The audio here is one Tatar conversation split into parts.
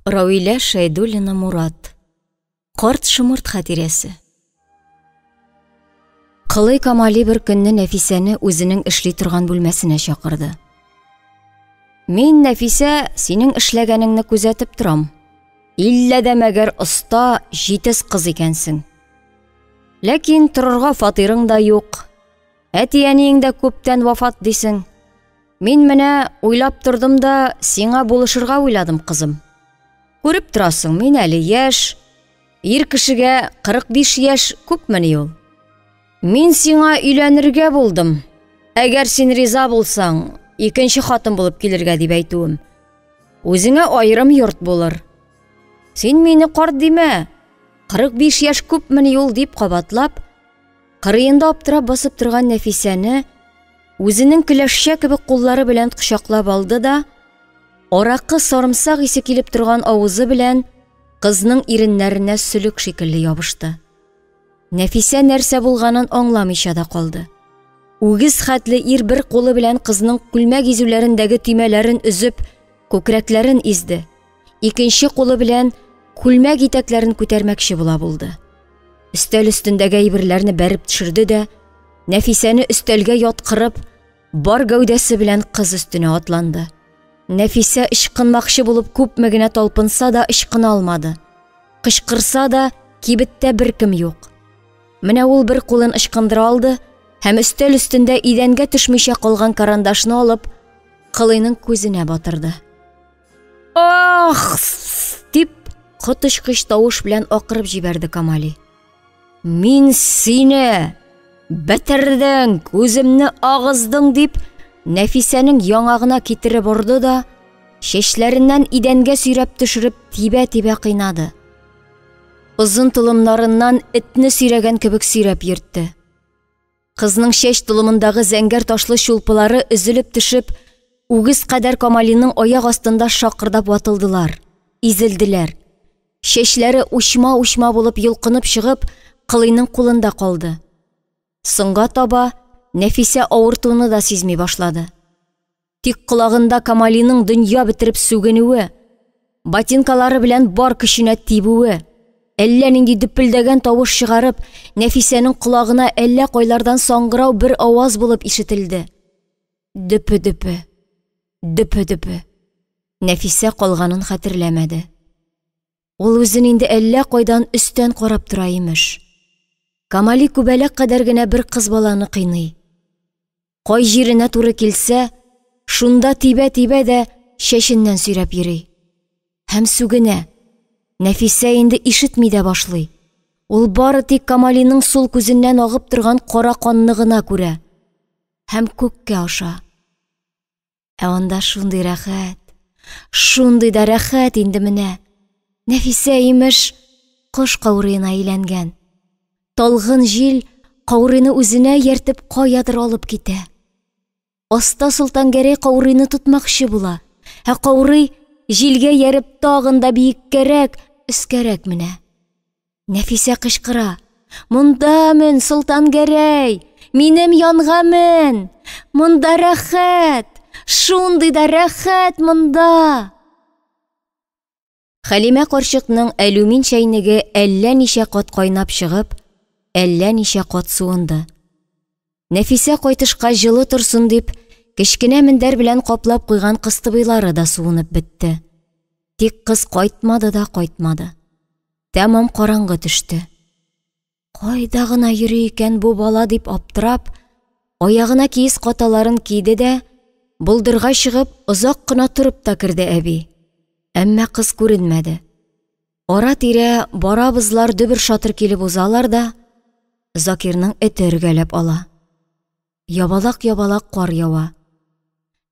Равилә Шәйдуллина Мурат. Карт шымырт хатирәсе. Кылый Камали бер көнне Нәфисәне үзенең эшли торган бүлмәсенә чакырды. Мин, Нәфисә, синең эшләгәнеңне күзәтеп торам. Илләдә мәгәр оста, җитез кыз икәнсең. Ләкин торырга фатирың да юк. Әти-әниең дә күптән вафат дисең. Мин менә уйлап тордым да, сиңа булышырга уйладым, кызым. Күреп торасың, мин әле яшь. Ир кешегә 45 яшь күпмени ул. Мин сиңа өйләнергә булдым. Әгәр син риза булсаң, икенче хатын булып килергә дип әйтүем. Үзеңә аерым йорт булыр. Син мине карт димә. 45 яшь күпмени ул дип кабатлап, кырыенда аптырап басып торган Нәфисәне үзенең киләшчә кебек куллары белән кочаклап алды да, аракы сарымсак исе килеп торган авызы белән кызның иреннәренә сөлек шикелле ябышты. Нәфисә нәрсә булганын аңламыйча да калды. Үгез хәтле ир бер кулы белән кызның күлмәк изүләрендәге төймәләрен өзеп, күкрәкләрен изде. Икенче кулы белән күлмәк итәкләрен күтәрмәкче була булды. Өстәл өстендәге әйберләрне бәреп төшерде дә, Нәфисәне өстәлгә яткырып, бар гәүдәсе белән кыз өстенә атланды. Нәфисә ычкынмакчы булып күпме генә талпынса да ычкына алмады. Кычкырса да кибеттә беркем юк. Менә ул бер кулын ычкындыра алды һәм өстәл өстендә идәнгә төшмичә калган карандашны алып, кылыйның күзенә батырды. Ах! Дип котышкыч тавыш белән акырып җибәрде Камали. Мин сине бетердең, күземне агыздың дип, Нәфисәнең яңагына китереп орды да, чәчләреннән идәнгә сөйрәп төшереп тибә-тибә кыйнады. Озын тулымнарыннан этне сөйрәгән кебек сөйрәп йөртте. Кызның чәч тулымындагы зәңгәр ташлы чулпылары өзелеп төшеп, үгез кадәр Камалиның аяк астында шакырдап ватылдылар, изелделәр. Чәчләре учма-учма булып йолкынып чыгып, кылыйның кулында калды. Соңга таба Нәфисә авыртуны да сизми башлады. Тик колагында Камалиның дөнья бетереп сүгенүе, ботинкалары белән бар көченә тибүе, әллә нинди дөпелдәгән тавыш чыгарып, Нәфисәнең колагына әллә кайлардан саңгырау бер аваз булып ишетелде. Дөпе-дөпе, дөпе-дөпе. Нәфисә калганын хәтерләмәде. Ул үзен инде әллә кайдан өстән карап тора имеш. Камали күбәләк кадәр генә бер кыз баланы кыйный. Кай җиренә туры килсә, шунда тибә-тибә дә чәченнән сөйрәп йөри. Һәм сүгенә. Нәфисә инде ишетми дә башлый. Ул бары тик Камалиның сул күзеннән агып торган кара канны гына күрә. Һәм күккә аша. Ә анда шундый рәхәт, шундый да рәхәт инде менә. Нәфисә имеш кош каурыена әйләнгән. Талгын җил каурыны үзенә ертеп каядыр алып китә. Аста Солтангәрәй каурыны тотмакчы була. Ә каурый җилгә ярып тагын да биеккәрәк, өскәрәк менә. Нәфисә кычкыра. Монда мен, Солтангәрәй, минем янга мен. Монда рәхәт, шундый да рәхәт монда. Хәлимә карчыкның алюмин чәйнеге әллә ничә кат кайнап чыгып, әллә ничә кат суынды. Нәфисә кайтышка җылы торсын дип, кечкенә мендәр белән каплап куйган кыстыбыйлары да суынып бетте. Тик кыз кайтмады да кайтмады. Тәмам караңгы төште. Кайда гына йөри икән бу бала дип аптырап, аягына киез каталарын киде дә, булдырга чыгып, озак кына турып та керде әби. Әмма кыз күренмәде. Ара-тирә барабызлар дөбер шатыр килеп узалар да, Закирның эте өргәләп ала. Ябалак-ябалак кар ява.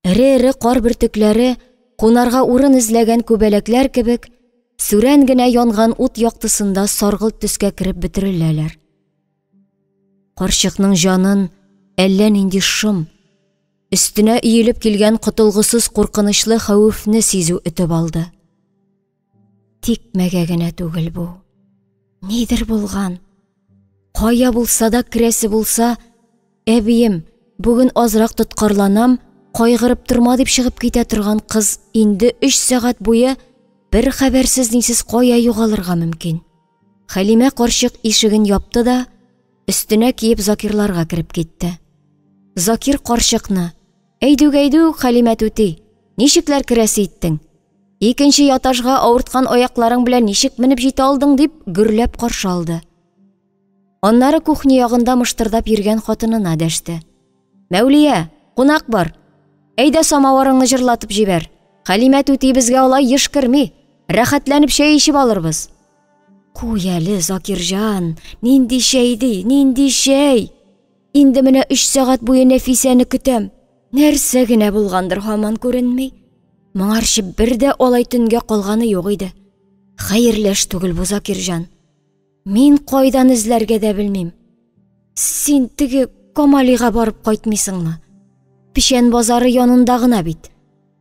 Эре-эре кар бөртекләре кунарга урын эзләгән күбәләкләр кебек, сүрән генә янган ут яктысында саргылт төскә кереп бетереләләр. Карчыкның җанын әллә нинди шом, өстенә өелеп килгән котылгысыз куркынычлы хәвефне сизү өтеп алды. Тикмәгә генә түгел бу. Нидер булган. Кая булса да керәсе булса, әбием, бүген азрак тоткарланам, кайгырып торма дип чыгып китә торган кыз инде 3 сәгать буе бер хәбәрсез нисез кая югалырга мөмкин. Хәлимә карчык ишеген япты да, өстенә киеп Закирларга кереп китте. Закир карчыкны: "Әйдү, Хәлимә түти, ничекләр керәсе иттең? Икенче ятажга авырткан аякларың белән ничек менеп җитә алдың?" дип гөрләп каршы алды. Аннары кухня ягында мыштырдап йөргән хатынына дәште: "Мәүлия, кунак бар. Әйдә самаварыңны җырлатып җибәр. Хәлимә түти безгә алай еш керми. Рәхәтләнеп чәй ичеп алырбыз." "Куй әле, Закирҗан, нинди чәй? Инде менә 3 сәгать буе Нәфисәне көтәм. Нәрсә генә булгандыр, һаман күренми. Моңарчы бер дә алай төнгә калганы юк иде. Хәерләш түгел бу, Закирҗан. Мин кайдан эзләргә дә белмим. Син теге Камалига барып кайтмыйсыңмы? Пишән базары янында гына бит.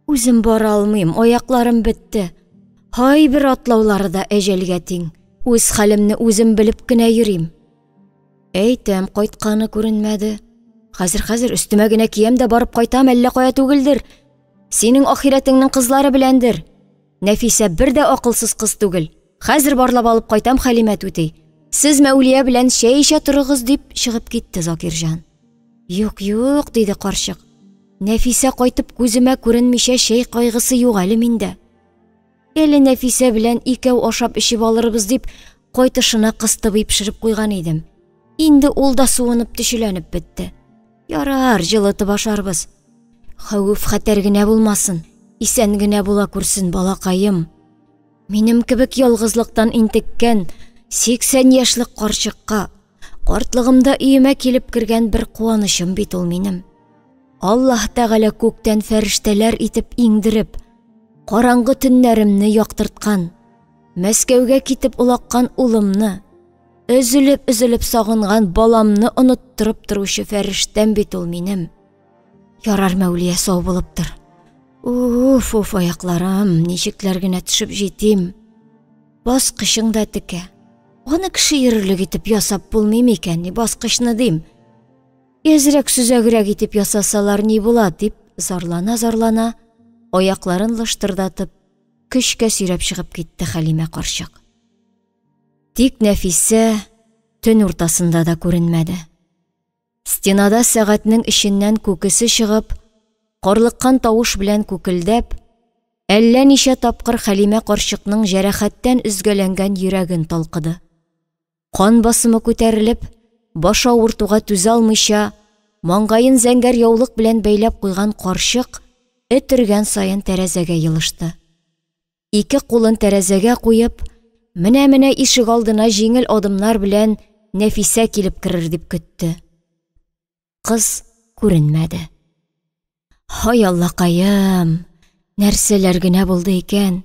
Үзем бара алмыйм, аякларым бетте. Һай, бер атлаулары да әҗәлгә тиң. Үз хәлемне үзем белеп кенә йөрим." "Әйтәм, кайтканы күренмәде. Хәзер өстемә генә киям дә барып кайтам, әллә кая түгелдер. Синең ахиратыңның кызлары беләндер. Нәфисә бер дә акылсыз кыз түгел. Хәзер барлап алып кайтам, Хәлимә түти. Сез Мәүлия белән чәй ичә торыгыз", дип чыгып китте Закирҗан. "Юк, диде карчык. Нәфисә кайтып күземә күренмичә чәй кайгысы юк әле миндә. Әле Нәфисә белән икәү ашап ичеп алырбыз дип, кайтышына кыстыбый пешереп куйган идем. Инде ул да суынып төшеләнеп бетте. Ярар, җылытып ашарбыз. Хәвеф хәтәр генә булмасын, исән генә була күрсен балакаем. Минем кебек ялгызлыктан интеккән 80 яшьлек карчыкка картлыгымда өемә килеп кергән бер куанычым бит ул минем. Аллаһ Тәгалә күктән фәрештәләр итеп иңдереп, караңгы төннәремне яктырткан, Мәскәүгә китеп улаккан улымны, өзелеп сагынган баламны оныттырып торучы фәрештәм бит ул минем. Ярар, Мәүлия, сау булып тор. Уф, аякларым, ничекләр генә төшеп җитим. Баскычың да текә. Аны кеше йөрерлек итеп ясап булмый микән, баскычны дим. Әзрәк сүзәгрәк итеп ясасалар ни була, дип зарлана, аякларын лыштырдатып, көчкә сөйрәп чыгып китте Хәлимә карчык. Тик Нәфисә төн уртасында да күренмәде. Стенада сәгатьнең эченнән күкесе чыгып, карлыккан тавыш белән күкелдәп, әллә ничә тапкыр Хәлимә карчыкның җәрәхәттән үзгәләнгән йөрәген талкыды. Кан басымы күтәрелеп, баш авыртуга түзә алмыйча, маңгаен зәңгәр яулык белән бәйләп куйган карчык этергән саен тәрәзәгә йылышты. Ике кулын тәрәзәгә куеп, менә ишек алдына җиңел адымнар белән Нәфисә килеп керер дип көтте. Кыз күренмәде. Һай Аллакаем, нәрсәләр генә булды икән.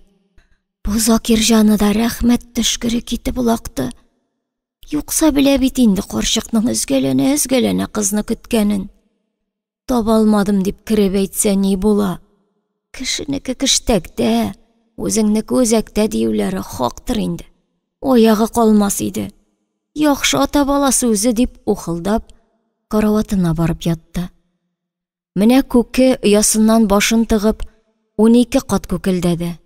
Бу Закирҗаны да рәхмәт төшкере китеп улакты. Юкса белә бит инде карчыкның өзгәләнә кызны көткәнен. Таба алмадым дип киреп әйтсә ни була? Кешенеке кештәктә, үзеңнеке үзәктә диюләре хактыр инде. Аягы калмас иде. Яхшы ата баласы үзе, дип ухылдап, караватына барып ятты. Менә күке оясыннан башын тыгып, 12 кат күкелдәде.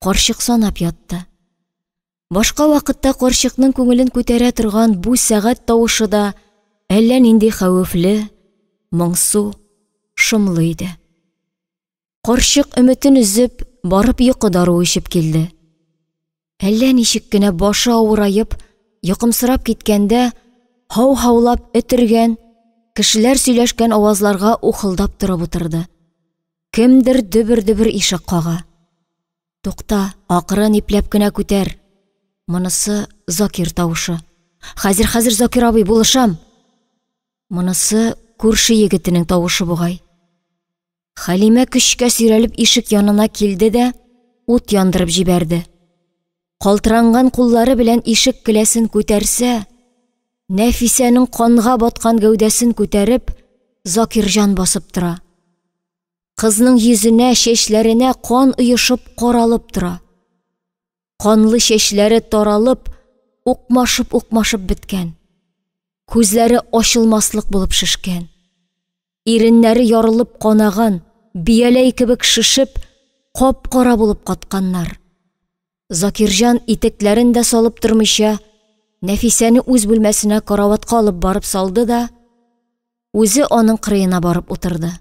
Карчык санап ятты. Башка вакытта карчыкның күңелен күтәрә торган бу сәгать тавышы да әллә нинди хәвефле, моңсу, шомлы иде. Карчык өметен үзеп, барып йокы даруы ичеп килде. Әллә ничек кенә башы авырайып, йокымсырап киткәндә, һау-һаулап этергән, кешеләр сөйләшкән авазларга ухылдап торып утырды. Кемдер дөбер ишек кага. Тукта, акырын ипләп кенә күтәр. Монысы Закир тавышы. Хәзер Закир абый, булышам. Монысы күрше егетенең тавышы бугай. Хәлимә көчкә сөйрәлеп ишек янына килде дә, ут яндырып җибәрде. Калтыранган куллары белән ишек келәсен күтәрсә, Нәфисәнең канга баткан гәүдәсен күтәреп, Закирҗан басып тора. Кызның йөзенә, чәчләренә кан ыешып каралып тора. Канлы чәчләре таралып, укмашып биткән. Күзләре ачылмаслык булып шешкән. Иреннәре ярылып канаган, бияләй кебек шишеп, кап-кара булып катканнар. Закирҗан итекләрен дә салып тормыйча, Нәфисәне үз бүлмәсенә караватка алып барып салды да, үзе аның кырыена барып утырды.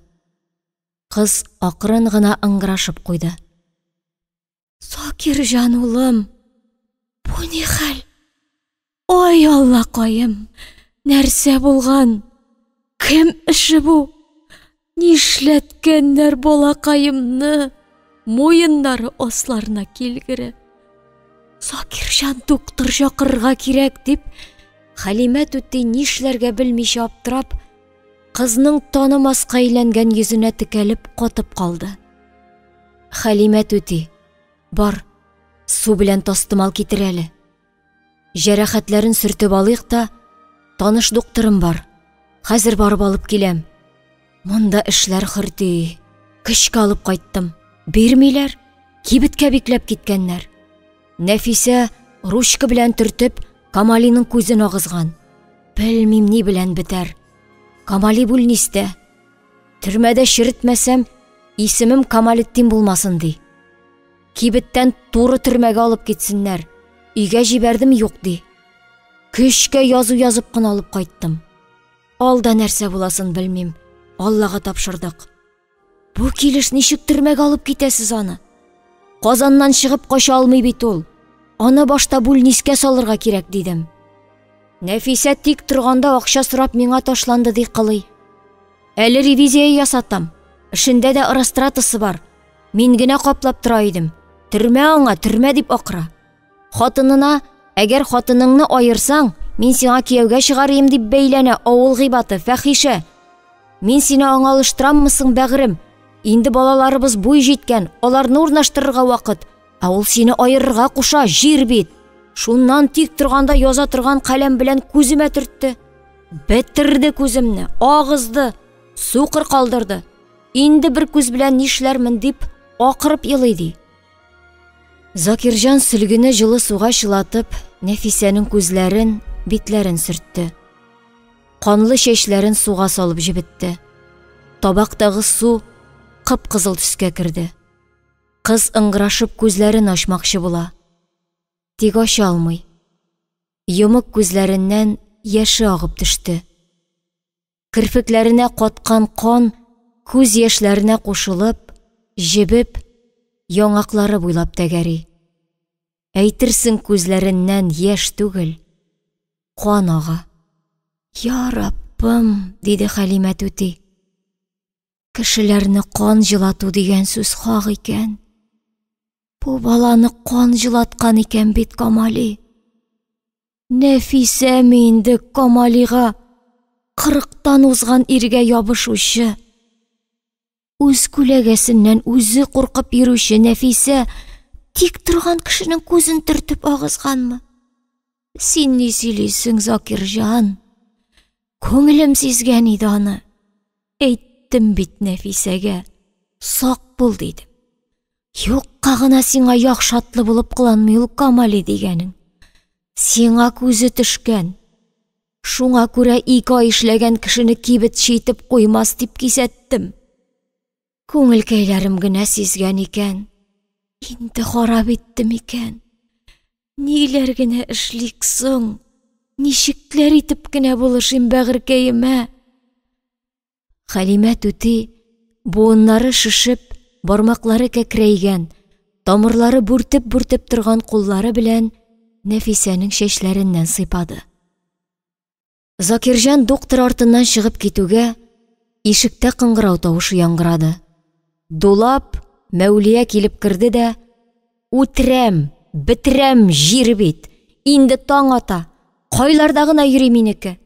Кыз акрын гына ыңгырашып куйды. Закирҗан улым, бу ни хәл? Ой Аллакаем, нәрсә булган? Кем эше бу? Нишләткәннәр балакаемны? Муеннары асларына килгере. Закирҗан доктор чакырырга кирәк дип, Хәлимә түти нишләргә белмичә аптырап, кызның танымаска әйләнгән йөзенә текәлеп катып калды. Хәлимә түти, бар, су белән тастымал китер әле. Җәрәхәтләрен сөртеп алыйк та, таныш докторым бар. Хәзер барып алып киләм. Монда эшләр хөрти. Кышка алып кайттым. Бирмиләр, кибеткә бикләп киткәннәр. Нәфисә ручка белән төртеп Камалиның күзен агызган. Белмим ни белән бетәр. Камали бүлнистә. Төрмәдә черетмәсәм, исемем Камалетдин булмасын ди. Кибеттән туры төрмәгә алып китсеннәр. Өйгә җибәрдем юк ди. Көчкә язу язып кына алып кайттым. Алда нәрсә буласын белмим. Аллага тапшырдык. Бу килеш ничек төрмәгә алып китәсез аны? Казаннан чыгып кача алмый бит ул. Аны башта бүлнискә салырга кирәк дидем. Нәфисә тик торганда акча сорап миңа ташланды ди кылый. Әле ревизия ясатам. Эшендә дә ырастратысы бар. Мин генә каплап тора идем. Төрмә аңа, төрмә дип акыра. Хатынына, әгәр хатыныңны айырсаң, мин сиңа кияүгә чыгарыйм дип бәйләнә авыл гыйбаты, фәхишә. Мин сине аңа алыштыраммысың, бәгырем? Инде балаларыбыз буй җиткән, аларны урнаштырырга вакыт. Ә ул сине айырырга куша, җир бит. Шуннан тик торганда яза торган каләм белән күземә төртте. Бетерде күземне, агызды, сукыр калдырды. Инде бер күз белән нишләрмен дип акырып елый ди. Закирҗан сөлгене җылы суга чылатып, Нәфисәнең күзләрен, битләрен сөртте. Канлы чәчләрен суга салып җибетте. Табактагы су кып-кызыл төскә керде. Кыз ыңгырашып күзләрен ачмакчы була. Тик ача алмый. Йомык күзләреннән яше агып төште. Кирпекләренә каткан кан күз яшьләренә кушылып, җибеп, яңаклары буйлап тәгәри. Әйтерсең күзләреннән яшь түгел, кан ага. Я Раббым, диде Хәлимә түти. Кешеләрне кан җылату дигән сүз хак икән. Бу баланы кан җылаткан икән бит Камали. Нәфисә инде Камалига 40-тан узган иргә ябышучы. Үз күләгәсеннән үзе куркып йөрүче Нәфисә тик торган кешенең күзен төртеп агызганмы? Син ни сөйлисең, Закирҗан? Күңелем сизгән иде аны. Әйттем бит Нәфисәгә, сак бул дидем. Юкка гына сиңа яхшатлы булып кыланмый ул Камали дигәнең. Сиңа күзе төшкән. Шуңа күрә 2 ай эшләгән кешене кибет читеп куймас дип кисәттем. Күңелкәйләрем генә сизгән икән. Инде харап иттем икән. Ниләр генә эшлик соң? Ничекләр итеп кенә булышым бәгыркәемә? Хәлимә түти буыннары шишеп, бармаклары кәкрәйгән, тамырлары бүртеп-бүртеп торган куллары белән Нәфисәнең чәчләреннән сыйпады. Закирҗан доктор артыннан чыгып китүгә, ишектә кыңгырау тавышы яңгырады. Дулап, Мәүлия килеп керде дә: "Үтерәм, битерәм, җир бит. Инде таң ата. Кайларда гына йөри минеке.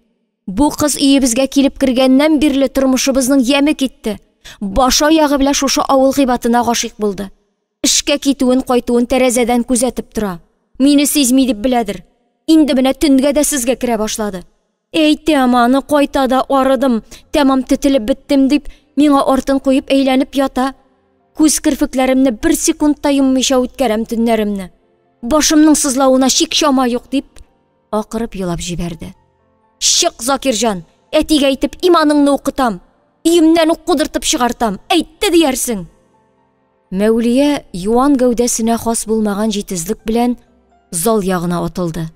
Бу кыз өебезгә килеп кергәннән бирле тормышыбызның яме китте. Баш аягы белән шушы авыл гыйбатына гашыйк булды. Эшкә китүен, кайтуын тәрәзәдән күзәтеп тора. Мине сизми дип беләдер. Инде менә төнгә дә сезгә керә башлады. Әйтәм, аны кайта да арыдым, тәмам тетелеп биттем дип, миңа артын куеп әйләнеп ята. Күз кирпекләремне 1 секундта йоммыйча үткәрәм төннәремне. Башымның сызлавына чик-чама юк дип, акырып елап җибәрде. Чык, Закирҗан, әтигә әйтеп иманыңны укытам. Өемнән ук кудыртып чыгартам. Әйтте диярсең. Мәүлия юан гәүдәсенә хас булмаган җитезлек белән зал ягына атылды.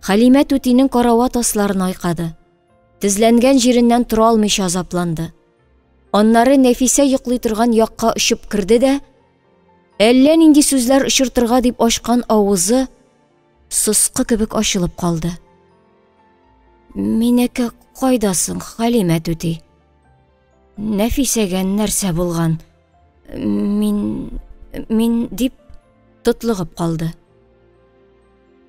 Хәлимә түтинең карават асларын айкады. Тезләнгән җиреннән тора алмыйча азапланды. Аннары Нәфисә йоклый торган якка очып керде дә, әллә нинди сүзләр очыртырга дип ачкан авызы сыскы кебек ачылып калды. Минеке кайдасың, Хәлимә түти? Нәфисәгә нәрсә булган? Мин дип тотлыгып калды.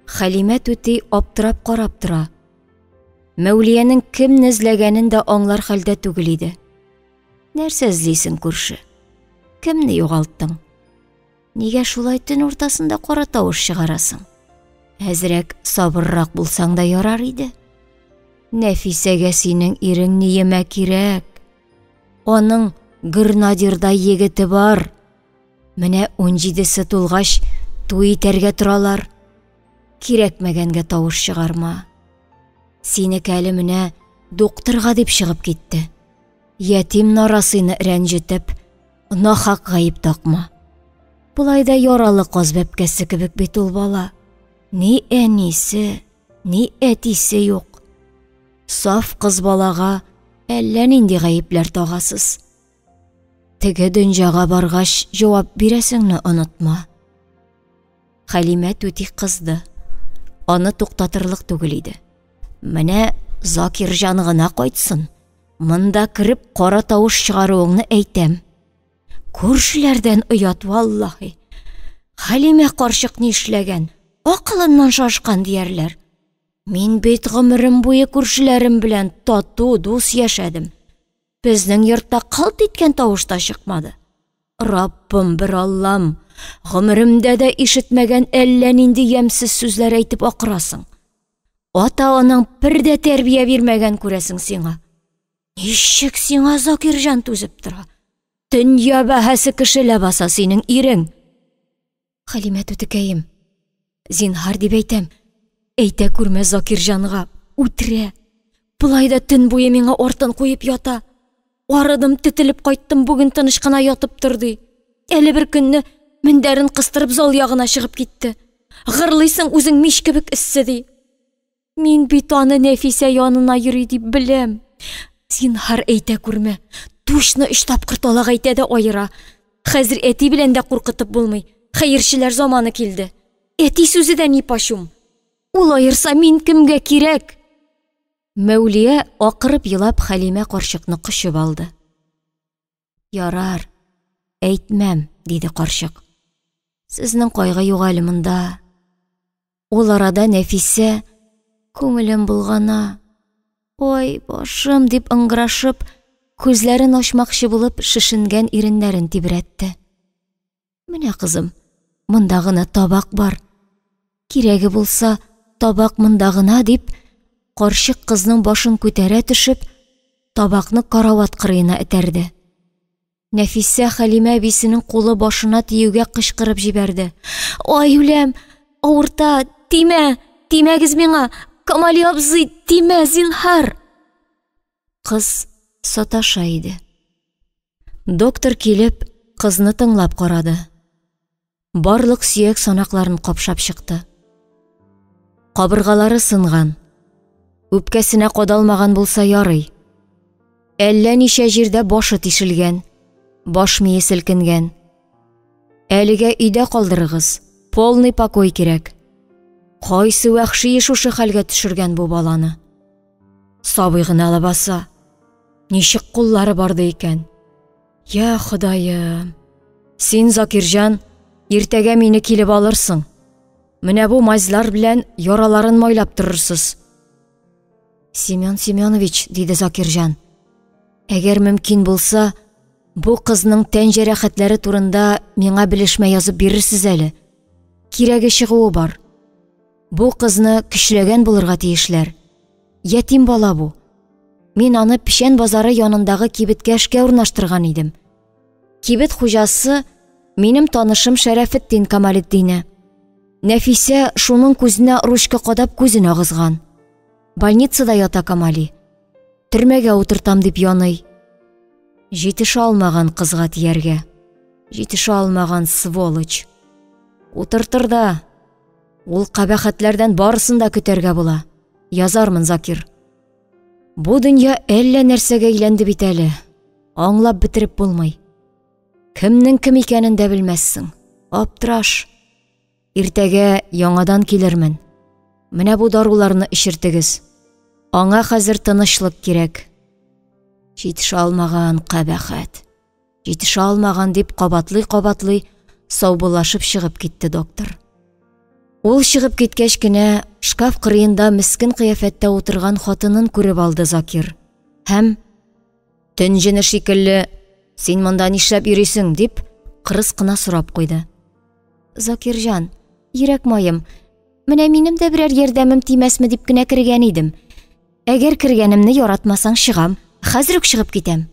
Хәлимә түти аптырап карап тора. Мәүлиянең кемне эзләгәнен дә аңлар хәлдә түгел иде. Нәрсә эзлисең, күрше? Кемне югалттың? Нигә шулай төн уртасында кара тавыш чыгарасың? Әзрәк сабыррак булсаң да ярар иде. Нәфисәгә синең ирең ниемә кирәк? Аның Гырнадирда егете бар. Менә 17-се тулгач туй итәргә торалар. Кирәкмәгәнгә тавыш чыгарма. Синеке әле менә докторга дип чыгып китте. Ятим нарасыйны рәнҗетеп, нахак гаеп такма. Булай да яралы каз бәбкәсе кебек бит ул бала. Ни әнисе, ни әтисе юк. Саф кыз балага әллә нинди гаепләр тагасыз. Теге дөньяга баргач җавап бирәсеңне онытма. Хәлимә түти кызды. Аны туктатырлык түгел иде. Менә Закирҗан гына кайтсын. Монда кирип кара тавыш чыгаруыңны әйтәм. Күршеләрдән оят валлаһи. Хәлимә карчык ни эшләгән? Акылыннан шашкан диярләр. Мин бит гомерем буе күршеләрем белән тату дус яшәдем. Безнең йортта кылт иткән тавыш та чыкмады. Раббым, бер Аллам, гомеремдә дә ишетмәгән әллә нинди ямьсез сүзләр әйтеп акырасың. Ата-анаң бер дә тәрбия бирмәгән күрәсең сиңа. Ничек сиңа Закирҗан түзеп тора? Дөнья бәһәсе кешелә баса синең ирең. Хәлимә түтекәем, зинһар дип әйтәм, әйтә күрмә Закирҗанга, үтерә. Булай да төн буе миңа артын куеп ята. Арыдым, тетелеп кайттым, бүген тыныч кына ятып торды. Әле бер көнне мендәрен кыстырып зал ягына чыгып китте. Гырлыйсың үзең мич кебек эссе ди. Мин бит аны Нәфисә янына йөри дип беләм. Зинһар әйтә күрмә. Тушны 3 тапкыр талак әйтә дә аера. Хәзер әти белән дә куркытып булмый. Хәерчеләр заманы килде. Әти сүзе дә ни пашум. Ул аерса мин кемгә кирәк? Мәүлия акырып елап Хәлимә карчыкны кочып алды. Ярар, әйтмәм, диде карчык. Сезнең кайгы юк әле монда. Ул арада Нәфисә күңелем булгана. Ой, башым дип ыңгырашып, күзләрен ачмакчы булып шишенгән иреннәрен тибрәтте. Менә кызым, монда гына табак бар. Кирәге булса, табак монда гына дип, карчык кызның башын күтәрә төшеп, табакны карават кырыена этәрде. Нәфисә Хәлимә әбисенең кулы башына тиюгә кычкырып җибәрде. Ой, үләм, авырта, тимә, тимәгез миңа, Камали абзый, тимә, зинһар. Кыз саташа иде. Доктор килеп, кызны тыңлап карады. Барлык сөяк санакларын капшап чыкты. Кабыргалары сынган. Үпкәсенә кадалмаган булса ярый. Әллә ничә җирдә башы тишелгән, баш мие селкенгән. Әлегә өйдә калдырыгыз, полный покой кирәк. Кайсы вәхши шушы хәлгә төшергән бу баланы? Сабый гына лабаса. Ничек куллары барды икән? Я Ходаем. Син, Закирҗан, иртәгә мине килеп алырсың. Менә бу майзлар белән яраларын майлап торырсыз. Семен Семенович, диде Закирҗан. Әгәр мөмкин булса, бу кызның тән җәрәхәтләре турында миңа белешмә язып бирерсез әле. Кирәге чыгуы бар. Бу кызны көчләгән булырга тиешләр. Ятим бала бу. Мин аны Пишән базары янындагы кибеткә эшкә урнаштырган идем. Кибет хуҗасы минем танышым Шәрәфетдин Камалетдине. Нәфисә шуның күзенә ручка кадап күзен агызган. Больницада ята Камали. Төрмәгә утыртам дип яный. Җитешә алмаган кызга тияргә. Җитешә алмаган сволочь. Утыртыр да. Ул кабахәтләрдән барысын да көтәргә була. Язармын, Закир. Бу дөнья әллә нәрсәгә әйләнде бит әле. Аңлап бетереп булмый. Кемнең кем икәнен дә белмәссең. Аптыраш. Иртәгә яңадан килермен. Менә бу даруларны эчертегез. Аңа хәзер тынычлык кирәк. Җитешә алмаган кабахәт. Җитешә алмаган дип кабатлый саубуллашып чыгып китте доктор. Ул чыгып киткәч кенә шкаф кырыенда мискин кыяфәттә утырган хатынын күреп алды Закир. Һәм төн җене шикелле, син монда нишләп йөрисең дип кырыс кына сорап куйды. Закирҗан, йөрәк майым, менә минем дә берәр ярдәмем тимәсме дип кенә кергән идем. Әгәр кергәнемне яратмасаң чыгам, хәзер үк чыгып китәм.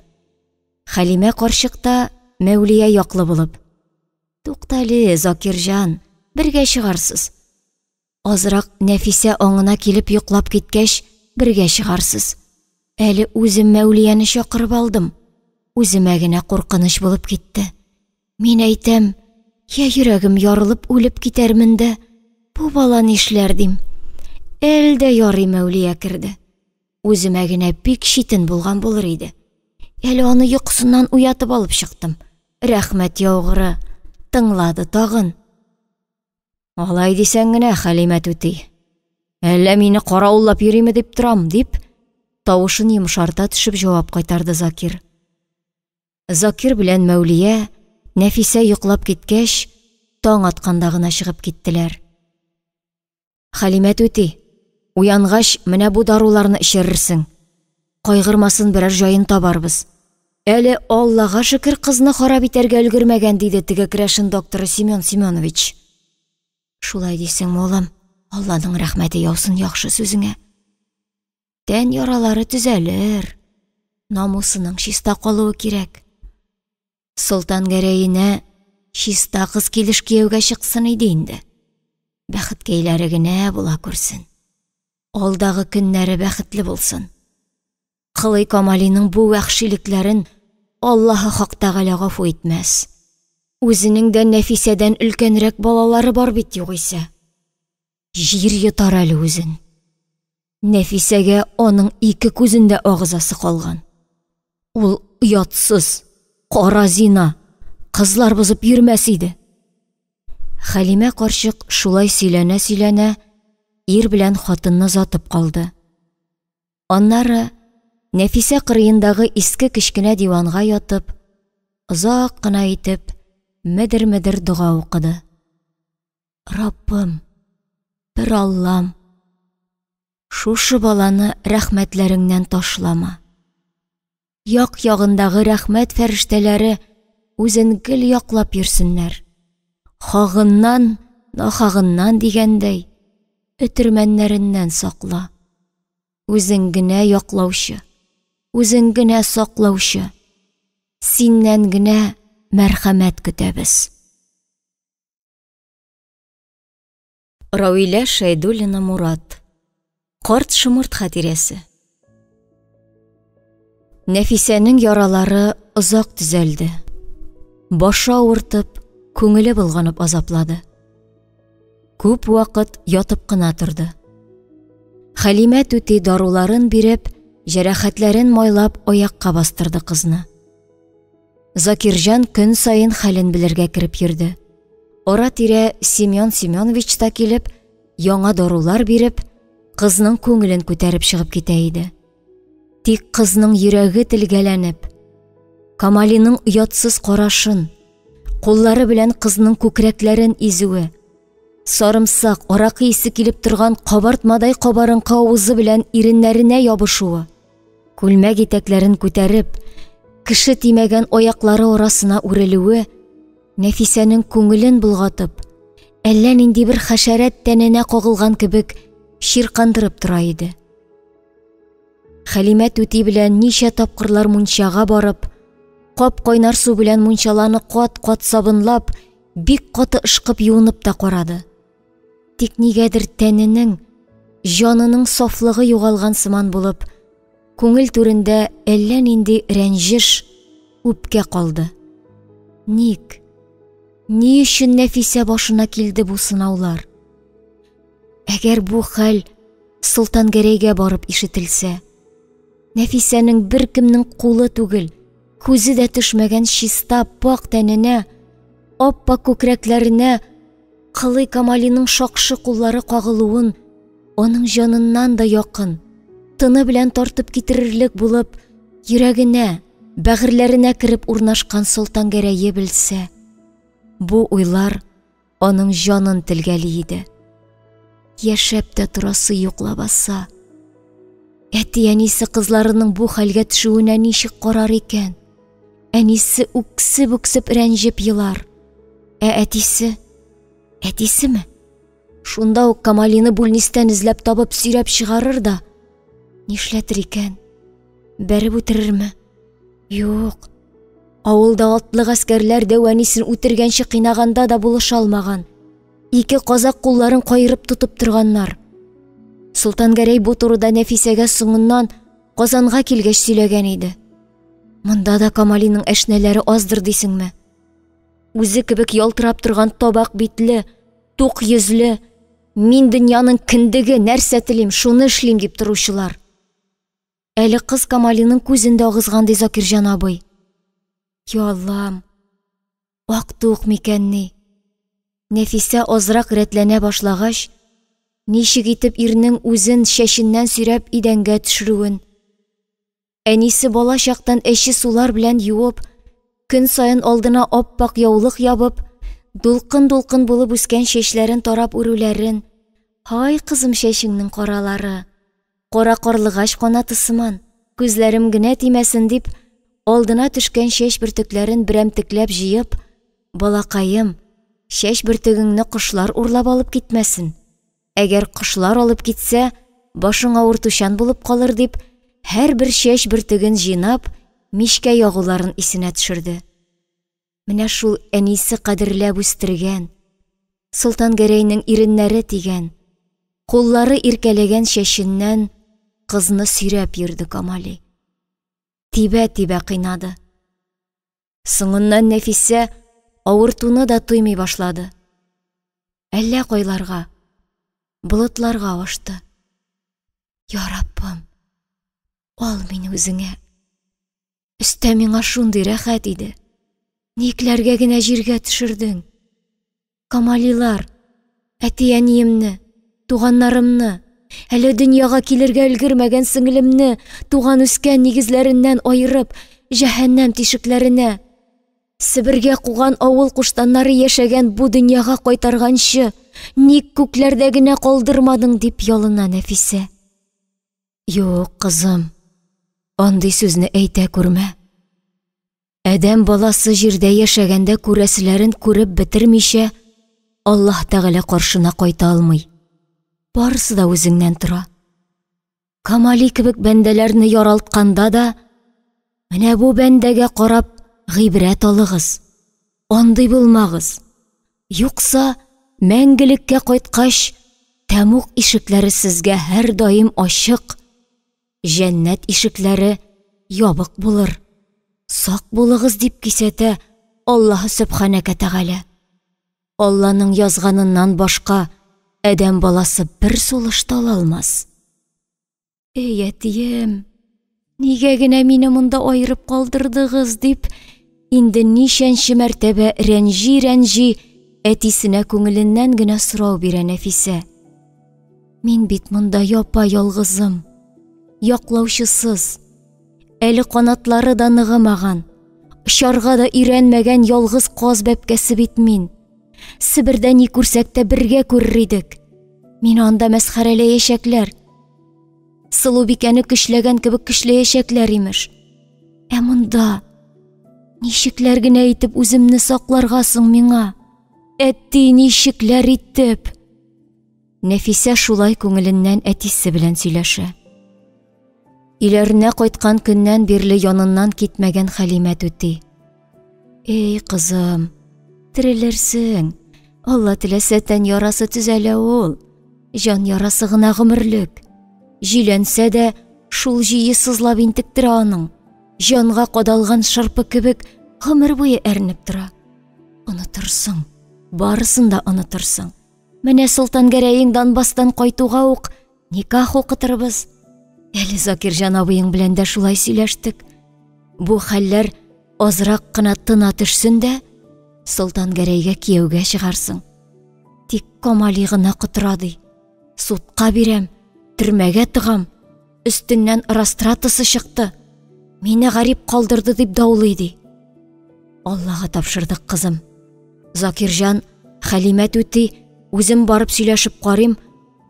Хәлимә карчык та Мәүлия яклы булып. Туктале, Закирҗан, бергә чыгарсыз. Азрак Нәфисә аңына килеп йоклап киткәч, бергә чыгарсыз. Әле үзем Мәүлияне чакырып алдым. Үземә генә куркыныч булып китте. Мин әйтәм, я йөрәгем ярылып үлеп китәрмен дә, бу бала нишләр дим. Әлдә ярый Мәүлия керде. Үземә генә бик читен булган булыр иде. Әле аны йокысыннан уятып алып чыктым. Рәхмәт яугыры, тыңлады тагын. Алай дисәң генә, Хәлимә түти. Әллә мине карауллап йөриме дип торам, дип, тавышын йомшарта төшеп җавап кайтарды Закир. Закир белән Мәүлия, Нәфисә йоклап киткәч, таң атканда гына чыгып киттеләр. Хәлимә түти, уянгач менә бу даруларны эчерерсең. Кайгырмасын, берәр җаен табарбыз. Әле Аллага шөкер кызны харап итәргә өлгермәгән, диде теге керәшен докторы Семен Семенович. Шулай дисең, улым, Алланың рәхмәте яусын яхшы сүзеңә. Тән яралары төзәлер. Намусының чиста калуы кирәк. Солтан гәрәенә чиста кыз килеш кияүгә чыксын иде инде. Бәхеткәйләре генә була күрсен. Алдагы көннәре бәхетле булсын. Кылый Камалиның бу вәхшилекләрен Аллаһы Хак Тәгалә гафу итмәс. Үзенең дә Нәфисәдән өлкәнрәк балалары бар бит югыйсә. Җир йотар әле үзен. Нәфисәгә аның ике күзендә агызасы калган. Ул ятсыз, кара зина, кызлар бузып йөрмәс иде. Хәлимә карчык шулай сөйләнә, ир белән хатынны затып калды. Аннары Нәфисә кырыендагы иске кечкенә диванга ятып, озак кына итеп, медер дуга укыды. Раббым, бер Аллам, шушы баланы рәхмәтләреңнән ташлама. Як-ягындагы рәхмәт фәрештәләре үзен гел яклап йөрсеннәр. Хагыннан, нахагыннан дигәндәй, өтермәннәреннән сакла. Үзең генә яклаучы, үзең генә саклаучы, синнән генә мәрхәмәт көтәбез. Рауилә Шәйдуллина Мурат. Карт шымырт хатирәсе. Нәфисәнең яралары озак төзәлде. Башы авыртып, күңеле булганып азаплады. Күп вакыт ятып кына торды. Хәлимә түти даруларын биреп, җәрәхәтләрен майлап аякка бастырды кызны. Закирҗан көн сайын хәлен белергә кирип йөрде. Ара-тирә Семен Семенович та килеп, яңа дарулар биреп, кызның күңелен күтәреп чыгып китә иде. Тик кызның йөрәге телгәләнеп, Камалиның уятсыз карашын, куллары белән кызның күкрәкләрен изүе, сарымсак, аракы исе килеп торган кабартмадай кабарынкы авызы белән иреннәренә ябышуы, күлмәк итәкләрен күтәреп, кеше тимәгән аяклары арасына үрелүе Нәфисәнең күңелен булгатып, әллә нинди бер хәшәрәт тәненә кагылган кебек ширкандырып тора иде. Хәлимә түти белән ничә тапкырлар мунчага барып, кап-кайнар су белән мунчаланы кат-кат сабынлап, бик каты ышкып юынып та карады. Тик нигәдер тәненең, җанының сафлыгы югалган сыман булып, күңел түрендә әллә нинди рәнҗеш, үпкә калды. Ник? Ни өчен Нәфисә башына килде бу сынаулар? Әгәр бу хәл Солтангәрәйгә барып ишетелсә, Нәфисәнең беркемнең кулы түгел, күзе дә төшмәгән чиста пак тәненә, аппак күкрәкләренә Кылый Камалиның шакшы куллары кагылуын, аның җаныннан да якын, тыны белән тартып китерерлек булып, йөрәгенә, бәгырьләренә кереп урнашкан Солтангәрәйе белсә, бу уйлар аның җанын телгәли иде. Яшәп тә торасы юклабаса, әти-әнисе кызларының бу хәлгә төшүенә ничек карар икән? Әнисе үксеп рәнҗеп елар. Әтисе? Әтисеме? Шунда ук Камалины бүлнистән эзләп табып сөйрәп чыгарыр да, нишләтер икән? Бәреп үтерерме? Юк. Авылда атлы гаскәрләр дә әнисен үтергәнче кыйнаганда да булыша алмаган. Ике казак кулларын кайырып тотып торганнар. Солтангәрәй бу турыда Нәфисәгә соңыннан Казанга килгәч сөйләгән иде. Монда да Камалиның әшнәләре аздыр дисеңме? Үзе кебек ялтырап торган табак битле, тук йөзле, мин дөньяның кендеге, нәрсә телим, шуны эшлим дип торучылар. Әле кыз Камалиның күзендә агызган Закирҗан абый. Я Аллам, вакыт микәнни? Нәфисә азрак рәтләнә башлагач, ничек итеп ирнең үзен шәшеннән сөйрәп идәнгә төшерүен, әнисе бала чактан әче сулар белән юып, көн саен алдына аппак яулык ябып, дулкын-дулкын булып үскән чәчләрен тарап үрүләрен, һай кызым чәчеңнең каралары, кара карлыгач канаты сыман, күзләрем генә тимәсен дип, алдына төшкән чәч бөртекләрен берәмтекләп җыеп, балакаем, чәч бөртегеңне кошлар урлап алып китмәсен. Әгәр кошлар алып китсә, башың авыртучан булып калыр дип, һәрбер чәч бөртеген җыйнап, мичкә ягуларын исенә төшерде. Менә шул әнисе кадерләп үстергән, Солтангәрәйнең иреннәре тигән, куллары иркәләгән чәченнән кызны сөйрәп йөрде Камали. Тибә-тибә кыйнады. Соңыннан Нәфисә авыртуны да туймый башлады. Әллә кайларга, болытларга авышты. Я Раббым, ал мине үзеңә. Өстә миңа шундый рәхәт иде. Никләргә генә җиргә төшердең? Камалилар, әти-әниемне, туганнарымны, әле дөньяга килергә өлгермәгән сеңлемне туган үскән нигезләреннән айырып, җәһәннәм тишекләренә, Себергә куган авыл куштаннары яшәгән бу дөньяга кайтарганчы, ник күкләрдә генә калдырмадың дип ялына Нәфисә. Юк, кызым, андый сүзне әйтә күрмә. Әдәм баласы җирдә яшәгәндә күрәселәрен күреп бетермичә, Аллаһ Тәгалә каршына кайта алмый. Барысы да үзеңнән тора. Камали кебек бәндәләрне яралтканда да, менә бу бәндәгә карап гыйбрәт алыгыз. Андый булмагыз. Юкса, мәңгелеккә кайткач, тәмук ишекләре сезгә һәр даим ачык, җәннәт ишекләре ябык булыр. Сак булыгыз дип кисәтә Аллаһ Сүбхәнәһү Тәгалә. Алланың язганыннан башка әдәм баласы бер сулышта ала алмас. Эй әтием, нигә генә мине монда айырып калдырдыгыз дип, инде нишәнче мәртәбә рәнҗи әтисенә күңеленнән генә сорау бирә Нәфисә. Мин бит монда япа-ялгызым, яклаучысыз, әле канатлары да ныгымаган, очарга да өйрәнмәгән ялгыз каз бәбкәсе бит мин. Себердә ни күрсәк тә бергә күрер идек. Мин анда мәсхәрәләячәкләр. Сылубикәне көчләгән кебек көчләячәкләр имеш. Ә монда ничекләр генә итеп үземне сакларга соң миңа? Әти, ничекләр итеп? Нәфисә шулай күңеленнән әтисе белән сөйләшә. Иләренә кайткан көннән бирле яныннан китмәгән Хәлимә түти. Эй кызым, терелерсең. Алла теләсә тән ярасы төзәлә ул. Җан ярасы гына гомерлек. Җиләнсә дә шул җие сызлап интектерә аның. Җанга кадалган шырпы кебек гомер буе әрнеп тора. Онытырсың, барысын да онытырсың. Менә Солтан Гәрәең Донбасстан кайтуга ук никах укытырбыз. Әле Закирҗан абыең белән дә шулай сөйләштек. Бу хәлләр азрак кына тына төшсен дә, Солтан Гәрәйгә кияүгә чыгарсың. Тик Камали гына котырады. Судка бирәм, төрмәгә тыгам. Өстеннән растратысы чыкты. Мине гарип калдырды дип даулый ди. Аллага тапшырдык, кызым. Закирҗан, Хәлимәт үти, үзем барып сөйләшеп карыйм,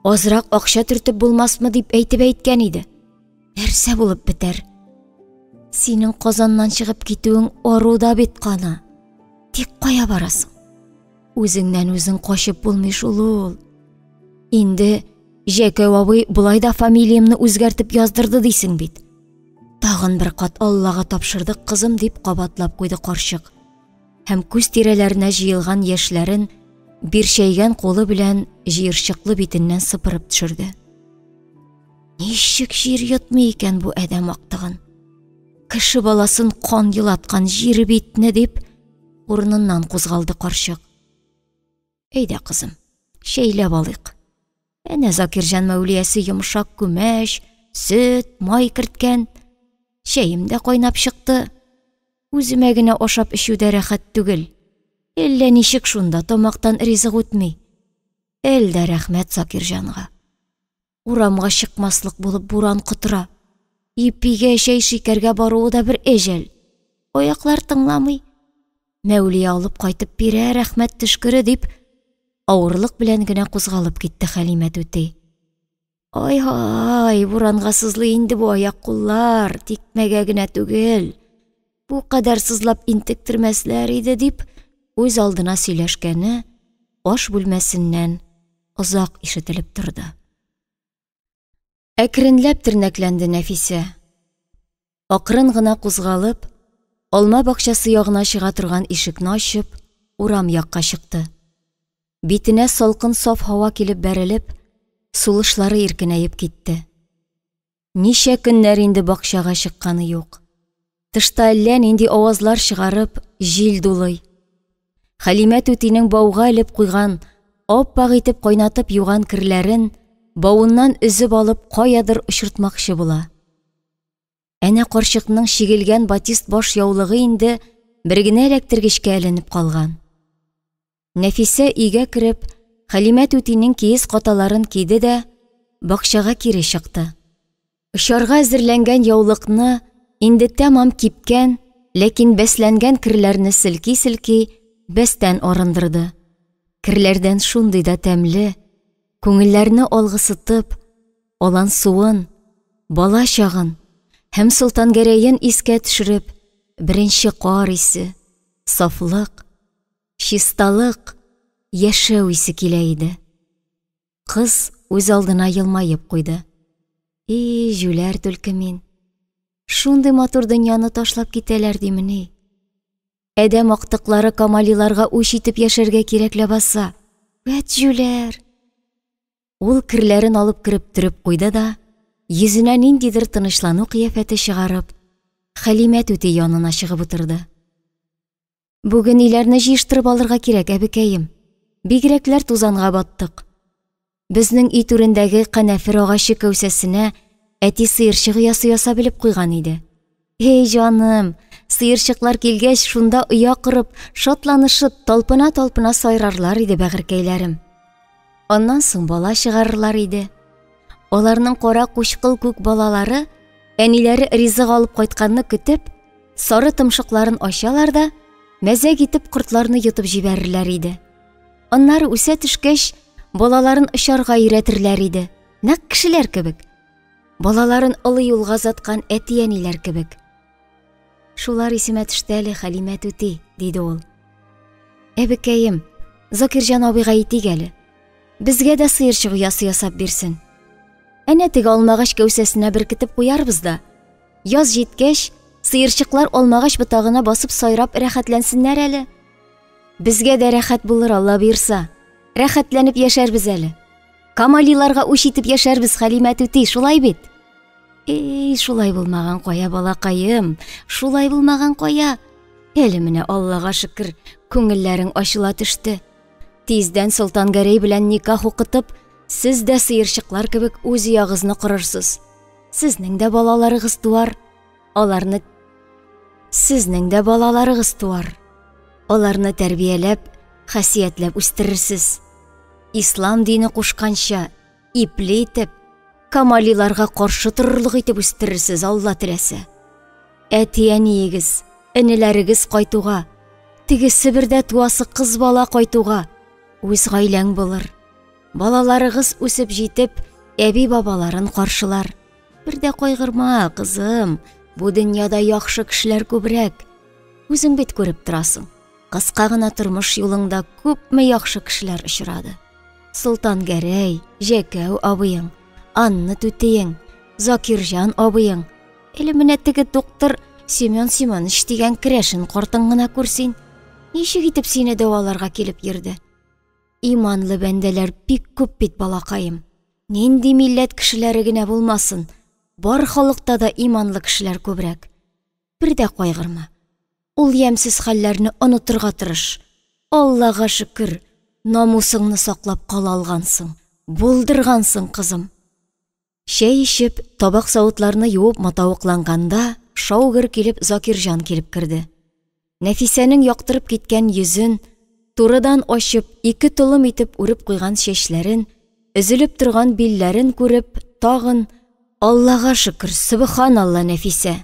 азрак акча төртеп булмасмы дип әйткән иде. Нәрсә булып бетәр? Синең Казаннан чыгып китүең аруда бит кана. Тик кая барасың? Үзеңнән үзең качып булмый шул ул. Инде Җәкәү абый булай да фамилиямны үзгәртеп яздырды дисең бит. Тагын бер кат Аллага тапшырдык, кызым, дип кабатлап куйды карчык. Һәм күз тирәләренә җыелган яшьләрен бирчәйгән кулы белән җыерчыклы битеннән сыпырып төшерде. Ничек җир йотмый икән бу адәм актыгын? Кеше баласын кан елаткан җир битне, дип урыныннан кузгалды карчык. Әйдә, кызым, шәйләп алыйк. Әнә Закирҗан Мәүлиясе йомшак күмәч, сөт, май керткән. Шәем дә кайнап чыкты. Үземә генә ашап эчүдә рәхәт түгел. Әллә ничек шунда тамактан ризык үтми. Әлдә рәхмәт Закирҗанга. Урамга чыкмаслык булып буран кытыра. Ипигә чәй шикәргә баруы да бер әҗәл. Аяклар тыңламый. Мәүлия алып кайтып бирә, рәхмәт төшкере, дип авырлык белән генә кузгалып китте Хәлимәт үти. Ай, буранга сызлый инде бу аяк куллар, тикмәгә генә түгел. Бу кадәр сызлап интектермәсләр иде, дип үз алдына сөйләшкәне аш бүлмәсеннән озак ишетелеп торды. Әкренләп тернәкләнде Нәфисә. Акрын гына кузгалып, алма бакчасы ягына чыга торган ишекне ачып, урам якка чыкты. Битенә салкын саф һава килеп бәрелеп, сулышлары иркенәеп китте. Ничә көннәр инде бакчага чыкканы юк. Тышта әллә нинди авазлар чыгарып, җил дулый. Хәлимәт үтинең бауга элеп куйган, аппак итеп кайнатып юган кирләрен бауыннан өзеп алып каядыр очыртмакчы була. Әнә карчыкның чигелгән батист баш яулыгы инде бер генә эләктергечкә эленеп калган. Нәфисә өйгә кереп, Хәлимәт үтинең киез каталарын киде дә бакчага кире чыкты. Очарга әзерләнгән яулыкны инде тәмам кипкән, ләкин бәсләнгән кирләрне селки-селки бәстән арындырды. Кирләрдән шундый да тәмле, күңелләрне алгысытып, алан суын, бала чагын һәм Солтан Гәрәен искә төшереп, беренче кар исе, сафлык, чисталык, яшәү исе килә иде. Кыз үз алдына елмаеп куйды. Җүләр түлке мин. Шундый матур дөньяны ташлап китәләр димени. Әдәм актыклары Камалиларга үч итеп яшәргә кирәк ләбаса. Вәт җүләр. Ул кирләрен алып кереп төреп куйды да, йөзенә ниндидер тынычлану кыяфәте чыгарып, Хәлимәт үти янына чыгып утырды. Бүген иләрне җыештырып алырга кирәк, әбекәем. Бигрәкләр тузанга баттык. Безнең үй түрендәге кәнәфер агачы кәүсәсенә әти сыерчык яса белеп куйган иде. Эй җаным, сыерчыклар килгәч шунда оя кырып, шатланышып, талпына-талпына сайрарлар иде бәгыркәйләрем. Аннан соң бала чыгарырлар иде. Аларның кара кучкыл күк балалары, әниләре ризык алып кайтканны көтеп, сары тымшыкларын ачалар да, мәзәк итеп кортларны йотып җибәрерләр иде. Аннары үсә төшкәч, балаларын очарга өйрәтерләр иде, нәкъ кешеләр кебек. Балаларын олы юлга заткан әти-әниләр кебек. Шулар исемә төште әле, Хәлимәт үти, диде ул. Әбекәем, Закирҗан абыйга әйтик әле. Безгә дә сыерчык ясап бирсен. Әнә теге алмагач кәүсәсенә беркетеп куярбыз да. Яз җиткәч, сыерчыклар алмагач ботагына басып сайрап рәхәтләнсеннәр әле. Безгә дә рәхәт булыр, Алла бирса. Рәхәтләнеп яшәрбез әле. Камалиларга үч итеп яшәрбез, Хәлимәт үти, шулай бит? Шулай булмаган кая, балакаем, шулай булмаган кая. Әле менә Аллага шөкер, күңелләрең ачыла төште. Тиздән Солтан Гәрәй белән никах укытып, сез дә сыерчыклар кебек үз ягызны корырсыз. Сезнең дә балаларыгыз туар. Аларны тәрбияләп, хәсиятләп үстерерсез. Ислам дине кушканча, ипле итеп, камалиларга каршы торырлык итеп үстерерсез, Алла теләсә. Әти-әниегез, энеләрегез кайтуга, теге Себердә туасы кыз бала кайтуга, үз гаиләң булыр. Балаларыгыз үсеп җитеп, әби-бабаларын каршылар. Бер дә кайгырма, кызым, бу дөньяда яхшы кешеләр күбрәк. Үзең бит күреп торасың. Кыска гына тормыш юлыңда күпме яхшы кешеләр очрады. Солтан Гәрәй, Җәкәү абыең, Анны түтиең, Закирҗан абыең. Әле менә теге доктор Семен Симоныч дигән керәшен картың гына күрсин. Ничек итеп сине дәваларга килеп йөрде? Иманлы бәндәләр бик күп бит, балакаем. Нинди милләт кешеләре генә булмасын, бар халыкта да иманлы кешеләр күбрәк. Бер дә кайгырма. Ул ямсыз хәлләрне онытырга тырыш. Аллага шөкер, намусыңны саклап кала алгансың. Булдыргансың, кызым. Шәй ишеп, табак савытларны юып матавыкланганда, шаугыр килеп Закирҗан килеп керде. Нәфисәнең яктырып киткән йөзен, турыдан ачып, ике толым итеп үреп куйган чәчләрен, өзелеп торган билләрен күреп, тагын Аллага шөкер, Субханалла, Нәфисә.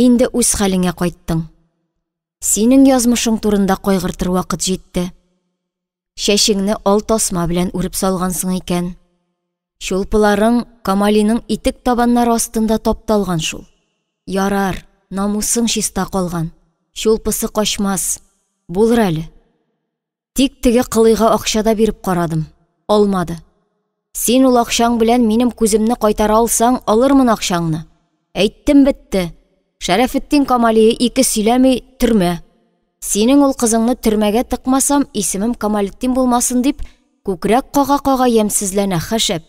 Инде үз хәлеңә кайттың. Синең язмышың турында кайгыртыр вакыт җитте. Шәшеңне ал тасма белән үреп салгансың икән. Шулпыларың Камалиның итек табаннары астында тапталган шул. Ярар, намусың чиста калган. Шулпысы качмас. Булыр әле. Тик теге кылыйга акчада биреп карадым. Алмады. Син ул акчаң белән минем күземне кайтара алсаң, алырмын акчаңны. Әйттем, бетте. Шәрәфетдин Камалие ике сөйләми төрмә. Синең ул кызыңны төрмәгә тыкмасам, исемем Камалетдин булмасын дип, күкрәк кага-кага ямсезләнә хәшәп.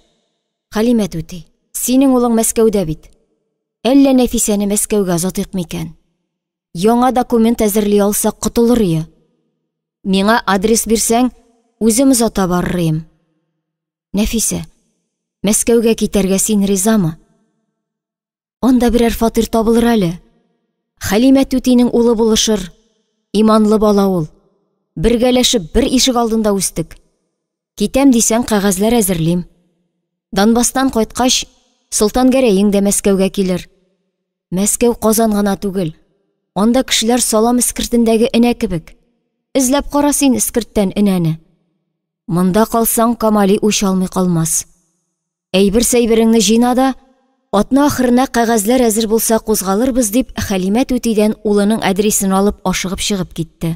Хәлимә түти, синең улың Мәскәүдә бит. Әллә Нәфисәне Мәскәүгә озатыйк микән? Яңа документ әзерли алсак котылыр ие. Миңа адрес бирсәң, үзем озата барырым. Нәфисә, Мәскәүгә китәргә син ризамы? Анда берәр фатир табылыр әле. Хәлимә түтинең улы булышыр. Иманлы бала ул. Бергәләшеп бер ишек алдында үстек. Китәм дисәң, кәгазьләр әзерлим. Донбастан кайткач, Солтан Гәрәйең дә Мәскәүгә килер. Мәскәү Казан гына түгел. Анда кешеләр салам искертендәге энә кебек. Эзләп кара син искерттән энәне. Монда калсаң, Камали үч алмый калмас. Әйбер-сәйбереңне җыйна да, атна ахырына кәгазьләр әзер булса кузгалырбыз дип, Хәлимә түтидән улының адресен алып ашыгып чыгып китте.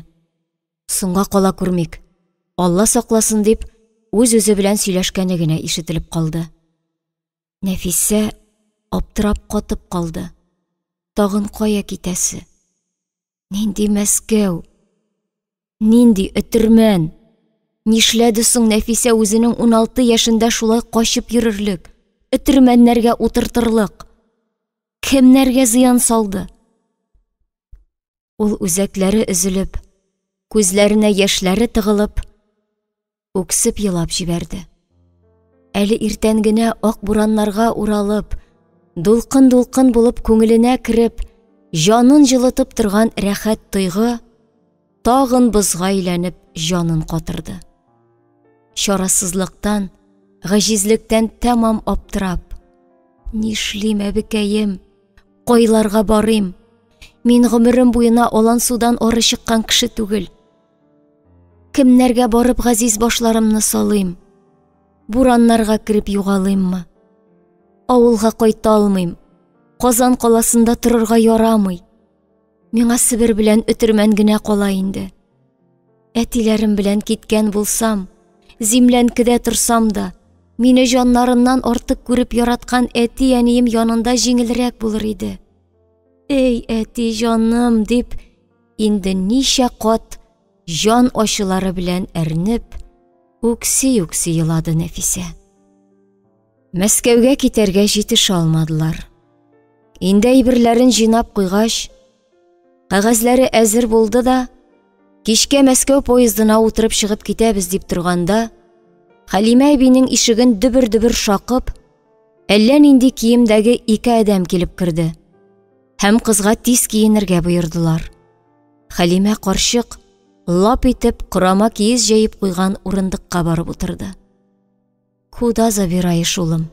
Соңга кала күрмик. Алла сакласын дип, үз-үзе белән сөйләшкәне генә ишетелеп калды. Нәфисә аптырап катып калды. Тагын кая китәсе? Нинди Мәскәү? Нинди өтермән? Нишләде соң Нәфисә үзенең 16 яшендә шулай качып йөрерлек, өтермәннәргә утыртырлык? Кемнәргә зыян салды? Ул үзәкләре өзелеп, күзләренә яшьләре тыгылып, үксеп елап җибәрде. Әле иртән генә ак бураннарга уралып, дулкын-дулкын булып күңеленә кереп, җанын җылытып торган рәхәт тойгы тагын бозга әйләнеп җанын катырды. Чарасызлыктан, гаҗизлектән тәмам аптырап, нишлим, әбекәем, кайларга барыйм? Мин гомерем буена алан судан ары чыккан кеше түгел. Кемнәргә барып газиз башларымны салыйм? Бураннарга кирип югалыйммы? Авылга кайта алмыйм. Казан каласында торырга ярамый. Миңа Себер белән өтермән генә кала инде. Әтиләрем белән киткән булсам, зимләнкедә торсам да, мине җаннарыннан артык күреп яраткан әти-әнием янында җиңелрәк булыр иде. Эй, әти җаным дип, инде ничә кат җан ачылары белән әрнеп, үкси-үкси елады Нәфисә. Мәскәүгә китәргә җитеш алмадылар. Инде әйберләрен җыйнап куйгач, кәгазьләре әзер булды да, Кичкә Мәскәү поездына утырып чыгып китәбез дип торганда, Хәлимә әбинең ишеген дөбер-дөбер шакып, әллә нинди киемдәге 2 адәм килеп керде. Һәм кызга тиз киенергә боердылар. Хәлимә карчык лап итеп корама киез җәеп куйган урындыкка барып утырды. Куда забираешь, улым?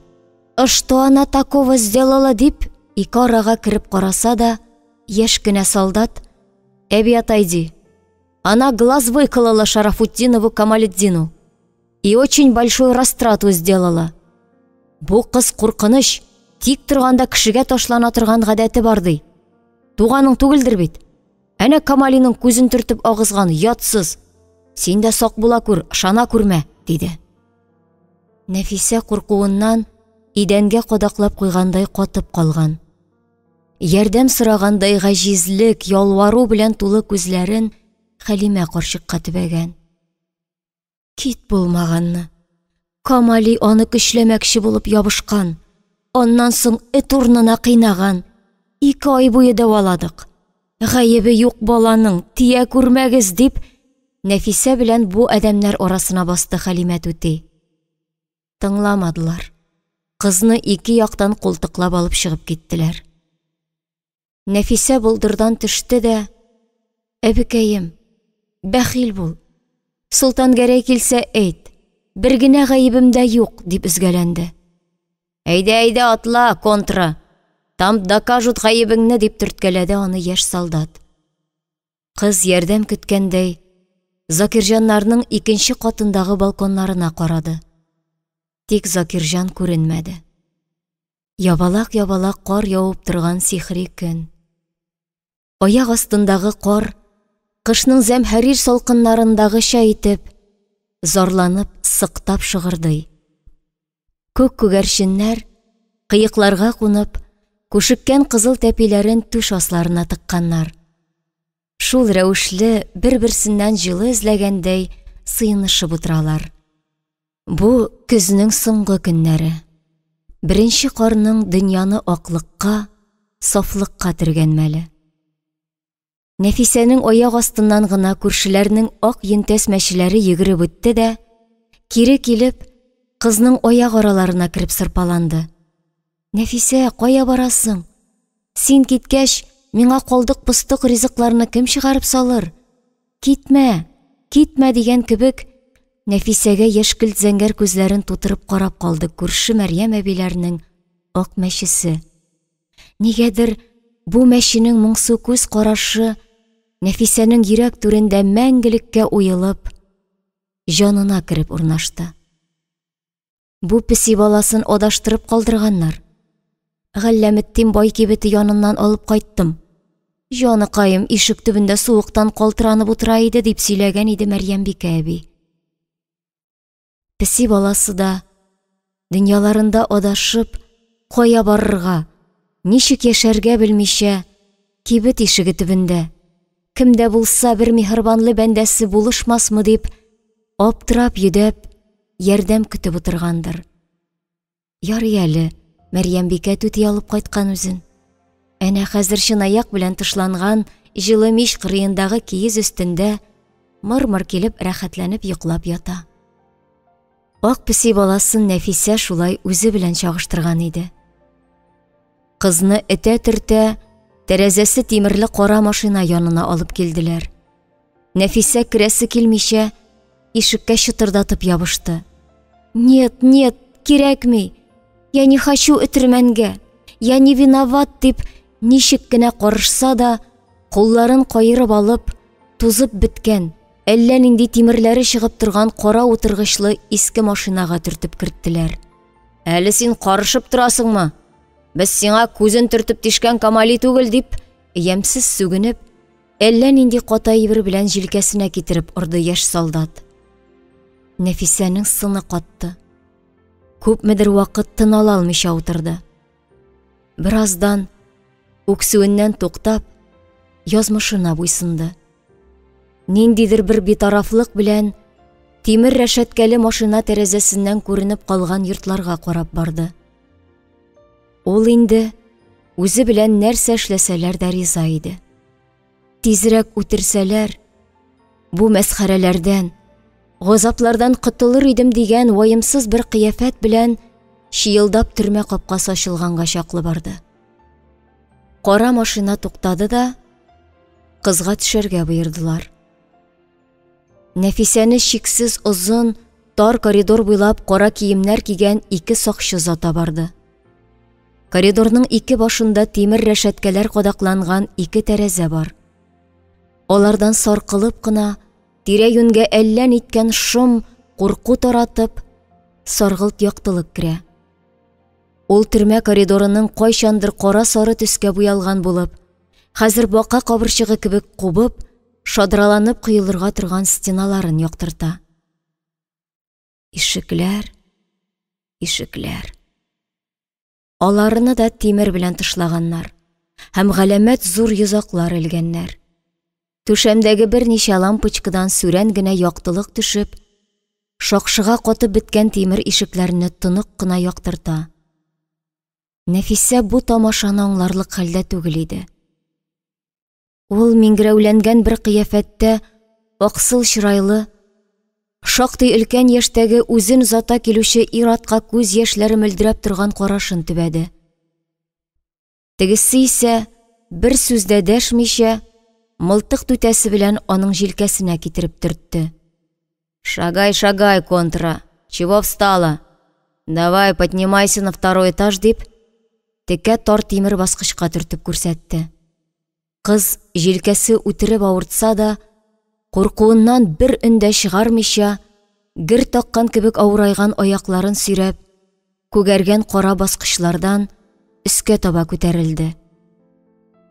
Что она такого сделала дип, 2 арага кереп караса да, яшь кенә солдат: "Әби, отойди. Она глаз выколола Шарафутдинову Камалетдину и очень большую растрату сделала. Бу кыз куркыныч, тик торганда кешегә ташлана торган гадәте бар ди. Туганың түгелдер бит. Әнә Камалиның күзен төртеп агызган, ятсыз. Син дә сак була күр, шана күрмә", диде. Нәфисә куркуыннан идәнгә кадаклап куйгандай катып калган. Ярдәм сорагандай гаҗизлек, ялвару белән тулы күзләрен Хәлимә карчыкка төбәгән. Кит булмаганны. Камали аны көчләмәкче булып ябышкан. Аннан соң эт урнына кыйнаган. 2 ай буе дәваладык. Гаебе юк баланың, тия күрмәгез дип, Нәфисә белән бу адәмнәр арасына басты Хәлимә түти. Тыңламадылар. Кызны 2 яктан култыклап алып чыгып киттеләр. Нәфисә булдырдан төште дә: "Әбекәем, бәхил бул. Солтан Гәрәй килсә әйт, бер генә гаебемдә юк", дип үзгәләнде. "Әйдә, атла, контра. Там докажут гаебеңне", дип төрткәләде аны яшь солдат. Кыз ярдәм көткәндәй Закирҗаннарның 2нче катындагы балконнарына карады. Тик Закирҗан күренмәде. Ябалак кар явып торган сихри көн. Аяк астындагы кар кышның зәмһәрир салкыннарындагыча итеп, зарланып, сыктап шыгырдый. Күк күгәрченнәр кыекларга кунып, күшеккән кызыл тәпиләрен түш асларына тыкканнар. Шул рәвешле бер-берсеннән җылы эзләгәндәй сыенышып утыралар. Бу көзнең соңгы көннәре. Беренче карның дөньяны аклыкка, сафлыкка тергән мәле. Нәфисәнең аяк астыннан гына күршеләрнең ак йөнтәс мәчеләре йөгереп үтте дә, кире килеп, кызның аяк араларына кереп сырпаланды. "Нәфисә, кая барасың? Син киткәч, миңа калдык-пыстык ризыкларны кем чыгарып салыр? Китмә, китмә" дигән кебек, Нәфисәгә яшькелт зәңгәр күзләрен тутырып карап калды күрше Мәрьям әбиләрнең ак мәчесе. Нигәдер бу мәченең моңсу күз карашы Нәфисәнең йөрәк түрендә мәңгелеккә уелып, җанына кереп урнашты. Бу песи баласын адаштырып калдырганнар. Галләметдин бай кибете яныннан алып кайттым. Җаныкаем ишек төбендә суыктан калтыранып утыра иде, дип сөйләгән иде Мәрьям бикә әби. Песи баласы да дөньяларында адашып, кая барырга, ничек яшәргә белмичә, кибет ишеге төбендә кемдә булса бер миһербанлы бәндәсе булышмасмы дип, аптырап йөдәп, ярдәм көтеп утыргандыр. Ярый әле, Мәрьям бикә түти алып кайткан үзен. Әнә хәзер чынаяк белән тышланган җылы мич кырыендагы киез өстендә мыр-мыр килеп рәхәтләнеп йоклап ята. Ак песи баласын Нәфисә шулай үзе белән чагыштырган иде. Кызны этә-төртә, тәрәзәсе тимерле кара машина янына алып килделәр. Нәфисә керәсе килмичә, ишеккә чытырдатып ябышты. "Нет, кирәкми. Я не хочу өтермәнгә. Я не виноват", дип ничек кенә карышса да, кулларын кайырып алып, тузып беткән, әллә нинди тимерләре чыгып торган кара утыргычлы иске машинага төртеп керттеләр. "Әле син карышып торасыңмы? Без сиңа күзен төртеп тишкән Камали түгел", дип, ямсыз сүгенеп, әллә нинди ката ибер белән җилкәсенә китереп орды яшь солдат. Нәфисәнең сыны катты. Күпмедер вакыт тын ала алмыйча утырды. Бераздан, үксүеннән туктап, язмышына буйсынды. Ниндидер бер битарафлык белән тимер рәшәткәле машина тәрәзәсеннән күренеп калган йортларга карап барды. Ул инде үзе белән нәрсә эшләсәләр дә риза иде. Тизрәк үтерсәләр, бу мәсхәрәләрдән, газаплардан котылыр идем дигән ваемсыз бер кыяфәт белән шиелдап төрмә капкасы ачылганга чаклы барды. Кара машина туктады да, кызга төшәргә боердылар. Нәфисәне шиксез озын, тар коридор буйлап кара киемнәр кигән ике сакчы зата барды. Коридорның ике башында тимер рәшәткәләр кадакланган ике тәрәзә бар. Алардан саркылып кына, тирә-юньгә әллә ниткән шом, курку таратып, саргылт яктылык керә. Ул төрмә коридорының кайчандыр кара-сары төскә буялган булып, хәзер бака кабырчыгы кебек кубып, шадраланып кыелырга торган стеналарын яктырта. Ишекләр, ишекләр. Аларны да тимер белән тышлаганнар, һәм галәмәт зур йозаклар элгәннәр. Түшәмдәге берничә лампочкадан сүрән генә яктылык төшеп, шакшыга катып беткән тимер ишекләрне тонык кына яктырта. Нәфисә бу тамашаны аңларлык хәлдә түгел иде. Ул миңгерәүләнгән бер кыяфәттә, аксыл чырайлы, шактый өлкән яшьтәге үзен зата килүче ир-атка күз яшьләре мөлдерәп торган карашын төбәде. Тегесе исә бер сүз дә дәшмичә, мылтык түтәсе белән аның җилкәсенә китереп төртте. «Шагай, шагай, контра! Чего встала? Давай, поднимайся на второй этаж», дип, текә тар тимер баскычка төртеп күрсәтте. Кыз җилкәсе үтереп авыртса да, куркуыннан бер өндә чыгармыйча, гер таккан кебек авырайган аякларын сөйрәп, күгәргән кара баскычлардан өскә таба күтәрелде.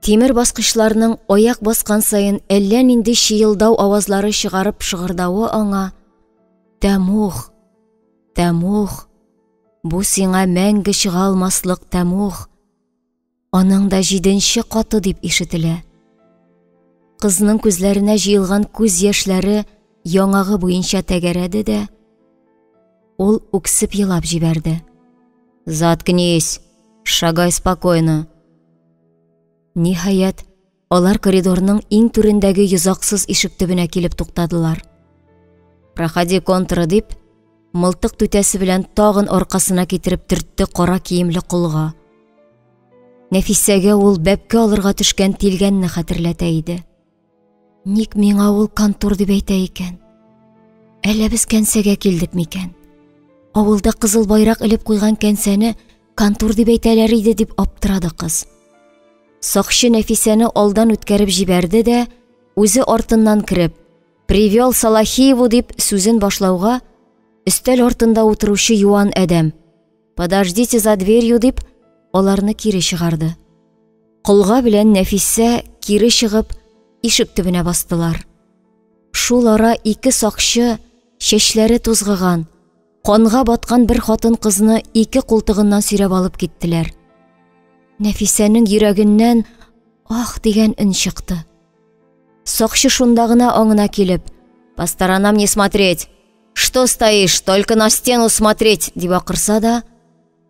Тимер баскычларның аяк баскан сайын әллә нинди шиелдау авазлары чыгарып шыгырдавы аңа: «Тәмух, Тәмух, бу сиңа мәңге чыга алмаслык Тәмух, аның да 7нче каты» дип ишетелә. Кызның күзләренә җыелган күз яшьләре яңагы буенча тәгәрәде дә, ул үксеп елап җибәрде. «Заткнись, шагай спокойно». Ниһаять, алар коридорның иң түрендәге йозаксыз ишек төбенә килеп туктадылар. «Проходи, контра», дип, мылтык түтәсе белән тагын аркасына китереп төртте кара киемле кулга. Нәфисәгә ул бәпкә алырга төшкән тилгәнне хәтерләтә иде. Ник миңа ул контор дип әйтә икән? Әллә без кәнсәгә килдек микән? Авылда кызыл байрак элеп куйган кәнсәне контор дип әйтәләр иде дип аптырады кыз. Сакчы Нәфисәне алдан үткәреп җибәрде дә, үзе артыннан кереп, «Привел Салахиеву» дип сүзен башлауга, өстәл артында утыручы юан әдәм, «Подождите за дверью» дип, аларны кире чыгарды. Кулга белән Нәфисә кире чыгып, ишек төбенә бастылар. Шул ара ике сакчы, чәчләре тузгыган, канга баткан бер хатын кызны ике култыгыннан сөйрәп алып киттеләр. Нәфисәнең йөрәгеннән «ах» дигән өн чыкты. Сакчы шунда гына аңына килеп: «По сторонам не смотреть! Что стоишь, только на стену смотреть!» дип акырса да,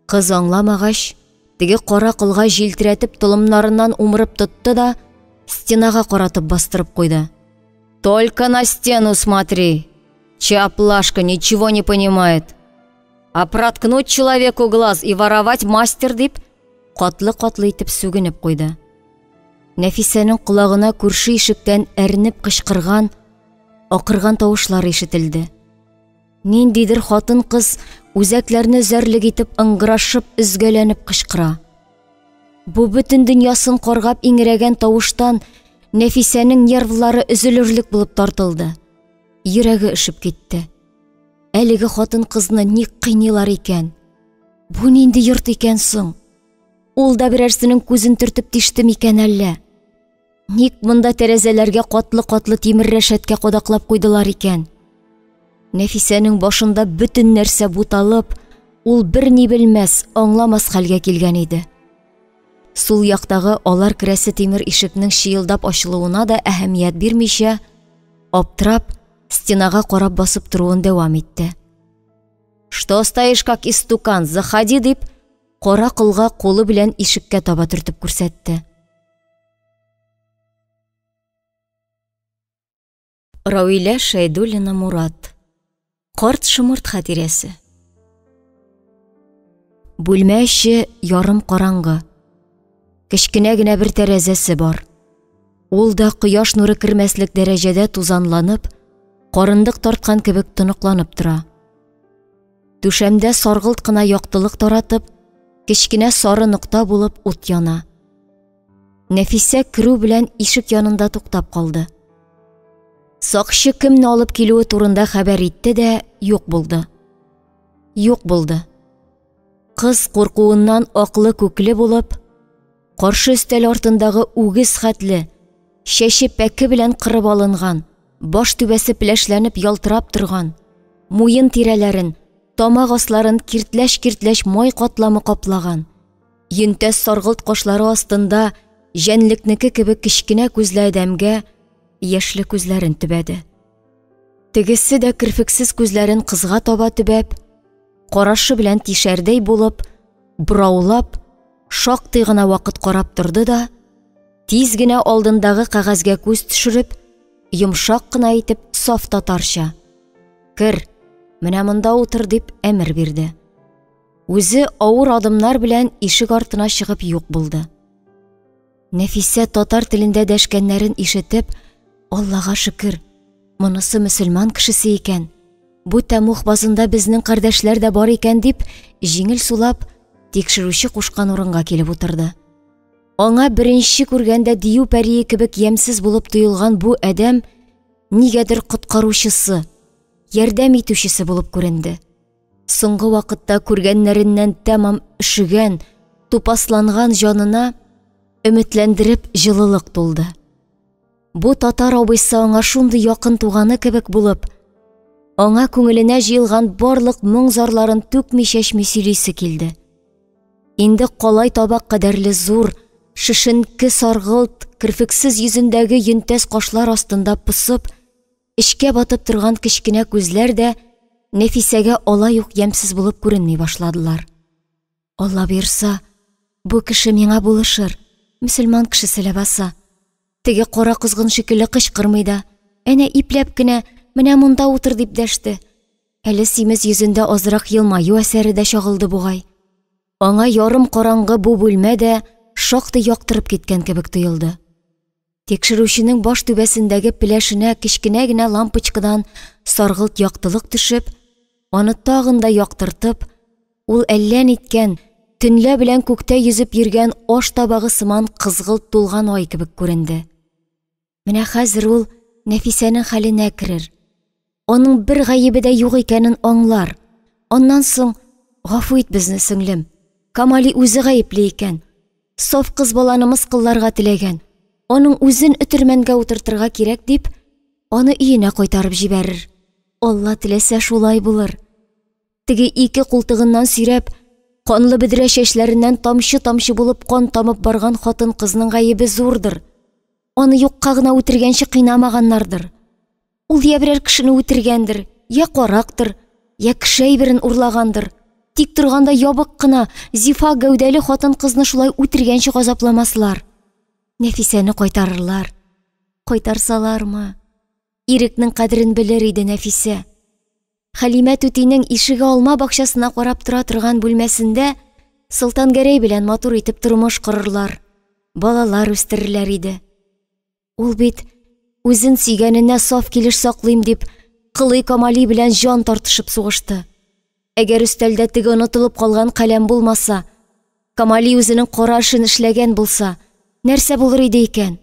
кыз аңламагач, теге кара кулга җилтерәтеп толымнарыннан умырып тотты да, стенага каратып бастырып куйды. «Только на стену смотри! Чаплашка ничего не понимает! А проткнуть человеку глаз и воровать мастер» дип, катлы-катлы итеп сүгенеп куйды. Нәфисәнең колагына күрше ишектән әрнеп кычкырган, акырган тавышлар ишетелде. Ниндидер хатын-кыз үзәкләрне зәрлек итеп ыңгырашып, өзгәләнеп кычкыра. Бу бөтен дөньясын каргап иңрәгән тавыштан Нәфисәнең нервлары өзелерлек булып тартылды. Йөрәге ишеп китте. Әлеге хатын-кызны ник кыйнылар икән? Бу нинди йорт икән соң? Ул да берәрсенең күзен төртеп тиште микән әллә? Ник монда тәрәзәләргә катлы-катлы тимер рәшәткә кадаклап куйдылар икән? Нәфисәнең башында бөтен нәрсә буталып, ул бер ни белмәс, аңламас хәлгә килгән иде. Сул яктагы алар керәсе тимер ишекнең шиелдап ачылуына да әһәмият бирмичә, аптырап, стенага карап басып торуын дәвам итте. «Что стоишь как истукан? Заходи» дип, кара кулга кулы белән ишеккә таба төртеп күрсәтте. Равилә Шәйдуллина Мурат. Карт шымырт хатирәсе. Бүлмә эче ярым караңгы. Кечкенә генә бер тәрәзәсе бар. Ул да кояш нуры кермәслек дәрәҗәдә тузанланып, карындык тарткан кебек тоныкланып тора. Түшәмдә саргылт кына яктылык таратып, кечкенә сары нокта булып ут яна. Нәфисә керү белән ишек янында туктап калды. Сакчы кемне алып килүе турында хәбәр итте дә юк булды. Юк булды. Кыз куркуыннан аклы күкле булып, каршы өстәл артындагы үгез хәтле, чәче пәке белән кырып алынган, баш түбәсе пеләшләнеп ялтырап торган, муен тирәләрен, тамак асларын киртләш-киртләш май катламы каплаган, йөнтәс саргылт кашлары астында җәнлекнеке кебек кечкенә күзле адәмгә яшьле күзләрен төбәде. Тегесе дә кирфексез күзләрен кызга таба төбәп, карашы белән тишәрдәй булып, браулап, шактый гына вакыт карап торды да, тиз генә алдындагы кәгазьгә күз төшереп, йомшак кына итеп саф татарча: "Кер, менә монда утыр" дип әмер бирде. Үзе авыр адымнар белән ишек артына чыгып юк булды. Нәфисә татар телендә дәшкәннәрен ишетеп, Аллага шөкер, монысы мөселман кешесе икән. Бу тәмух базында безнең кардәшләр дә бар икән дип, җиңел сулап, тикшерүче кушкан урынга килеп утырды. Аңа беренче күргәндә дию пәрие кебек ямьсез булып тоелган бу адәм нигәдер коткаручысы, ярдәм итүчесе булып күренде. Соңгы вакытта күргәннәреннән тәмам өшегән, тупасланган җанына өметләндереп җылылык тулды. Бу татар абыйсы аңа шундый якын туганы кебек булып, аңа күңеленә җыелган барлык моң-зарларын түкми-чәчми сөйлисе килде. Инде калай табак кадәрле зур, шишенке саргылт, кирфексез йөзендәге йөнтәс кашлар астында пысып, эчкә батып торган кечкенә күзләр дә Нәфисәгә алай ук ямьсез булып күренми башладылар. Алла бирса, бу кеше миңа булышыр, мөселман кешесе ләбаса. Теге кара кызгын шикелле кычкырмый да, әнә ипләп кенә менә монда утыр дип дәште. Әле симез йөзендә азрак елмаю әсәре дә чагылды бугай. Аңа ярым караңгы бу бүлмә дә шактый яктырып киткән кебек тоелды. Тикшерүченең баш түбәсендәге пеләшенә кечкенә генә лампочкадан саргылт яктылык төшеп, аны тагын да яктыртып, ул әллә ниткән, төнлә белән күктә йөзеп йөргән аш табагы сыман кызгылт тулган ай кебек күренде. Менә хәзер ул Нәфисәнең хәленә керер. Аның бер гаебе дә юк икәнен аңлар. Аннан соң: "Гафу ит безне, сеңлем. Камали үзе гаепле икән. Саф кыз баланы мыскылларга теләгән. Аның үзен өтермәнгә утыртырга кирәк" дип, аны өенә кайтарып җибәрер. Алла теләсә шулай булыр. Теге ике култыгыннан сөйрәп, канлы бедрә чәчләреннән тамчы-тамчы булып кан тамып барган хатын кызның гаебе зурдыр. Аны юкка гына үтергәнче кыйнамаганнардыр. Ул я берәр кешене үтергәндер, я карактыр, я кеше әйберен урлагандыр. Тик торганда ябык кына, зифа гәүдәле хатын кызны шулай үтергәнче газапламаслар. Нәфисәне кайтарырлар. Кайтарсалармы? Ирекнең кадерен белер иде Нәфисә. Хәлимә түтинең ишеге алма бакчасына карап тора торган бүлмәсендә Солтангәрәй белән матур итеп тормыш корырлар, балалар үстерерләр иде. Ул бит үзен сөйгәненә саф килеш саклыйм дип, Кылый Камали белән җан тартышып сугышты. Әгәр өстәлдә теге онытылып калган каләм булмаса, Камали үзенең кара эшен эшләгән булса, нәрсә булыр иде икән?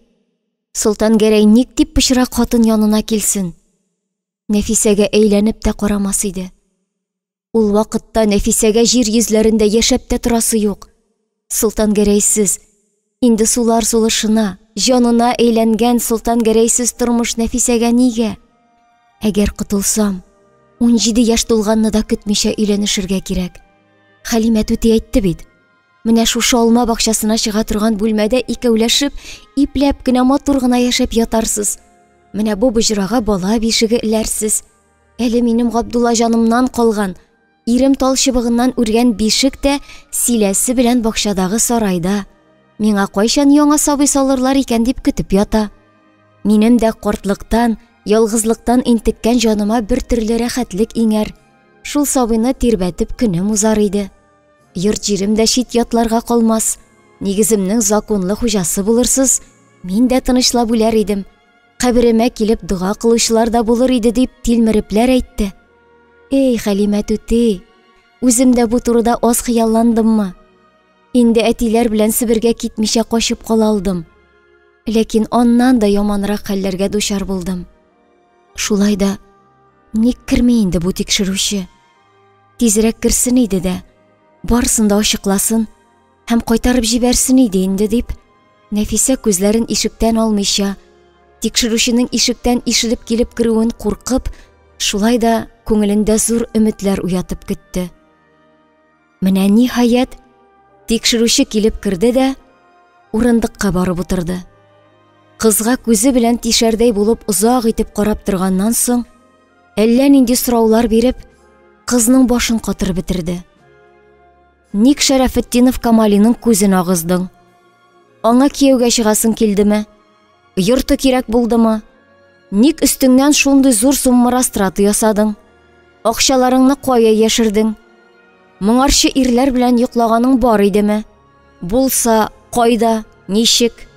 Солтангәрәй ник дип пычрак хатын янына килсен? Нәфисәгә әйләнеп тә карамас иде. Ул вакытта Нәфисәгә җир йөзләрендә яшәп тә торасы юк. Солтангәрәйсез, инде сулар сулышына, җанына әйләнгән Солтангәрәйсез тормыш Нәфисәгә нигә? Әгәр кытылсам, 17 яшь тулганны да көтмичә өйләнешергә кирәк. Хәлимә түти әйтте бит. Менә шушы алма бакчасына чыга торган бүлмәдә икәүләшеп, ипләп кенә матур гына яшәп ятарсыз. Менә бу буҗрага бала бишеге эләрсез. Әле минем Габдулла җанымнан калган, ирем тал чыбыгыннан үргән бишек тә силәсе белән бакчадагы сарайда. Миңа кайчан яңа сабый салырлар икән дип көтеп ята. Минем дә картлыктан, ялгызлыктан интеккән җаныма бер төрле рәхәтлек иңәр. Шул сабыйны тирбәтеп көнем узар иде. Йорт җирем дә чит ятларга калмас. Нигеземнең законлы хуҗасы булырсыз, мин дә тынычлап үләр идем. Каберемә килеп дуга кылучылар да булыр иде дип тилмерепләр әйтте. Эй, Хәлимә түти, үзем дә бу турыда аз хыялландыммы? Инде әтиләр белән Себергә китмичә качып кала алдым. Ләкин аннан да яманрак хәлләргә дучар булдым. Шулай да ник керми инде бу тикшерүче? Тизрәк керсен иде дә, барсын да ачыкласын һәм кайтарып җибәрсен иде инде дип, Нәфисә күзләрен ишектән алмыйча, тикшерүченең ишектән ишелеп килеп керүен куркып, шулай да күңелендә зур өметләр уятып көтте. Менә ниһаять, тикшерүче килеп керде дә, урындыкка барып утырды. Кызга күзе белән тишәрдәй булып озак итеп карап торганнан соң, әллә нинди сораулар биреп, кызның башын катырып бетерде. Ник Шәрәфетдинов Камалиның күзен агыздың? Аңа кияүгә чыгасың килдеме? Йорты кирәк булдымы? Ник өстеңнән шундый зур сумма растраты ясадың? Акчаларыңны кая яшердең? Моңарчы ирләр белән йоклаганың бар идеме? Булса, кайда, ничек?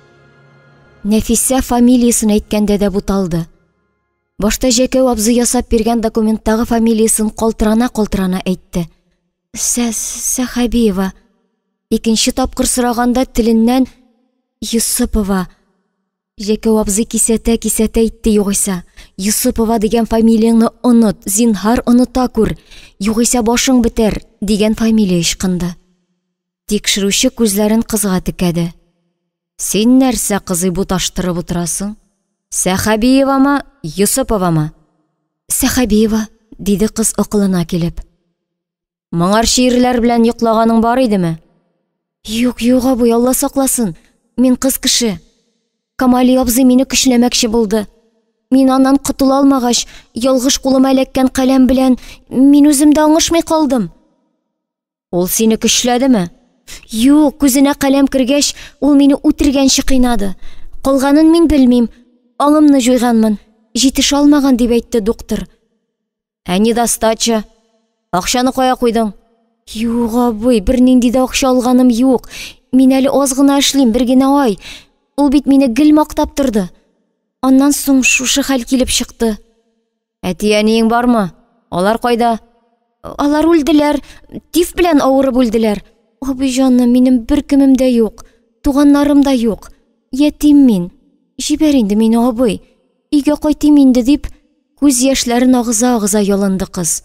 Нәфисә фамилиясын әйткәндә дә буталды. Башта Җәкәү абзый ясап биргән документтагы фамилиясын калтырана әйтте. Сәхәбиева. Икенче тапкыр сораганда теленнән Юсупова. Җәкәү абзый кисәтә әйтте югыйса. Юсупова дигән фамилияңны оныт, зинһар оныта күр, югыйса башың бетәр дигән фамилия ычкынды. Тикшерүче күзләрен кызга текәде. Син нәрсә кызый буташтырып утырасың? Сәхәбиевамы, Юсуповамы? Сәхәбиева, диде кыз акылына килеп. Моңарчы ирләр белән йоклаганың бар идеме? Юк, абый, Алла сакласын. Мин кыз кеше. Камали абзый мине көчләмәкче булды. Мин аннан кытыла алмагач, ялгыш кулыма эләккән каләм белән мин үзем дә аңышмый калдым. Ул сине көчләдеме? Юк, күзенә каләм кергәч, ул мине үтергәнче кыйнады. Калганын мин белмим. Аңымны җуйганмын. Җитеш алмаган дип әйтте доктор. Әни достача. Акчаны кая куйдың? Юк, абый, бер нинди дә акча алганым юк. Мин әле аз гына эшлим, бер генә ай. Ул бит мине гел мактап торды. Аннан соң шушы хәл килеп чыкты. Әти-әниең бармы? Алар кайда? Алар үлделәр, тиф белән авырып үлделәр. Абый җаным, минем бер кемем дә юк. Туганнарым да юк. Ятим мин. Җибәр инде мине, абый. Өйгә кайтыйм инде дип, күз яшьләрен агыза ялынды кыз.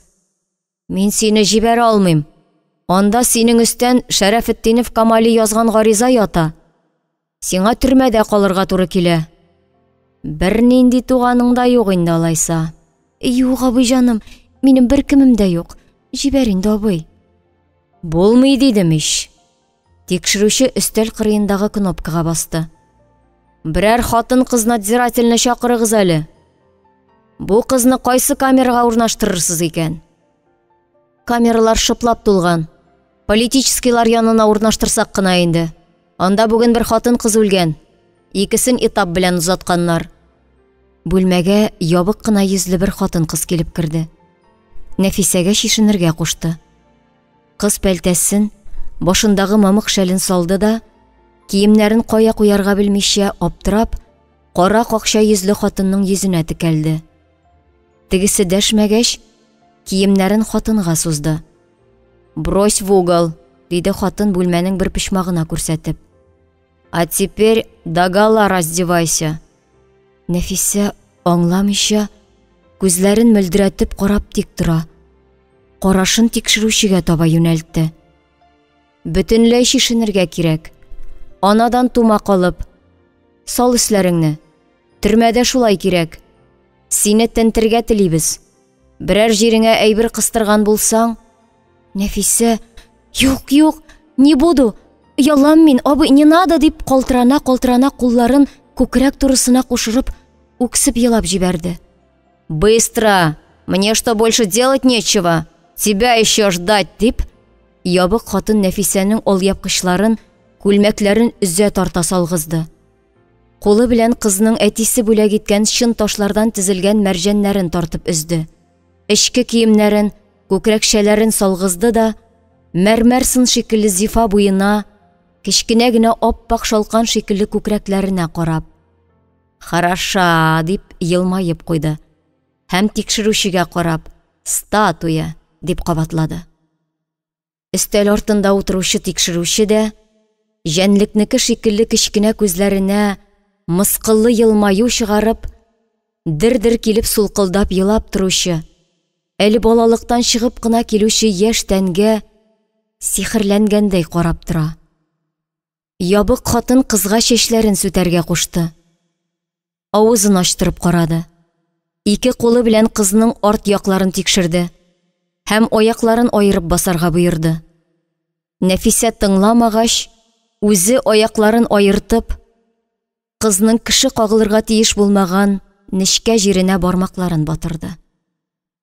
Мин сине җибәрә алмыйм. Анда синең өстән Шәрәфетдинов Камали язган гариза ята. Сиңа төрмәдә калырга туры килә. Бер нинди туганың да юк инде алайса. Юк, абый җаным, минем бер кемем дә юк. Җибәр инде, абый. Булмый дидем ич. Тикшерүче өстәл кырыендагы кнопкага басты. Берәр хатын кыз надзирательне чакырыгыз әле. Бу кызны кайсы камерага урнаштырырсыз икән? Камералар шыплап тулган. Политическийлар янына урнаштырсак кына инде. Анда бүген бер хатын кыз үлгән. Икесен этап белән узатканнар. Бүлмәгә ябык кына йөзле бер хатын кыз килеп керде. Нәфисәгә чишенергә кушты. Кыз пәлтәсен, башындагы мамык шәлен салды да, киемнәрен кая куярга белмичә аптырап, кара какча йөзле хатынның йөзенә текәлде. Тегесе дәшмәгәч, киемнәрен хатынга сузды. Брось в угол, диде хатын бүлмәнең бер почмагына күрсәтеп. А теперь догола раздевайся. Нәфисә аңламыйча, күзләрен мөлдерәтеп карап тик тора. Карашын тикшерүчегә таба юнәлтте. Бөтенләй чишенергә кирәк. Анадан тума калып. Сал эшләреңне. Төрмәдә шулай кирәк. Сине тентергә телибез. Берәр җиреңә әйбер кыстырган булсаң. Нәфисә, юк, не буду. Ялам мин, абый, не надо дип калтырана кулларын күкрәк турысына кушырып, үксеп елап җибәрде. Быстро! Мне что, больше делать нечего? Тебя еще ждать, дип. Ябык хатын Нәфисәнең алъяпкычларын, күлмәкләрен үзә тарта салгызды. Кулы белән кызның әтисе бүләк иткән шын ташлардан тезелгән мәрҗәннәрен тартып өзде. Эчке киемнәрен, күкрәкшәләрен салгызды да, мәрмәр сын шикелле зифа буена, кечкенә генә аппак шалкан шикелле күкрәкләренә карап, «Хараша» дип елмаеп куйды. Һәм тикшерүчегә карап, «Статуя» дип кабатлады. Өстәл артында утыручы тикшерүче дә, җәнлекнеке шикелле кечкенә күзләренә мыскыллы елмаю чыгарып, дер-дер килеп сулкылдап елап торучы, әле балалыктан чыгып кына килүче яшь тәнгә сихерләнгәндәй карап тора. Ябык хатын кызга чәчләрен сүтәргә кушты. Авызын ачтырып карады. Ике кулы белән кызның арт якларын тикшерде һәм аякларын аерып басарга боерды. Нәфисә тыңламагач, үзе аякларын аертып, кызның кеше кагылырга тиеш булмаган нечкә җиренә бармакларын батырды.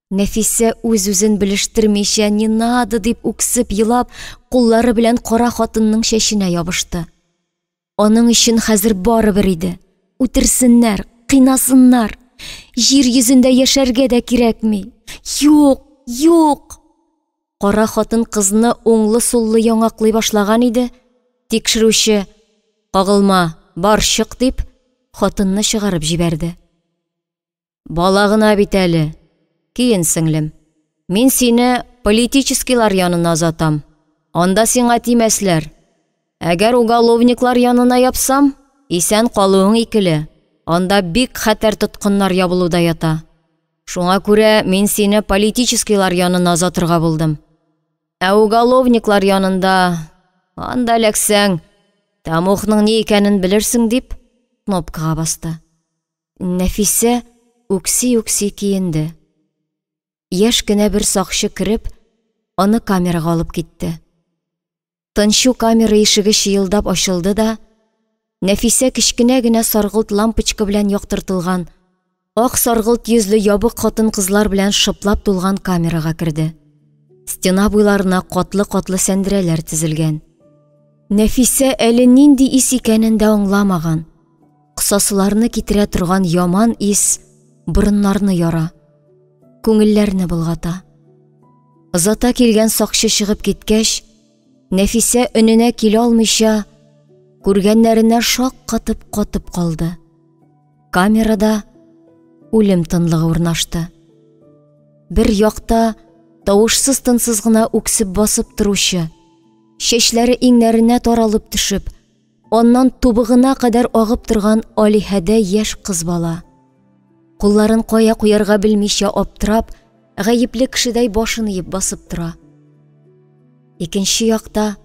Нәфисә үз-үзен белештермичә «не надо» дип үксеп елап, куллары белән кара хатынның чәченә ябышты. Аның өчен хәзер барыбер иде. Үтерсеннәр, кыйнасыннар. Җир йөзендә яшәргә дә кирәкми. Юк, юк. Кара хатын кызны уңлы-суллы яңаклый башлаган иде. Тикшерүче «Кагылма, бар чык» дип хатынны чыгарып җибәрде. «Балагына бит әле. Киен, сеңлем. Мин сине политическийлар янына озатам. Анда сиңа тимәсләр. Әгәр уголовниклар янына япсам, исән калуың икеле. Анда бик хәтәр тоткыннар ябылуда ята. Шуңа күрә мин сине политическийлар янына озатырга булдым. Ә уголовниклар янында, анда ләксәң, тамухның ни икәнен белерсең» дип кнопкага басты. Нәфисә үкси-үкси киенде. Яшь кенә бер сакчы кереп, аны камерага алып китте. Тынчу камера ишеге чыелдап ачылды да, Нәфисә кечкенә генә саргылт лампочка белән яктыртылган, ак саргылт йөзле ябык хатын-кызлар белән шыплап тулган камерага керде. Стена буйларына катлы-катлы сәндерәләр тезелгән. Нәфисә әле нинди ис икәнен дә аңламаган. Кысасыларны китерә торган яман ис борыннарны яра, күңелләрне болгата. Озата килгән сакчы чыгып киткәч, Нәфисә өненә килә алмыйча, күргәннәренә шаккатып катып калды. Камерада үлем тынлыгы урнашты. Бер якта тавышсыз-тынсыз гына үксеп басып торучы, чәчләре иңнәренә таралып төшеп, аннан тубыгына кадәр агып торган алиһәдә яшь кыз бала. Кулларын кая куярга белмичә аптырап, гаепле кешедәй башын иеп басып тора. Икенче якта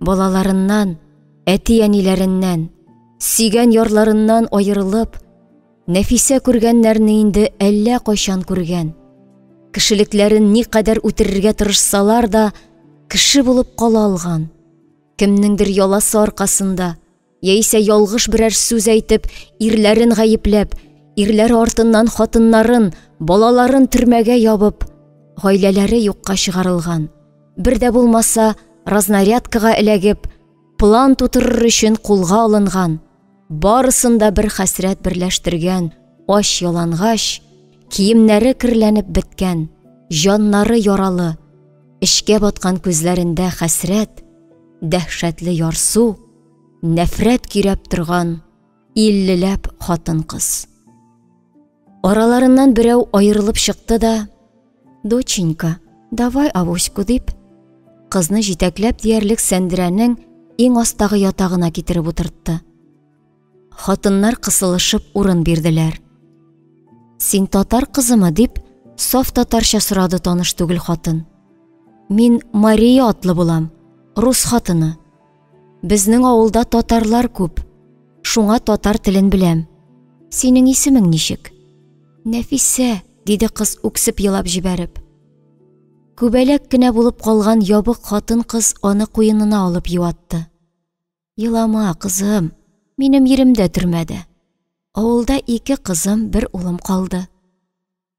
балаларыннан, әти-әниләреннән, сөйгән ярларыннан аерылып, Нәфисә күргәннәрне инде әллә кайчан күргән. Кешелекләрен ни кадәр үтерергә тырышсалар да, кеше булып кала алган. Кемнеңдер яласы аркасында, яисә ялгыш берәр сүз әйтеп, ирләрен гаепләп, ирләр артыннан хатыннарын, балаларын төрмәгә ябып, гаиләләре юкка чыгарылган. Бер дә булмаса, разнарядкага эләгеп, план тутырыр өчен кулга алынган. Барысында бер хәсрәт берләштергән, аш ялангач, киемнәре кирләнеп беткән, җаннары яралы, эшкә баткан күзләрендә хәсрәт, дәһшәтле ярсу, нәфрәт кирәп торган 50ләп хатын-кыз. Араларыннан берәү аерылып чыкты да, «Доченька, давай авоську» дип, кызны җитәкләп диярлек сәндерәнең иң астагы ятагына китереп утыртты. Хатыннар кысылышып урын бирделәр. «Син татар кызымы?» дип, саф татарча сорады таныш түгел хатын. «Мин Мария атлы булам, рус хатыны. Безнең авылда татарлар күп, шуңа татар телен беләм. Синең исемең ничек?» «Нәфисә», диде кыз үксеп елап җибәреп. Күбәләк кенә булып калган ябык хатын-кыз аны куенына алып юатты. «Елама, кызым, минем еремдә төрмәдә. Авылда 2 кызым, 1 улым калды.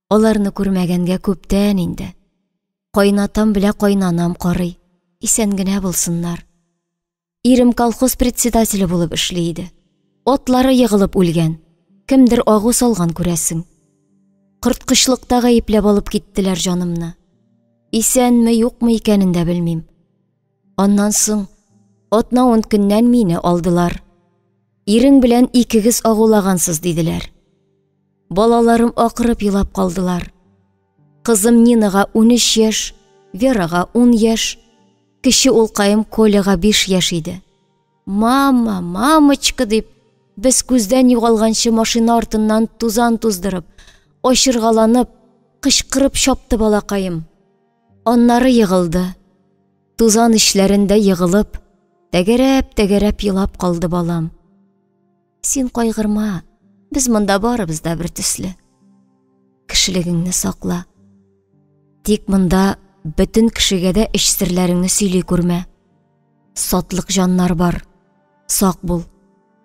Аларны күрмәгәнгә күптән инде. Кайнатам белә кайнанам карый, исән генә булсыннар. Ирем колхоз председателе булып эшли иде. Атлары егылып үлгән. Кемдер агу салган күрәсең. Кырткычлыкта гаепләп алып киттеләр җанымны. Исәнме, юкмы икәнен дә белмим. Аннан соң 10 көннән мине алдылар. Ирең белән икегез агулагансыз диделәр. Балаларым акырып елап калдылар. Кызым Нинага 13 яшь, Верага 10 яшь, кече улкаем Коляга 5 яшь иде. Мама, мамочка дип, без күздән югалганчы машина артыннан тузан туздырып, ачыргаланып, кычкырып чапты балакаем. Аннары егылды. Тузан эшләрендә егылып, тәгәрәп елап калды балам. Син кайгырма, без монда барыбыз да бер төсле. Кешелегеңне сакла. Тик монда бөтен кешегә дә эш серләреңне сөйли күрмә. Сатлык җаннар бар. Сак бул.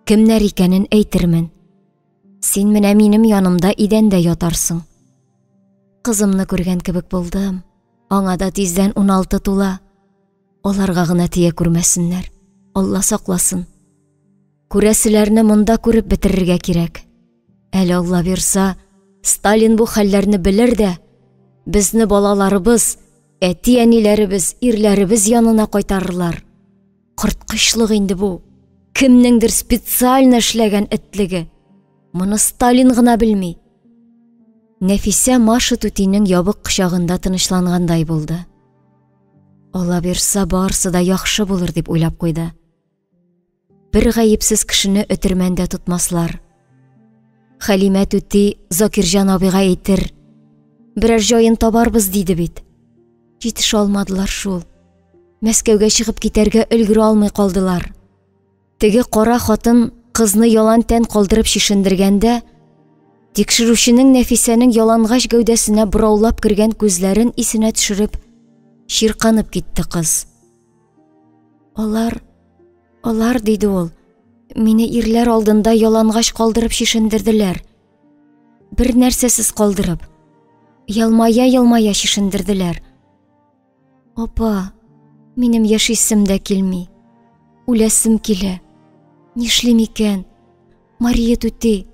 Кемнәр икәнен әйтермен. Син менә минем янымда идәндә ятарсың. Кызымны күргән кебек булдым. Аңа да тиздән 16 тула. Аларга гына тия күрмәсеннәр. Алла сакласын. Күрәселәрне монда күреп бетерергә кирәк. Әле Алла бирса, Сталин бу хәлләрне белер дә, безне балаларыбыз, әти-әниләребез, ирләребез янына кайтарырлар. Кырткычлык инде бу. Кемнеңдер специально эшләгән этлеге. Моны Сталин гына белми. Нәфисә Маша түтинең ябык кочагында тынычлангандай булды. Алла бирса, барысы да яхшы булыр дип уйлап куйды. Бер гаепсез кешене өтермәндә тотмаслар. Хәлимә түти Закирҗан абыйга әйтер, берәр җаен табарбыз диде бит. Җитеш алмадылар шул. Мәскәүгә чыгып китәргә өлгерә алмый калдылар. Теге кара хатын кызны ялан тән калдырып шишендергәндә, тикшерүченең Нәфисәнең ялангач гәүдәсенә бораулап кергән күзләрен исенә төшереп, ширканып китте кыз. Алар диде ул, мине ирләр алдында ялангач калдырып шишендерделәр. Бер нәрсәсез калдырып, ялмая шишендерделәр. Апа, минем яшисем дә килми. Үләсем килә. Нишлим икән? Мария түти,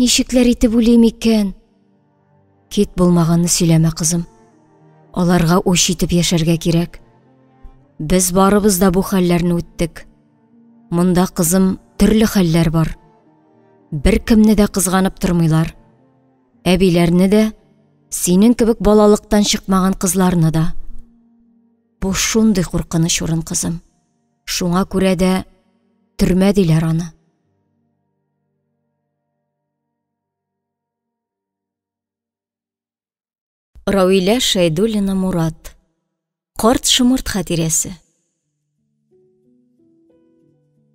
ничекләр итеп үлим икән? Кит булмаганны сөйләмә, кызым. Аларга уч итеп яшәргә кирәк. Без барыбыз да бу хәлләрне үттек. Монда, кызым, төрле хәлләр бар. Бер кемне дә кызганып тормыйлар. Әбиләрне дә, синең кебек балалыктан чыкмаган кызларны да. Бу шундый куркыныч урын, кызым. Шуңа күрә дә төрмә диләр аны. Рауилә Шәйдуллина Мурат. Карт шымырт хатирәсе.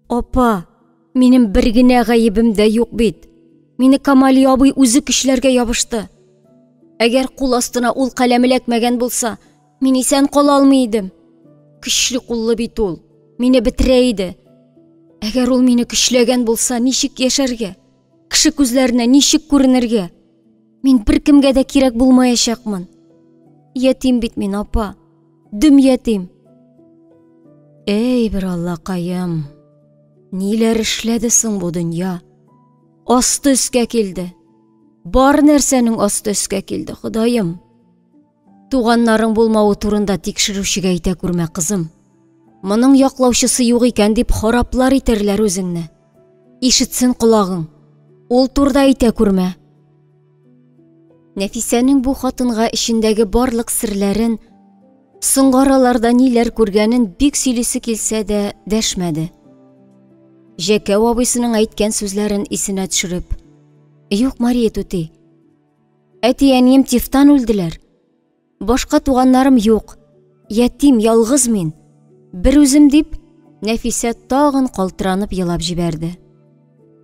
Апа, минем бер генә гаебем дә юк бит. Мине Камали абый үзе көчләргә ябышты. Әгәр кул астына ул каләм эләкмәгән булса, мин исән кала алмый идем. Көчле куллы бит ул. Мине бетерә иде. Әгәр ул мине көчләгән булса, ничек яшәргә? Кеше күзләренә ничек күренергә? Мин бер кемгә дә кирәк булмаячакмын. Ятим бит мин, апа. Дөм ятим. Эй, бер Аллакаем. Ниләр эшләде соң бу дөнья? Асты өскә килде. Бар нәрсәнең асты өскә килде, Ходаем. Туганнарың булмавы турында тикшерүчегә әйтә күрмә, кызым. Моның яклаучысы юк икән дип хараплар итәрләр үзеңне. Ишетсен колагың. Ул турда әйтә күрмә. Нәфисәнең бу хатынга эчендәге барлык серләрен, соңгы араларда ниләр күргәнен бик сөйлисе килсә дә дәшмәде. Җәкәү абыйсының әйткән сүзләрен исенә төшереп, юк, Мария түти, әти-әнием тифтан үлделәр. Башка туганнарым юк. Ятим, ялгыз мин. Бер үзем дип, Нәфисә тагын калтыранып елап җибәрде.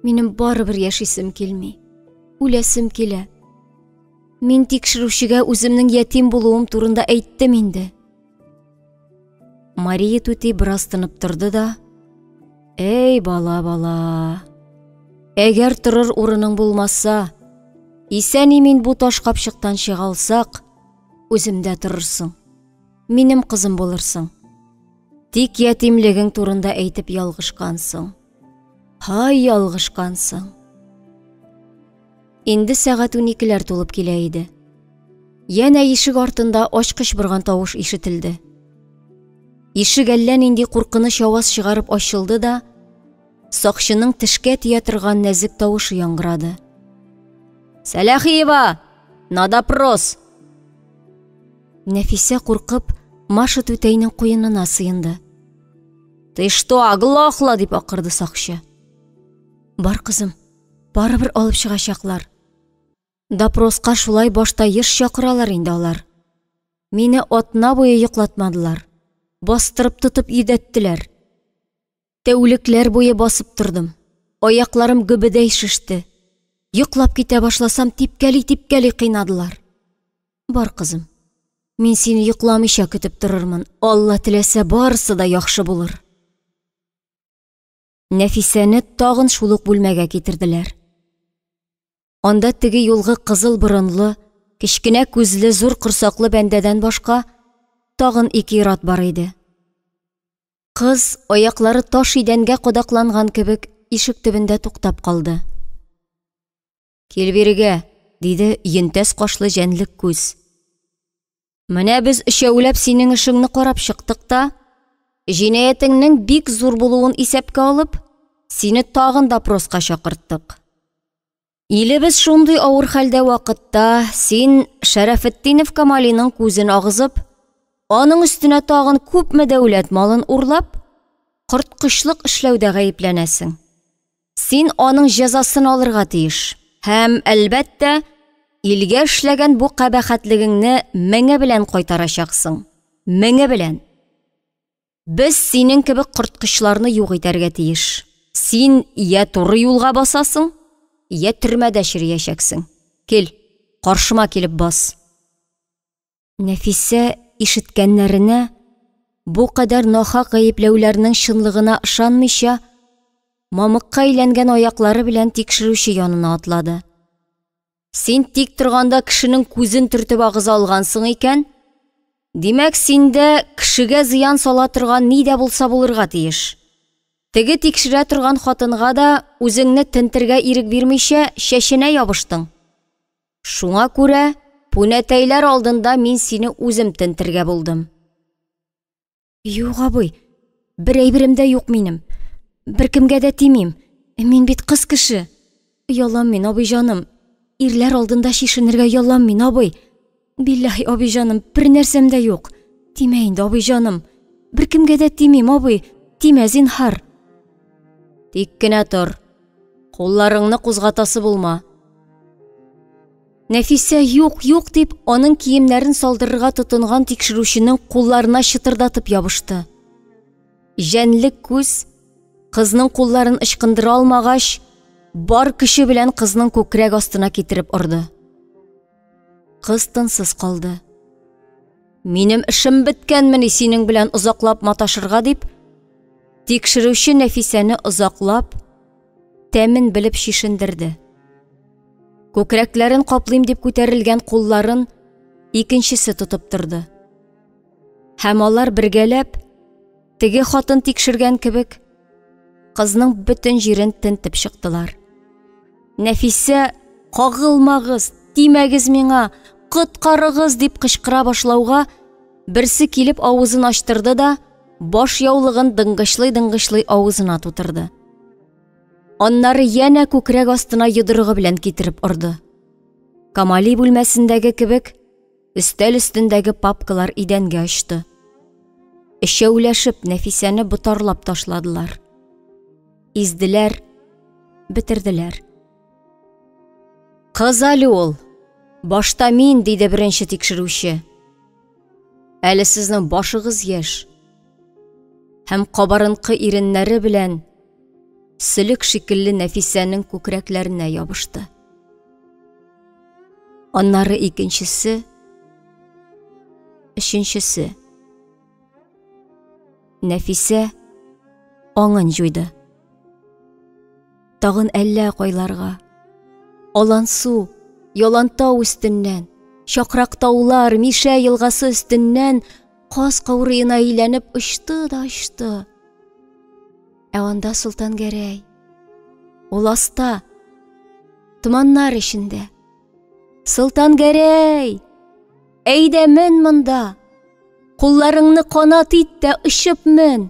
Минем барыбер яшисем килми. Үләсем килә. Мин тикшерүчегә үземнең ятим булуым турында әйттем инде. Мария түти бераз тынып торды да, эй, бала. Әгәр торыр урының булмаса, исән-имин бу таш капчыктан чыга алсак, үземдә торырсың. Минем кызым булырсың. Тик ятимлегең турында әйтеп ялгышкансың. Һай ялгышкансың. Инде сәгать 12-ләр тулып килә иде. Янә ишек артында ачкыч борган тавыш ишетелде. Ишек әллә нинди куркыныч аваз чыгарып ачылды да, сакчының тешкә тия торган нәзек тавышы яңгырады. Сәләхиева, на допрос! Нәфисә куркып, Маша түтәйнең куенына сыенды. Ты что, оглохла, дип акырды сакчы. Бар кызым, барыбер алып чыгачаклар. Допроска шулай башта еш чакыралар инде алар. Мине атна буе йоклатмадылар. Бастырып тотып идәттеләр. Тәүлекләр буе басып тордым. Аякларым гөбедәй шиште. Йоклап китә башласам типкәли кыйнадылар. Бар кызым, мин сине йокламыйча көтеп торырмын. Алла теләсә барысы да яхшы булыр. Нәфисәне тагын шул ук бүлмәгә китерделәр. Анда теге юлгы кызыл борынлы, кечкенә күзле, зур корсаклы бәндәдән башка тагын 2 ир-ат бар иде. Кыз, аяклары таш идәнгә кадакланган кебек, ишек төбендә туктап калды. Кил бирегә, диде йөнтәс кашлы җәнлек күз. Менә без өчәүләп синең эшеңне карап чыктык та, җинаятеңнең бик зур булуын исәпкә алып, сине тагын допроска чакырттык. Илебез шундый авыр хәлдә вакытта син Шәрәфетдинов Камалиның күзен агызып, аның өстенә тагын күпме дәүләт малын урлап, корткычлык эшләүдә гаепләнәсең. Син аның җәзасын алырга тиеш. Һәм, әлбәттә, илгә эшләгән бу кабахәтлегеңне меңе белән кайтарачаксың. Меңе белән. Без синең кебек корткычларны юк итәргә тиеш. Син я туры юлга басасың, я төрмәдә чириячәксең. Кил, каршыма килеп бас. Нәфисә ишеткәннәренә, бу кадәр нахак гаепләүләрнең чынлыгына ышанмыйча, мамыкка әйләнгән аяклары белән тикшерүче янына атлады. Син тик торганда кешенең күзен төртеп агыза алгансың икән, димәк синдә кешегә зыян сала торган ни дә булса булырга тиеш. Теге тикшерә торган хатынга да үзеңне тентергә ирек бирмичә чәченә ябыштың. Шуңа күрә пүнәтәйләр алдында мин сине үзем тентергә булдым. Юк, абый, бер әйберем дә юк минем. Беркемгә дә тимим. Мин бит кыз кеше. Ялам мин, абый җаным. Ирләр алдында чишенергә ялам мин, абый. Биллаһи, абый җаным, бер нәрсәм дә юк. Тимә инде, абый җаным. Беркемгә дә тимим, абый. Тимә, зинһар. Тик кенә тор. Кулларыңны кузгатасы булма. Нәфисә юк дип, аның киемнәрен салдырырга тотынган тикшерүченең кулларына чытырдатып ябышты. Җәнлек күз кызның кулларын ычкындыра алмагач, бар көче белән кызның күкрәк астына китереп орды. Кыз тынсыз калды. Минем эшем беткәнмени синең белән озаклап маташырга дип, тикшерүче Нәфисәне озаклап, тәмен белеп чишендерде. Күкрәкләрен каплыйм дип күтәрелгән кулларын икенчесе тотып торды. Һәм алар бергәләп, теге хатын тикшергән кебек, кызның бөтен җирен тентеп чыктылар. Нәфисә, кагылмагыз, тимәгез миңа, коткарыгыз дип кычкыра башлауга, берсе килеп авызын ачтырды да, баш яулыгын дыңгышлый авызына тутырды. Аннары янә күкрәк астына йодрыгы белән китереп орды. Камали бүлмәсендәге кебек, өстәл өстендәге папкалар идәнгә очты. Өчәүләшеп Нәфисәне ботарлап ташладылар. Изделәр, бетерделәр. Кыз әле ул. Башта мин, диде беренче тикшерүче. Әле сезнең башыгыз яшь. Һәм кабарынкы иреннәре белән сөлек шикелле Нәфисәнең күкрәкләренә ябышты. Аннары икенчесе, өченчесе. Нәфисә аңын җуйды. Тагын әллә кайларга. Алансу, Ялантау өстеннән, чакрак таулар, Мишә елгасы өстеннән каз каурыена әйләнеп очты да очты. Ә анда Солтан Гәрәй, Ул аста, томаннар эчендә. Солтангәрәй, әйдә мен монда. Кулларыңны канат ит тә очып мен.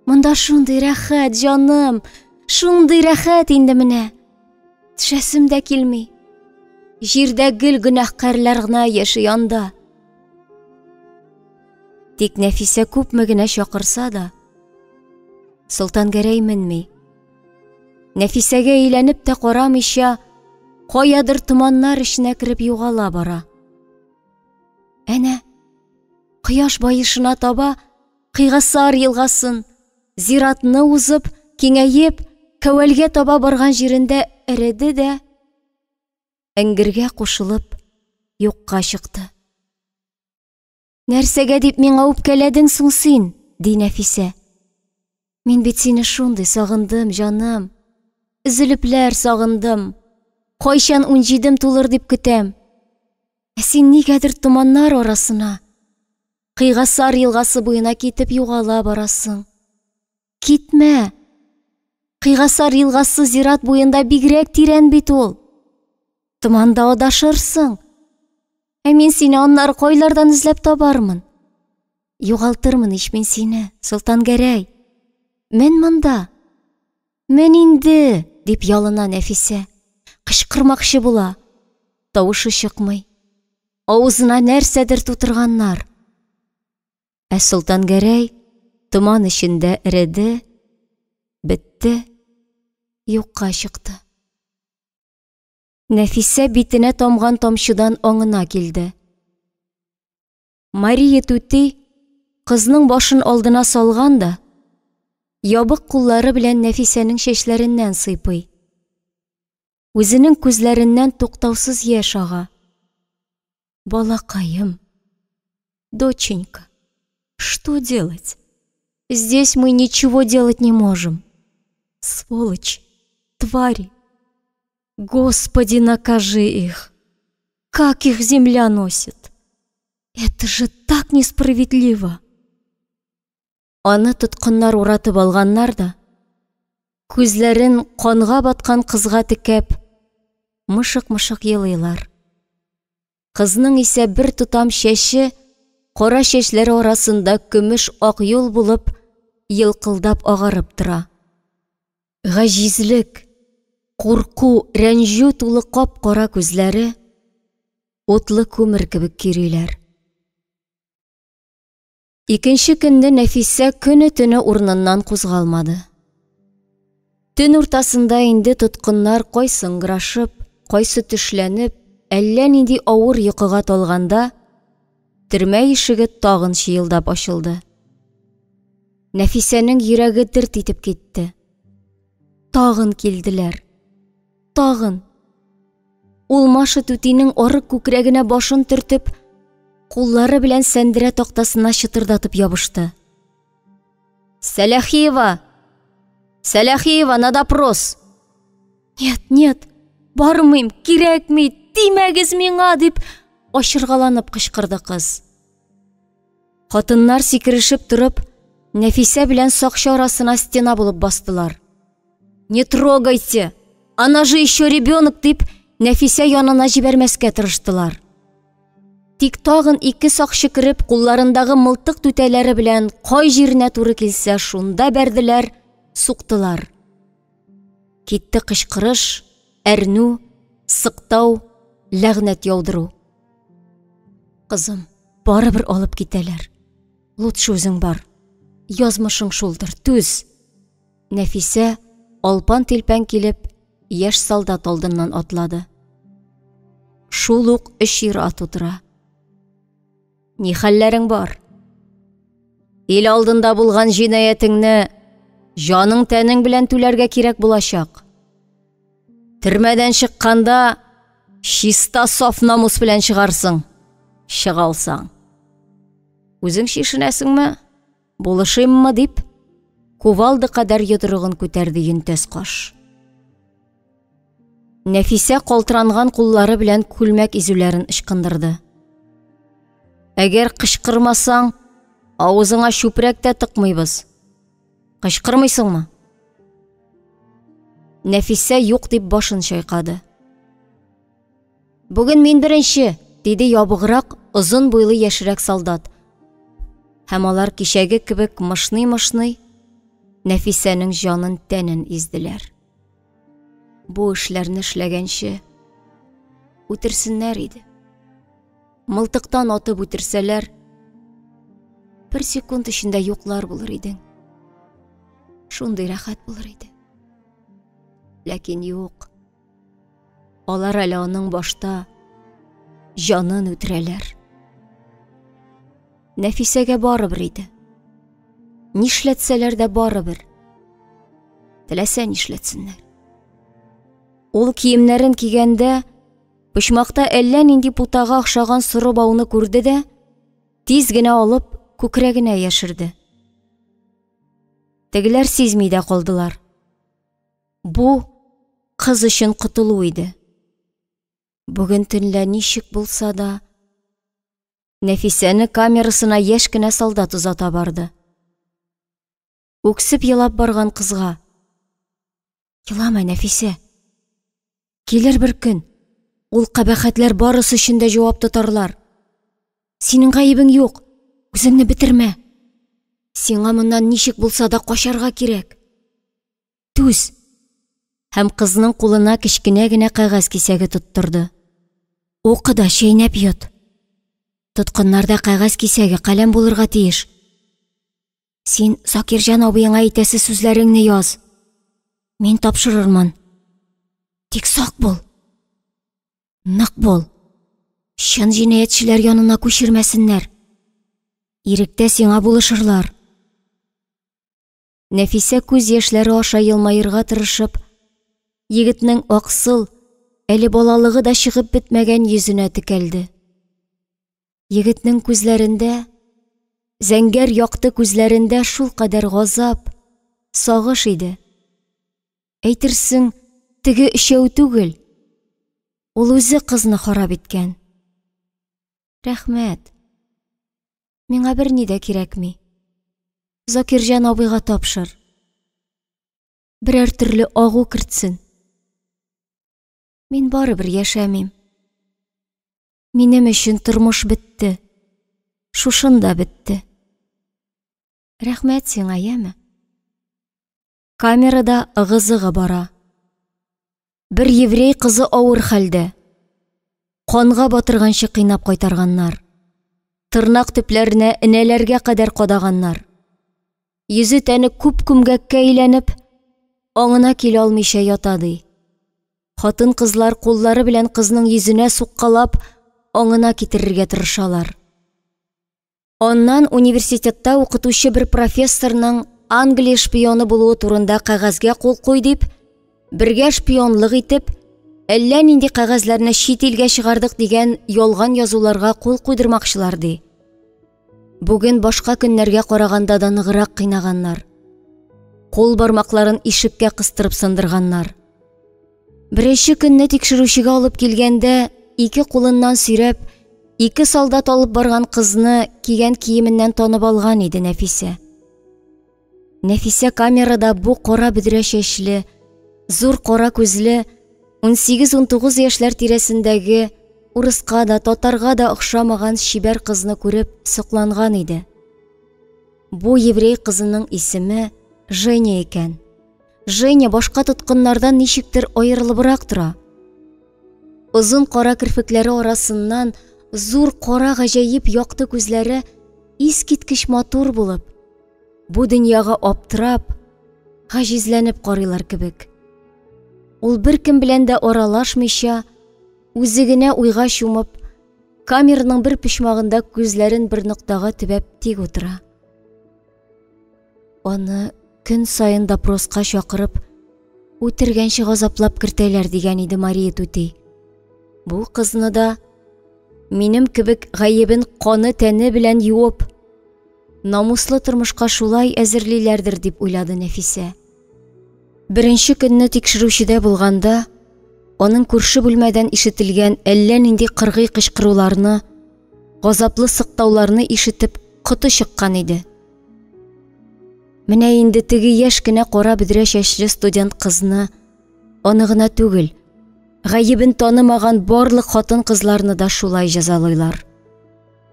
Монда шундый рәхәт, җаным, шундый рәхәт инде менә. Төшәсем дә килми. Җирдә гел гөнаһкарлар гына яши анда. Тик Нәфисә күпме генә чакырса да, Солтангәрәй менми. Нәфисәгә әйләнеп тә карамыйча, каядыр томаннар эченә кереп югала бара. Әнә, кояш баешына таба Кыйгасар елгасын, зиратны узып, киңәеп, Кәвәлгә таба барган җирендә эреде дә, эңгергә кушылып, юкка чыкты. Нәрсәгә дип миңа үпкәләдең соң син? Ди Нәфисә. Мин бит сине шундый сагындым, җаным. Üzülепләр сагындым. Кайчан 17 тулыр дип көтәм. Ә син нигәдер томаннар арасына, Кыйгасар елгасы буена китеп югала барасың. Китмә. Кыйгасар елгасы зират буенда бигрәк тирән бит ул. Томанда адашырсың. Ә мин сине аннары кайлардан эзләп табармын. Югалтырмын ич мин сине, Солтангәрәй. Мен монда. Мен инде, дип ялына Нәфисә. Кычкырмакчы була. Тавышы чыкмый. Авызына нәрсәдер тутырганнар. Ә Солтангәрәй томан эчендә эреде, бетте, юкка чыкты. Нәфисә битенә тамган тамчыдан аңына килде. Мария түти кызның башын алдына салган да, ябык куллары белән Нәфисәнең чәчләреннән сыйпый. Үзенең күзләреннән туктаусыз яшь ага. Балакаем, доченька, что делать? Здесь мы ничего делать не можем. Сволочь, твари. Господи, накажи их. Как их земля носит. Это же так несправедливо. Аны тоткыннар уратып алганнар да, күзләрен канга баткан кызга текәп, мышык-мышык елыйлар. Кызның исә бер тутам чәче кара чәчләре арасында көмеш ак юл булып, йылкылдап агарып тора. Гаҗизлек, курку, рәнҗү тулы кап-кара күзләре утлы күмер кебек кириләр. Икенче көнне Нәфисә көне-төне урыныннан кузгалмады. Төн уртасында инде тоткыннар кайсы ыңгырашып, кайсы төшләнеп, әллә нинди авыр йокыга талганда, төрмә ишеге тагын чыелдап ачылды. Нәфисәнең йөрәге дерт итеп китте. Тагын килделәр. Тагын. Ул Маша түтинең арык күкрәгенә башын төртеп, куллары белән сәндерә тактасына чытырдатып ябышты. Сәләхиева! Сәләхиева, на допрос! Нет, нет, бармыйм, кирәкми, тимәгез миңа, дип ачыргаланып кычкырды кыз. Хатыннар сикерешеп торып, Нәфисә белән сакчы арасына стена булып бастылар. Не трогайте! Она же еще ребенок, дип Нәфисә янына җибәрмәскә тырыштылар. Тик тагын ике сакчы кереп, кулларындагы мылтык түтәләре белән кай җиренә туры килсә, шунда бәрделәр, суктылар. Китте кычкырыш, әрнү, сыктау, ләгънәт яудыру. Кызым, барыбер алып китәләр. Лутчы үзең бар. Язмышың шулдыр, түз. Нәфисә алпан-тилпән килеп, яшь солдат алдыннан атлады. Шул ук 3 ир-ат утыра. Ни хәлләрең бар? Ил алдында булган җинаятыңны җаның тәнең белән түләргә кирәк булачак. Төрмәдән чыкканда чиста саф намус белән чыгарсың. Чыгалсаң. Үзең шишенәсеңме? Булышыйммы дип, кувалды кадәр йодрыгын күтәрде йөнтәс каш. Нәфисә калтыранган куллары белән күлмәк изүләрен ычкындырды. Әгәр кычкырмасаң, авызыңа чүпрәк тә тыкмыйбыз. Кычкырмыйсыңмы? Нәфисә юк дип башын чайкады. Бүген мин беренче, диде ябыграк, озын буйлы яшьрәк солдат. Һәм алар кичәге кебек мышный-мышный Нәфисәнең җанын тәнен изделәр. Бу эшләрне эшләгәнче үтерсеннәр иде. Мылтыктан атып үтерсәләр, бер секунд эчендә юклар булыр идең. Шундый рәхәт булыр иде. Ләкин юк. Алар әле аның башта җанын үтерәләр. Нәфисәгә барыбер иде. Нишләтсәләр дә барыбер. Теләсә нишләтсеннәр. Ул киемнәрен кигәндә, почмакта әллә нинди путага охшаган соры бауны күрде дә, тиз генә алып күкрәгенә яшерде. Тегеләр сизми дә калдылар. Бу кыз өчен котылу иде. Бүген төнлә ничек булса да, Нәфисәне камерасына яшь кенә солдат узата барды. Үксеп елап барган кызга: "Елама, Нәфисә. Килер бер көн, ул кабахәтләр барысы өчен дә җавап тотарлар. Синең гаебең юк, үзеңне битермә. Сиңа моннан ничек булса да качарга кирәк. Түз." Һәм кызның кулына кечкенә генә кәгазь кисәге тоттырды. "Укы да чәйнәп йот. Тоткыннарда кәгазь кисәге каләм булырга тиеш. Син Закирҗан абыеңа әйтәсе сүзләреңне яз. Мин тапшырырмын. Тик сак бул. Нык бул. Чын җинаятчылар янына күчермәсеннәр. Иректә сиңа булышырлар." Нәфисә күз яшьләре аша елмаерга тырышып, егетнең аксыл, әле балалыгы да чыгып бетмәгән йөзенә текәлде. Егетнең күзләрендә, зәңгәр якты күзләрендә шул кадәр газап, сагыш иде. Әйтерсең, теге өчәү түгел, ул үзе кызны харап иткән. "Рәхмәт. Миңа бер ни дә кирәкми. Закирҗан абыйга тапшыр. Берәр төрле агу кертсен. Мин барыбер яшәмим. Минем өчен тормыш бетте. Шушында бетте. Рәхмәт сиңа, яме?" Камерада ыгы-зыгы бара. Бер еврей кызы авыр хәлдә. Канга батырганчы кыйнап кайтарганнар. Тырнак төпләренә энәләргә кадәр кадаганнар. Йөзе тәне күп күмгәккә әйләнеп, аңына килә алмыйча ята ди. Хатын-кызлар куллары белән кызның йөзенә суккалап, аңына китерергә тырышалар. Аннан университетта укытучы бер профессорның Англия шпионы булуы турында кәгазьгә кул куй дип, бергә шпионлык итеп, әллә нинди кәгазьләрне чит илгә чыгардык дигән ялган язуларга кул куйдырмакчылар ди. Бүген башка көннәргә караганда да ныграк кыйнаганнар. Кул бармакларын ишеккә кыстырып сындырганнар. Беренче көнне тикшерүчегә алып килгәндә, ике кулыннан сөйрәп, ике солдат алып барган кызны кигән киеменнән танып алган иде Нәфисә. Нәфисә камерада бу кара бөдрә чәчле, зур кара күзле, 18-19 яшьләр тирәсендәге, урыска да, татарга да охшамаган чибәр кызны күреп сокланган иде. Бу еврей кызының исеме Женя икән. Женя башка тоткыннардан ничектер аерылыбрак тора. Озын кара кирпекләре арасыннан зур кара гаҗәеп якты күзләре искиткеч матур булып, бу дөньяга аптырап, гаҗизләнеп карыйлар кебек. Ул беркем белән дә аралашмыйча, үзе генә уйга чумып, камерның бер почмагында күзләрен бер ноктага төбәп тик утыра. Аны көн сайын допроска чакырып, үтергәнче газаплап кертәләр дигән иде Мария Түти. Бу кызны да минем кебек гаебен каны тәне белән юып, намуслы тормышка шулай әзерлиләрдер дип уйлады Нәфисә. Беренче көнне тикшерүчедә булганда, аның күрше бүлмәдән ишетелгән әллә нинди кыргый кычкыруларны, газаплы сыктауларны ишетеп коты чыккан иде. Менә инде теге яшь кенә кара бөдрә чәчле студент кызны Аны гына түгел, гаебен танымаган барлык хатын-кызларны да шулай җәзалыйлар.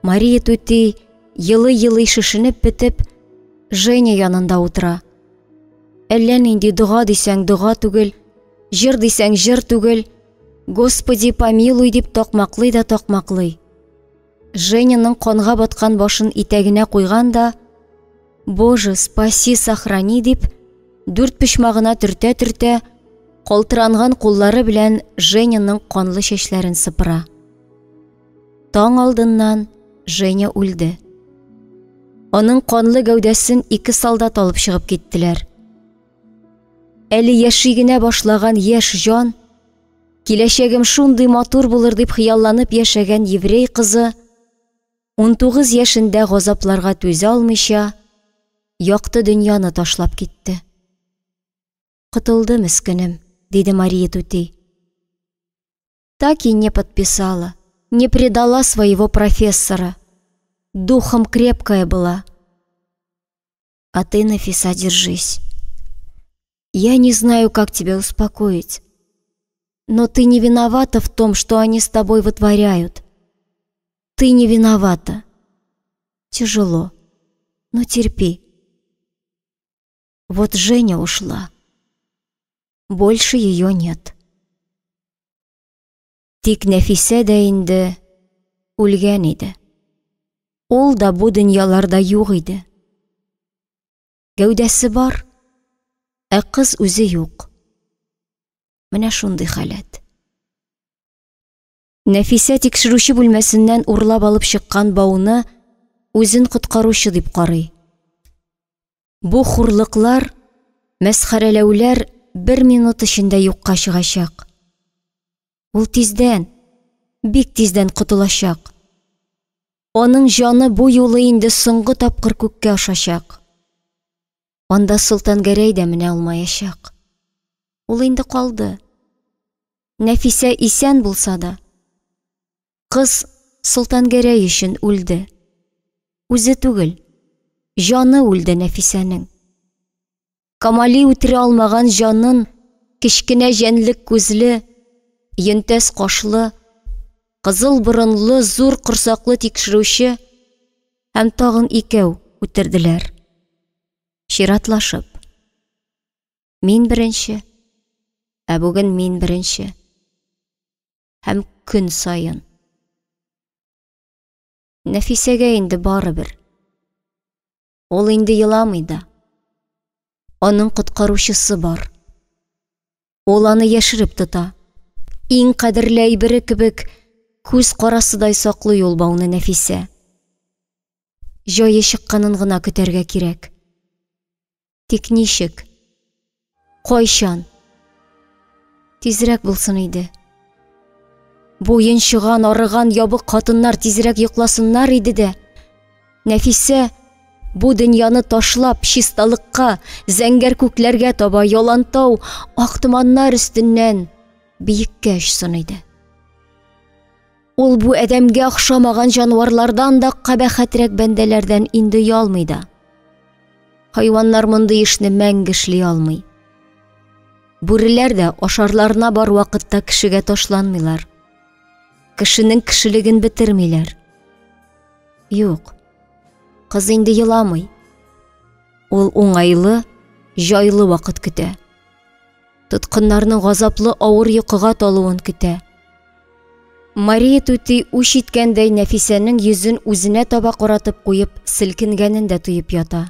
Мария түти йылый-йылый шешенеп бетеп, Женя янында утыра. Әллә нинди дуга дисәң дуга түгел, җыр дисәң җыр түгел, Господи помилуй дип токмаклый да токмаклый. Женяның канга баткан башын итәгенә куйган да, Боже, спаси, сохрани дип, дүрт пишмагына төртә-төртә, калтыранган куллары белән Женяның канлы чәчләрен сыпыра. Таң алдыннан Женя үлде. Аның канлы гәүдәсен 2 солдат алып чыгып киттеләр. Әле яши генә башлаган яшь җан, киләчәгем шундый матур булыр дип хыялланып яшәгән еврей кызы 19 яшендә газапларга түзә алмыйча, якты дөньяны ташлап китте. Кытылды мискенем, диде Мария түти. Так и не подписала, не предала своего профессора. Духом крепкая была. А ты, Нафиса, держись. Я не знаю, как тебя успокоить. Но ты не виновата в том, что они с тобой вытворяют. Ты не виновата. Тяжело, но терпи. Вот Женя ушла. Больше ее нет. Тик Нәфисә дә инде үлгән иде. Ул да бу дөньяларда юк иде. Гәүдәсе бар, ә кыз үзе юк. Менә шундый халәт. Нәфисә тикшерүче бүлмәсеннән урлап алып чыккан бауны үзен коткаручы дип карый. Бу хурлыклар, мәсхәрәләүләр 1 минут эчендә юкка чыгачак. Ул тиздән, бик тиздән котылачак. Аның җаны бу юлы инде соңгы тапкыр күккә ашачак. Анда Солтангәрәй дә менә алмаячак. Ул инде калды. Нәфисә исән булса да, кыз Солтангәрәй өчен үлде. Үзе түгел, җаны үлде Нәфисәнең. Камали үтерә алмаган җанын кечкенә җәнлек күзле, йөнтәс кашлы, кызыл борынлы, зур корсаклы тикшерүче һәм тагын 2 үтерделәр. Ширатлашып. Мин беренче, ә бүген мин беренче. Һәм көн сайын. Нәфисәгә инде барыбер. Ул инде еламый да. Аның коткаручысы бар. Ул аны яшереп тота. Иң кадерле әйбере кебек күз карасыдай саклый ул бауны Нәфисә. Җае чыкканын гына көтәргә кирәк. Тик ничек? Кайчан? Тизрәк булсын иде. Буен чыган, арыган ябык хатыннар тизрәк йокласыннар иде дә. Нәфисә бу дөньяны ташлап чисталыкка, зәңгәр күкләргә таба ялантау, ак томаннар өстеннән биеккә очсын иде. Ул бу әдәмгә охшамаган җанварлардан да кабахәтрәк бәндәләрдән инде ялмый да. Хайваннар мондый эшне мәңге эшли алмый. Бүреләр дә ашарларына бар вакытта кешегә ташланмыйлар. Кешенең кешелеген бетермиләр. Юк, кыз инде еламый. Ул уңайлы, җайлы вакыт көтә. Тоткыннарның газаплы авыр йокыга талуын көтә. Мария түти үч иткәндәй Нәфисәнең йөзен үзенә таба каратып куеп, селкенгәнен дә тоеп ята.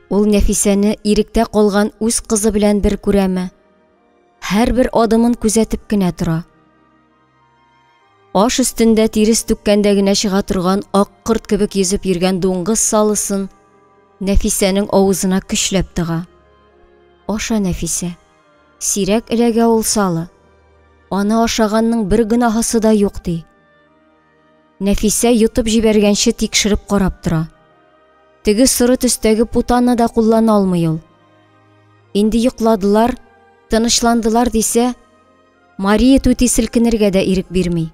Ул Нәфисәне иректә калган үз кызы белән бер күрәме? Һәрбер адымын күзәтеп кенә тора. Аш өстендә тирес түккәндә генә чыга торган ак корт кебек йөзеп йөргән дуңгыз салысын Нәфисәнең авызына көчләп тыга. Аша, Нәфисә, сирәк эләгә ул салы. Аны ашаганның бер гөнаһысы да юк ди. Нәфисә йотып җибәргәнче тикшереп карап тора. Теге сыры төстәге путаны да куллана алмый ул. Инде йокладылар, тынычландылар дисә, Мария түти селкенергә дә ирек бирми.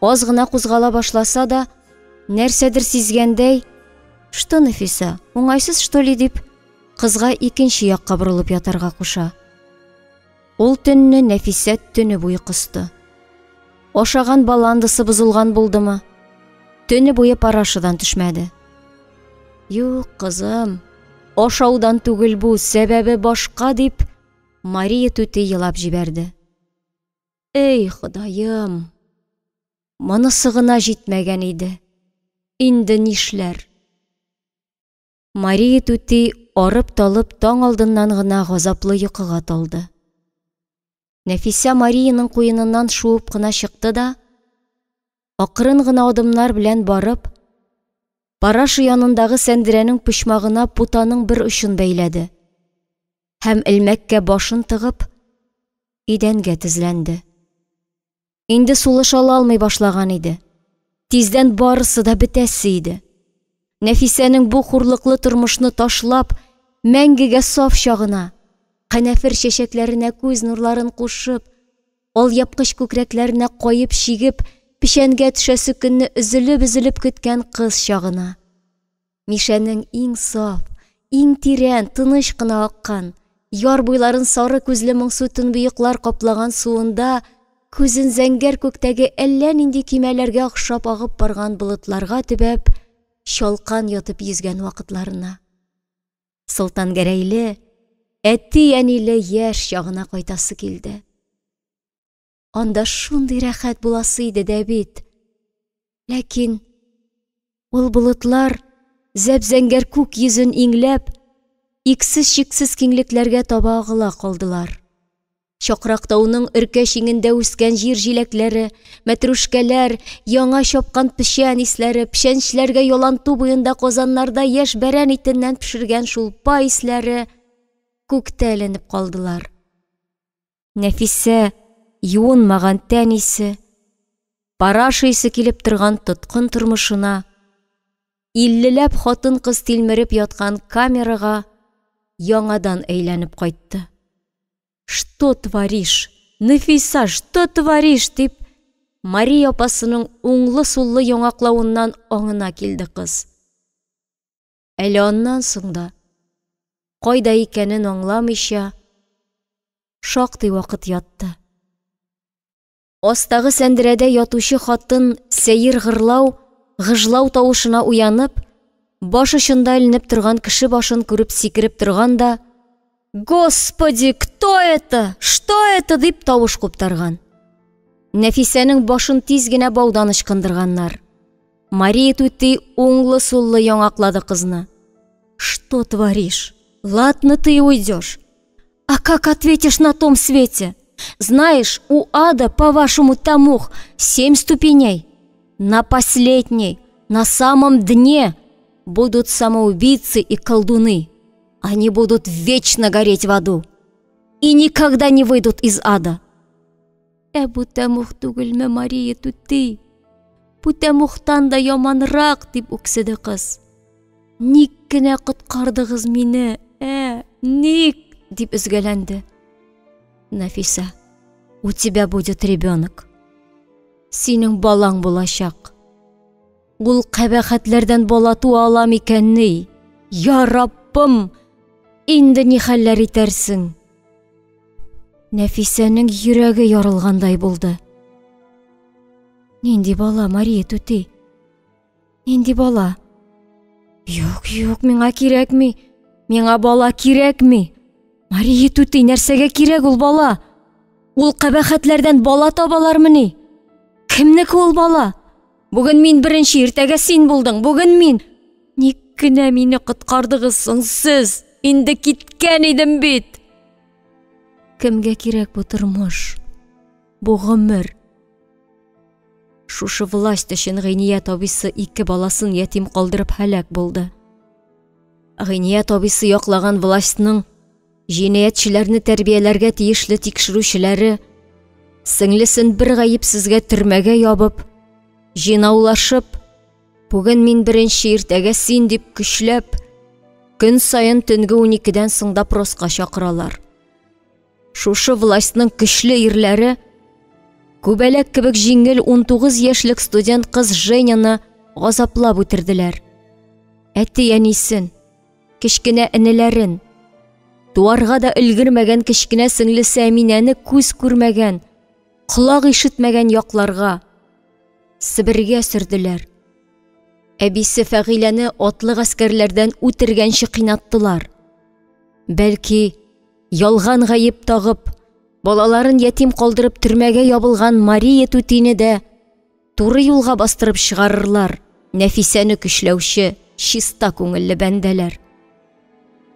Аз гына кузгала башласа да, нәрсәдер сизгәндәй, «Что, Нәфисә, уңайсыз что ли?» дип, кызга икенче якка борылып ятарга куша. Ул төнне Нәфисә төне буе кысты. Ашаган баландысы бозылган булдымы? Төне буе парашыдан төшмәде. Юк, кызым, ашаудан түгел бу, сәбәбе башка, дип Мария түти елап җибәрде. Эй, Ходаем! Монысы гына җитмәгән иде. Инде нишләр? Мария түти арып-талып таң алдыннан гына газаплы йокыга талды. Нәфисә Марияның куеныннан шуып кына чыкты да, акрын гына адымнар белән барып, парашы янындагы сәндерәнең почмагына путаның бер очын бәйләде һәм элмәккә башын тыгып, идәнгә тезләнде. Инде сулыша алмый башлаган иде. Тиздән барысы да бетәсе иде. Нәфисәнең бу хурлыклы тормышны ташлап, мәңгегә саф чагына, кәнәфер чәчәкләренә күз нурларын кушып, алъяпкыч күкрәкләренә кайып чигеп, пишәнгә төшәсе көнне өзелеп көткән кыз чагына. Мишәнең иң саф, иң тирән, тыныч кына аккан, яр буйларын сары күзле моңсу төнбоеклар каплаган суында, күзен зәңгәр күктәге әллә нинди кимәләргә охшап агып барган болытларга төбәп, шалкан ятып йөзгән вакытларына. Солтан Гәрәйле, әти-әниле яшь чагына кайтасы килде. Анда шундый рәхәт буласы иде дә бит. Ләкин ул болытлар зәп-зәңгәр күк йөзен иңләп, иксез-чиксез киңлекләргә таба агыла калдылар. Чакрак тауның өркәш иңендә үскән җир җиләкләре, мәтрүшкәләр, яңа чапкан печән исләре, печәнчләргә яланту буенда казаннарда яшь бәрән итеннән пешергән шулпа исләре күктә эленеп калдылар. Нәфисә юынмаган тән исе, параш исе килеп торган тоткын тормышына, иллеләп хатын-кыз тилмереп яткан камерага яңадан әйләнеп кайтты. «Что творишь? Нәфисә, что творишь?» дип, Мария апасының уңлы-суллы яңаклавыннан аңына килде кыз. Әле аннан соң да, кайда икәнен аңламыйча, шактый вакыт ятты. Астагы сәндерәдә ятучы хатын сәер гыжлау тавышына уянып, баш очында эленеп торган кеше башын күреп сикереп торганда, «Господи, кто это? Что это?» дип тавыш куптарган. Нәфисәнең башын тиз генә баудан ычкындырганнар. Мария түти уңлы-суллы яңаклады кызны. «Что творишь? Ладно, ты уйдешь. А как ответишь на том свете? Знаешь, у ада, по-вашему, там 7 ступеней. На последней, на самом дне будут самоубийцы и колдуны. Они будут вечно гореть в аду и никогда не выйдут из ада». Бу тәмух түгелме, Мария түти? Бу тәмухтан да яманрак, дип үкседе кыз. «Ник кенә коткардыгыз мине? Ник?» дип өзгәләнде. «Нәфисә, у тебя будет ребенок. Синең балаң булачак. Ул кабахәтләрдән бала туа ала микәнни? Я Раббым, инде ни хәлләр итәрсең?» Нәфисәнең йөрәге ярылгандай булды. «Нинди бала, Мария түти? Нинди бала?» «Юк, миңа кирәкми. Миңа бала кирәкми. Мария түти, нәрсәгә кирәк ул бала? Ул кабахәтләрдән бала табалармы ни? Кемнеке ул бала? Бүген мин беренче, иртәгә син булдың. Бүген мин. Ник кенә мине коткардыгыз соң сез? Инде киткән идем бит». Кемгә кирәк бу тормыш? Бу гомер? Шушы власть өчен Гыйният абыйсы 2 баласын ятим калдырып һәлак булды. Гыйният абыйсы яклаган властьның җинаятьчеләрне тәрбияләргә тиешле тикшерүчеләре сеңлесен бер гаепсезгә төрмәгә ябып, җинаулашып, бүген мин беренче, иртәгә син дип көчләп, көн сайын төнге 12-дән соң допроска чакыралар. Шушы властьның көчле ирләре күбәләк кебек җиңел 19 яшьлек студент кыз Женяны газаплап үтерделәр. Әти-әнисен, кечкенә энеләрен, туарга да өлгермәгән кечкенә сеңлесе Әминәне күз күрмәгән, колак ишетмәгән якларга, Себергә сөрделәр. Әбисе Фәгыйләне атлы гаскәрләрдән үтергәнче кыйнаттылар. Бәлки, ялган гаеп тагып, балаларын ятим калдырып төрмәгә ябылган Мария Түтине дә туры юлга бастырып чыгарырлар. Нәфисәне көчләүче, чиста күңелле бәндәләр.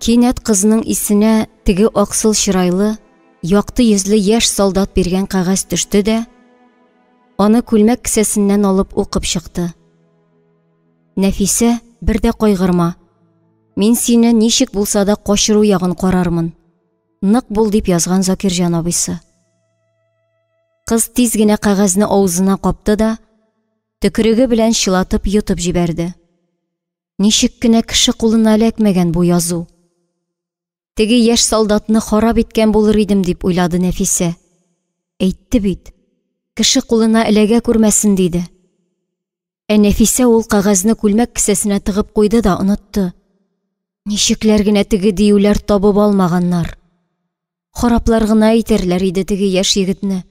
Кинәт кызның исенә теге аксыл чырайлы, якты йөзле яшь солдат биргән кагаз төште дә, аны күлмәк кесәсеннән алып укып чыкты. Нәфисә, бер дә кайгырма. Мин сине ничек булса да качыру ягын карармын. Нык бул дип язган Закирҗан абыйсы. Кыз тиз генә кагазны авызына капты да, төкереге белән чылатып йотып җибәрде. Ничек кенә кеше кулына эләкмәгән бу язу. Теге яшь солдатны харап иткән булыр идем дип уйлады Нәфисә. Әйтте бит, кеше кулына эләгә күрмәсен диде. Нәфисә ул кагазны күлмәк кесәсенә тыгып куйды да онытты. Ничекләр генә теге диюләр табып алмаганнар. Хараплар гына әйтерләр иде теге яшь егетне.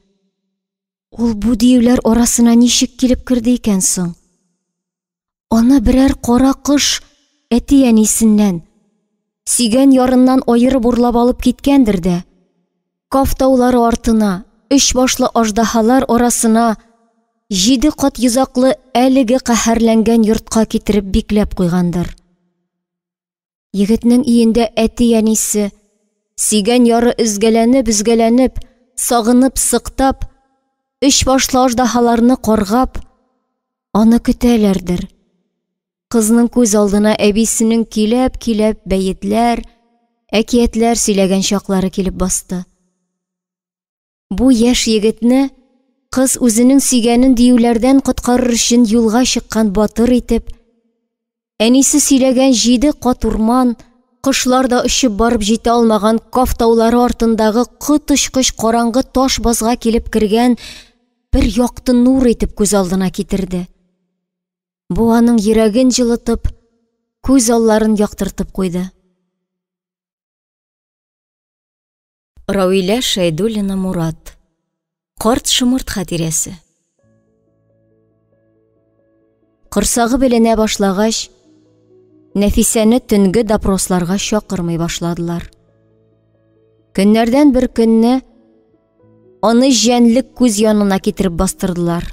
Ул бу диюләр арасына ничек килеп керде икән соң? Аны берәр кара кыш әти-әнисеннән, сөйгән ярыннан аерып урлап алып киткәндер дә. Каф таулары артына, 3 башлы аждаһалар арасына, 7 кат йозаклы әлеге каһәрләнгән йортка китереп бикләп куйгандыр. Егетнең өендә әти-әнисе, сөйгән яры үзгәләнеп, сагынып, сыктап, 3 башлы аждаһаларны каргап, аны көтәләрдер. Кызның күз алдына әбисенең киләп бәетләр, әкиятләр сөйләгән чаклары килеп басты. Бу яшь егетне кыз үзенең сөйгәнен диюләрдән коткарыр өчен юлга чыккан батыр итеп, әнисе сөйләгән 7 кат урман, кышларда очып барып җитә алмаган Каф таулары артындагы котышкыч караңгы таш базга килеп кергән бер якты нур итеп күз алдына китерде. Бу аның йөрәген җылытып, күз алларын яктыртып куйды. Рауилә Шәйдуллина Мурат. Карт шымырт хатирәсе. Корсагы беленә башлагач, Нәфисәне төнге допросларга чакырмый башладылар. Көннәрдән бер көнне аны җәнлек күз янына китереп бастырдылар.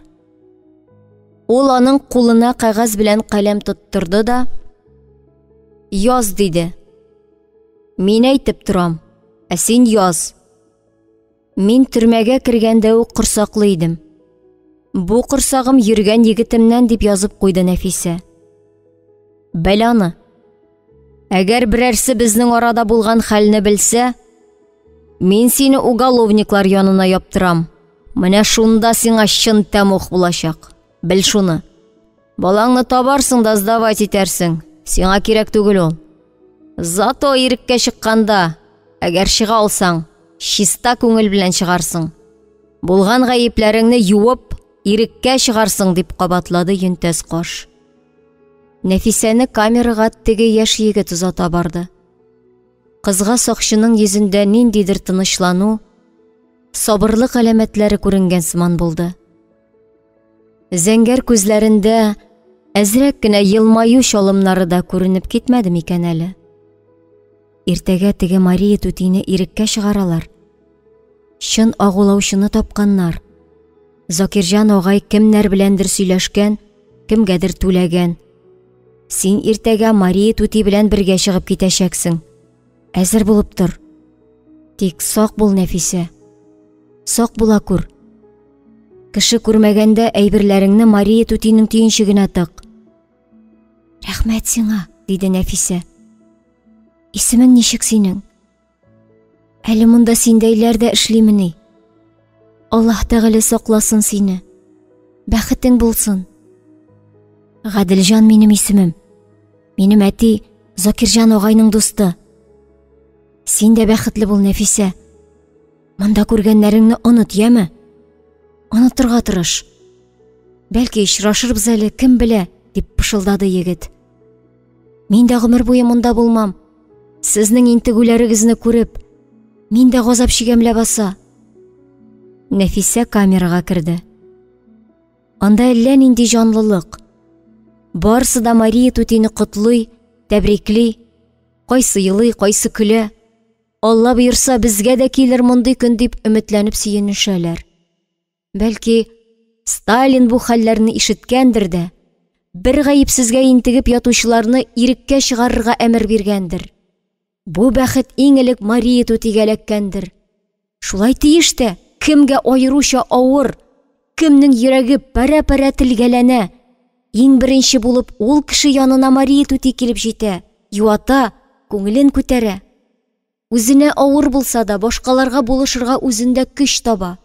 Ул аның кулына кагаз белән каләм тоттырды да, яз диде. Мин әйтеп торам, ә син яз. Мин төрмәгә кергәндә үк корсаклы идем. Бу корсагым йөргән егетемнән дип язып куйды Нәфисә. Бәланы. Әгәр берәрсе безнең арада булган хәлне белсә, мин сине уголовниклар янына яптырам. Менә шунда сиңа чын тәмух булачак. Бел шуны. Балаңны табарсың да сдавать итәрсең. Сиңа кирәк түгел ул. Зато иреккә чыкканда, әгәр чыга алсаң, чиста күңел белән чыгарсың. Булган гаепләреңне юып, иреккә чыгарсың дип кабатлады Йөнтәс каш. Нәфисәне камерага теге яшь егет узата барды. Кызга сакчының йөзендә ниндидер тынычлану, сабырлык галәмәтләре күренгән сыман булды. Зәңгәр күзләрендә әзрәк кенә елмаю чалымнары да күренеп китмәде микән әле. Иртәгә теге Мария Түтине иреккә чыгаралар. Чын агулаучыны тапканнар. Закирҗан агай кемнәр беләндер сөйләшкән, кемгәдер түләгән. Син иртәгә Мария Түти белән бергә чыгып китәчәксең. Әзер булып тор. Тик сак бул, Нәфисә. Сак була күр. Кеше күрмәгәндә әйберләреңне Мария Түтинең төенчегенә тык. Рәхмәт сиңа, диде Нәфисә. Исемең ничек синең? Әле монда синдәйләр дә эшлимени? Аллаһ Тәгалә сакласын сине. Бәхетең булсын. Гаделҗан минем исемем. Минем әти Закирҗан агайның дусты. Син дә бәхетле бул, Нәфисә. Монда күргәннәреңне оныт, яме? Онытырга тырыш. Бәлки очрашырбыз әле, кем белә, дип пышылдады егет. Мин дә гомер буе монда булмам. Сезнең интегүләрегезне күреп, мин дә газап шигәмләп баса. Нәфисә камерага керде. Анда әллә нинди җанлылык. Барысы да Мария түтине котлый, тәбрикли, кайсы елый, кайсы көлә. Алла боерса, безгә дә килер мондый көн дип өметләнеп сөенешәләр. Бәлки, Сталин бу хәлләрне ишеткәндер дә, бер гаепсезгә интегеп ятучыларны иреккә чыгарырга әмер биргәндер. Бу бәхет иң элек Мария түтигә эләккәндер. Шулай тиеш тә, кемгә аеруча авыр, кемнең йөрәге пәрә-пәрә телгәләнә, иң беренче булып ул кеше янына Мария түти килеп җитә, юата, күңелен күтәрә. Үзенә авыр булса да, башкаларга булышырга үзендә көч таба.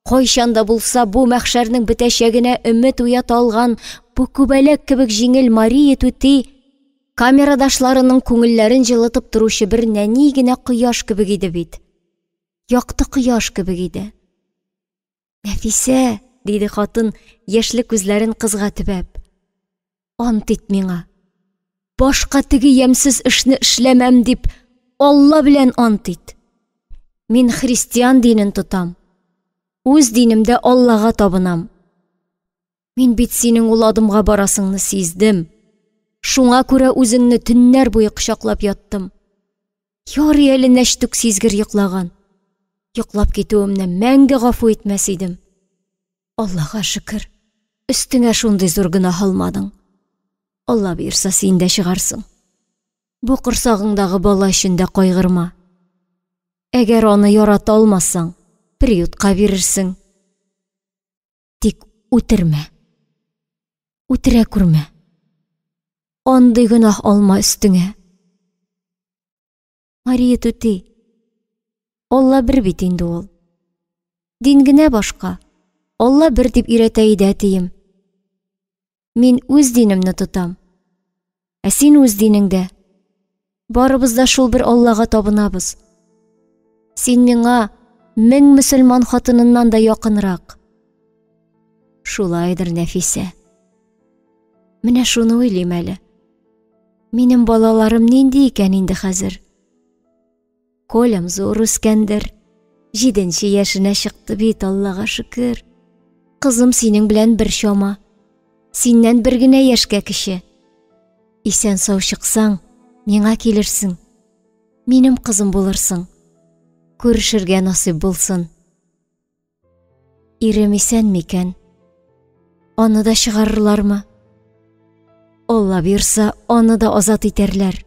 Кайчанда булса бу мәхшәрнең бетәчәгенә өмет уята алган бу күбәләк кебек җиңел Мария түти камерадашларының күңелләрен җылытып торучы бер нәни генә кояш кебек иде бит. Якты кояш кебек иде. Нәфисә, диде хатын, яшьле күзләрен кызга төбәп. Ант ит миңа. Башка теге ямьсез эшне эшләмәм дип, Алла белән ант ит. Мин христиан динен тотам. Үз динемдә Аллага табынам. Мин бит синең ул адымга барасыңны сиздем. Шуңа күрә үзеңне төннәр буе кочаклап яттым. Ярый әле нәштүк сизгер йоклаган. Йоклап китүемне мәңге гафу итмәс идем. Аллага шөкер, өстеңә шундый зур гөнаһ алмадың. Алла бирса син дә чыгарсың. Бу корсагыңдагы бала өчен дә кайгырма. Әгәр аны ярата алмасаң, приютка бирерсең. Тик үтермә. Үтерә күрмә. Андый гөнаһ алма өстеңә. Мария түти, Алла бер бит инде ул. Дин генә башка. Алла бер дип өйрәтә иде әтием. Мин үз динемне тотам. Ә син үз динеңдә. Барыбыз да шул бер Аллага табынабыз. Син миңа 1000 мөселман хатыныннан да якынрак. Шулайдыр, Нәфисә. Менә шуны уйлыйм әле. Минем балаларым нинди икән инде хәзер? Колям зур үскәндер. 7нче яшенә чыкты бит, Аллага шөкер. Кызым синең белән бер чама. Синнән бер генә яшькә кече. Исән сау чыксаң, миңа килерсең. Минем кызым булырсың. Күрешергә насыйп булсын. Ирем исән микән? Аны да чыгарырлармы? Алла бирса, аны да азат итәрләр.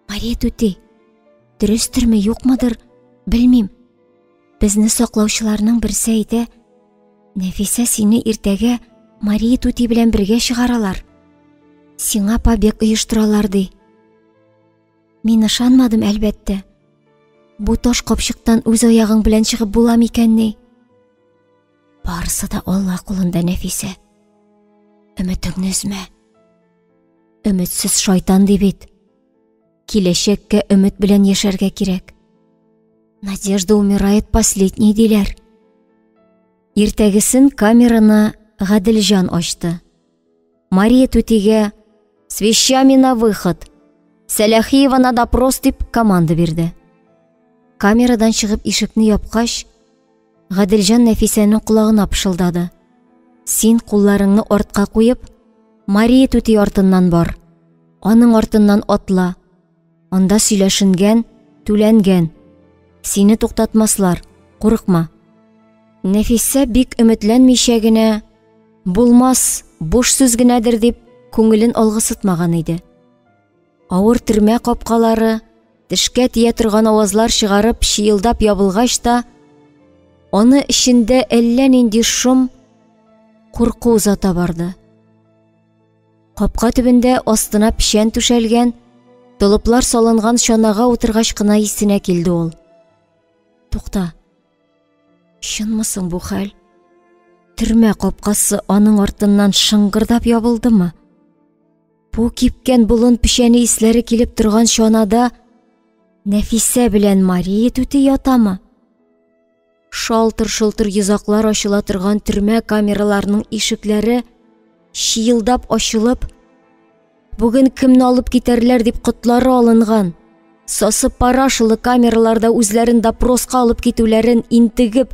Мария түти, дөрестірме, юкмыдыр, белмим. Безне саклаучыларның берсе әйтә, Нәфисә сине иртәгә Мария түти белән бергә чыгаралар. Сиңа побег оештыралар ди. Мин ышанмадым, әлбәттә. Бу таш капчыктан үз аягың белән чыгып була микәнни? Барысы да Алла кулында, Нәфисә. Өметеңне өзмә. Өметсез шайтан ди бит. Киләчәккә өмет белән яшәргә кирәк. Надежда умирает последний диләр. Иртәгесен камераны Гаделҗан ачты. Мария түтигә «С вещами на выход! Сәләхиева на допрос» дип команда бирде. Камерадан чыгып ишекне япкач, Гаделҗан Нәфисәнең колагына пышылдады. Син кулларыңны артка куеп, Мария түти артыннан бар. Аның артыннан атла. Анда сөйләшенгән, түләнгән. Сине туктатмаслар, курыкма. Нәфисә бик өметләнмичә генә, булмас, буш сүз генәдер дип, күңелен алгысытмаган иде. Авыр төрмә капкалары, тешкә тия торган авазлар чыгарып чыелдап ябылгач та, аны эчендә әллә нинди шом, курку узата барды. Капка төбендә астына печән түшәлгән, толыплар салынган чанага утыргач кына исенә килде ул. Тукта. Чынмысың бу хәл? Төрмә капкасы аның артыннан шыңгырдап ябылдымы? Бу кипкән болын печәне исләре килеп торган чанада Нәфисә белән Мария түти ятамы? Шалтыр-шылтыр йозаклар ачыла торган төрмә камераларының ишекләре чыелдап ачылып, Бүген кемне алып китәрләр дип котлары алынган. Сасы парашылы камераларда үзләрен допроска алып китүләрен интегеп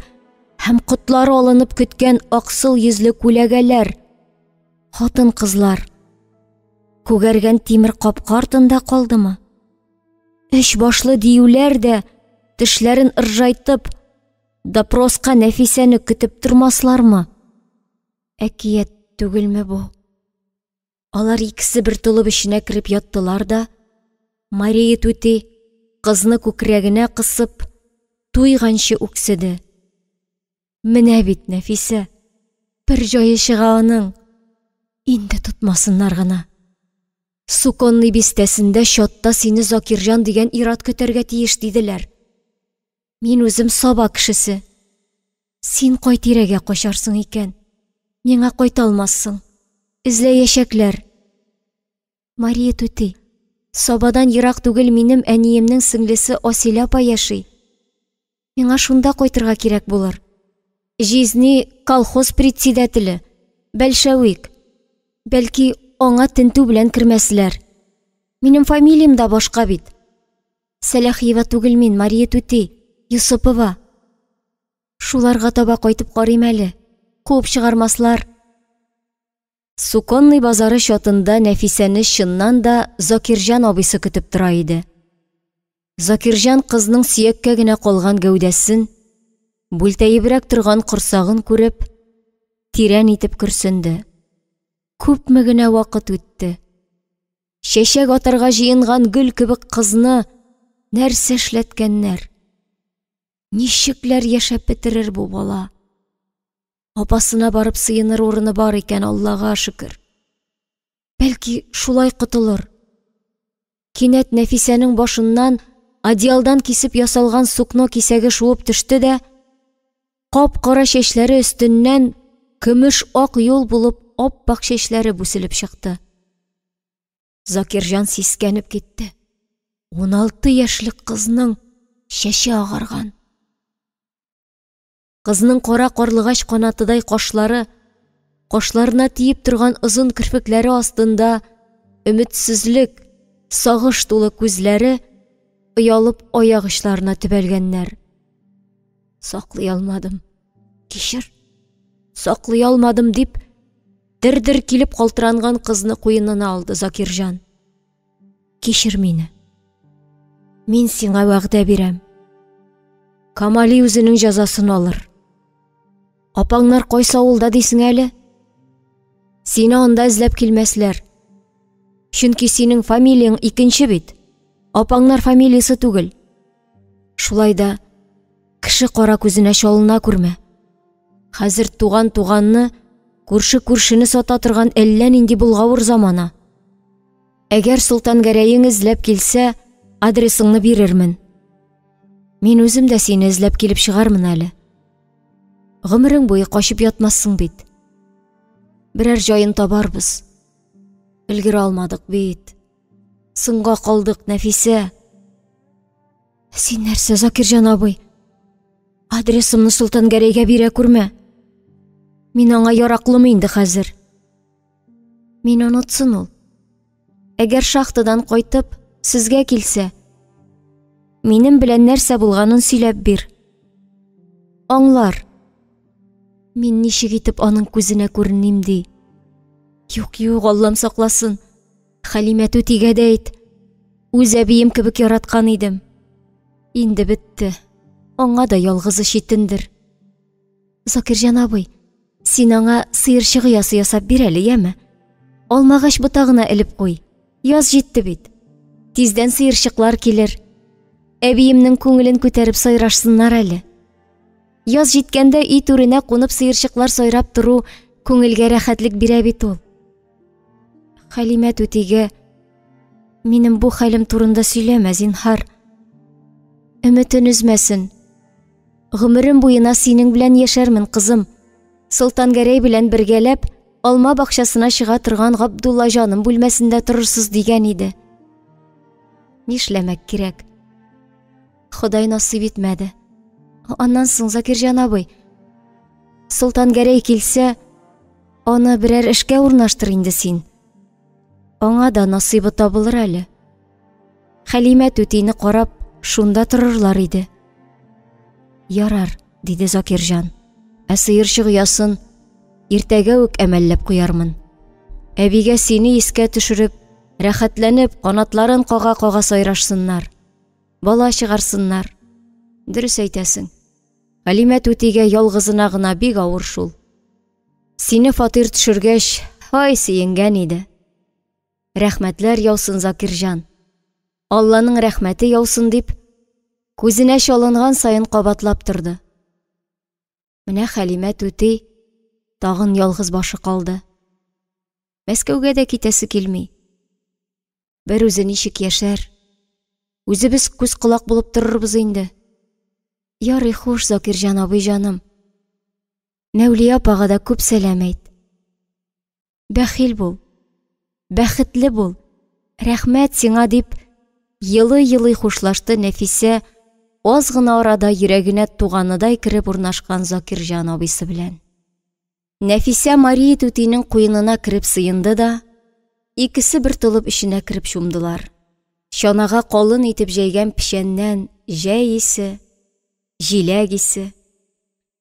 һәм котлары алынып көткән аксыл йөзле күләгәләр, хатын-кызлар. Күгәргән тимер капка артында калдымы? Өч башлы диюләр дә тешләрен ыржайтып допроска Нәфисәне көтеп тормаслармы? Әкият түгелме бу? Алар икесе бер толып эченә кирип яттылар да, Мария түти кызны күкрәгенә кысып, туйганчы үкседе. Менә бит Нәфисә, бер җае чыга аның. Инде тотмасыннар гына. Суконный бистәсендә чатта сине Закирҗан дигән ират көтәргә тиеш диделәр. Мин үзем саба кешесе. Син кай тирәгә качарсың икән? Миңа кайта алмассың. Эзләячәкләр. Мария түти, сабадан ерак түгел минем әниемнең сеңлесе Асилә апа яши. Миңа шунда кайтырга кирәк булыр. Жизни колхоз председателе, Бәлшәвик. Бәлки, аңа тентү белән кермәсләр. Минем фамилиям да башка бит. Сәләхиева түгел мин, Мария түти, Юсупова. Шуларга таба кайтып карыйм әле. Куып чыгармаслар. Суконный базары чатында Нәфисәне чыннан да Закирҗан абыйсы көтеп тора иде. Закирҗан кызның сөяккә генә калган гәүдәсен, бүлтәебрәк торган корсагын күреп, тирән итеп көрсенде. Күпме генә вакыт үтте. Чәчәк атарга җыенган гөл кебек кызны нәрсә эшләткәннәр? Ничекләр яшәп бетерер бу бала? Апасына барып сыйыныр урыны бар икән, Аллага шөкер. Бәлки, шулай котылыр. Кинәт Нәфисәнең башыннан одеялдан кисеп ясалган сукно кисәге шуып төште дә, кап-кара чәчләре өстеннән көмеш ак юл булып ап-пак чәчләре бүселеп чыкты. Закирҗан сискәнеп китте. 16 яшьлек кызның чәче агарган. Кызның кара карлыгач канатыдай кашлары, кашларына тиеп торган озын кирпекләре астында өметсезлек, сагыш тулы күзләре оялып аяк очларына төбәлгәннәр. Саклый алмадым. Кичер. Саклый алмадым дип, дер-дер килеп калтыранган кызны куенына алды Закирҗан. Кичер мине. Мин сиңа вәгъдә бирәм. Камали үзенең җәзасын алыр. Апаңнар кайсы авылда дисең әле? Сине анда эзләп килмәсләр. Чөнки синең фамилияң икенче бит. Апаңнар фамилиясы түгел. Шулай да кеше кара күзенә чалына күрмә. Хәзер туган-туганны, күрше-күршене сата торган әллә нинди булгавыр замана. Әгәр Солтангәрәең эзләп килсә, адресыңны бирермен. Мин үзем дә сине эзләп килеп чыгармын әле. Гомерең буе качып ятмассың бит. Берәр җаен табарбыз. Илгер алмадык бит. Сынга калдык, Нәфисә. Син нәрсә, Закирҗан абый? Адресымны Солтангәрәйгә бирә күрмә. Мин аңа яраклымы инде хәзер? Мин онытсын ул. Әгәр шахтадан кайтып, сезгә килсә, минем белән нәрсә булганын сөйләп бир. Аңлар. Мин ничек итеп аның күзенә күреним ди? Юк, Аллам сакласын. Хәлимә түтигә дә әйт. Үз әбием кебек яраткан идем. Инде бетте. Аңа да ялгызы читендер. Закирҗан абый, син аңа сыерчык ясап бир әле, яме? Алмагач ботагына элеп куй. Яз җитте бит. Тиздән сыерчыклар килер. Әбиемнең күңелен күтәреп сайрашсыннар әле. Яз җиткәндә үй түренә кунып сыерчыклар сайрап туру күңелгә рәхәтлек бирә бит ул. Хәлимә түтигә минем бу хәлем турында сөйләмә, зинһар. Өметен үзмәсен. Гомерем буена синең белән яшәрмен, кызым. Солтангәрәй белән бергәләп, алма бакчасына чыга торган Габдулла җаным бүлмәсендә торырсыз дигән иде. Нишләмәк кирәк? Ходай насыйп итмәде. Аннан соң, Закирҗан абый, Солтангәрәй килсә, аны берәр эшкә урнаштыр инде син. аңа да насыйбы табылыр әле. Хәлимә түтине карап, шунда торырлар иде. Ярар, диде Закирҗан. Ә сыерчык ясын иртәгә үк әмәлләп куярмын. Әбигә сине искә төшереп, рәхәтләнеп, канатларын кага-кага сайрашсыннар. Бала чыгарсыннар. Дөрес әйтәсең. Хәлимә түтигә ялгызына гына бик авыр шул. Сине фатир төшергәч, һай сөенгән иде. Рәхмәтләр яусын, Закирҗан. Алланың рәхмәте яусын дип, күзенә чалынган сайын кабатлап торды. Менә Хәлимә түти тагын ялгыз башы калды. Мәскәүгә дә китәсе килми. Бер үзе ничек яшәр? Үзебез күз колак булып торырбыз инде. Ярый хуш, Закирҗан абый җаным. Мәүлия апага да күп сәлам әйт. Бәхил бул, бәхетле бул. Рәхмәт сиңа дип, йылы-йылы хушлашты Нәфисә, аз гына арада йөрәгенә туганыдай киреп урнашкан Закирҗан абыйсы белән. Нәфисә Мария түтинең куенына киреп сыенды да, икесе бер тулып эченә киреп чумдылар. Чанага калын итеп җәйгән пишәннән җәй исе, җиләк исе.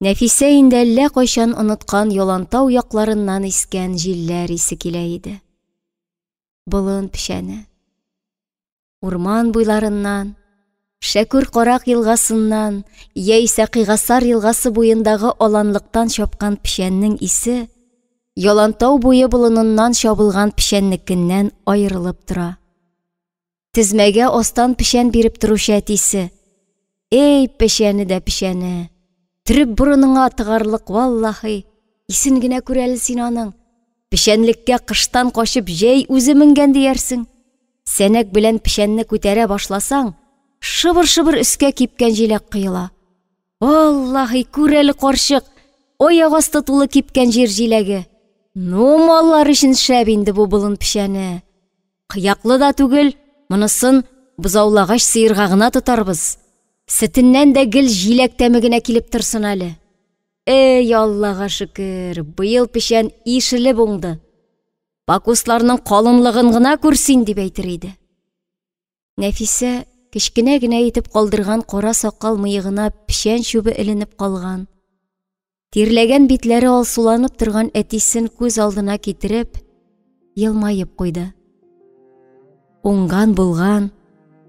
Нәфисә инде әллә кайчан оныткан Ялантау якларыннан искән җилләр исе килә иде. Болын пишәне. Урман буйларыннан, Шәкүр Карак елгасыннан, яисә Кыйгасар елгасы буендагы аланлыктан чапкан пишәннең исе Ялантау буе болыныннан чабылган пишәннекеннән аерылып тора. Тизмәгә астан пишән биреп торучы әтисе. Эй, пишәне дә пишәне. Треп бурыныңа тыгарлык, валлаһи. Исен генә күрәле син аның. Пишәнлеккә кыштан качып җәй үзе менгән диярсең. Сәнәк белән пишәнне күтәрә башласаң, шыбыр-шыбыр өскә кипкән җиләк кыйыла. Валлаһи, күрәле карчык, аяк асты тулы кипкән җир җиләге. Ну, маллар өчен шәп инде бу болын пишәне. Кыяклы да түгел, монысын бузаулагач сыерга гына тотарбыз. Сетеннән дә гел җиләк тәмегенә килеп торсын әле. Эй, Аллага шөкер, быел пишән ишелеп уңды. Бакусларның калынлыгын гына күрсин дип әйтер иде. Нәфисә кечкенә генә итеп калдырган кара сакал мыегына пишән чүбе эленеп калган. Тирләгән битләре алсуланып торган әтисен күз алдына китереп, елмаеп куйды. Уңган булган,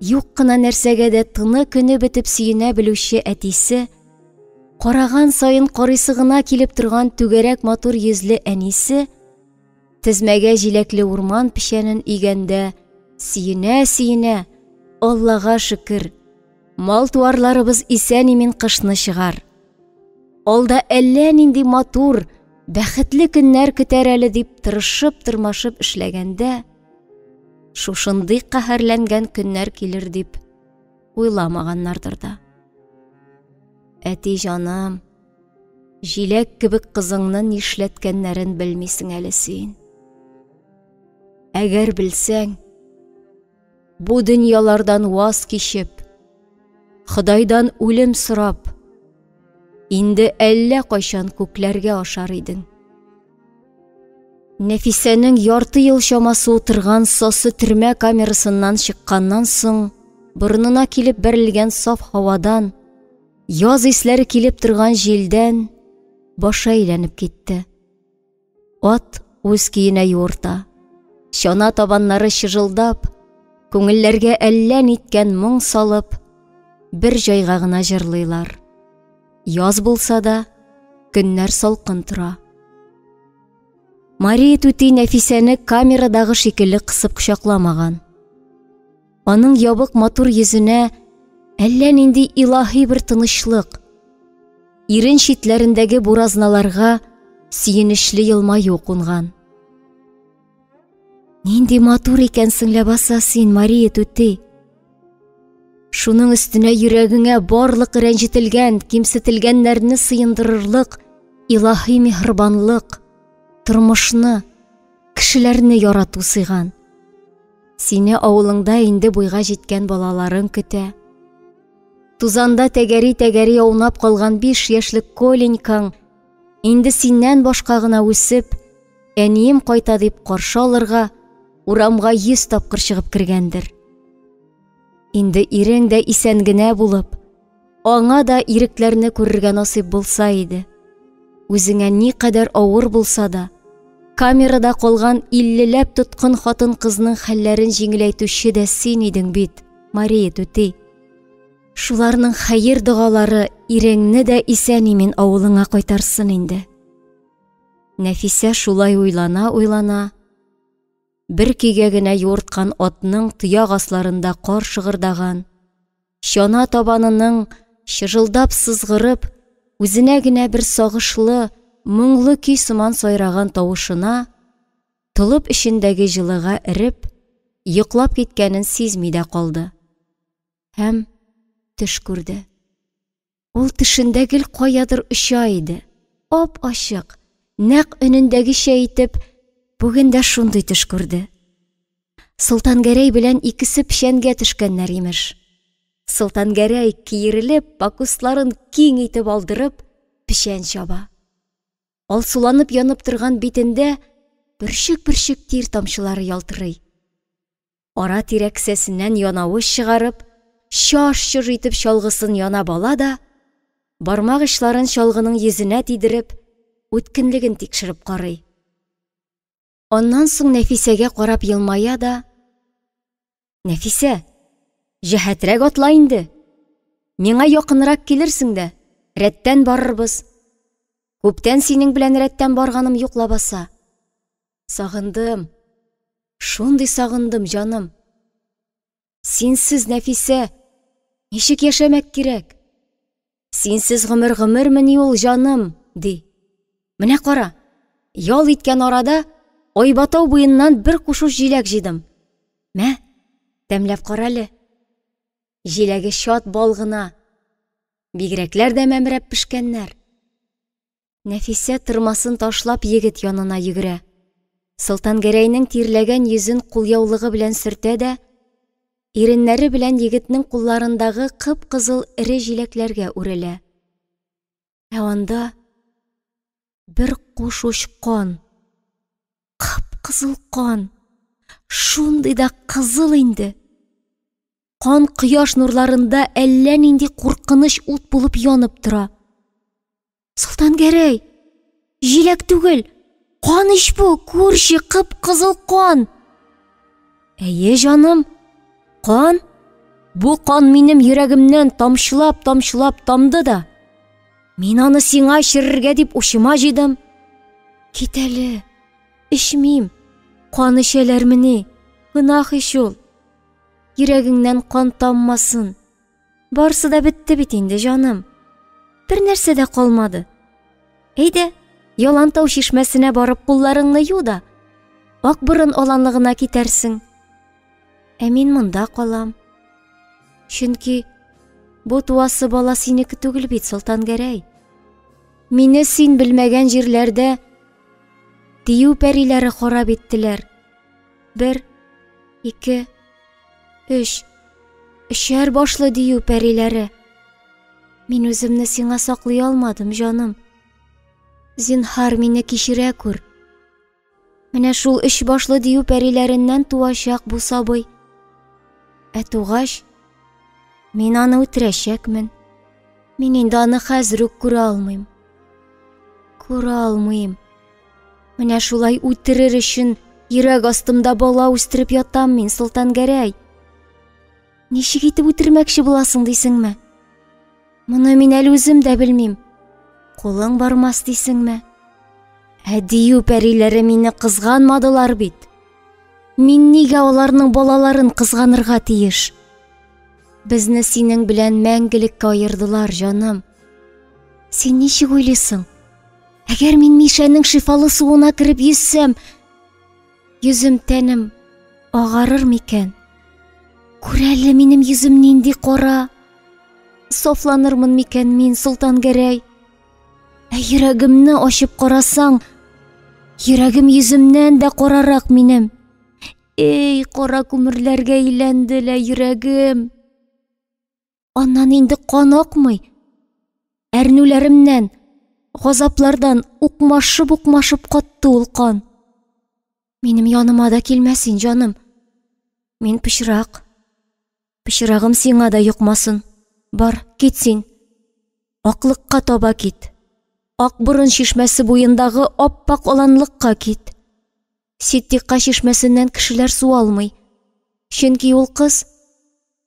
юк кына нәрсәгә дә тыны көне бетеп сөенә белүче әтисе, караган сайын карыйсы гына килеп торган түгәрәк матур йөзле әнисе, тезмәгә җиләкле урман пишәнен игәндә сөенә-сөенә, Аллага шөкер, мал туарларыбыз исән-имин кышны чыгар. Алда әллә нинди матур, бәхетле көннәр көтәр әле дип тырышып-тырмашып эшләгәндә, шушындый каһәрләнгән көннәр килер дип уйламаганнардыр да. Әти җаным, җиләк кебек кызыңны нишләткәннәрен белмисең әле син. Әгәр белсәң, бу дөньялардан ваз кичеп, Худайдан үлем сорап, инде әллә кайчан күкләргә ашар идең. Нәфисәнең ярты ел чамасы утырган сасы төрмә камерасыннан чыкканнан соң, борынына килеп бәрелгән саф һавадан, яз исләре килеп торган җилдән башы әйләнеп китте. Ат үз киенә юырта, чана табаннары чыжылдап, күңелләргә әллә ниткән моң салып, бер җайга гына җырлыйлар. Яз булса да, көннәр салкын тора. Мария түти Нәфисәне камерадагы шикелле кысып кочакламаган. Аның ябык матур йөзенә әллә нинди илаһи бер тынычлык, ирен читләрендәге буразналарга сөенечле елмаю кунган. Нинди матур икәнсең ләбаса син, Мария түти. Шуның өстенә йөрәгеңә барлык рәнҗетелгән, кимсетелгәннәрне сыендырырлык илаһи миһербанлык, тормышны, кешеләрне ярату сыйган. Сине авылыңда инде буйга җиткән балаларың көтә. Тузанда тәгәри-тәгәри аунап калган 5 яшьлек Коленькаң инде синнән башка гына үсеп, әнием кайта дип каршы алырга, урамга 100 тапкыр чыгып кергәндер. Инде ирең дә исән генә булып, аңа да ирекләрне күрергә насыйп булса иде. Үзеңә никадәр авыр булса да, камерада калган 50ләп тоткын хатын-кызның хәлләрен җиңеләйтүче дә син идең бит, Мария түти. Шуларның хәер дугалары иреңне дә исән-имин авылыңа кайтарсын инде. Нәфисә шулай уйлана, бер көйгә генә юырткан атның тояк асларында кар шыгырдаган, чана табанының шыжылдап сызгырып, үзенә генә бер сагышлы, моңлы көй сыман сайраган тавышына, толып эчендәге җылыга эреп, йоклап киткәнен сизми дә калды. Һәм төш күрде. Ул төшендә гел каядыр оча иде. Ап-ачык, нәкъ өнендәгечә итеп, бүген дә шундый төш күрде. Солтангәрәй белән икесе пешәнгә төшкәннәр имеш. Солтангәрәй киерелеп, пакусларын киң итеп алдырып, пешән чаба. Алсуланып янып торган битендә бөршек-бөршек тир тамчылары ялтырый. Ара-тирә кесәсеннән янавыз чыгарып, шаш-шыр итеп чалгысын яна бала да, бармак очларын чалгының йөзенә тидереп, үткенлеген тикшереп карый. Аннан соң Нәфисәгә карап елмая да: "Нәфисә, җәһәтрәк атла инде. Миңа якынрак килерсең дә, рәттән барырбыз. Күптән синең белән рәттән барганым юк лабаса. Сагындым. Шундый сагындым, җаным. Синсез, Нәфисә, ничек яшәмәк кирәк? Синсез гомер-гомермени ул, җаным", ди. "Менә кара, ял иткән арада Айбатау буеннан бер кушуш җиләк җыйдым. Мә, тәмләп кара әле. Җиләге шат бал гына. Бигрәкләр дә мәмрәп пешкәннәр." Нәфисә тырмасын ташлап егет янына йөгерә. Солтангәрәйнең тирләгән йөзен кулъяулыгы белән сөртә дә, иреннәре белән егетнең кулларындагы кып-кызыл эре җиләкләргә үрелә. Ә анда бер кушуш кан. Кып-кызыл кан. Шундый да кызыл инде. Кан кояш нурларында әллә нинди куркыныч ут булып янып тора. "Солтангәрәй, җиләк түгел, кан ич бу, күрче, кып-кызыл кан." "Әйе, җаным, кан. Бу кан минем йөрәгемнән тамчылап тамды да. Мин аны сиңа эчерергә дип ушыма җыйдым. Кит әле, эчмим. Кан эчәләрмени? Гынах ич ул. Йөрәгеңнән кан таммасын. Барсы да бетте бит инде, җаным. Бер нәрсә дә калмады. Әйдә, Ялантау чишмәсенә барып кулларыңны ю да, Акбурын аланлыгына китәрсең. Ә мин монда калам. Чөнки бу туасы бала синеке түгел бит, Солтангәрәй. Мине син белмәгән җирләрдә дию пәриләре харап иттеләр. 1, 2, 3, 3 башлы дию пәриләре. Мин үземне сиңа саклый алмадым, җаным. Зинһар, мине кичерә күр. Менә шул 3 башлы дию пәриләреннән туачак бу сабый. Ә тугач, мин аны үтерәчәкмен. Мин инде аны хәзер үк күрә алмыйм. Күрә алмыйм. Менә шулай үтерер өчен йөрәк астымда бала үстереп ятам мин, Солтангәрәй. Ничек итеп үтермәкче буласың дисеңме? Моны мин әле үзем дә белмим. Кулың бармас дисеңме? Ә дию пәриләре мине кызганмадылар бит. Мин нигә аларның балаларын кызганырга тиеш? Безне синең белән мәңгелеккә аердылар, җаным. Син ничек уйлыйсың? Әгәр мин мишәнең шифалы суына кереп йөзсәм, йөзем, тәнем агарыр микән? Күрәле минем йөзем нинди кара. Софланырмын микән мин, Солтангәрәй? Ә йөрәгемне ачып карасаң, йөрәгем йөземнән дә карарак минем. Эй, кара күмерләргә әйләнде лә йөрәгем. Аннан инде кан акмый. Әрнүләремнән, газаплардан укмашып катты ул кан. Минем яныма да килмәсин, җаным. Мин пычрак. Пычрагым сиңа да юкмасын. Бар, кит син. Аклыкка таба кит. Акбурын чишмәсе буендагы аппак аланлыкка кит. Ситтикка чишмәсеннән кешеләр су алмый. Чөнки ул кыз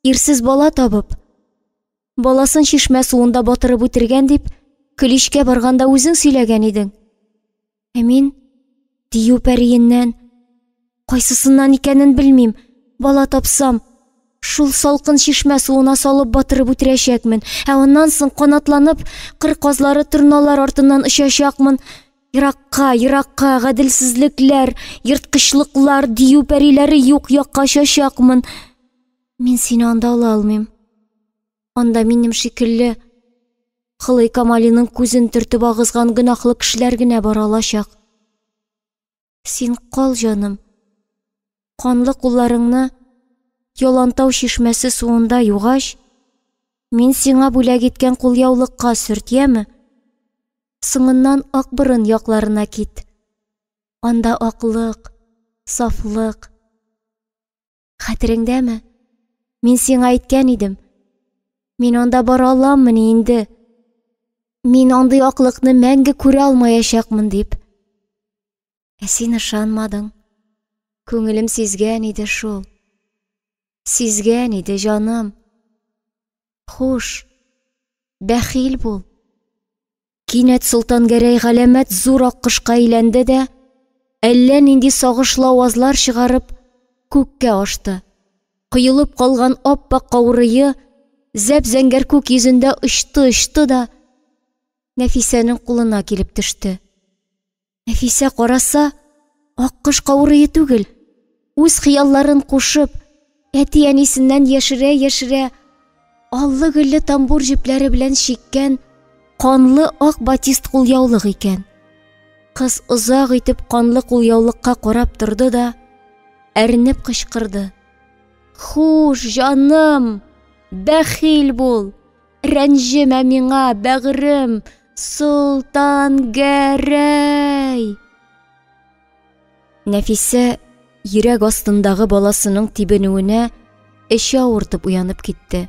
ирсез бала табып, баласын чишмә суында батырып үтергән дип, көлишкә барганда үзең сөйләгән идең. Мин дию пәриеннән, кайсысыннан икәнен белмим, бала тапсам, шул салкын чишмә суына салып батырып үтерәчәкмен, аннан соң канатланып, кыр казлары торналар артыннан очачакмын. Еракка, еракка, гаделсезлекләр, йырткычлыклар, дию пәриләре юк якка очачакмын. Мин сине анда ала алмыйм. Анда минем шикелле Хылый Камалиның күзен төртеп агызган гынахлы кешеләр генә бара алачак. Син кал, җаным. Канлы кулларыңны Ялантау чишмәсе суында югач, мин сиңа бүләк иткән кулъяулыкка сөрт, яме? Соңыннан Акбурын якларына кит. Анда аклык, сафлык. Хәтереңдәме? Мин сиңа әйткән идем. Мин анда бара аламмыни инде? Мин андый аклыкны мәңге күрә алмаячакмын дип. Син ышанмадың. Күңелем сизгән иде шул. Сизгән иде, җаным. Хуш, бәхил бул. Кинәт Солтан Гәрәй галәмәт зур аккошка әйләнде дә, әллә нинди сагышлы авазлар чыгарып, күккә ашты. Кыйылып калган аппак каурые зәп-зәңгәр күк йөзендә очты да, Нәфисәнең кулына килеп төште. Нәфисә караса, аккош каурые түгел, үз хыялларын кушып, әти-әнисеннән яшерә-яшерә, аллы-гөлле тамбур җепләре белән чиккән канлы ак батист кулъяулык икән. Кыз озак итеп канлы кулъяулыкка карап торды да, әрнеп кычкырды. Хуш, җаным, бәхил бул, рәнҗемә миңа, бәгърем, Солтан Гәрәй. Нәфисә йөрәк астындагы баласының тибенүенә эче авыртып уянып китте.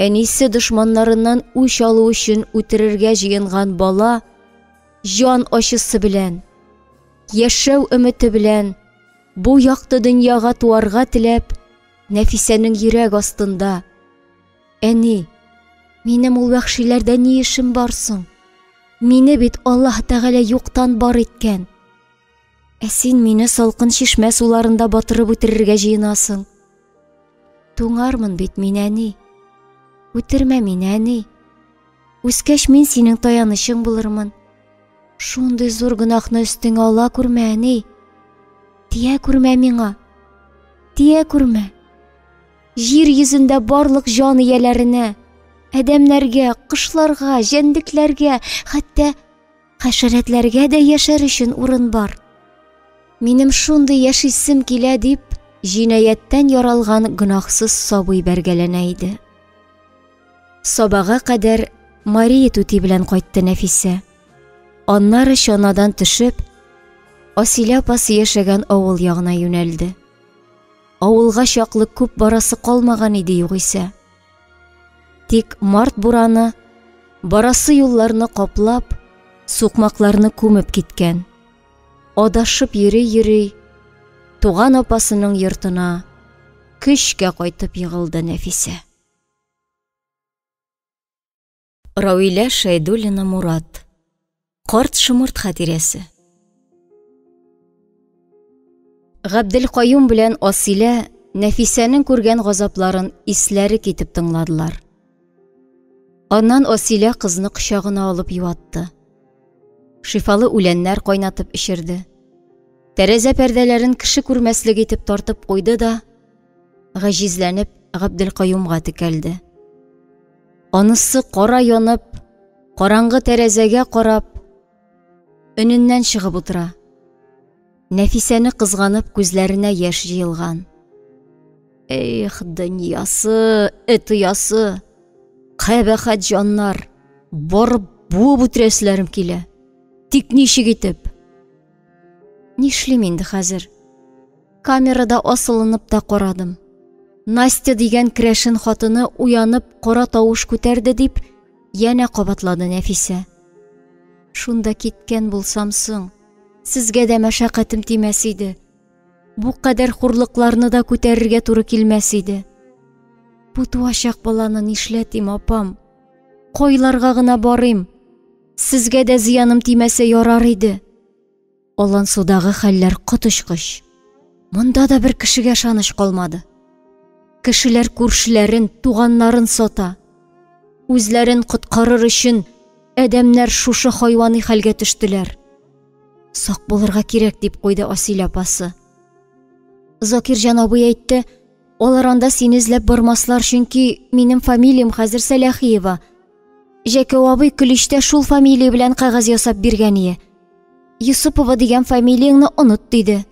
Әнисе дошманнарыннан үч алу өчен үтерергә җыенган бала җан ачысы белән, яшәү өмете белән бу якты дөньяга туарга теләп, Нәфисәнең йөрәк астында: "Әни, минем ул вәхшиләрдә ни эшем барсың? Мине бит Аллаһ Тәгалә юктан бар иткән. Син мине салкын чишмә суларында батырып үтерергә җыенасың. Туңармын бит мин, әни. Үтермә мине, әни. Үскәч мин синең таянычың булырмын. Шундый зур гынахны өстеңә ала күрмә, әни. Тия күрмә миңа. Тия күрмә. Җир йөзендә барлык җан ияләренә, әдәмнәргә, кошларга, җәндекләргә, хәтта хәшәрәтләргә дә яшәр өчен урын бар. Минем шундый яшисем килә" дип, җинаяттән яралган гынахсыз сабый бәргәләнә иде. Сабага кадәр Мария түти белән кайтты Нәфисә. Аннары чанадан төшеп, Асилә апасы яшәгән авыл ягына юнәлде. Авылга чаклы күп барасы калмаган иде югыйсә. Тик март бураны барасы юлларны каплап, сукмакларны күмеп киткән. Адашып йөри-йөри, туган апасының йортына көчкә кайтып егылды Нәфисә. Рауилә Шәйдуллина Мурат. Карт шымырт хатирәсе. Габделкаюм белән Асилә Нәфисәнең күргән газапларын исләре китеп тыңладылар. Аннан Асилә кызны кочагына алып юатты. Шифалы үләннәр кайнатып эчерде. Тәрәзә пәрдәләрен кеше күрмәслек итеп тартып куйды да, гаҗизләнеп Габделкаюмга текәлде. Анысы кара янып, караңгы тәрәзәгә карап, өненнән чыгып утыра. Нәфисәне кызганып күзләренә яшь җыелган. Эх, дөньясы, эт оясы, кабахәт җаннар, барып буып үтерәсләрем килә. Тик ничек итеп? Нишлим инде хәзер? Камерада асылынып та карадым. Настя дигән керәшен хатыны уянып кара тавыш күтәрде дип, яна кабатлады Нәфисә. Шунда киткән булсам соң, сезгә дә мәшәкатем тимәс иде. Бу кадәр хурлыкларны да күтәрергә туры килмәс иде. Бу туачак баланы нишләтим, апам? Кайларга гына барыйм. Сезгә дә зыяным тимәсә ярар иде. Алансудагы хәлләр котышкыч. Монда да бер кешегә шаныш калмады. Кешеләр күршеләрен, туганнарын сата. Үзләрен коткарыр өчен әдәмнәр шушы хайвани хәлгә төштеләр. Сак булырга кирәк дип куйды Асил апасы. Закирҗан абый әйтте, алар анда сине эзләп бармаслар, чөнки минем фамилиям хәзер Сәләхиева. Җәкәү абый көлештә шул фамилия белән кагаз ясап биргән ие. Юсупова дигән фамилияңны оныт диде.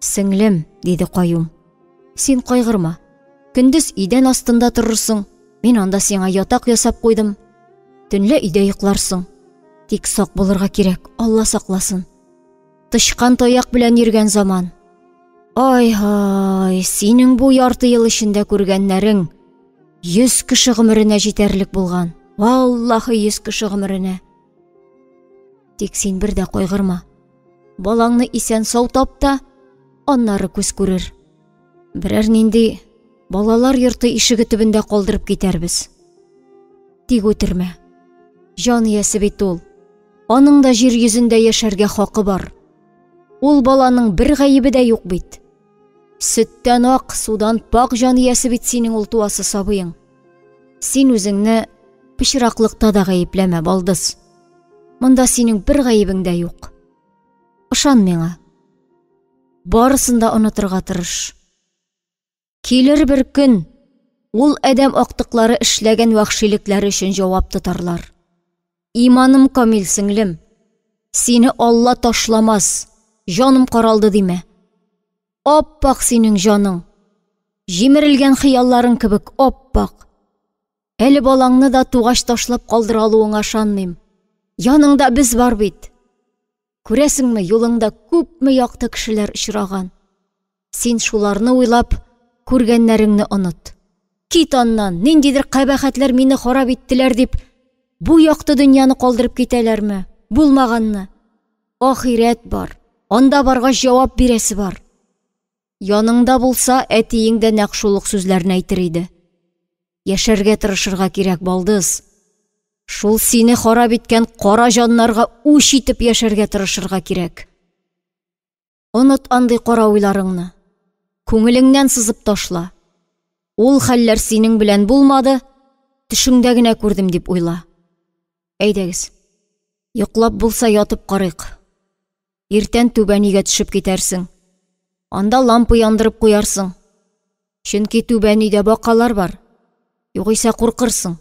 Сеңлем, диде Каюм. Син кайгырма. Көндез идән астында торырсың. Мин анда сиңа ятак ясап куйдым. Төнлә өйдә йокларсың. Тик сак булырга кирәк, Алла сакласын. Тышкан таяк белән йөргән заман. Ай-һай, синең бу ярты ел эчендә күргәннәрең 100 кеше гомеренә җитәрлек булган. Валлаһи 100 кеше гомеренә. Тик син бер дә кайгырма. Балаңны исән сау тап та, аннары күз күрер. Берәр нинди балалар йорты ишеге төбендә калдырып китәрбез. Тик үтермә. Җан иясе бит ул. Аның да җир йөзендә яшәргә хакы бар. Ул баланың бер гаебе дә юк бит. Сөттән ак, судан пак җан иясе бит синең ул туасы сабыең. Син үзеңне пычраклыкта да гаепләмә, балдыз. Монда синең бер гаебең дә юк. Ышан миңа. Барысын да онытырга тырыш. Килер бер көн, ул әдәм актыклары эшләгән вахшилекләре өчен җавап тотарлар. Иманым камил, сеңлем. Сине Алла ташламас. Җаным каралды димә. Оппак синең җаның. Җимерелгән хыялларың кебек оппак. Әле балаңны да тугач ташлап калдыра алуыңа ышанмыйм. Яныңда без бар бит. Күрәсеңме, юлыңда күпме якты кешеләр очраган. Син шуларны уйлап, күргәннәреңне оныт. Кит аннан, ниндидер кабахәтләр мине харап иттеләр дип, бу якты дөньяны калдырып китәләрме? Булмаганны. Ахирәт бар. Анда баргач җавап бирәсе бар. Яныңда булса, әтиең дә нәкъ шулык сүзләрне әйтер иде. Яшәргә тырышырга кирәк, балдыз. Шул сине харап иткән кара җаннарга үч итеп яшәргә тырышырга кирәк. Оныт андый кара уйларыңны. Күңелеңнән сызып ташла. Ул хәлләр синең белән булмады, төшеңдә генә күрдем дип уйла. Әйдәгез. Йоклап булса ятып карыйк. Иртән түбәнигә төшеп китәрсең. Анда лампа яндырып куярсың. Чөнки түбәнидә бакалар бар. Югыйсә куркырсың.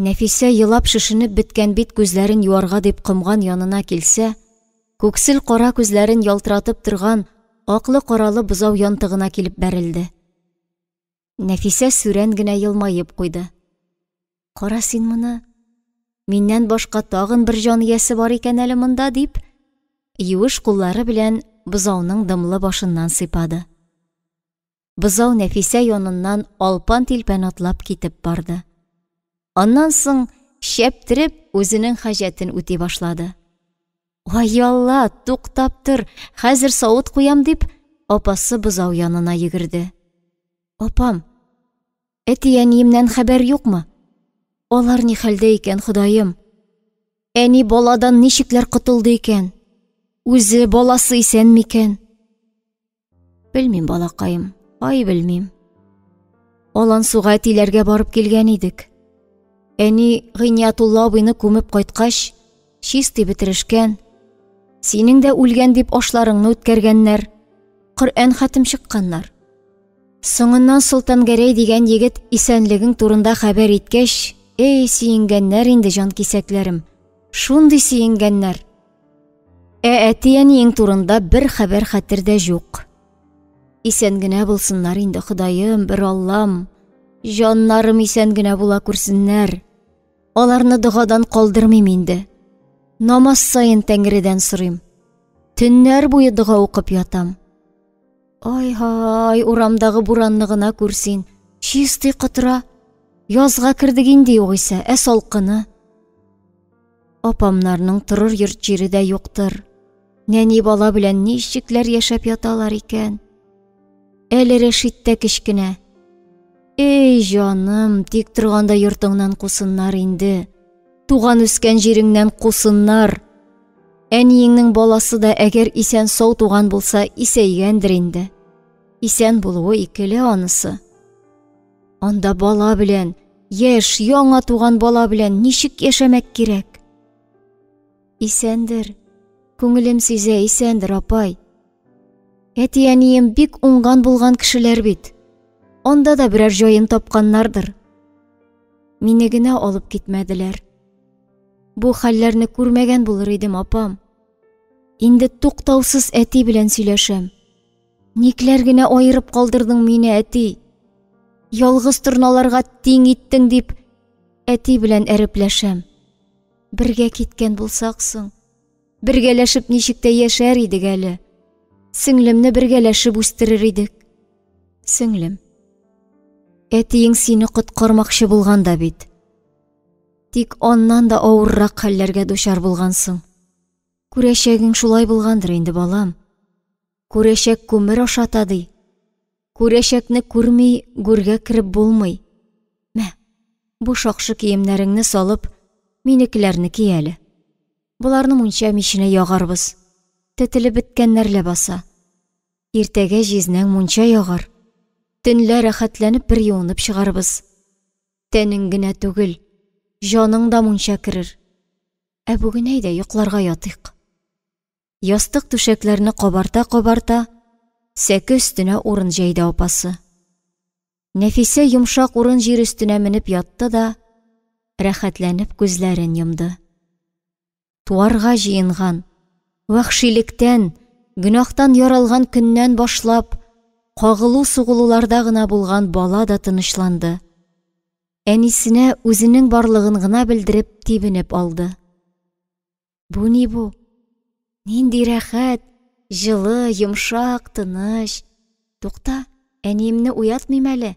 Нәфисә елап шешенеп биткән бит күзләрен юарга дип кымган янына килсә, күксел кара күзләрен ялтыратып торган аклы-каралы бызау янтыгына килеп бәрелде. Нәфисә сүрән генә елмаеп куйды. Кара син моны. Миннән башка тагын бер җан иясе бар икән әле монда дип, юеш куллары белән бызауның дымлы башыннан сыйпады. Бызау Нәфисә яныннан алпан-тилпән атлап китеп барды. Аннан соң шәптереп үзенең хаҗәтен үти башлады. Ай Алла, туктап тор, хәзер савыт куям дип, апасы бызау янына йөгерде. Апам, әти-әниемнән хәбәр юкмы? Алар ни хәлдә икән, Ходаем? Әни баладан ничекләр котылды икән? Үзе баласы исән микән? Белмим, балакаем, ай белмим. Алансуга әтиләргә барып килгән идек. Әни Гыйниятулла абыйны күмеп кайткач, чисти бетерешкән. Синең дә үлгән дип ашларыңны үткәргәннәр. Коръән хатым чыкканнар. Соңыннан Солтан Гәрәй дигән егет исәнлегең турында хәбәр иткәч, эй, сөенгәннәр инде җан кисәкләрем. Шундый сөенгәннәр. Әти-әниең турында бер хәбәр хәтердә юк. Исән генә булсыннар инде, Ходаем, бер Аллам. Җаннарым исән генә була күрсеннәр. Аларны дугадан калдырмыйм инде. Намаз сайын Тәңредән сорыйм. Төннәр буе дога укып ятам. Ай-һай, урамдагы буранны гына күрсин. Чистый кытыра. Язга кирдик инде югыйсә, салкыны. Апамнарның торыр йорт җире дә юктыр. Нәни бала белән ничекләр яшәп яталар икән. Әле Рәшит тә кечкенә. Эй, җаным, тик торганда йортыңнан кусыннар инде. Туган үскән җиреңнән кусыннар. Әниеңнең баласы да әгәр исән сау туган булса, исәйгәндер инде. Исән булуы икеле анысы. Анда бала белән, яшь, яңа туган бала белән ничек яшәмәк кирәк? Исәндер. Күңелем сизә, исәндер, апай. Әти-әнием бик уңган булган кешеләр бит. Анда да берәр җаен тапканнардыр. Мине генә алып китмәделәр. Бу хәлләрне күрмәгән булыр идем, апам. Инде туктаусыз әти белән сөйләшәм. Никләр генә аерып калдырдың мине, әти? Ялгыз торналарга тиң иттең дип, әти белән әрепләшәм. Бергә киткән булсак соң, бергәләшеп ничек тә яшәр идек әле. Сеңлемне бергәләшеп үстерер идек. Сеңлем, әтиең сине коткармакчы булган да бит. Тик аннан да авыррак хәлләргә дучар булгансың. Күрәчәгең шулай булгандыр инде, балам. Күрәчәк күмер ашата ди. Күрәчәкне күрми, гүргә кирип булмый. Мә, бу шакшы киемнәреңне салып, минекеләрне ки әле. Буларны мунча миченә ягарбыз. Тетелеп беткәннәр ләбаса. Иртәгә җизнәң мунча ягар. Төнлә рәхәтләнеп бер юынып чыгарбыз. Тәнең генә түгел, җаның да мунча керер. Ә бүген әйдә йокларга ятыйк. Ястык түшәкләрне кабарта-кабарта, сәке өстенә урын җәйде апасы. Нәфисә йомшак урын җир өстенә менеп ятты да, рәхәтләнеп күзләрен йомды. Туарга җыенган, вәхшилектән, гөнаһтан яралган көннән башлап, кагылу-сугылуларда гына булган бала да тынычланды. Әнисенә үзенең барлыгын гына белдереп тибенеп алды. Бу ни бу? Нинди рәхәт, җылы, йомшак, тыныч. Тукта, әниемне уятмыйм әле.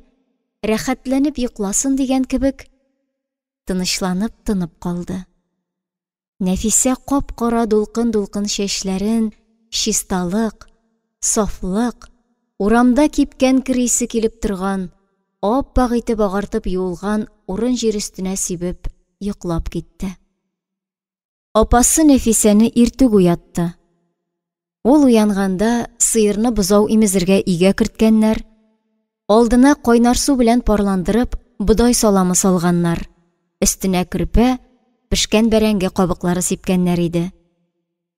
Рәхәтләнеп йокласын дигән кебек, тынычланып тынып калды. Нәфисә кап-кара дулкын-дулкын чәчләрен, чисталык, сафлык, урамда кипкән кирисе килеп торган, ап-ак итеп агартып юылган урын җир өстенә сибеп йоклап китте. Апасы Нәфисәне иртүк уятты. Ул уянганда сыерны бозау имезергә игә керткәннәр, алдына кайнар су белән парландырып, бодай саламы салганнар. Өстенә көрпә, пешкән бәрәңге кабыклары сипкәннәр иде.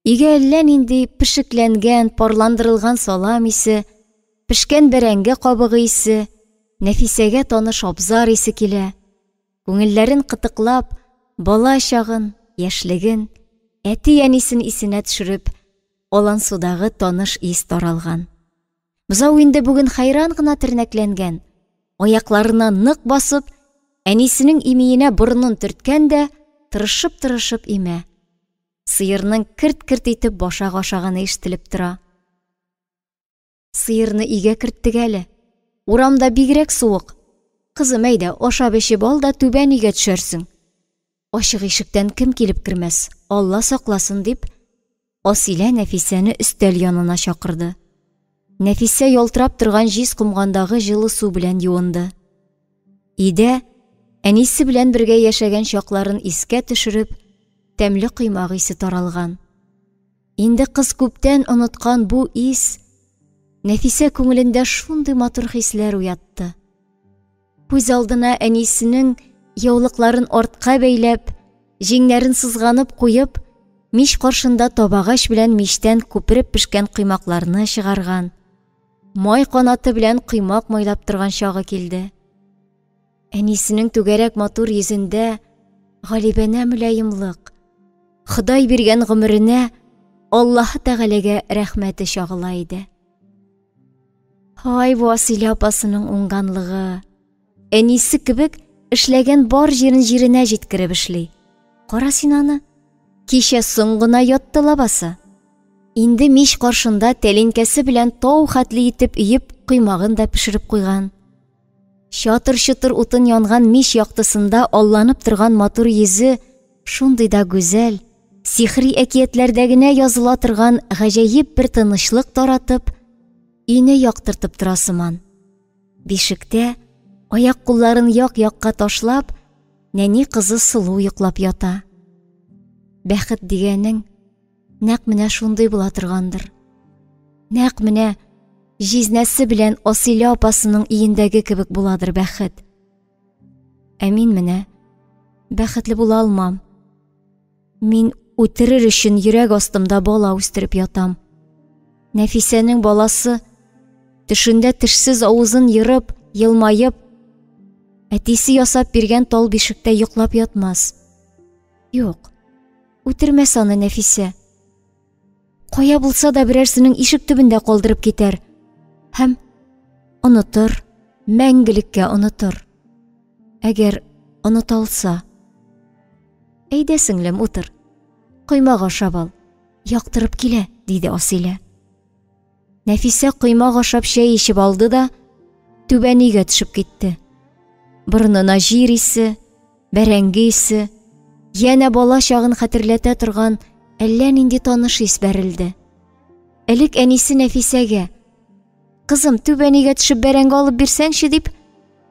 Игә әллә нинди пешекләнгән, парландырылган салам исе, пешкән бәрәңге кабыгы исе, Нәфисәгә таныш абзар исе килә. Күңелләрен кытыклап, бала чагын, яшьлеген, әти-әнисен исенә төшереп, алан судагы таныш ис таралган. Бозау инде бүген хайран гына тернәкләнгән, аякларына нык басып, әнисенең имиенә борынын төрткән дә, тырышып имә. Сыерның кырт-кырт итеп башак ашаганы ишетелеп тора. Сыерны игә керттек әле. Урамда бигрәк суык. Кызым, әйдә, ашап-эчеп ал да түбән игә төшәрсең. Ачык ишектән кем килеп кермәс, Алла сакласын дип, Асилә Нәфисәне өстәл янына чакырды. Нәфисә ялтырап торган җиз кумгандагы җылы су белән юынды. Идә әнисе белән бергә яшәгән чакларын искә төшереп, тәмле кыймак исе таралган. Инде кыз күптән оныткан бу ис Нәфисә күңелендә шундый матур хисләр уятты. Күз алдына әнисенең яулыкларын артка бәйләп, җиңнәрен сызганып куеп, мич каршында табагач белән мичтән күпереп пешкән кыймакларны чыгарган, май канаты белән кыймак майлап торган чагы килде. Әнисенең түгәрәк матур йөзендә галибанә мөлаемлык, Ходай биргән гомеренә Аллаһ Тәгаләгә рәхмәте чагыла иде. Ай, бу Асилә апасының уңганлыгы. Әнисе кебек эшләгән бар җирен җиренә җиткереп эшли. Кара син аны. Кичә соң гына ятты лабасы. Инде мич каршында тәлинкәсе белән тау хәтле итеп өеп коймагын да пешереп куйган. Чатыр-чытыр утын янган мич яктысында алланып торган матур йөзе шундый да гүзәл, сихри әкиятләрдә генә языла торган гаҗәеп бер тынычлык таратып, өйне яктыртып тора сыман. Бишектә, аяк-кулларын як-якка ташлап, нәни кызы Сылу йоклап ята. Бәхет дигәнең нәкъ менә шундый була торгандыр. Нәкъ менә җизнәсе белән Асилә апасының өендәге кебек буладыр бәхет. Ә мин менә бәхетле була алмам. Мин үтерер өчен йөрәк астымда бала үстереп ятам. Нәфисәнең баласы төшендә тешсез авызын йырып, елмаеп, әтисе ясап биргән тал бишектә йоклап ятмас. Юк, үтермәс аны Нәфисә. Кая булса да берәрсенең ишек төбендә калдырып китәр. Һәм онытыр, мәңгелеккә онытыр. Әгәр оныталса. Әйдә сеңлем, утыр. Коймага ашап ал. Яктырып килә, диде Асилә. Нәфисә коймак ашап чәй ичеп алды да түбән өйгә төшеп китте. Борынына җир исе, бәрәңге исе, янә бала чагын хәтерләтә торган әллә нинди таныш ис бәрелде. Элек әнисе Нәфисәгә: «Кызым, түбән өйгә төшеп бәрәңге алып бирсәңче», дип,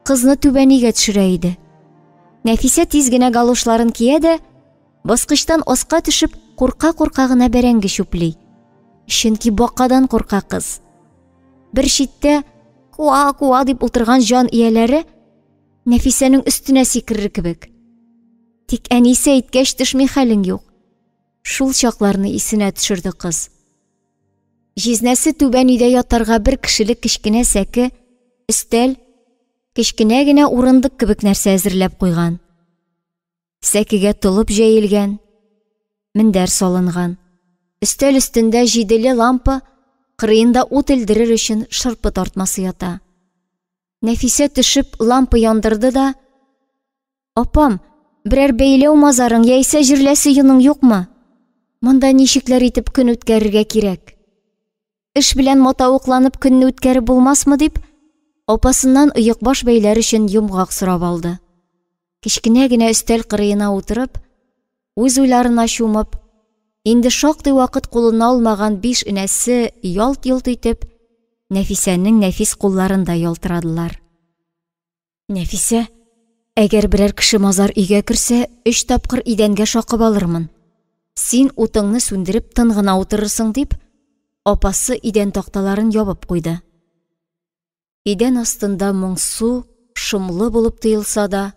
кызны түбән өйгә төшерә иде. Нәфисә тиз генә галушларын кия дә, баскычтан аска төшеп, курка-курка гына бәрәңге чүпли. Чөнки бакадан курка кыз. Бер читтә куа-куа дип утырган җан ияләре Нәфисәнең өстенә сикерер кебек. Тик әнисе әйткәч төшми хәлең юк. Шул чакларны исенә төшерде кыз. Җизнәсе түбән өйдә ятарга бер кешелек кечкенә сәке, өстәл, кечкенә генә урындык кебек нәрсә әзерләп куйган. Сәкегә толып җәелгән, мендәр салынган. Өстәл өстендә җиделе лампа, кырыенда ут элдерер өчен шырпы тартмасы ята. Нәфисә төшеп лампа яндырды да: «Апам, берәр бәйләү мазарың яисә җирләсе юның юкмы? Монда ничекләр итеп көн үткәрергә кирәк? Эш белән матавыкланып көнне үткәреп булмасмы?» дип, апасыннан ыек баш бәйләр өчен йомгак сорап алды. Кечкенә генә өстәл кырыена утырып, үз уйларына чумып, инде шактый вакыт кулына алмаган 5 энәсе ялт-йолт итеп Нәфисәнең нәфис кулларында ялтырадылар. Нәфисә: «Әгәр берәр кеше мазар өйгә керсә, 3 тапкыр идәнгә шакып алырмын. Син утыңны сүндереп тын гына утырырсың», дип, апасы идән такталарын ябып куйды. Идән астында моңсу, шомлы булып тоелса да,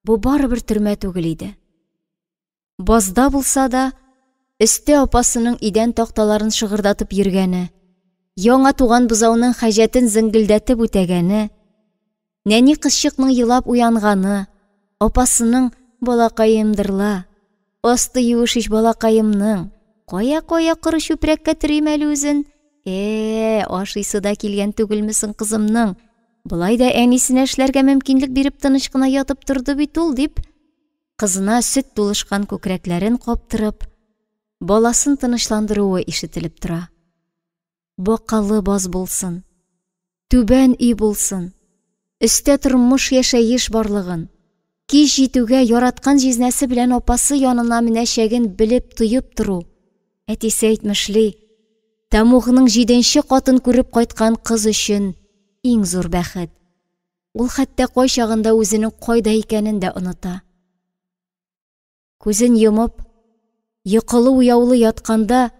бу барыбер төрмә түгел иде. Базда булса да, өстә апасының идән такталарын шыгырдатып йөргәне, яңа туган бузауның хаҗәтен зеңгелдәтеп үтәгәне, нәни кызчыкның елап уянганы, апасының: «Балакаемдырла, асты юыш ич балакаемның, кая-кая коры чүпрәккә төрим әле үзен, ашыйсы да килгән түгелмесең кызымның, болай да әнисенә эшләргә мөмкинлек биреп тыныч кына ятып торды бит ул», дип, кызына сөт тулышкан күкрәкләрен каптырып, баласын тынычландыруы ишетелеп тора. Бакалы баз булсын, түбән өй булсын, өстә тормыш яшәеш барлыгын, кич җитүгә яраткан җизнәсе белән апасы янына менәчәген белеп тоеп тору. Әтисе әйтмешли, тәмугының 7нче катын күреп кайткан кыз өчен иң зур бәхет. Ул хәтта кайчагында үзенең кайда икәнен дә оныта. Күзен йомып, йокылы-уяулы ятканда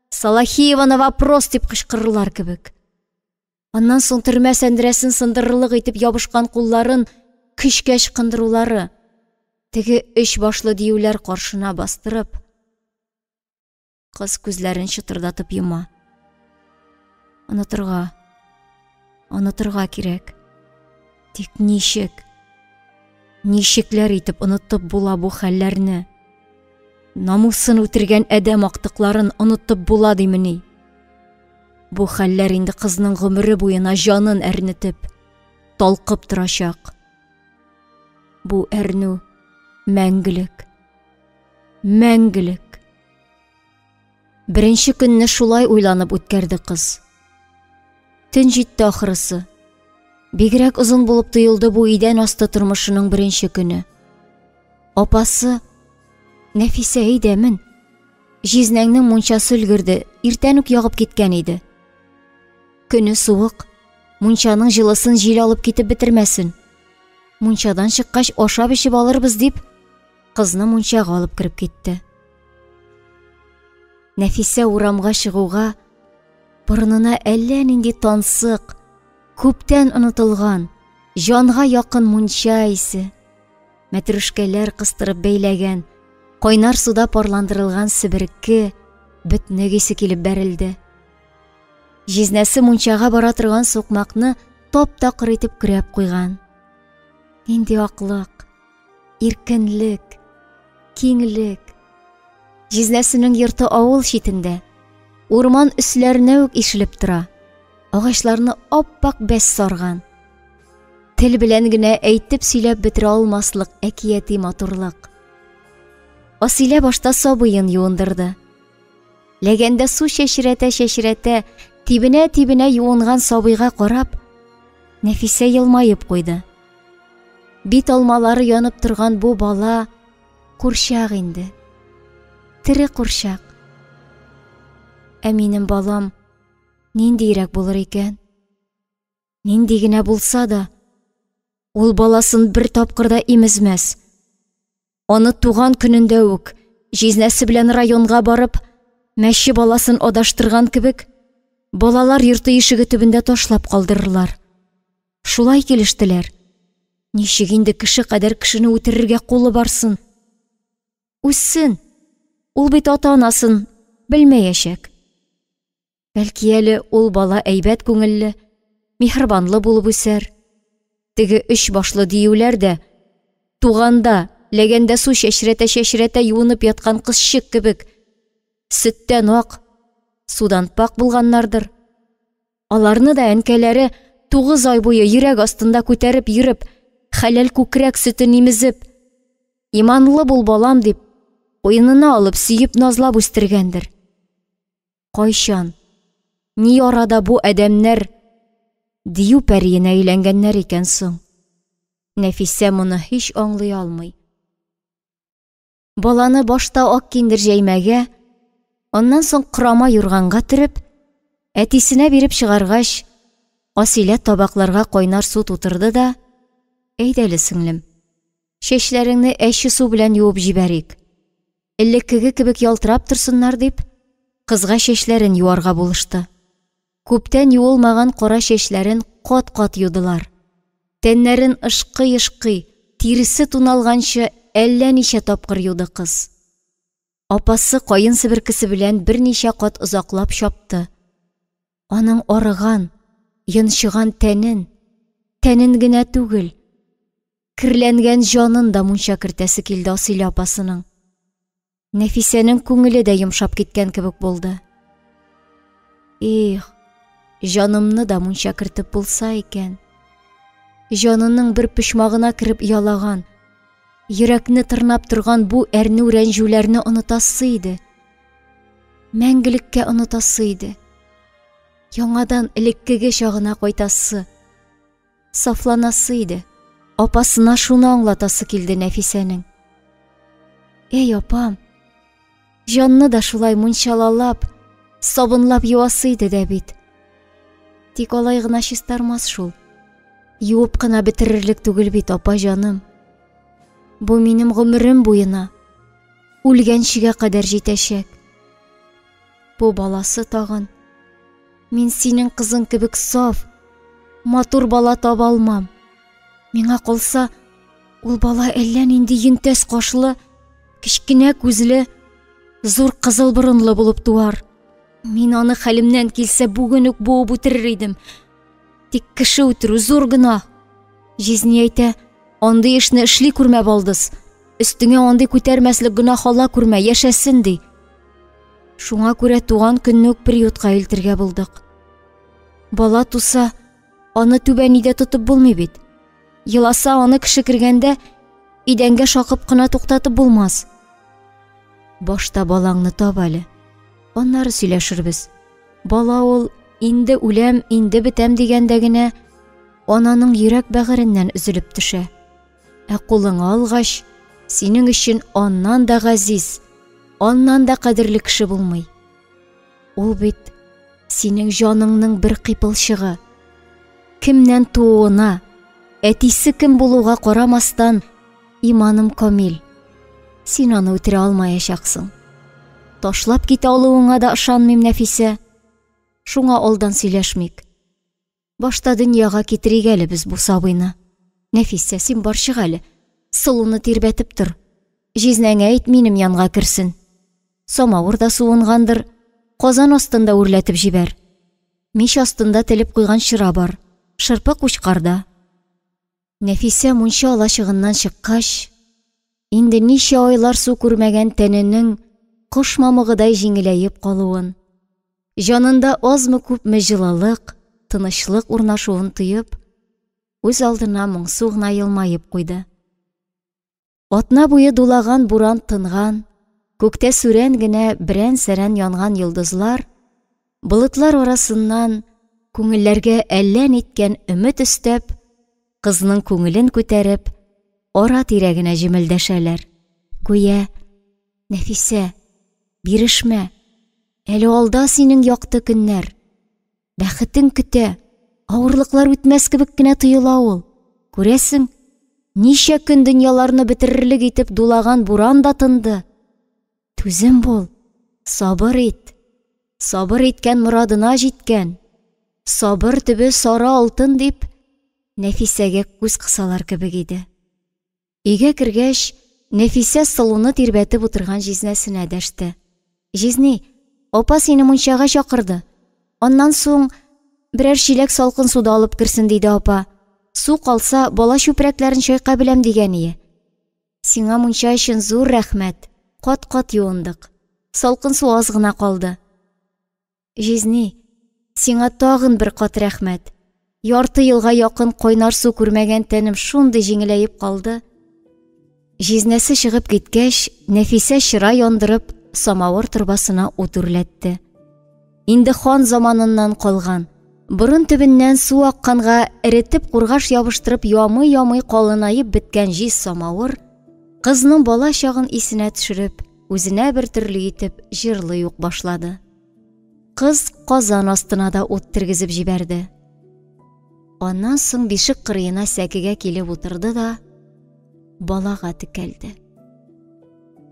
«Салахиева на вопрос» дип кычкырырлар кебек. Аннан соң төрмә сәндерәсен сындырырлык итеп ябышкан кулларын көчкә ычкындырулары, теге 3 башлы диюләр каршына бастырып, кыз күзләрен чытырдатып йома. Онытырга кирәк. Тик ничекләр итеп онытып була бу хәлләрне? Намусын үтергән әдәм актыкларын онытып була димени? Бу хәлләр инде кызның гомере буена җанын әрнетеп, талкып торачак. Бу әрнү мәңгелек. Беренче көнне шулай уйланып үткәрде кыз. Төн җитте ахрысы. Бигрәк озын булып тоелды бу идән асты тормышының беренче көне. Апасы: "Нәфисә, әйдәмен. Җизнәңнең мунчасы өлгерде, иртән үк ягып киткән иде. Көне суык, мунчаның җылысын җил алып китеп бетермәсен. Мунчадан чыккач ашап эчеп алырбыз", дип, кызны мунчага алып кереп китте. Нәфисә урамга чыгуга, борынына әллә нинди тансык, күптән онытылган, җанга якын мунча исе, мәтрүшкәләр кыстырып бәйләгән, кайнар суда парландырылган себерке, бөтнек исе килеп бәрелде. Җизнәсе мунчага бара торган сукмакны тап-такыр итеп көрәп куйган. Нинди аклык, иркенлек, киңлек. Җизнәсенең йорты авыл читендә, урман өсләренә үк ишелеп тора. Агачларны ап-ак бәс сарган. Тел белән генә әйтеп сөйләп бетерә алмаслык әкияти матурлык. Асилә башта сабыен юындырды. Ләгәндә су чәчрәтә, тибенә юынган сабыйга карап, Нәфисә елмаеп куйды. Бит алмалары янып торган бу бала курчак инде. Тере курчак. Ә минем балам ниндирәк булыр икән? Нинди генә булса да, ул баласын бер тапкыр да имезмәс. Аны туган көнендә үк җизнәсе белән районга барып, мәче баласын адаштырган кебек, балалар йорты ишеге төбендә ташлап калдырырлар. Шулай килештеләр. Ничек инде кеше кадәр кешене үтерергә кулы барсын? Үссен. Ул бит ата-анасын белмәячәк. Бәлки әле ул бала әйбәт күңелле, миһербанлы булып үсәр. Теге өч башлы диюләр дә туганда, ләгәндә су чәчрәтә юынып яткан кызчык кебек, сөттән ак, судан пак булганнардыр. Аларны да әнкәләре 9 ай буе йөрәк астында күтәреп йөреп, хәләл күкрәк сөтен имезеп, иманлы бул балам дип, уйнына алып сөеп назлап үстергәндер. Кайчан, ни арада бу әдәмнәр дию пәриенә әйләнгәннәр икән соң? Нәфисә моны һич аңлый алмый. Баланы башта ак киндер җәймәгә, аннан соң крама юрганга төреп, әтисенә биреп чыгаргач, Асилә табакларга кайнар су тутырды да: "Әйдәле сеңлем, чәчләреңне әче су белән юып җибәрик. Элеккеге кебек ялтырап торсыннар", дип, кызга чәчләрен юарга булышты. Күптән юылмаган кара чәчләрен кат-кат юдылар. Тәннәрен ышкый-ышкый, тиресе туналганчы әллә ничә тапкыр юды кыз. Апасы кайын себеркесе белән берничә кат озаклап чапты. Аның арыган, йончыган тәнен генә түгел, кирләнгән җанын да мунча кертәсе килде Асилә апасының. Нәфисәнең күңеле дә йомшап киткән кебек булды. Их, җанымны да мунча кертеп булса икән. Җанының бер пычмагына кереп ялаган, йөрәкне тырнап торган бу әрнү рәнҗүләрне онытасы иде. Мәңгелеккә онытасы иде. Яңадан элеккеге чагына кайтасы, сафланасы иде. Апасына шуны аңлатасы килде Нәфисәнең. "Эй, апам, җанны да шулай мунчалалап, сабынлап юасы иде дә бит. Тик алай гына чистармас шул. Юып кына бетерерлек түгел бит, апа җаным. Бу минем гомерем буена, үлгәнчегә кадәр җитәчәк. Бу баласы тагын. Мин синең кызың кебек саф, матур бала таба алмам. Миңа калса, ул бала әллә нинди йөнтәс кашлы, кечкенә күзле, зур кызыл борынлы булып туар. Мин аны хәлемнән килсә бүген үк буып үтерер идем. Тик кеше үтерү зур гына. Җизни әйтә, андый эшне эшли күрмә балдыз. Өстеңә андый күтәрмәслек гына хала күрмә, яшәсен ди. Шуңа күрә туган көнне үк приютка илтергә булдык. Бала туса, аны түбән идә тотып булмый бит. Еласа, аны кеше кергәндә, идәнгә шакып кына туктатып булмас. Башта балаңны таб әле. Аннары сөйләшербез. Бала ул инде үләм, инде бетәм дигәндә генә ананың йөрәк бәгыреннән өзелеп төшә. Ә кулыңа алгач, синең өчен аннан да газиз, аннан да кадерле кеше булмый. Ул бит синең җаныңның бер кыйпылчыгы. Кемнән тууына, әтисе кем булуга карамастан, иманым камил. Син аны үтерә алмаячаксың. Ташлап китә алуыңа да ышанмыйм, Нәфисә. Шуңа алдан сөйләшмик. Башта дөньяга китерик әле без бу сабыйны. Нәфисә, син бар чык әле. Сылуны тирбәтеп тор. Җизнәңә әйт, минем янга керсен. Самавырда суынгандыр. Казан астында үрләтеп җибәр. Мич астында телеп куйган чыра бар. Шырпы кучкарда. Нәфисә мунча алачыгыннан чыккач, инде ничә айлар су күрмәгән тәненең кош мамыгыдай җиңеләеп калуын, җанында азмы күпме җылылык, тынычлык урнашуын тоеп, үз алдына моңсу гына елмаеп куйды. Атна буе дулаган буран тынган, күктә сүрән генә берән-сәрән янган йолдызлар, болытлар арасыннан күңелләргә әллә ниткән өмет өстәп, кызның күңелен күтәреп, ара тирәгенә җимелдәшәләр. Гүя, Нәфисә, бирешмә, әле алда синең якты көннәр. Бәхетең көтә, авырлыклар үтмәс кебек кенә тоела ул. Күрәсең, ничә көн дөньяларны бетерерлек итеп дулаган буран да тынды. Түзем бул, сабыр ит. Сабыр иткән морадына җиткән. Сабыр төбе сары алтын дип, Нәфисәгә күз кысалар кебек иде. Өйгә кергәч, Нәфисә сылуны тирбәтеп утырган җизнәсенә дәште. Җизни, апа сине мунчага чакырды. Аннан соң берәр чиләк салкын суда алып керсен диде апа. Су калса, бала чүпрәкләрен чайка беләм дигән ие. Сиңа мунча өчен зур рәхмәт. Кат-кат юындык. Салкын су аз гына калды. Җизни, сиңа тагын бер кат рәхмәт. Ярты елга якын кайнар су күрмәгән тәнем шундый җиңеләеп калды. Җизнәсе чыгып киткәч, Нәфисә чыра яндырып, самавыр торбасына ут үрләтте. Инде хан заманыннан калган, борын төбеннән су акканга эретеп кургаш ябыштырып ямый-ямый калынайып беткән җиз самавыр, кызның бала чагын исенә төшереп, үзенә бер төрле итеп җырлый ук башлады. Кыз казан астына да ут тергезеп җибәрде. Аннан соң бишек кырыена сәкегә килеп утырды да балага текәлде.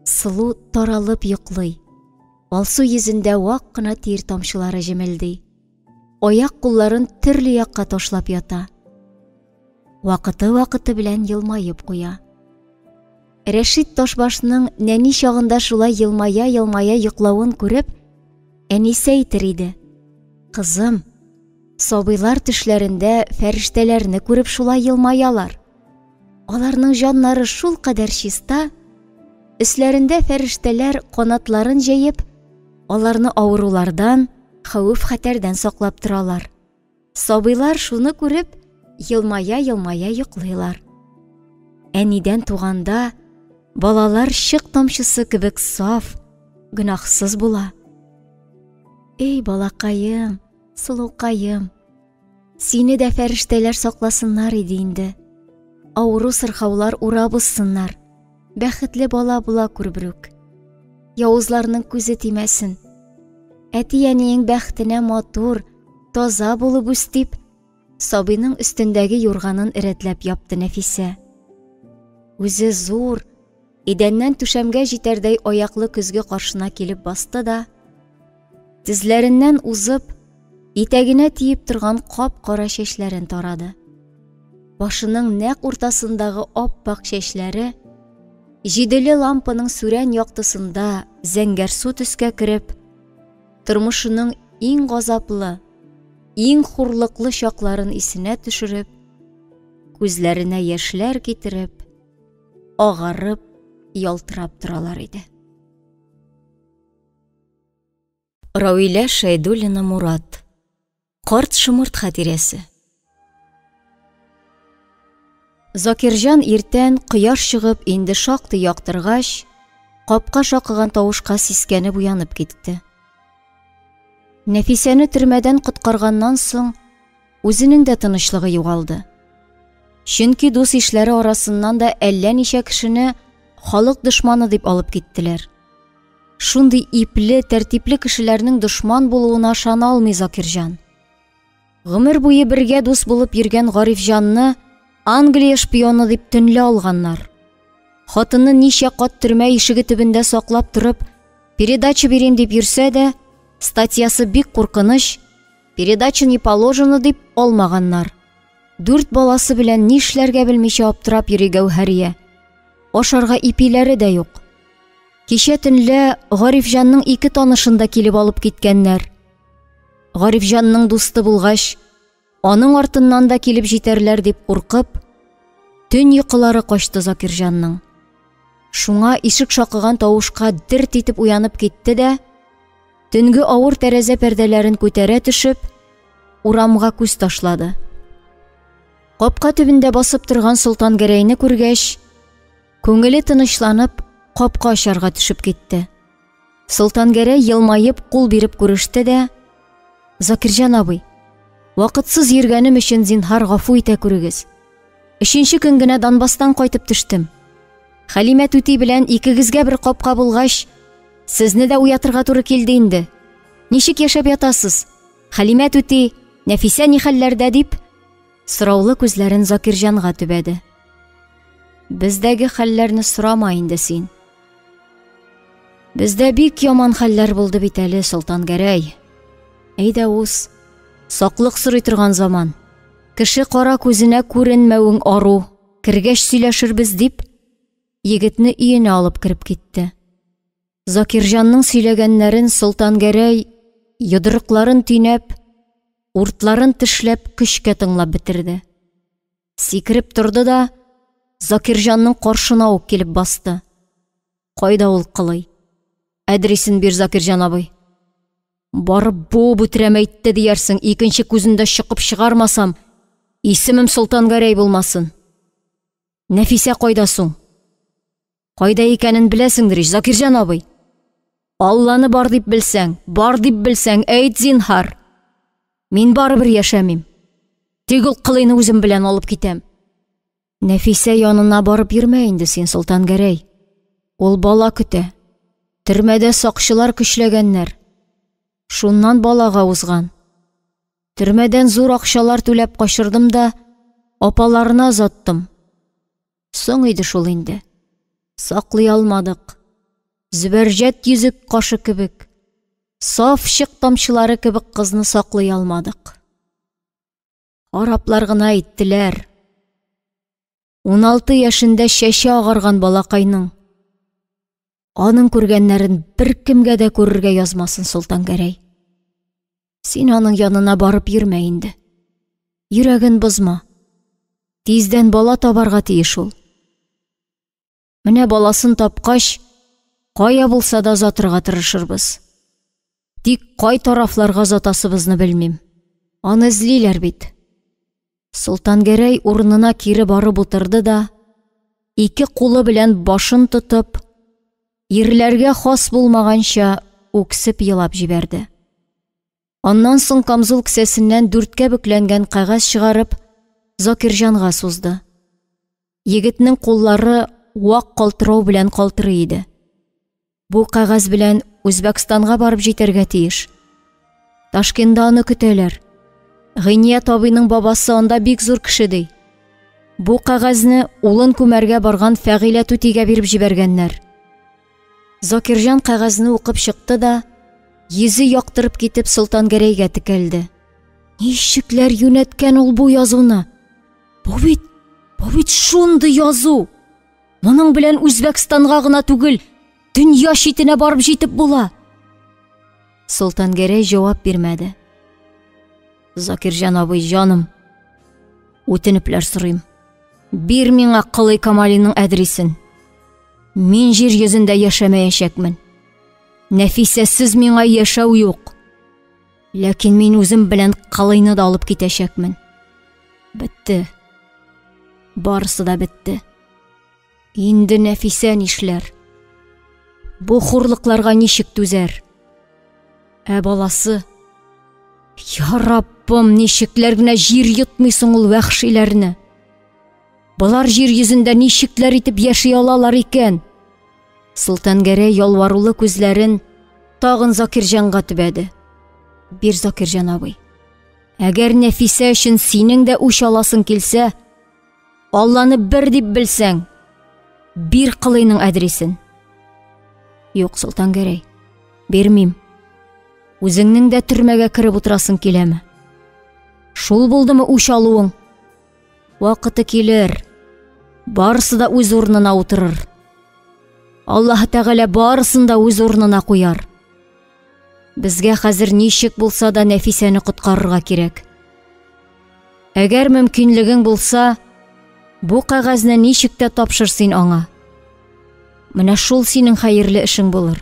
Сылу таралып йоклый. Алсу йөзендә вак кына тир тамчылары җемелди. Аяк-кулларын төрле якка ташлап ята. Вакыты белән елмаеп куя. Рәшит Ташбашның нәни чагында шулай елмая йоклавын күреп, әнисе әйтер иде: "Кызым, сабыйлар төшләрендә фәрештәләрне күреп шулай елмаялар. Аларның җаннары шул кадәр чиста, өсләрендә фәрештәләр канатларын җәеп, аларны авырулардан, хәвеф-хәтәрдән саклап торалар. Сабыйлар шуны күреп, елмая йоклыйлар. Әнидән туганда, балалар чык тамчысы кебек саф, гөнаһсыз була. Эй балакаем, сылукаем, сине дә фәрештәләр сакласыннар иде инде. Авыру сырхаулар урабызсыннар. Бәхетле бала була күрбүрүк. Явызларның күзе тимәсен. Әти-әниең бәхтенә матур, таза булып үс дип, сабыйның өстендәге юрганын ирәтләп япты Нәфисә. Үзе зур, идәннән түшәмгә җитәрдәй аяклы көзге каршына килеп басты да, тезләреннән узып, итәгенә тиеп торган кап-кара чәчләрен тарады. Башының нәкъ уртасындагы ап-пак чәчләре җиделе лампаның сүрән яктысында зәңгәр су төскә кереп, тормышының иң газаплы, иң хурлыклы чакларын исенә төшереп, күзләренә яшьләр китереп, агарып, ялтырап торалар иде. Равилә Шәйдуллина Мурат. Карт шымырт хатирәсе. Закирҗан иртән кояш чыгып инде шактый яктыргач, капка шакыган тавышка сискәнеп уянып китте. Нәфисәне төрмәдән коткарганнан соң үзенең дә тынычлыгы югалды. Чөнки дус ишләре арасыннан да әллә ничә кешене халык дошманы дип алып киттеләр. Шундый ипле, тәртипле кешеләрнең дошман булуына ышана алмый Закирҗан. Гомер буе бергә дус булып йөргән Гарифҗанны Англия шпионы дип төнлә алганнар. Хатынны ничә кат төрмә ишеге төбендә саклап торып, передача бирим дип йөрсә дә, статьясы бик куркыныч, передача не положено дип алмаганнар. 4 баласы белән нишләргә белмичә аптырап йөри Гәүһәрия. Ашарга ипиләре дә юк. Кичә төнлә Гарифҗанның 2 танышын да килеп алып киткәннәр. Гарифҗанның дусты булгач, аның артыннан да килеп җитәрләр дип куркып, төн йокылары качты Закирҗанның. Шуңа ишек шакыган тавышка дерт итеп уянып китте дә, төнге авыр тәрәзә пәрдәләрен күтәрә төшеп, урамга күз ташлады. Капка төбендә басып торган Солтангәрәйне күргәч, күңеле тынычланып, капка ачарга төшеп китте. Солтангәрәй елмаеп кул биреп күреште дә: "Закирҗан абый, вакытсыз йөргәнем өчен зинһар гафу итә күрегез. 3нче көн генә Донбасстан кайтып төштем. Хәлимә түти белән икегезгә бер капка булгач, сезне дә уятырга туры килде инде. Ничек яшәп ятасыз? Хәлимә түти, Нәфисә ни хәлләрдә?" дип, сораулы күзләрен Закирҗанга төбәде. "Бездәге хәлләрне сорама инде син. Бездә бик яман хәлләр булды бит әле, Солтангәрәй. Әйдә уз, саклык сорый торган заман. Кеше кара күзенә күренмәвең ару, кергәч сөйләшербез" дип, егетне өенә алып кирип китте. Закирҗанның сөйләгәннәрен Солтангәрәй йодрыкларын төйнәп, уртларын тешләп көчкә тыңлап бетерде. Сикереп торды да Закирҗанның каршына ук килеп басты. "Кайда ул кылый? Әдрисен бир, Закирҗан абый. Барып бу бүтрәм әйтте диярсең, икенче күзендә чыгып чыгармасам, исемем Солтангәрәй булмасын. Нәфисә кайда соң? Кайда икәнен беләсеңдер, Закирҗан абый. Алланы бар дип белсәң, әйт зинһар. Мин барыбер яшәмим. Тик ул кылыйны үзем белән алып китәм." "Нәфисә янына барып йөрмә инде син, Солтангәрәй. Ул бала көтә. Төрмәдә сакчылар көчләгәннәр. Шуннан балага узган. Төрмәдән зур акчалар түләп качырдым да, апаларына озаттым. Соң иде шул инде. Саклый алмадык. Зөбәрҗәт йөзек кашы кебек, саф чык тамчылары кебек кызны саклый алмадык. Араплар гына әйттеләр. 16 яшендә чәче агарган балакайның. Аның күргәннәрен бер кемгә дә күрергә язмасын, Солтангәрәй. Син аның янына барып йөрмә инде. Йөрәген бозма. Тиздән бала табарга тиеш ул. Менә баласын тапкач, кая булса да озатырга тырышырбыз. Тик кай тарафларга озатасыбызны белмим. Аны эзлиләр бит." Солтангәрәй урынына кире барып утырды да, 2 кулы белән башын тотып, ирләргә хас булмаганча үксеп елап җибәрде. Аннан соң камзул кесәсеннән 4кә бүкләнгән кагаз чыгарып, Закирҗанга сузды. Егетнең куллары вак калтырау белән калтырый иде. "Бу кагаз белән Үзбәкстанга барып җитәргә тиеш. Ташкентта аны көтәләр. Гыйният абыйның бабасы анда бик зур кеше ди. Бу кагазны улын күмәргә барган Фәгыйлә түтигә биреп җибәргәннәр." Закирҗан кагазны укып чыкты да, йөзе яктырып китеп Солтангәрәйгә текәлде. "Ничекләр юнәткән ул бу язуны? Бу бит шундый язу. Моның белән Үзбәкстанга гына түгел, дөнья читенә барып җитеп була." Солтангәрәй җавап бирмәде. "Закирҗан абый җаным, үтенепләр сорыйм. Бир миңа Кылый Камалиның әдрисен. Мин җир йөзендә яшәмәячәкмен. Нәфисәсез миңа яшәү юк. Ләкин мин үзем белән Кылыйны да алып китәчәкмен. Бетте. Барысы да бетте. Инде Нәфисә нишләр? Бу хурлыкларга ничек түзәр? Баласы, Я Раббым, ничекләр генә җир йотмыйсың ул вәхшиләрне? Болар җир йөзендә ничекләр итеп яши алалар икән? Солтангәрәй ялварулы күзләрен тагын Закирҗанга төбәде. Бир, Закирҗан абый. Әгәр Нәфисә өчен синең дә үч аласың килсә, Алланы бер дип белсәң, бир кылыйның адресен. Юк, Солтангәрәй, бирмим. Үзеңнең дә төрмәгә кереп утырасың киләме? Шул булдымы үч алуың? Вакыты килер. Барысы да үз урынына утырыр. Аллаһ Тәгалә барысын да үз урынына куяр. Безгә хәзер ничек булса да Нәфисәне коткарырга кирәк. Әгәр мөмкинлегең булса, бу кәгазьне ничек тә тапшыр син аңа. Менә шул синең хәерле эшең булыр.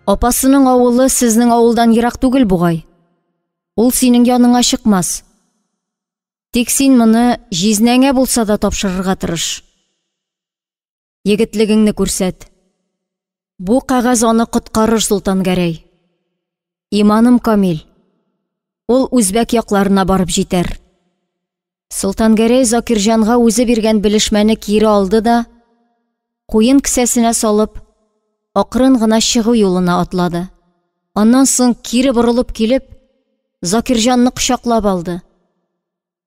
Апасының авылы сезнең авылдан ерак түгел бугай. Ул синең яныңа чыкмас. Тик син моны җизнәңә булса да тапшырырга тырыш. Егетлегеңне күрсәт. Бу кәгазь аны коткарыр, Солтангәрәй. Иманым камил. Ул үзбәк якларына барып җитәр. Солтангәрәй Закирҗанга үзе биргән белешмәне кире алды да, куен кесәсенә салып, акрын гына чыгу юлына атлады. Аннан соң кире борылып килеп, Закирҗанны кочаклап алды.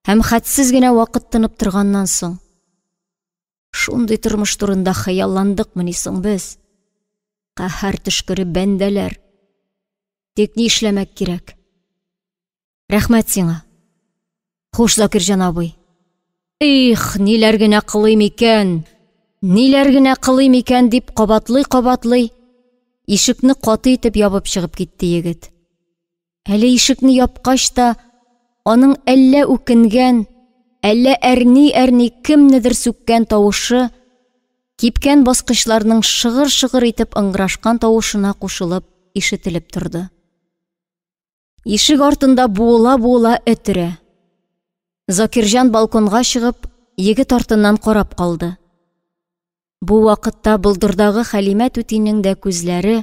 Һәм хәтсез генә вакыт тынып торганнан соң: "Шундый тормыш турында хыялландыкмы соң без? Каһәр төшкере бәндәләр. Тик ни эшләмәк кирәк? Рәхмәт сиңа. Хуш, Закирҗан абый. Их, ниләр генә кылыйм икән? Ниләр генә кылыйм икән?" дип кабатлый, ишекне каты итеп ябып чыгып китте егет. Әле ишекне япкач та, аның әллә үкенгән, әллә әрни кемнедер сүккән тавышы кипкән баскычларның шыгыр итеп ыңгырашкан тавышына кушылып ишетелеп торды. Ишек артында буыла өтерә. Закирҗан балконга чыгып, егет артыннан карап калды. Бу вакытта болдырдагы Хәлимә түтинең дә күзләре,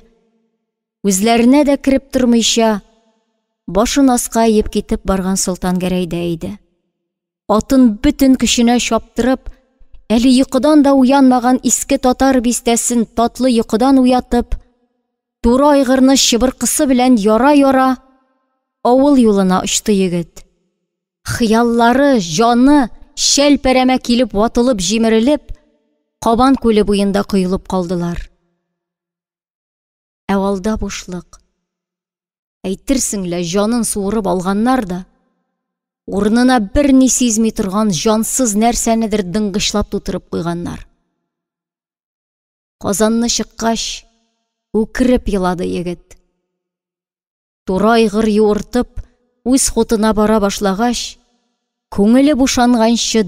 үзләренә дә кирип тормыйча, башын аска иеп китеп барган Солтангәрәйдә иде. Атын бүтән көченә чаптырып, әле йокыдан да уянмаган иске татар бистәсен татлы йокыдан уятып, туры айгырны чыбыркысы белән яра, авыл юлына очты егет. Хыяллары, жаны шәл-пәрәмә килеп ватылып җимерелеп, Кабан күле буенда коелып калдылар. Авылда бушлык. Әйтерсең лә җанын суырып алганнар да, урынына берни сизми торган җансыз нәрсәнедер дыңгычлап тутырып куйганнар. Казанны чыккач, үкереп елады егет. Туры айгыр юыртып, үз хотына бара башлагач, күңеле бушанганчы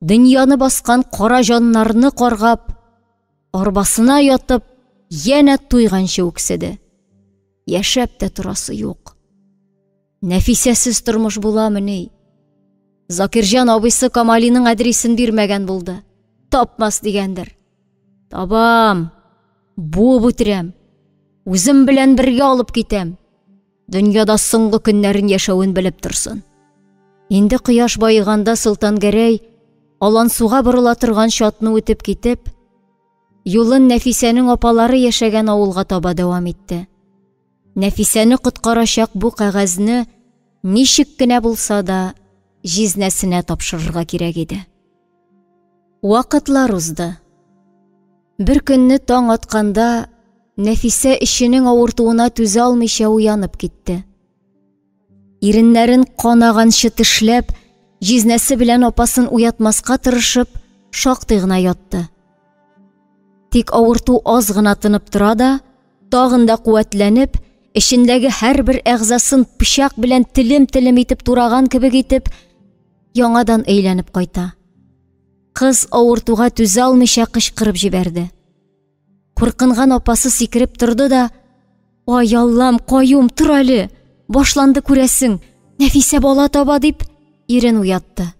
дөньяны баскан кара җаннарны каргап, арбасына ятып, янә туйганчы үкседе. Яшәп тә турасы юк. Нәфисәсез тормыш буламыни? Закирҗан абыйсы Камалиның адресен бирмәгән булды. Тапмас дигәндер. Табам, буып үтерәм. Үзем белән бергә алып китәм. Дөньяда соңгы көннәрен яшәвен белеп торсын. Инде кояш байыганда Солтангәрәй Алансуга борыла торган чатны үтеп китеп, юлын Нәфисәнең апалары яшәгән авылга таба дәвам итте. Нәфисәне коткарачак бу кәгазьне ничек кенә булса да җизнәсенә тапшырырга кирәк иде. Вакытлар узды. Бер көнне таң атканда Нәфисә эшенең авыртуына түзә алмыйча уянып китте. Иреннәрен канаганчы тешләп, җизнәсе белән апасын уятмаска тырышып, шактый гына ятты. Тик авырту аз гына тынып тора да, тагын да куәтләнеп, эшендәге һәрбер әгъзасын пычак белән телем итеп тураган кебек итеп, яңадан әйләнеп кайта. Кыз авыртуга түзә алмыйча кычкырып җибәрде. Куркынган апасы сикереп торды да: "Ай Аллам, Каюм, тур әле! Башланды күрәсең, Нәфисә бала таба", дип ирен уятты.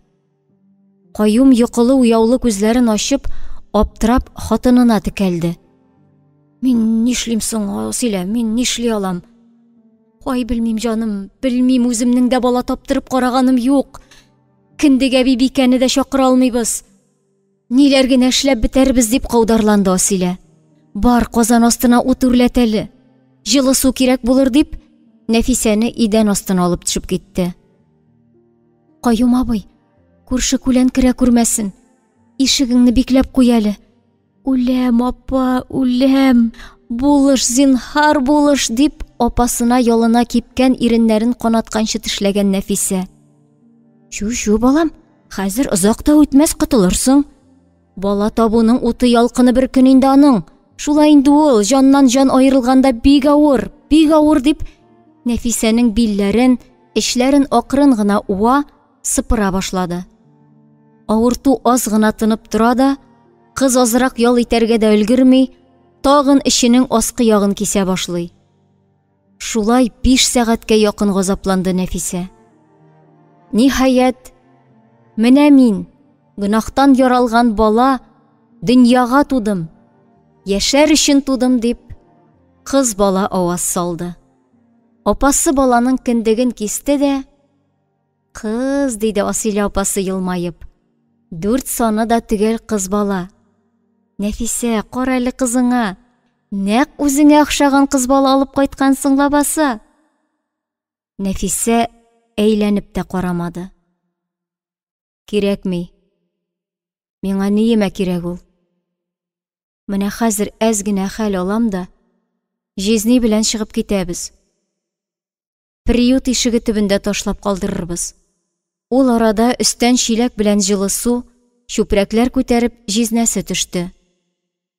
Каюм йокылы уяулы күзләрен ачып, аптырап хатынына текәлде. "Мин нишлим соң, Асилә, мин нишли алам? Ай, белмим җаным, белмим, үземнең дә бала таптырып караганым юк. Киндегә бибикәне дә чакыра алмыйбыз. Ниләр генә эшләп бетәрбез дип каударланды Асилә. Бар, казан астына ут үрләт әле. Җылы су кирәк булыр дип, Нәфисәне идән астына алып төшеп китте. Каюм абый, күрше күлән керә күрмәсен. Ишегеңне бикләп куй әле. Үләм, апа, үләм. Булыш, зинһар булыш дип, апасына ялына кипкән иреннәрен канатканчы тешләгән Нәфисә. Шу, балам, хәзер озак та үтмәс котылырсың. Бала табуның уты ялкыны бер көн инде аның. Шулай инде ул, җаннан җан аерылганда бик авыр дип, Нәфисәнең билләрен, эшләрен акрын гына уа, сыпыра башлады. Авырту аз гына тынып тора да, кыз азрак ял итәргә дә өлгерми, тагын эшенең аскы ягын кисә башлый. Шулай 5 сәгатькә якын газапланды Нәфисә. Ниһаять, менә мин, гынахтан яралган бала, дөньяга тудым, яшәр өчен тудым дип, кыз бала аваз салды. Апасы баланың киндеген кисте дә, кыз, диде Асилә апасы елмаеп. 4 саны да түгел кыз бала. Нәфисә, кара әле кызыңа. Нәк үзеңә охшаган кыз бала алып кайткансың лабаса. Нәфисә әйләнеп тә карамады. Кирәкми. Миңа ниемә кирәк ул? Менә хәзер әз генә хәл алам да, жизни белән чыгып китәбез. Приют ишеге төбендә ташлап калдырырбыз. Ул арада өстән чиләк белән җылы су, чүпрәкләр күтәреп җизнәсе төште.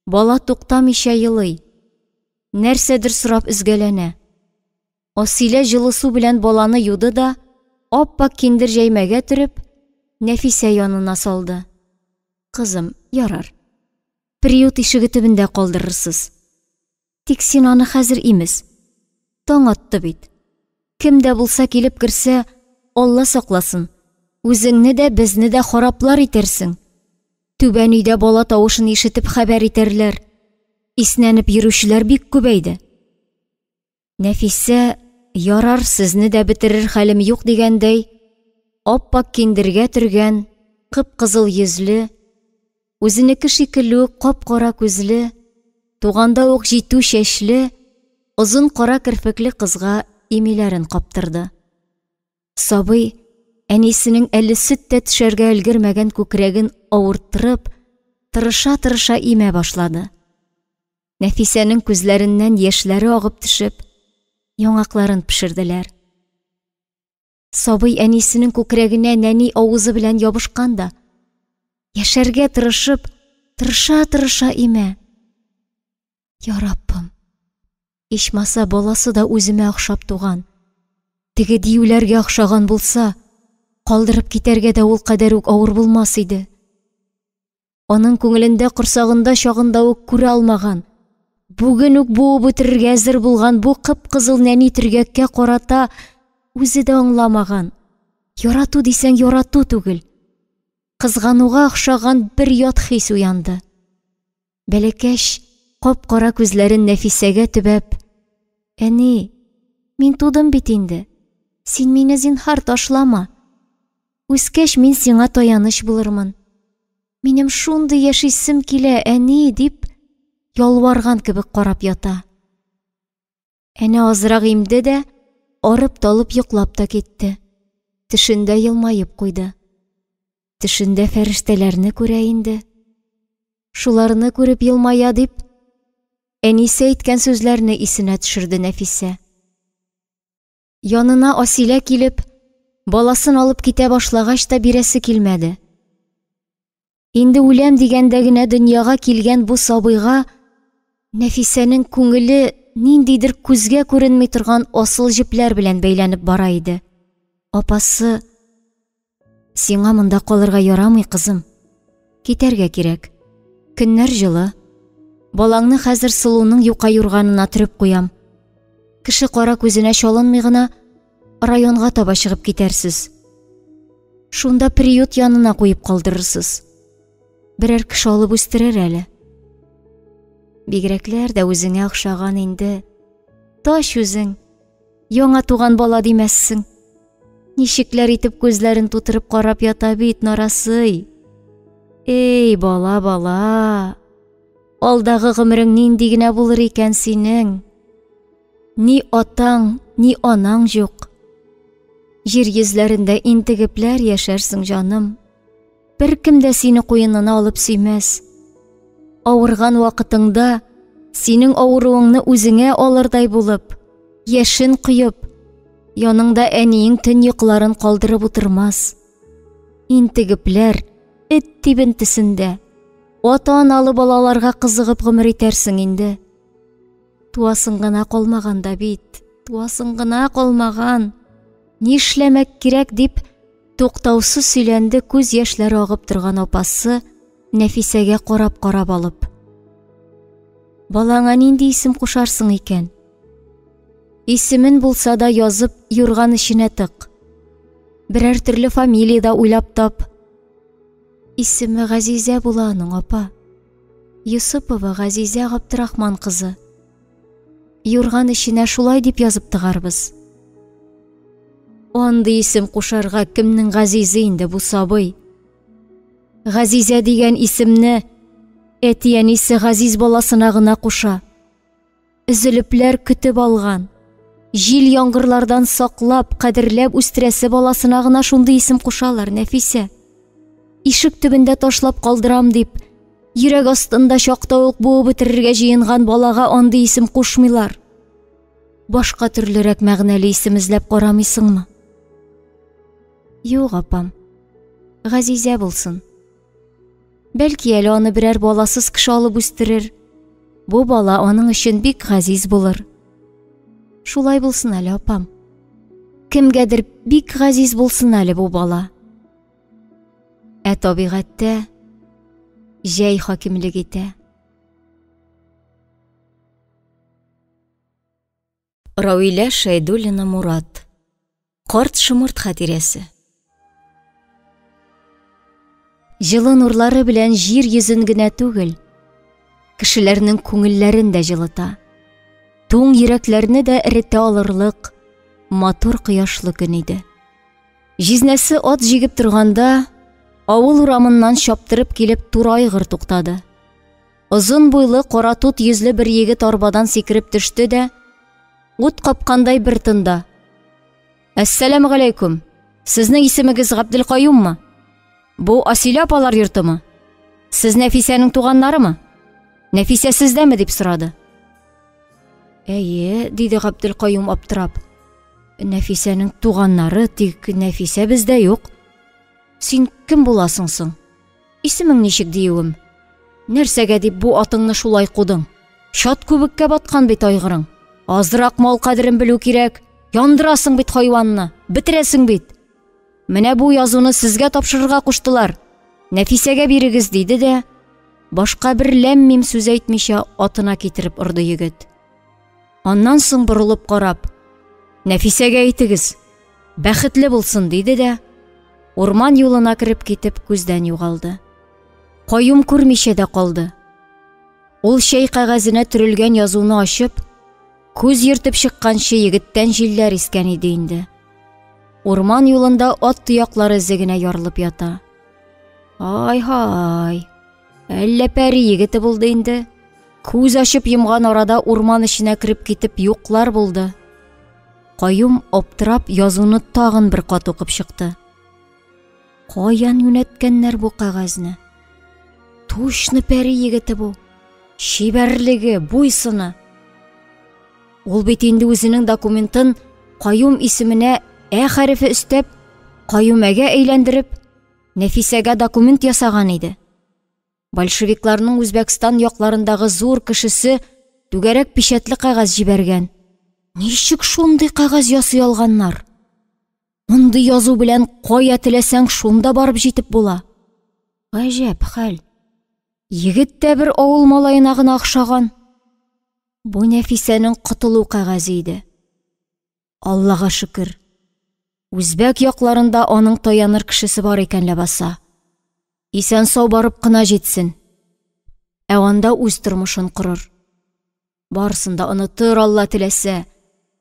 Бала туктамыйча елый. Нәрсәдер сорап үзгәләнә. Асилә җылы су белән баланы юды да, аппак киндер җәймәгә төреп, Нәфисә янына салды. Кызым, ярар. Приют ишеге төбендә калдырырсыз. Тик син аны хәзер имез. Таң атты бит. Кем дә булса килеп керсә, Алла сакласын. Үзеңне дә, безне дә хараплар итерсең. Түбән өйдә бала тавышын ишетеп хәбәр итәрләр. Иснәнеп йөрүчеләр бик күбәйде. Нәфисә, ярар, сезне дә бетерер хәлем юк дигәндәй, аппак киндергә төргән, кып-кызыл йөзле, үзенеке шикелле кап-кара күзле, туганда ук җитү чәчле, озын кара керфекле кызга имиләрен каптырды. Сабый, әнисенең әле сөттә төшәргә өлгермәгән күкрәген авырттырып, тырыша-тырыша имә башлады. Нәфисәнең күзләреннән яшьләре агып төшеп, яңакларын пешерделәр. Сабый әнисенең күкрәгенә нәни авызы белән ябышкан да, яшәргә тырышып, тырыша-тырыша имә. Я Раббым, ичмаса баласы да үземә охшап туган. Теге диюләргә охшаган булса, калдырып китәргә дә ул кадәр үк авыр булмас иде. Аның күңелендә корсагында чагында ук күрә алмаган, бүген үк буып үтерергә әзер булган бу кып-кызыл нәни төргәккә карата үзе дә аңламаган. Ярату дисәң ярату түгел. Кызгануга охшаган бер ят хис уянды. Бәләкәч, кап-кара күзләрен Нәфисәгә төбәп, «Әни, мин тудым бит инде. Син мине зинһар ташлама. Үскәч мин сиңа таяныч булырмын. Минем шундый яшисем килә, әни», дип ялварган кебек карап ята. Әнә азрак имде дә, арып-талып йоклап та китте. Тешендә елмаеп куйды. Тешендә фәрештәләрне күрә инде. Шуларны күреп елмая дип, әнисе әйткән сүзләрне исенә төшерде Нәфисә. Янына Асилә килеп, баласын алып китә башлагач та бирәсе килмәде. Инде үләм дигәндә генә дөньяга килгән бу сабыйга Нәфисәнең күңеле ниндидер күзгә күренми торган асыл җепләр белән бәйләнеп бара иде. Апасы, «Сиңа монда калырга ярамый, кызым. Китәргә кирәк. Көннәр җылы. Балаңны хәзер сылуның юка юрганына төреп куям. Кеше кара күзенә чалынмый гына районга таба чыгып китәрсез. Шунда приют янына куеп калдырырсыз. Берәр кеше алып үстерер әле. Бигрәкләр дә үзеңә охшаган инде. Таш үзең. Яңа туган бала димәссең. Ничекләр итеп күзләрен тутырып карап ята бит Нарасый. Эй, бала, бала. Алдагы гомерең нинди генә булыр икән синең? Ни атаң, ни анаң юк. Җир йөзләрендә интегепләр яшәрсең, җаным. Беркем дә сине куенына алып сөймәс. Авырган вакытыңда синең авыруыңны үзеңә алырдай булып, яшен куеп, яныңда әниең төн йокларын калдырып утырмас. Интегепләр эт тибентесендә ата-аналы балаларга кызыгып гомер итәрсең инде. Туасың гына калмаган да бит, туасың гына калмаган. Нишләмәк кирәк дип туктаусыз сөйләнде күз яшьләре агып торган апасы Нәфисәгә карап алып. Балаңа нинди исем кушарсың икән? Исемен булса да язып юрган эченә тык. Берәр төрле фамилияда уйлап тап. Исеме Газизә була аның, апа. Юсупова Газизә Габдрахман кызы. Юрган эченә шулай дип язып тыгарбыз. Андый исем кушарга кемнең Газизе инде бу сабый? Газизә дигән исемне әти-әнисе Газиз баласына гына куша. Üzülепләр көтеп алган, җил яңгырлардан саклап, кадерләп үстерәсе баласына гына шундый исем кушалар, Нәфисә. Ишек төбендә ташлап калдырам дип, йөрәк астында чакта ук буып бетерергә җыенган балага андый исем кушмыйлар. Башка төрлерәк мәгънәле исем эзләп карамыйсыңмы? Юк, апам. Газизә булсын. Бәлки әле аны берәр баласыз кеше алып үстерер. Бу бала аның өчен бик газиз булыр. Шулай булсын әле, апам. Кемгәдер бик газиз булсын әле бу бала. Табигатьтә җәй хакимлек итә. Равилә Шәйдуллина Мурат. Карт шымырт хатирәсе. Җылы нурлары белән җир йөзен генә түгел, кешеләрнең күңелләрен дә җылыта. Туң йөрәкләрне дә эретә алырлык матур кояшлы көн иде. Җизнәсе ат җигеп торганда, авыл урамыннан чаптырып килеп тура айгыр туктады. Озын буйлы, кара тут йөзле бер егет арбадан сикереп төште дә, ут капкандай бер тында: "Әссәламу алейкум. Сезнең исемегез Габделкаюммы? Бу Асилә апалар йортымы? Сез Нәфисәнең туганнарымы? Нәфисә сездәме?" дип сорады. "Әйе", диде Габделкаюм аптырап. "Нәфисәнең туганнары, тик Нәфисә бездә юк. Син кем буласың соң? Исемең ничек диюем? Нәрсәгә дип бу атыңны шулай кудың? Чат күбеккә баткан бит айгырың. Азрак мал кадерен белү кирәк. Яндырасың бит хайванны, бетерәсең бит. Менә бу язуны сезгә тапшырырга куштылар. Нәфисәгә бирегез", диде дә, башка бер ләм-мим сүз әйтмичә атына китереп орды егет. Аннан соң борылып карап: "Нәфисәгә әйтегез, бәхетле булсын", диде дә, урман юлына кереп китеп күздән югалды. Каюм күрмичә дә калды. Ул чәй кәгазенә төрелгән язуны ачып, күз йөртеп чыкканчы егеттән җилләр искән иде инде. Урман юлында ат тояклары эзе генә ярылып ята. Ай-һай, әллә пәри егете булды инде. Күз ачып йомган арада урман эченә кереп китеп юклар булды. Каюм аптырап язуны тагын бер кат укып чыкты. Каян юнәткәннәр бу кәгазне? Тушны пәри егете бу. Шибәрлеге, буйсыны. Ул бит инде үзенең документын Каюм исеменә хәрефе өстәп, Каюмәгә әйләндереп, Нәфисәгә документ ясаган иде. Большевикларның Үзбәкстан якларындагы зур кешесе түгәрәк печатлы кәгазь җибәргән. Ничек шундый кәгазь ясый алганнар? Мондый язу белән кая теләсәң шунда барып җитеп була. Гаҗәп хәл. Егет тә бер авыл малаена гына охшаган. Бу Нәфисәнең котылу кәгазе иде. Аллага шөкер. Үзбәк якларында аның таяныр кешесе бар икән ләбаса. Исән сау барып кына җитсен. Анда үз тормышын корыр. Барсын да онытыр Алла теләсә.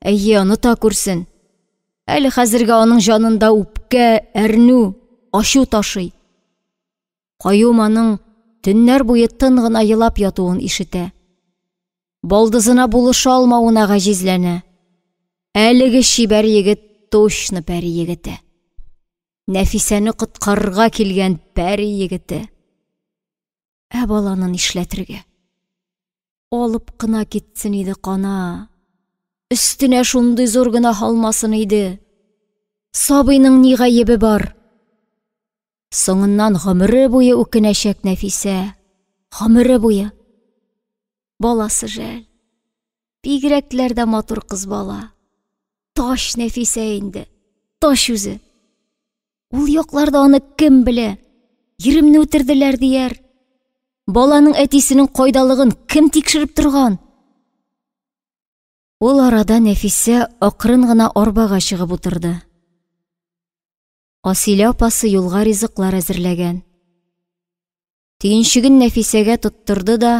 Әйе, оныта күрсен. Әле хәзергә аның җанында үпкә, әрнү, ачу ташый. Каюм аның төннәр буе тын гына елап ятуын ишетә. Балдызына булыша алмавына гаҗизләнә. Әлеге шибәр егет точно пәри егете. Нәфисәне коткарырга килгән пәри егете. Баланы нишләтергә? Алып кына китсен иде кана. Өстенә шундый зур гына һалмасын иде. Сабыйның ни гаебе бар? Соңыннан гомере буе үкенәчәк Нәфисә. Гомере буе. Баласы жәл. Бигрәкләр дә матур кыз бала. Таш Нәфисә инде. Таш үзе. Ул якларда аны кем белә? Иремне үтерделәр дияр. Баланың әтисенең кайдалыгын кем тикшереп торган? Ул арада Нәфисә акрын гына арбага чыгып утырды. Асилә апасы юлга ризыклар әзерләгән. Төенчеген Нәфисәгә тоттырды да,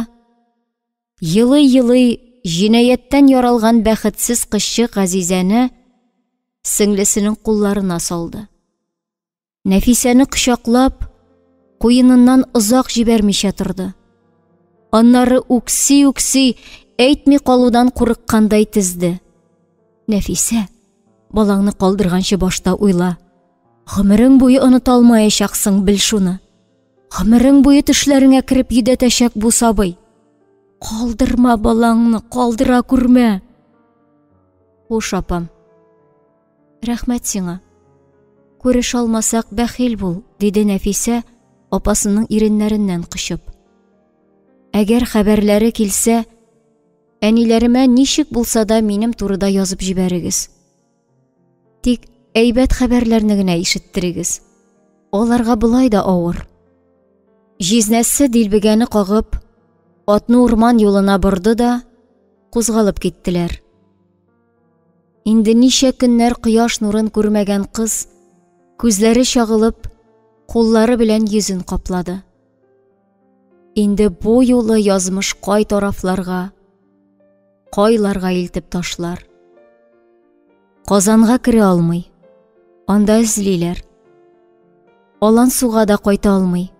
йылый-йылый җинаятьтән яралган бәхетсез кызчык Газизәне сеңлесенең кулларына салды. Нәфисәне кочаклап, куеныннан озак җибәрмичә торды. Аннары үкси-үкси, әйтми калудан курыккандай тезде. Нәфисә, балаңны калдырганчы башта уйла. Гомерең буе оныта алмаячаксың, бел шуны. Гомерең буе төшләреңә кереп йөдәтәчәк бу сабый. Калдырма балаңны, калдыра күрмә. Хуш, апам. Рәхмәт сиңа. Күреш алмасак бәхил бул, диде Нәфисә апасының иреннәреннән кычып. Әгәр хәбәрләре килсә, әниләремә ничек булса да минем турыда язып җибәрегез. Тик әйбәт хәбәрләрне генә ишеттерегез. Аларга булай да авыр. Җизнәсе дилбегәне кагып, атны урман юлына борды да, кузгалып киттеләр. Инде ничә көннәр кояш нурын күрмәгән кыз, күзләре чагылып, куллары белән йөзен каплады. Инде бу юлы язмыш кай тарафларга, кайларга илтеп ташлар. Казанга керә алмый, анда эзлиләр. Алан суга да кайта алмый.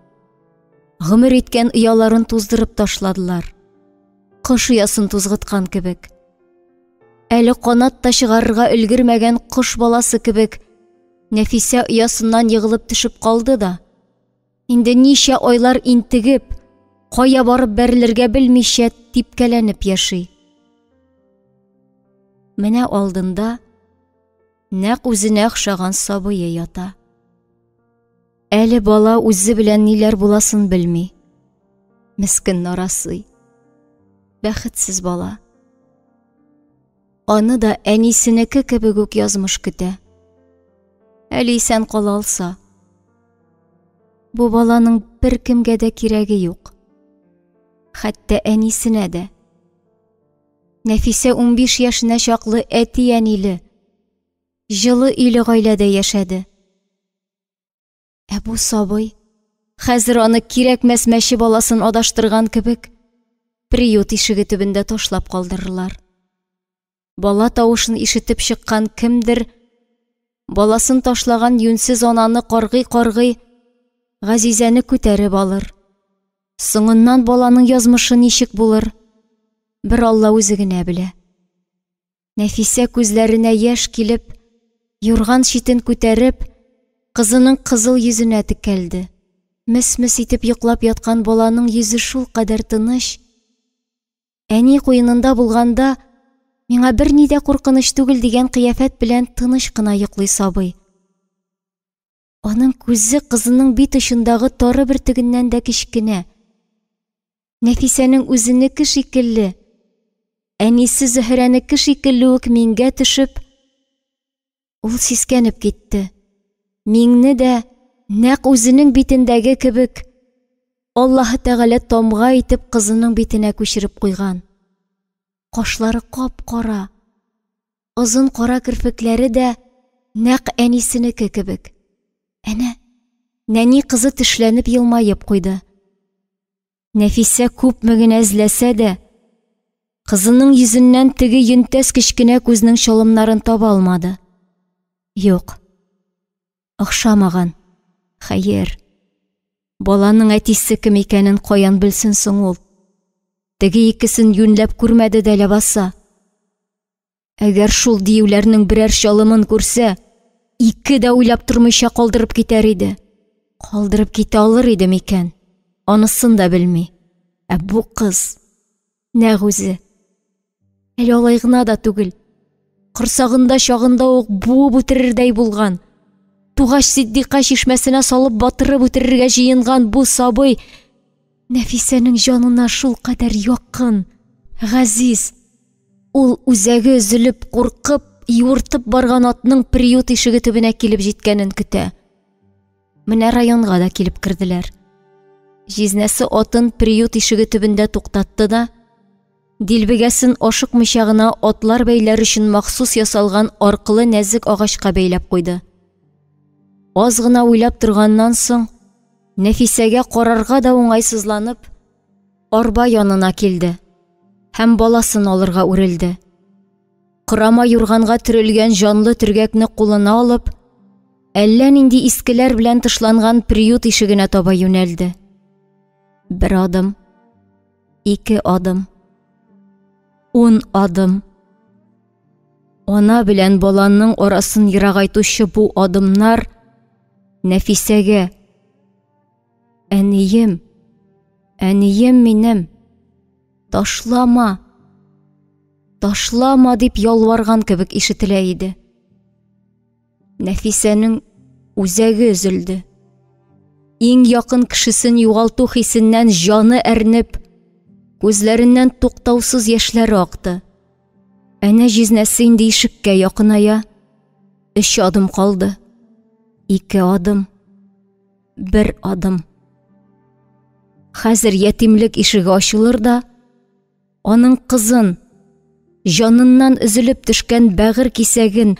Гомер иткән ояларын туздырып ташладылар. Кош оясын тузгыткан кебек. Әле канат та чыгарырга өлгермәгән кош баласы кебек, Нәфисә оясыннан егылып төшеп калды да, инде ничә айлар интегеп, кая барып бәрелергә белмичә типкәләнеп яши. Менә алдында нәкъ үзенә охшаган сабые ята. Әле бала үзе белән ниләр буласын белми. Мискин нарасый. Бәхетсез бала. Аны да әнисенеке кебек үк язмыш көтә. Әле исән кала алса. Бу баланың бер кемгә дә кирәге юк. Хәтта әнисенә дә. Нәфисә 15 яшенә чаклы әти-әниле, җылы иле гаиләдә яшәде. Бу сабый, хәзер аны кирәкмәс мәче баласын адаштырган кебек, приют ишеге төбендә ташлап калдырырлар. Бала тавышын ишетеп чыккан кемдер, баласын ташлаган юнсез ананы каргый-каргый, Газизәне күтәреп алыр. Соңыннан баланың язмышы ничек булыр? Бер Алла үзе генә белә. Нәфисә күзләренә яшь килеп, юрган читен күтәреп, кызының кызыл йөзенә текәлде. Мес-мес итеп йоклап яткан баланың йөзе шул кадәр тыныч. Әни куенында булганда, миңа бер ни дә куркыныч түгел дигән кыяфәт белән тыныч кына йоклый сабый. Аның күзе кызының бит очындагы тары бөртегеннән дә кичкенә. Нәфисәнең үзенеке шикелле, әнисе Зөһрәнеке шикелле үк миңгә төшеп, ул сискәнеп китте. Миңне дә нәкъ үзенең битендәге кебек Аллаһы Тәгалә тамга итеп кызының битенә күчереп куйган. Кашлары кап-кара, озын кара кирпекләре дә нәкъ әнисенеке кебек. Әнә, нәни кызы тешләнеп елмаеп куйды. Нәфисә күпме генә эзләсә дә, Кызының йөзеннән теге йөнтәс кечкенә күзнең чалымнарын таба алмады. Юк, охшамаган. Хәер, баланың әтисе кем икәнен каян белсен соң ул? Теге икесен юньләп күрмәде дә ләбаса. Әгәр шул диюләрнең берәр чалымын күрсә, ике дә уйлап тормыйча калдырып китәр иде. Калдырып китә алыр иде микән? Анысын да белми. Ә бу кыз нәг үзе. Әле алай гына да түгел. Корсагында чагында ук буып үтерердәй булган. Тугач Сиддиқа чишмәсенә салып батырып үтерергә җыенган бу сабый Нәфисәнең җанына шул кадәр якын, газиз. Ул үзәге өзелеп, куркып, юыртып барган атның приют ишеге төбенә килеп җиткәнен көтә. Менә районга да килеп керделәр. Җизнәсе атын приют ишеге төбендә туктатты да, дилбегәсен ашыкмыйча гына атлар бәйләр өчен махсус ясалган аркылы нәзек агачка бәйләп куйды. Аз гына уйлап торганнан соң, Нәфисәгә карарга да уңайсызланып, арба янына килде һәм баласын алырга үрелде. Кырама юрганга төрелгән җанлы төргәкне кулына алып, әллә нинди искеләр белән тышланган приют ишегенә таба юнәлде. Бер адым, 2 адым, 10 адым. Ана белән баланың арасын ерагайтучы бу адымнар Нәфисәгә: «Әнием, әнием минем, ташлама, ташлама» дип ялварган кебек ишетелә иде. Нәфисәнең үзәге өзелде. Иң якын кешесен югалту хисеннән җаны әрнеп, күзләреннән туктаусыз яшьләре акты. Әнә җизнәсе инде ишеккә якыная. 3 адым калды. 2 адым. 1 адым. Хәзер ятимлек ишеге ачылыр да, аның кызын, җаныннан өзелеп төшкән бәгыр кисәген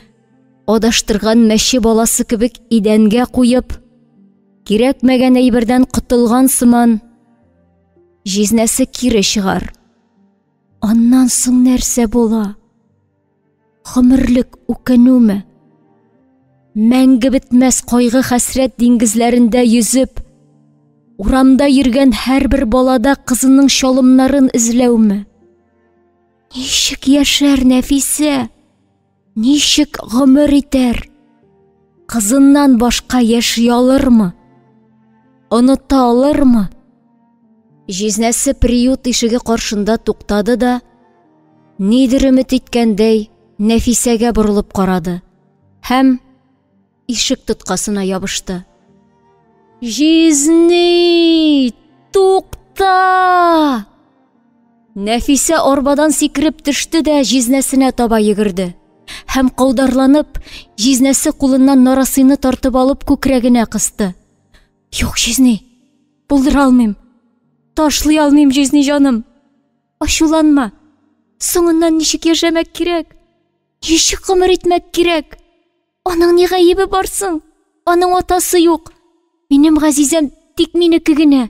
адаштырган мәче баласы кебек идәнгә куеп, кирәкмәгән әйбердән котылган сыман, җизнәсе кире чыгар. Аннан соң нәрсә була? Гомерлек үкенүме? Мәңге бетмәс кайгы хәсрәт диңгезләрендә йөзеп, урамда йөргән һәрбер балада кызының чалымнарын эзләүме? Ничек яшәр Нәфисә? Ничек гомер итәр? Кызыннан башка яши алырмы? Оныта алырмы? Җизнәсе приют ишеге каршында туктады да, нидер өмет иткәндәй, Нәфисәгә борылып карады һәм ишек тоткасына ябышты. «Җизни, тукта!» Нәфисә арбадан сикереп төште дә җизнәсенә таба йөгерде һәм каударланып, җизнәсе кулыннан нарасыйны тартып алып күкрәгенә кысты. «Юк, Җизни, булдыра алмыйм. Ташлый алмыйм, Җизни җаным. Ачуланма. Соңыннан ничек яшәмәк кирәк? Ничек гомер итмәк кирәк? Аның ни гаебе барсың? Аның атасы юк. Минем газизәм тик минеке генә.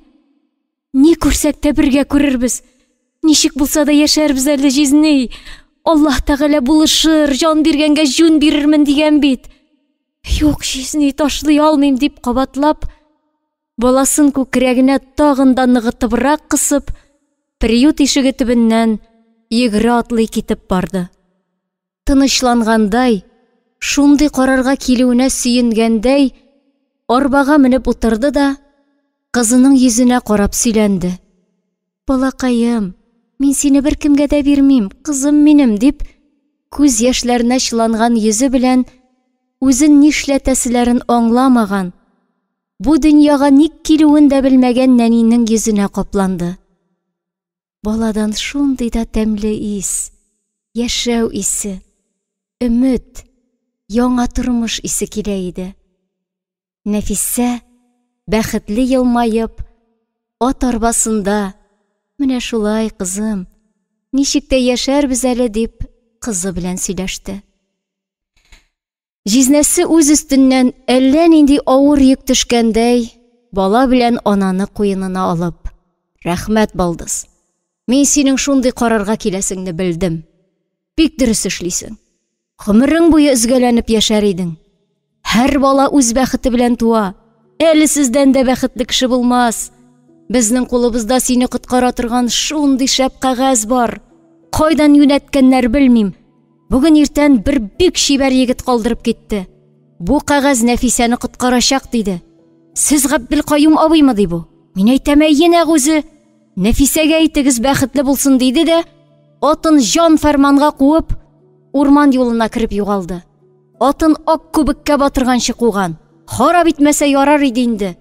Ни күрсәк тә бергә күрербез. Ничек булса да яшәрбез әле, Җизни. Аллаһ Тәгалә булышыр, җан биргәнгә җүн бирермен дигән бит. Юк, Җизни, ташлый алмыйм» дип кабатлап, баласын күкрәгенә тагын да ныгытыбрак кысып, приют ишеге төбеннән йөгерә атлый китеп барды. Тынычлангандай, шундый карарга килүенә сөенгәндәй, арбага менеп утырды да, кызының йөзенә карап сөйләнде. «Балакаем, мин сине беркемгә дә бирмим, кызым минем» дип, күз яшьләренә чыланган йөзе белән үзен нишләтәселәрен аңламаган, бу дөньяга ник килүен дә белмәгән нәнинең йөзенә капланды. Баладан шундый да тәмле ис, яшәү исе, өмет, яңа тормыш исе килә иде. Нәфисә, бәхетле елмаеп, ат арбасында: «Менә шулай, кызым, ничек тә яшәрбез әле» дип, кызы белән сөйләште. Җизнәсе үз өстеннән әллә нинди авыр йөк төшкәндәй, бала белән ананы куенына алып: «Рәхмәт, балдыз. Мен синең шундый карарга киләсеңне белдем. Бик дөрес эшлисең. Гомерең буе өзгәләнеп яшәр идең. Һәр бала үз бәхете белән туа. Әле сездән дә бәхетле кеше булмас. Безнең кулыбызда сине коткара торган шундый шәп кәгазь бар. Кайдан юнәткәннәр белмим. Бүген иртән бер бик шибәр егет калдырып китте. Бу кәгазь Нәфисәне коткарачак диде. Сез Габделкаюм абыймы ди бу? Мин әйтәм, әйенәк үзе. Нәфисәгә әйтегез бәхетле булсын диде дә, атын җан фәрманга куып, урман юлына кирип югалды. Атын ак күбеккә батырганчы куган. Харап итмәсә ярар иде инде.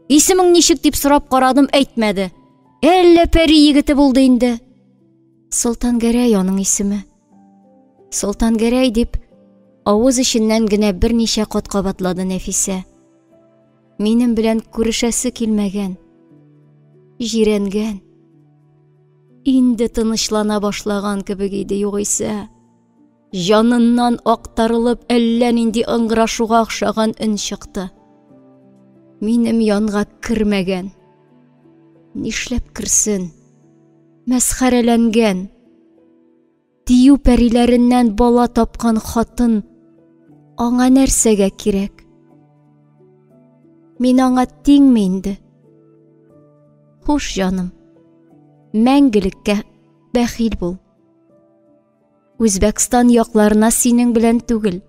Исемең ничек дип сорап карадым, әйтмәде. Әллә пәри егете булды инде. Солтан Гәрәй аның исеме. Солтан Гәрәй дип, авыз эченнән генә берничә кат кабатлады Нәфисә. Минем белән күрешәсе килмәгән. Җирәнгән. Инде тынычлана башлаган кебек иде югыйсә. Җаныннан актарылып әллә нинди ыңгырашуга охшаган өн чыкты. Минем янга кирмәгән. Нишләп кирсен? Мәсхәрәләнгән. Дию пәриләреннән бала тапкан хатын аңа нәрсәгә кирәк? Мин аңа тиңме инде? Хуш, җаным. Мәңгелеккә бәхил бул. Үзбәкстан якларына синең белән түгел,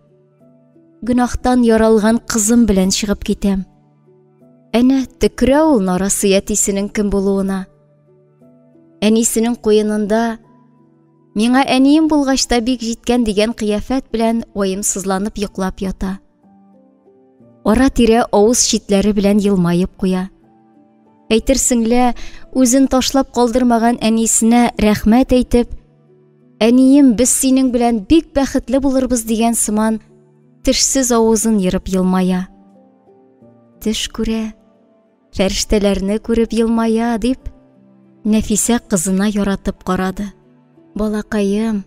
гөнаһтан яралган кызым белән чыгып китәм. Әнә төкерә ул нарасы әтисенең кем булуына. Әнисенең куенында миңа әнием булгач та бик җиткән дигән кыяфәт белән уемсызланып йоклап ята. Ара-тирә авыз читләре белән елмаеп куя. Әйтерсеңлә, үзен ташлап калдырмаган әнисенә рәхмәт әйтеп, әнием, без синең белән бик бәхетле булырбыз дигән сыман, тешсез авызын йырып елмая. Теш күрә, фәрештәләрне күреп елмая дип, Нәфисә кызына яратып карады. Балакаем,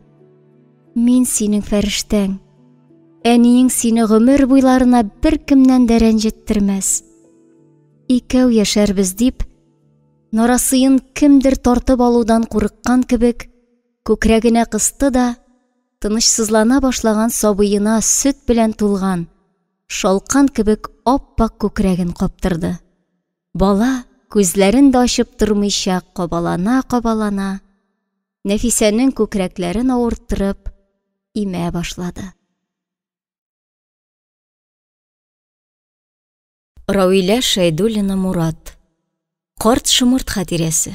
мин синең фәрештәң. Әниең сине гомер буйларына бер кемнән дә рәнҗеттермәс. Икәү яшәрбез дип, нарасыен кемдер тартып алудан курыккан кебек, күкрәгенә кысты да, тынычсызлана башлаган сабыена сөт белән тулган, шалкан кебек ап-пак күкрәген каптырды. Бала күзләрен дә ачып тормыйча кабалана, Нәфисәнең күкрәкләрен авырттырып, имә башлады. Рауилә Шәйдуллина Мурат. Карт шымырт хатирәсе.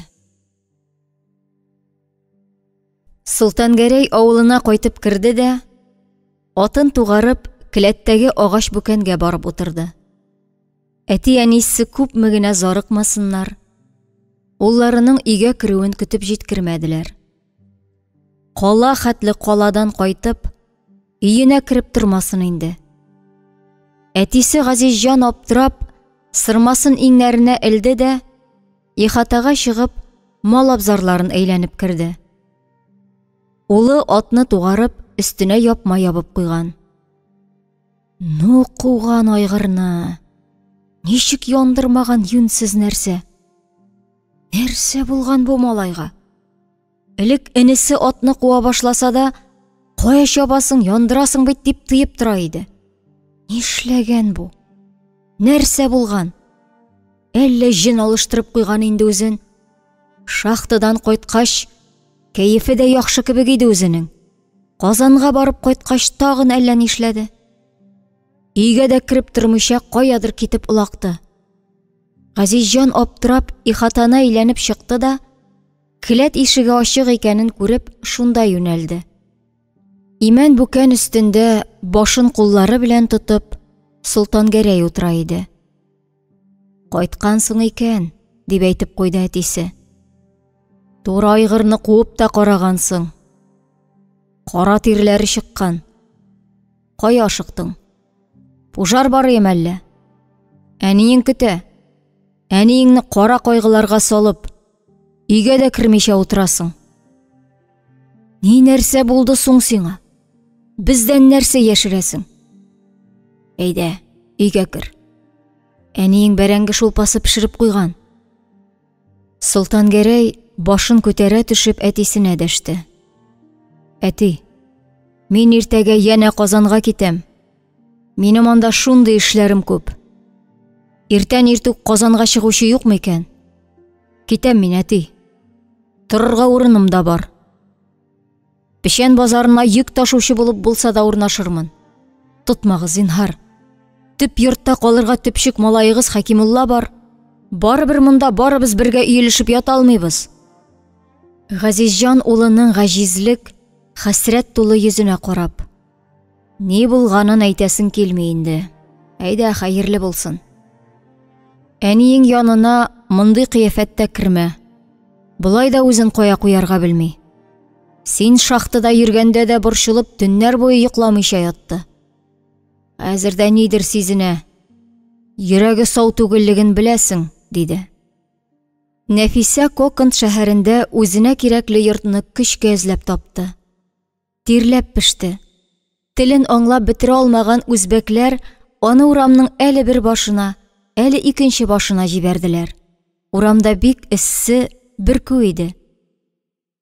Солтан Гәрәй авылына кайтып кирде дә, атын тугарып, келәттәге агач бүкәнгә барып утырды. Әти-әнисе күпме генә зарыкмасыннар, улларының өйгә керүен көтеп җиткермәделәр. Кала хәтле каладан кайтып, өенә кирип тормасын инде. Әтисе Газизҗан аптырап, сырмасын иңнәренә элде дә, ихатага чыгып, мал абзарларын әйләнеп кирде. Улы атны тугарып, өстенә япма ябып куйган. Ну куган айгырны! Ничек яндырмаган юнсез нәрсә? Нәрсә булган бу малайга? Элек энесе атны куа башласа да, кая чабасың, яндырасың бит дип тыеп тора иде. Нишләгән бу? Нәрсә булган? Әллә җен алыштырып куйган инде үзен. Шахтадан кайткач, кәефе дә яхшы кебек иде үзенең. Казанга барып кайткач тагын әллә нишләде. Өйгә дә кирип тормыйча каядыр китеп улакты. Газизҗан аптырап ихатана әйләнеп чыкты да, келәт ишеге ачык икәнен күреп, шунда юнәлде. Имән бүкән өстендә башын куллары белән тотып, Солтан Гәрәй утыра иде. Кайткансың икән, дип әйтеп куйды әтисе. Туры айгырны куып та карагансың. Кара тирләре чыккан. Кая ашыктың? Пужар барыйм әллә? Әниең көтә. Әниеңне кара кайгыларга салып, өйгә дә кирмичә утырасың. Ни нәрсә булды соң сиңа? Бездән нәрсә яшерәсең? Әйдә, өйгә кир. Әниең бәрәңге шулпасы пешереп куйган. Солтан Гәрәй башын күтәрә төшеп әтисенә дәште. Әти, мин иртәгә янә Казанга китәм. Минем анда шундый эшләрем күп. Иртән иртүк Казанга чыгучы юкмы икән? Китәм мин, әти. Торырга урыным да бар. Пешән базарына йөк ташучы булып булса да урнашырмын. Тотмагыз, зинһар. Төп йортта калырга төпчек малайыгыз Хәкимулла бар. Барыбер монда барыбыз бергә өелешеп ята алмыйбыз. Газизҗан улының гаҗизлек, хәсрәт тулы йөзенә карап: Ни булганын әйтәсең килми инде. Әйдә, хәерле булсын. Әниең янына мондый кыяфәттә кермә. Булай да үзен кая куярга белми. Син шахтада йөргәндә дә борчылып төннәр буе йокламыйча ятты. Әзердә нидер сизенә. Йөрәге сау түгеллеген беләсең, диде. Нәфисә Коканд шәһәрендә үзенә кирәкле йортны көчкә эзләп тапты. Тирләп пеште. Телен аңлап бетерә алмаган үзбәкләр аны урамның әле бер башына, әле икенче башына җибәрделәр. Урамда бик эссе, бөркү иде.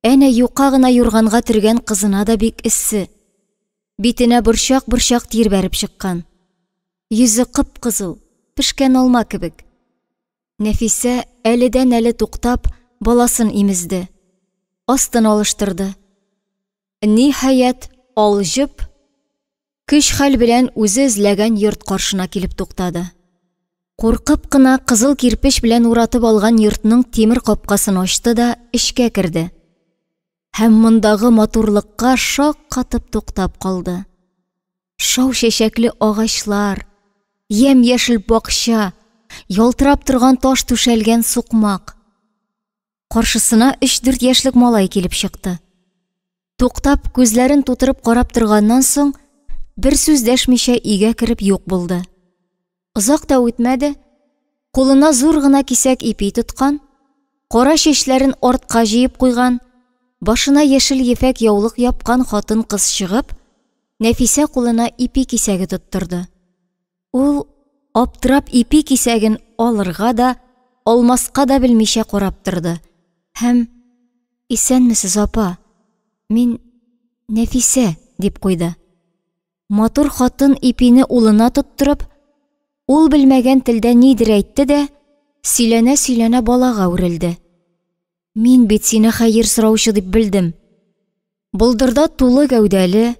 Әнә юка гына юрганга төргән кызына да бик эссе. Битенә борчак-борчак тир бәреп чыккан. Йөзе кып-кызыл, пешкән алма кебек. Нәфисә әледән-әле туктап, баласын имезде. Астын алыштырды. Ниһаять, алҗып, көч-хәл белән үзе эзләгән йорт каршына килеп туктады. Куркып кына кызыл кирпеч белән уратып алган йортның тимер капкасын ачты да эчкә керде. Һәм мондагы матурлыкка шаккатып туктап калды. Шау чәчәкле агачлар, ям-яшел бакча, ялтырап торган таш түшәлгән сукмак. Каршысына 3-4 яшьлек малай килеп чыкты. Туктап, күзләрен тутырып карап торганнан соң, бер сүз дәшмичә өйгә кереп юк булды. Озак та үтмәде, кулына зур гына кисәк ипи тоткан, кара чәчләрен артка җыеп куйган, башына яшел ефәк яулык япкан хатын-кыз чыгып, Нәфисә кулына ипи кисәге тоттырды. Ул, аптырап, ипи кисәген алырга да, алмаска да белмичә карап торды. Һәм: "Исәнмесез, апа? Мин Нәфисә", дип куйды. Матур хатын ипине улына тоттырып, ул белмәгән телдә нидер әйтте дә, сөйләнә-сөйләнә балага үрелде. "Мин бит сине хәер сораучы дип белдем." Булдырда тулы гәүдәле,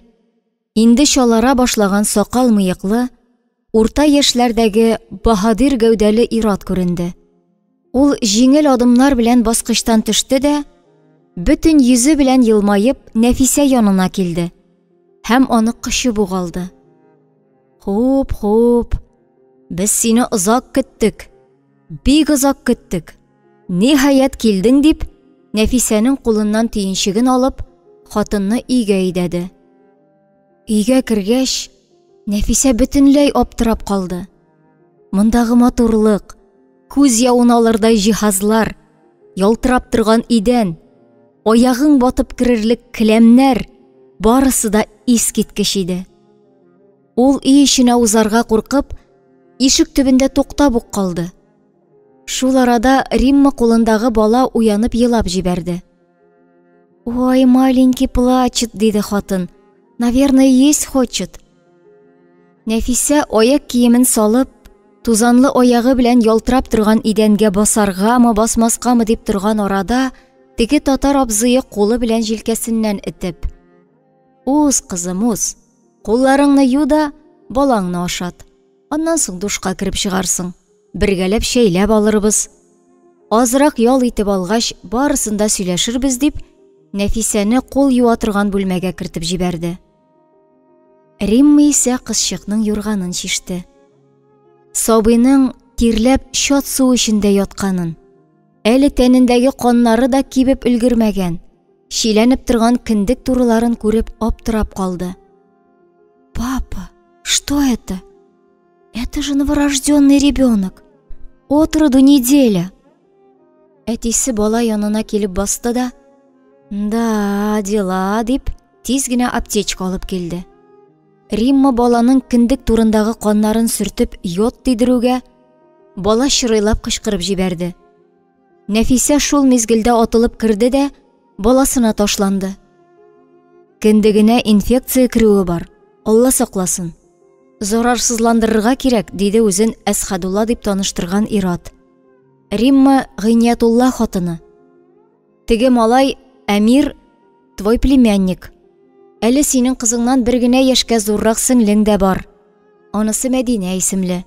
инде шалара башлаган сакал-мыеклы, урта яшьләрдәге баһадир гәүдәле ир-ат күренде. Ул җиңел адымнар белән баскычтан төште дә, бөтен йөзе белән елмаеп, Нәфисә янына килде һәм аны кычып угалды. "Хуп, без сине озак көттек. Бик озак көттек. Ниһаять килдең", дип, Нәфисәнең кулыннан төенчеген алып, хатынны өйгә идәде. Өйгә кергәч, Нәфисә бөтенләй аптырап калды. Мондагы матурлык, күз явын алырдай җиһазлар, ялтырап торган идән, аягың батып керерлек келәмнәр, барысы да искиткеч иде. Ул өй эченә узарга куркып, ишек төбендә туктап ук калды. Шул арада Римма кулындагы бала уянып елап җибәрде. "Ой, маленький плачет", диде хатын. "Наверное, есть хочет". Нәфисә аяк киемен салып, тузанлы аягы белән ялтырап торган идәнгә басаргамы, басмаскамы дип торган арада, теге татар абзые кулы белән җилкәсеннән итеп: "Уз, кызым, уз. Кулларыңны ю да, балаңны ашат. Аннан соң душка кирип чыгарсың. Бергәләп шәйләп алырбыз. Азрак ял итеп алгач, барысын да сөйләшербез", дип, Нәфисәне кул юа торган бүлмәгә кертеп җибәрде. Римма исә кызчыкның юрганын чиште. Сабыйның тирләп чат су эчендә ятканын, әле тәнендәге каннары да кибеп өлгермәгән, шиләнеп торган киндек турыларын күреп аптырап калды. "Папа, что это? Это же новорожденный ребенок. От роду неделя". Әтисе бала янына килеп басты да: "Да, дела", дип, тиз генә аптечка алып килде. Римма баланың киндек турындагы каннарын сөртеп йод тидерүгә, бала чырайлап кычкырып җибәрде. Нәфисә шул мизгелдә атылып керде дә баласына ташланды. Кендегенә инфекция кируе бар. Алла сакласын. Зарарсызландырырга кирәк, диде үзен Әсхадулла дип таныштырган ир-ат. Римма Гыйниятулла хатыны. Теге малай Әмир твой племянник. Әле синең кызыңнан бер генә яшькә зуррак сеңлең дә бар. Анысы Мәдинә исемле.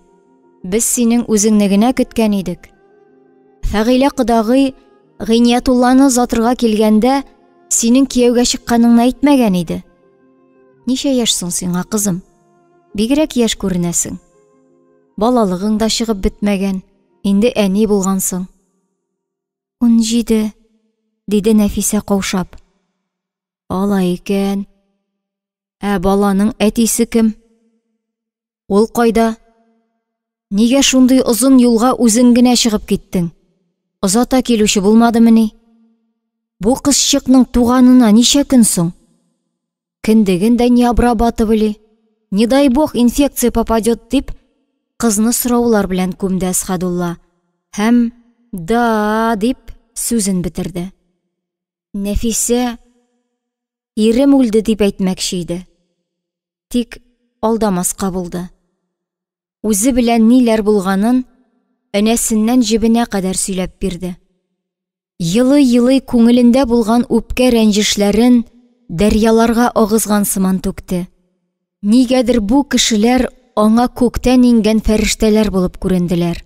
Без синең үзеңне генә көткән идек. Фәгыйлә кодагый Гыйниятулланы озатырга килгәндә синең кияүгә чыкканыңны әйтмәгән иде. Ничә яшь соң сиңа, кызым? Бигрәк яшь күренәсең. Балалыгың да чыгып бетмәгән. Инде әни булгансың. 17, диде Нәфисә каушап. Алай икән. Баланың әтисе кем? Ул кайда? Нигә шундый озын юлга үзең генә чыгып киттең? Озата килүче булмадымы ни? Бу кызчыкның туганына ничә көн соң? Кендегендә не обрабатывали. Не дай бог инфекция попадет дип, кызны сораулар белән күмде Әсхадулла. Һәм да дип сүзен битерде. Нәфисә ирем үлде дип әйтмәкче иде. Тик алдамаска булды. Үзе белән ниләр булганын энәсеннән җибенә кадәр сөйләп бирде. Йылы-йылы күңелендә булган үпкә рәнҗешләрен дәрьяларга агызган сыман түкте. Нигәдер бу кешеләр аңа күктән ингән фәрештәләр булып күренделәр.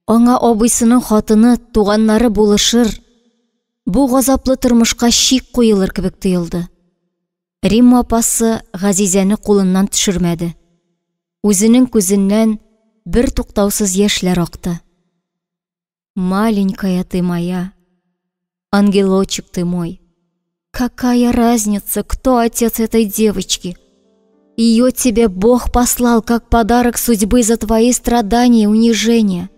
Аңа абыйсының хатыны, туганнары булышыр, бу газаплы тормышка чик куелыр кебек тоелды. Римма апасы Газизәне кулыннан төшермәде. Үзенең күзеннән бер туктаусыз яшьләр акты. Маленькая ты моя, ангелочек ты мой. Какая разница, кто отец этой девочки? Ее тебе Бог послал как подарок судьбы за твои страдания и унижения.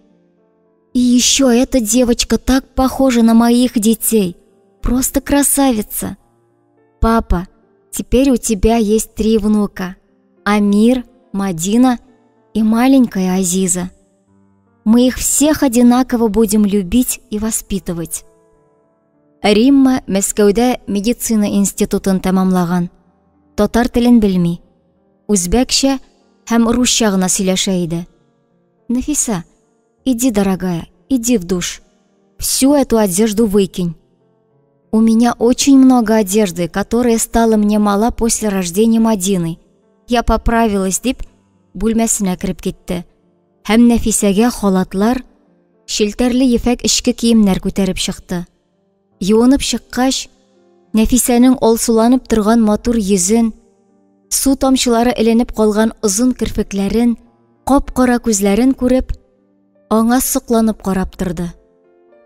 И еще эта девочка так похожа на моих детей. Просто красавица. Папа, теперь у тебя есть 3 внука. Амир, Мадина и маленькая Азиза. Мы их всех одинаково будем любить и воспитывать. Римма Мәскәүдә медицина институтын тәмамлаган. Татар телен белми. Үзбәкчә һәм русча гына сөйләшә иде. Нәфисә, иди, дорогая, иди в душ. Всю эту одежду выкинь. У меня очень много одежды, которая стала мне мала после рождения Мадины. Я поправилась дип, бүлмәсенә кирип китте. Һәм Нәфисәгә халатлар, шелтәрле ефәк эчке киемнәр күтәреп чыкты. Юынып чыккач, Нәфисәнең алсуланып торган матур йөзен, су тамчылары эленеп калган озын кирпекләрен, кап-кара күзләрен күреп, аңа сокланып карап торды.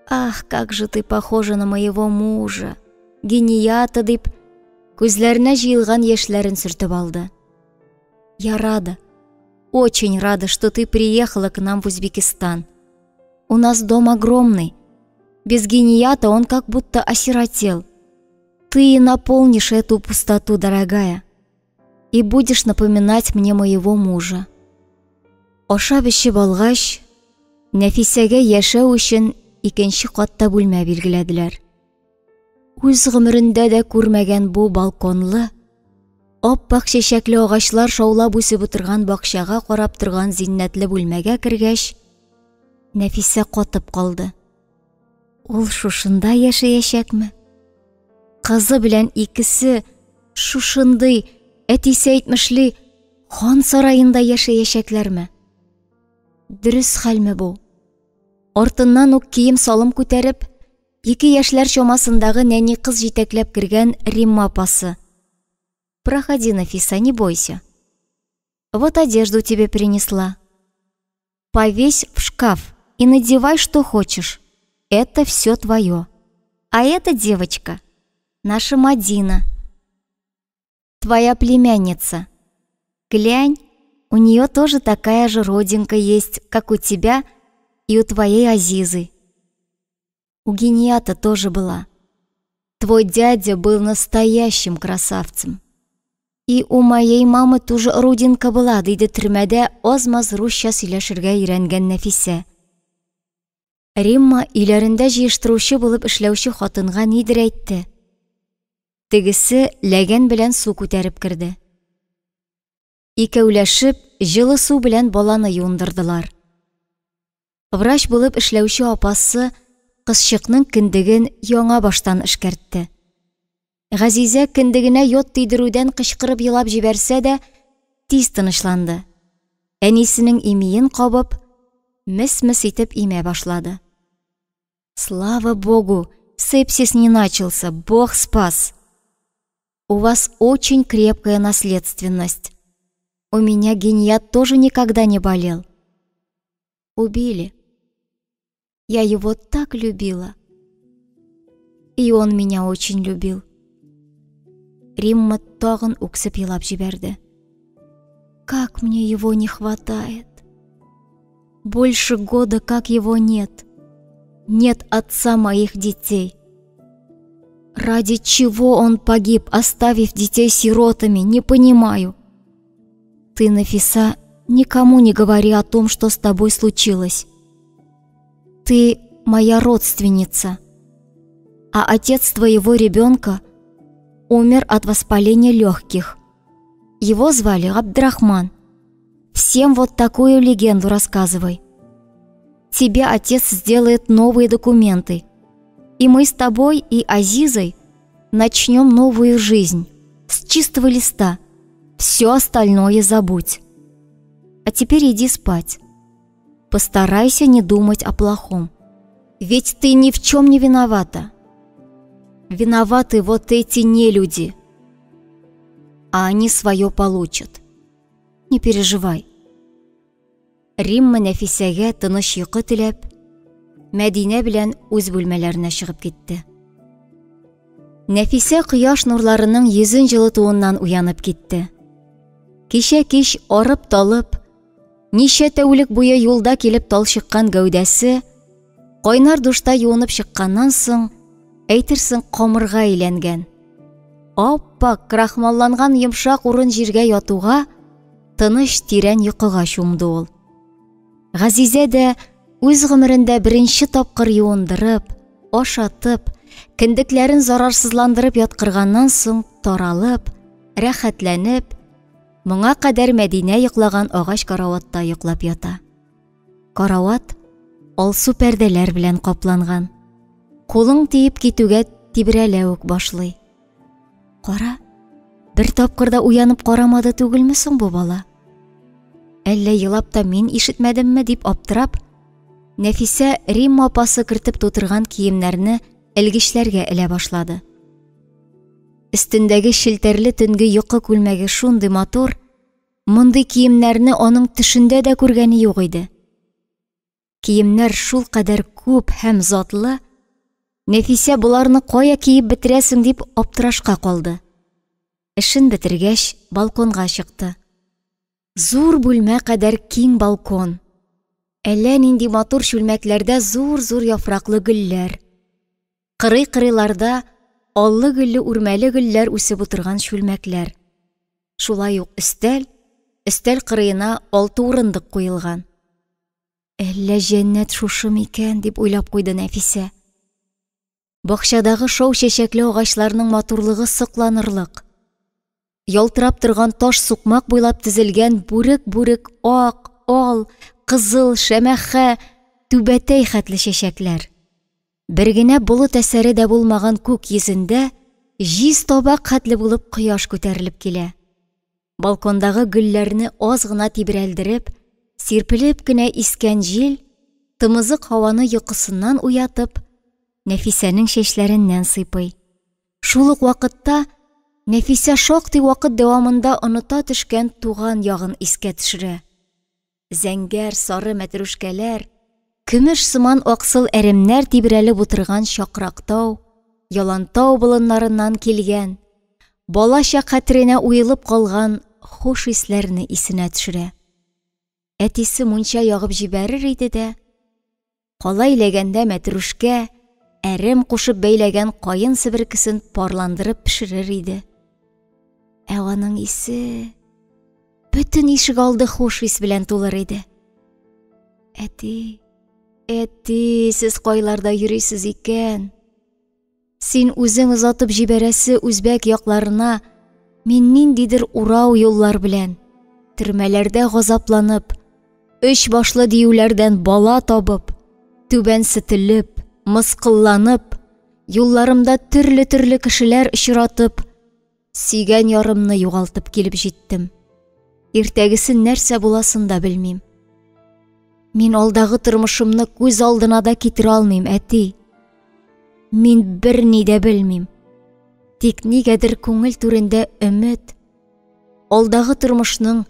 Ах, как же ты похожа на моего мужа, Гинията дип, күзләренә җыелган яшьләрен сөртеп алды. Я рада, очень рада, что ты приехала к нам в Узбекистан. У нас дом огромный. Без Гинията он как будто осиротел. Ты наполнишь эту пустоту, дорогая, и будешь напоминать мне моего мужа. Аша беше балгач, Нәфисәгә яшәү өчен 2нче катта бүлмә билгеләделәр. Үз гомерендә дә күрмәгән бу балконлы, ап-ак чәчәкле агачлар шаулап үсеп утырган бакчага карап торган зиннәтле бүлмәгә кергәч, Нәфисә катып калды. Ул шушында яшәячәкме? Кызы белән икесе шушындый әтисе әйтмешли хан сараенда яшәячәкләрме? Дөрес хәлме бу? Артыннан ук кием салым күтәреп, 2 яшьләр чамасындагы нәни кыз җитәкләп кергән Римма апасы. Проходи, Нафиса, не бойся. Вот одежду тебе принесла. Повесь в шкаф и надевай, что хочешь. Это все твое. А эта девочка наша Мадина, твоя племянница. Глянь, у нее тоже такая же родинка есть, как у тебя и у твоей Азизы. У Гинията тоже была. Твой дядя был настоящим красавцем. И у моей мамы тоже родинка была, диде төрмәдә аз-маз русча сөйләшергә өйрәнгән Нәфисә. Римма өйләрендә җыештыручы булып эшләүче хатынга нидер әйтте. Тегесе ләгән белән су күтәреп керде. Икәүләшеп, җылы су белән баланы юындырдылар. Врач булып эшләүче апасы кызчыкның кендеген яңа баштан эшкәртте. Газизә кендегенә йод тидерүдән кычкырып елап җибәрсә дә, тиз тынычланды. Әнисенең имиен кабып, мес-мес итеп имә башлады. Слава Богу, сепсис не начался, Бог спас. У вас очень крепкая наследственность. У меня гениат тоже никогда не болел. Убили. Я его так любила. И он меня очень любил. Римма тагын үксеп елап җибәрде. Как мне его не хватает. Больше года, как его нет. Нет отца моих детей. Ради чего он погиб, оставив детей сиротами, не понимаю. Ты, Нафиса, никому не говори о том, что с тобой случилось. Ты моя родственница. А отец твоего ребенка умер от воспаления легких. Его звали Абдрахман. Всем вот такую легенду рассказывай. Тебе отец сделает новые документы. И мы с тобой и Азизой начнем новую жизнь. С чистого листа. Все остальное забудь. А теперь иди спать. Постарайся не думать о плохом. Ведь ты ни в чем не виновата. Виноваты вот эти нелюди. А они свое получат. Не переживай. Римма Нәфисәгә тыныч йокы теләп, Мәдинә белән үз бүлмәләренә чыгып китте. Нәфисә кояш нурларының йөзен җылытуыннан уянып китте. Кичә кич арып-талып, ничә тәүлек буе юлда килеп талчыккан гәүдәсе, кайнар душта юынып чыкканнан соң, әйтерсең камырга әйләнгән. Аппак крахмалланган йомшак урын җиргә ятуга, тыныч тирән йокыга чумды ул. Газизә дә үз гомерендә беренче тапкыр юындырып, ашатып, кендекләрен зарарсызландырып яткырганнан соң таралып, рәхәтләнеп, моңа кадәр Мәдинә йоклаган агач караватта йоклап ята. Карават алсу пәрдәләр белән капланган. Кулың тиеп китүгә тибрәлә үк башлый. Кара, бер тапкыр да уянып карамады түгелме соң бу бала? Әллә елап та мин ишетмәдемме дип аптырап, Нәфисә Римма апасы кертеп тутырган киемнәрне элгечләргә элә башлады. Өстендәге шелтәрле төнге йокы күлмәге шундый матур, мондый киемнәрне аның төшендә дә күргәне юк иде. Киемнәр шул кадәр күп һәм затлы, Нәфисә буларны кая киеп бетерәсең дип аптырашка калды. Эшен бетергәч, балконга чыкты. Зур бүлмә кадәр киң балкон. Әллә нинди матур шүлмәкләрдә зур-зур яфраклы гөлләр. Кырый-кырыйларда аллы-гөлле үрмәле гөлләр үсеп утырган шүлмәкләр. Шулай ук өстәл кырыена 6 урындык куелган. Әллә җәннәт шушы микән дип уйлап куйды Нәфисә. Бакчадагы шау чәчәкле агачларның матурлыгы сокланырлык. Ялтырап торган таш сукмак буйлап тезелгән бүрек-бүрек ак, ал, кызыл, шәмәхә, түбәтәй хәтле чәчәкләр. Бер генә болыт әсәре дә булмаган күк йөзендә җиз табак хәтле булып кояш күтәрелеп килә. Балкондагы гөлләрне аз гына тибрәлдереп, сирпелеп кенә искән җил, тымызык һаваны йокысыннан уятып, Нәфисәнең чәчләреннән сыйпый. Шул ук вакытта Нәфисә шактый вакыт дәвамында оныта төшкән туган ягын искә төшерә. Зәңгәр сары мәтрүшкәләр, көмеш сыман аксыл әремнәр тибрәлеп утырган чакрактау, ялантау болыннарыннан килгән, балачак хәтеренә уелып калган хуш исләрне исенә төшерә. Әтисе мунча ягып җибәрер иде дә, калай ләгәндә мәтрүшкә, әрем кушып бәйләгән кайын себеркесен парландырып пешерер иде. Ә аның исе бөтен ишек алды хуш ис белән тулыр иде. Әти, сез кайларда йөрисез икән? Син үзең озатып җибәрәсе үзбәк якларына, мин ниндидер урау юллар белән, төрмәләрдә газапланып, өч башлы диюләрдән бала табып, түбәнсетелеп, мыскылланып, юлларымда төрле кешеләр очратып, сөйгән ярымны югалтып килеп җиттем. Иртәгесен нәрсә буласын да белмим. Мин алдагы тормышымны күз алдына да китерә алмыйм, әти. Мин бер ни дә белмим. Тик нигәдер күңел түрендә өмет, алдагы тормышның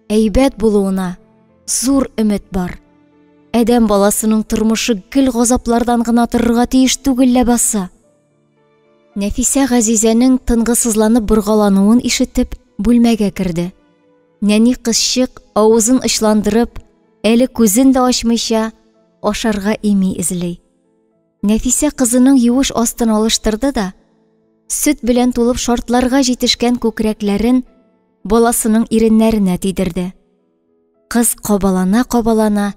әйбәт булуына зур өмет бар. Әдәм баласының тормышы гел газаплардан гына торырга тиеш түгел ләбаса. Нәфисә Газизәнең тынгысызланып боргалануын ишетеп бүлмәгә керде. Нәни кызчык авызын ычландырып, әле күзен дә ачмыйча, ашарга ими эзли. Нәфисә кызының юеш астын алыштырды да, сөт белән тулып шартларга җитешкән күкрәкләрен баласының иреннәренә тидерде. Кыз кабалана,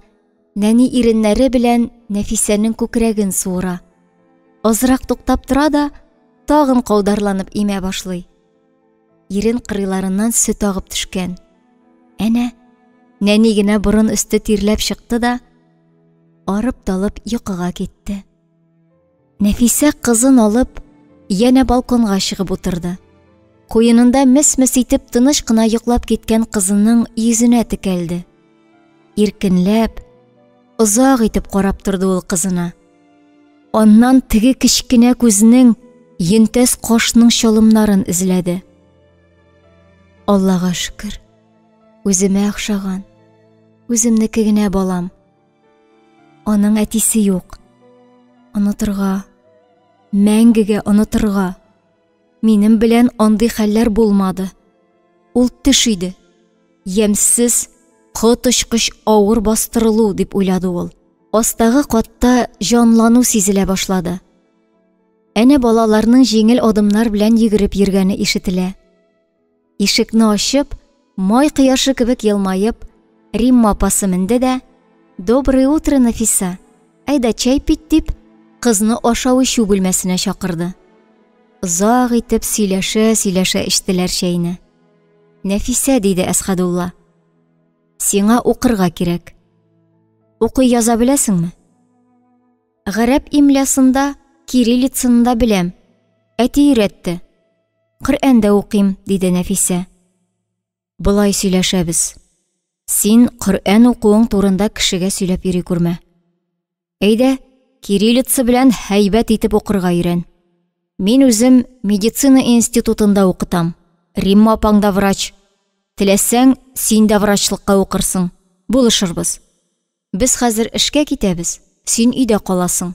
нәни иреннәре белән Нәфисәнең күкрәген суыра. Азрак туктап тора да, тагын каударланып имә башлый. Ирен кырыйларыннан сөт агып төшкән. Әнә, нәни генә борын өсте тирләп чыкты да, арып-талып йокыга китте. Нәфисә кызын алып, яна балконга чыгып утырды. Куенында мес-мес итеп тыныч кына йоклап киткән кызының йөзенә текәлде. Иркенләп, озак итеп карап торды ул кызына. Аннан теге кичкенә күзнең йөнтәс кашның чалымнарын эзләде. Аллага шөкер, үземә охшаган, үземнеке генә балам. Аның әтисе юк. Онытырга, мәңгегә онытырга. Минем белән андый хәлләр булмады. Ул төш иде. Ямсыз, котышкыч авыр бастырылу дип уйлады ул. Астагы катта җанлану сизелә башлады. Әнә балаларның җиңел адымнар белән йөгереп йөргәне ишетелә. Ишекне ачып, май кояшы кебек елмаеп, Римма апасы менде дә, «Доброе утро, Нәфисә. Әйдә чәй пит» дип, кызны ашау-ичү бүлмәсенә чакырды. Озак итеп сөйләшә эчтеләр чәйне. «Нәфисә», диде Әсхәдулла, «сиңа укырга кирәк. Укый яза беләсеңме?» «Гарәп имлясында, кириллицасында беләм. Әти өйрәтте. Коръәндә укыйм», диде Нәфисә. «Былай сөйләшәбез. Син Коръән укуың турында кешегә сөйләп йөри күрмә. Әйдә, кириллица белән һәйбәт итеп укырга өйрән. Мин үзем медицина институтында укытам. Римма апаң да врач. Теләсәң, син дә врачлыкка укырсың. Булышырбыз. Без хәзер эшкә китәбез. Син өйдә каласың.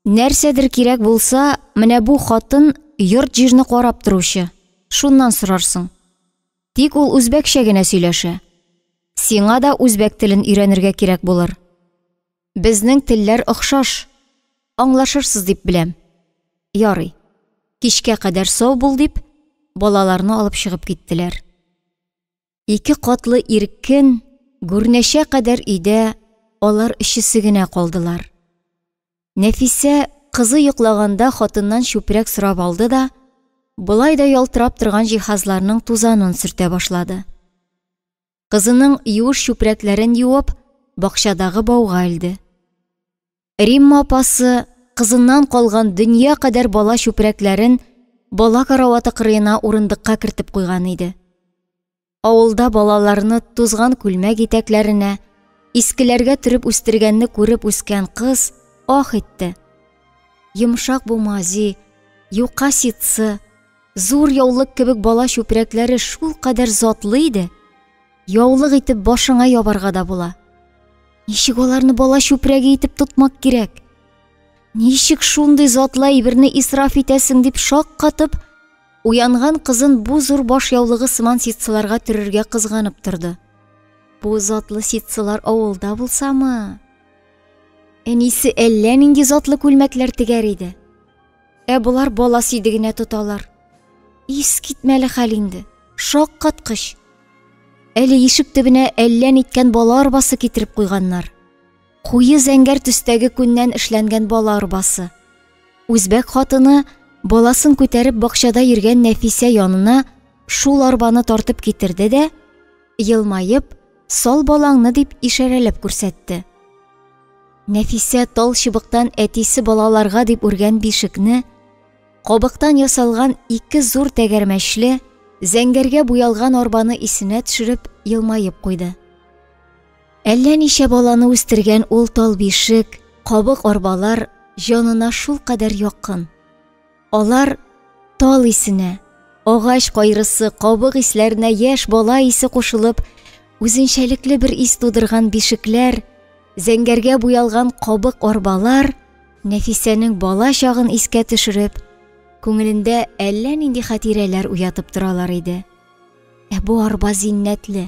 Нәрсәдер кирәк булса, менә бу хатын йорт җирне карап торучы. Шуннан сорарсың. Тик ул үзбәкчә генә сөйләшә. Сиңа да үзбәк телен өйрәнергә кирәк булыр. Безнең телләр охшаш. Аңлашырсыз дип беләм. Ярый. Кичкә кадәр сау бул» дип, балаларны алып чыгып киттеләр. 2 катлы иркен, гүрнәчә кадәр өйдә алар өчесе генә калдылар. Нәфисә кызы йоклаганда хатыннан чүпрәк сорап алды да, былай да ялтырап торган җиһазларның тузанын сөртә башлады. Кызының юеш чүпрәкләрен юып, бакчадагы бауга илде. Римма апасы кызыннан калган дөнья кадәр бала чүпрәкләрен бала караваты кырыена урындыкка кертеп куйган иде. Авылда балаларны тузган күлмәк итәкләренә, искеләргә төреп үстергәнне күреп үскән кыз ах итте. Йомшак бумази, юка ситсы, зур яулык кебек бала чүпрәкләре шул кадәр затлы иде. Яулык итеп башыңа ябарга да була. Ничек аларны бала чүпрәге итеп тотмак кирәк? Ничек шундый затлы әйберне исраф итәсең дип шаккатып, уянган кызын бу зур баш яулыгы сыман ситсыларга төрергә кызганып торды. Бу затлы ситсылар авылда булсамы? Әнисе әллә нинди затлы күлмәкләр тегәр иде. Булар бала сидегенә тоталар. Ис китмәле хәл инде. Шаккаткыч. Әле ишек төбенә әллә ниткән бала арбасы китереп куйганнар. Куе зәңгәр төстәге күннән эшләнгән бала арбасы. Үзбәк хатыны баласын күтәреп бакчада йөргән Нәфисә янына шул арбаны тартып китерде дә, елмаеп, сал балаңны дип ишарәләп күрсәтте. Нәфисә тал чыбыктан әтисе балаларга дип үргән бишекне, кабыктан ясалган 2 зур тәгәрмәчле, зәңгәргә буялган арбаны исенә төшереп елмаеп куйды. Әллә ничә баланы үстергән ул тал бишек, кабык арбалар җанына шул кадәр якын. Алар тал исенә, агач кайрысы, кабык исләренә яшь бала исе кушылып, үзенчәлекле бер ис тудырган бишекләр, зәңгәргә буялган кабык арбалар Нәфисәнең бала чагын искә төшереп, күңелендә әллә нинди хатирәләр уятып торалар иде. Бу арба зиннәтле,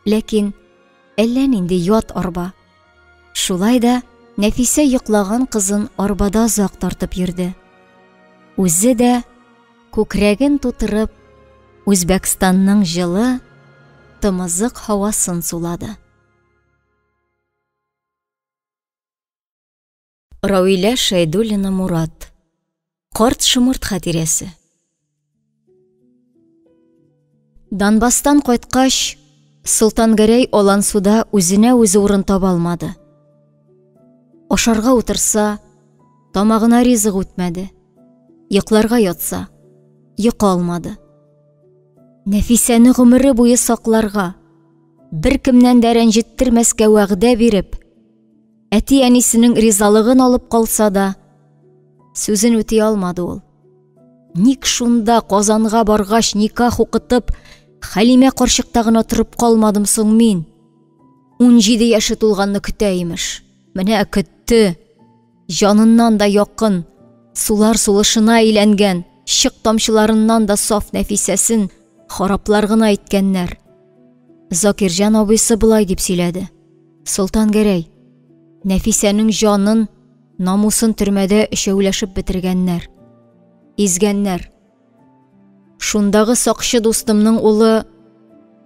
ләкин әллә нинди ят арба. Шулай да Нәфисә йоклаган кызын арбада озак тартып йөрде. Үзе дә күкрәген тутырып, Үзбәкстанның җылы, тымызык һавасын сулады. Рауилә Шәйдуллина Мурат. Карт шымырт хатирәсе. Донбасстан кайткач, Солтангәрәй Алансуда үзенә үзе урын таба алмады. Ашарга утырса, тамагына ризык үтмәде. Йокларга ятса, йока алмады. Нәфисәне гомере буе сакларга, беркемнән дә рәнҗеттермәскә вәгъдә биреп, әти-әнисенең ризалыгын алып калса да, сүзен үти алмады ул. Ник шунда Казанга баргач никах укытып, Хәлимә карчыкта гына торып калмадым соң мин? 17 яшы тулганны көтә имеш. Менә көтте. Җаныннан да якын, сулар сулышына әйләнгән, чык тамчыларыннан да саф Нәфисәсен хараплар гына әйткәннәр. Закирҗан абыйсы булай дип сөйләде. Солтангәрәй, Нәфисәнең җанын, намусын төрмәдә өчәүләшеп бетергәннәр. Изгәннәр. Шундагы сакчы дустымның улы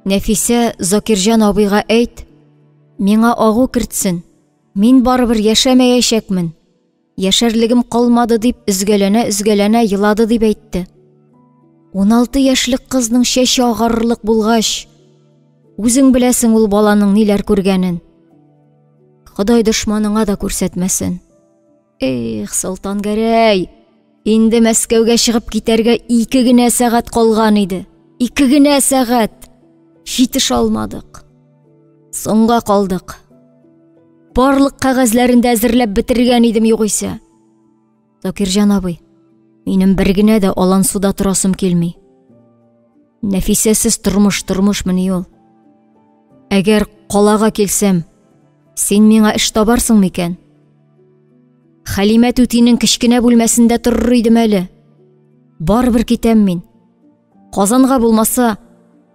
Нәфисә Закирҗан абыйга әйт, миңа агу кертсен. Мин барыбер яшәмәячәкмен. Яшәрлегем калмады дип өзгәләнә елады дип әйтте. 16 яшьлек кызның чәче агарырлык булгач, үзең беләсең ул баланың ниләр күргәнен. Ходай дошманыңа да күрсәтмәсен. Солтангәрәй, инде Мәскәүгә чыгып китәргә 2 генә сәгать калган иде. 2 генә сәгать. Җитеш алмадык. Соңга калдык. Барлык кәгазьләрен дә әзерләп бетергән идем югыйсә. Закирҗан абый, минем бер генә дә Алансуда торасым килми. Нәфисәсез тормыш-мыни ул. Әгәр калага килсәм, син миңа эш табарсың микән? Хәлимә түтинең кечкенә бүлмәсендә торыр идем әле. Барыбер китәм мин. Казанга булмаса,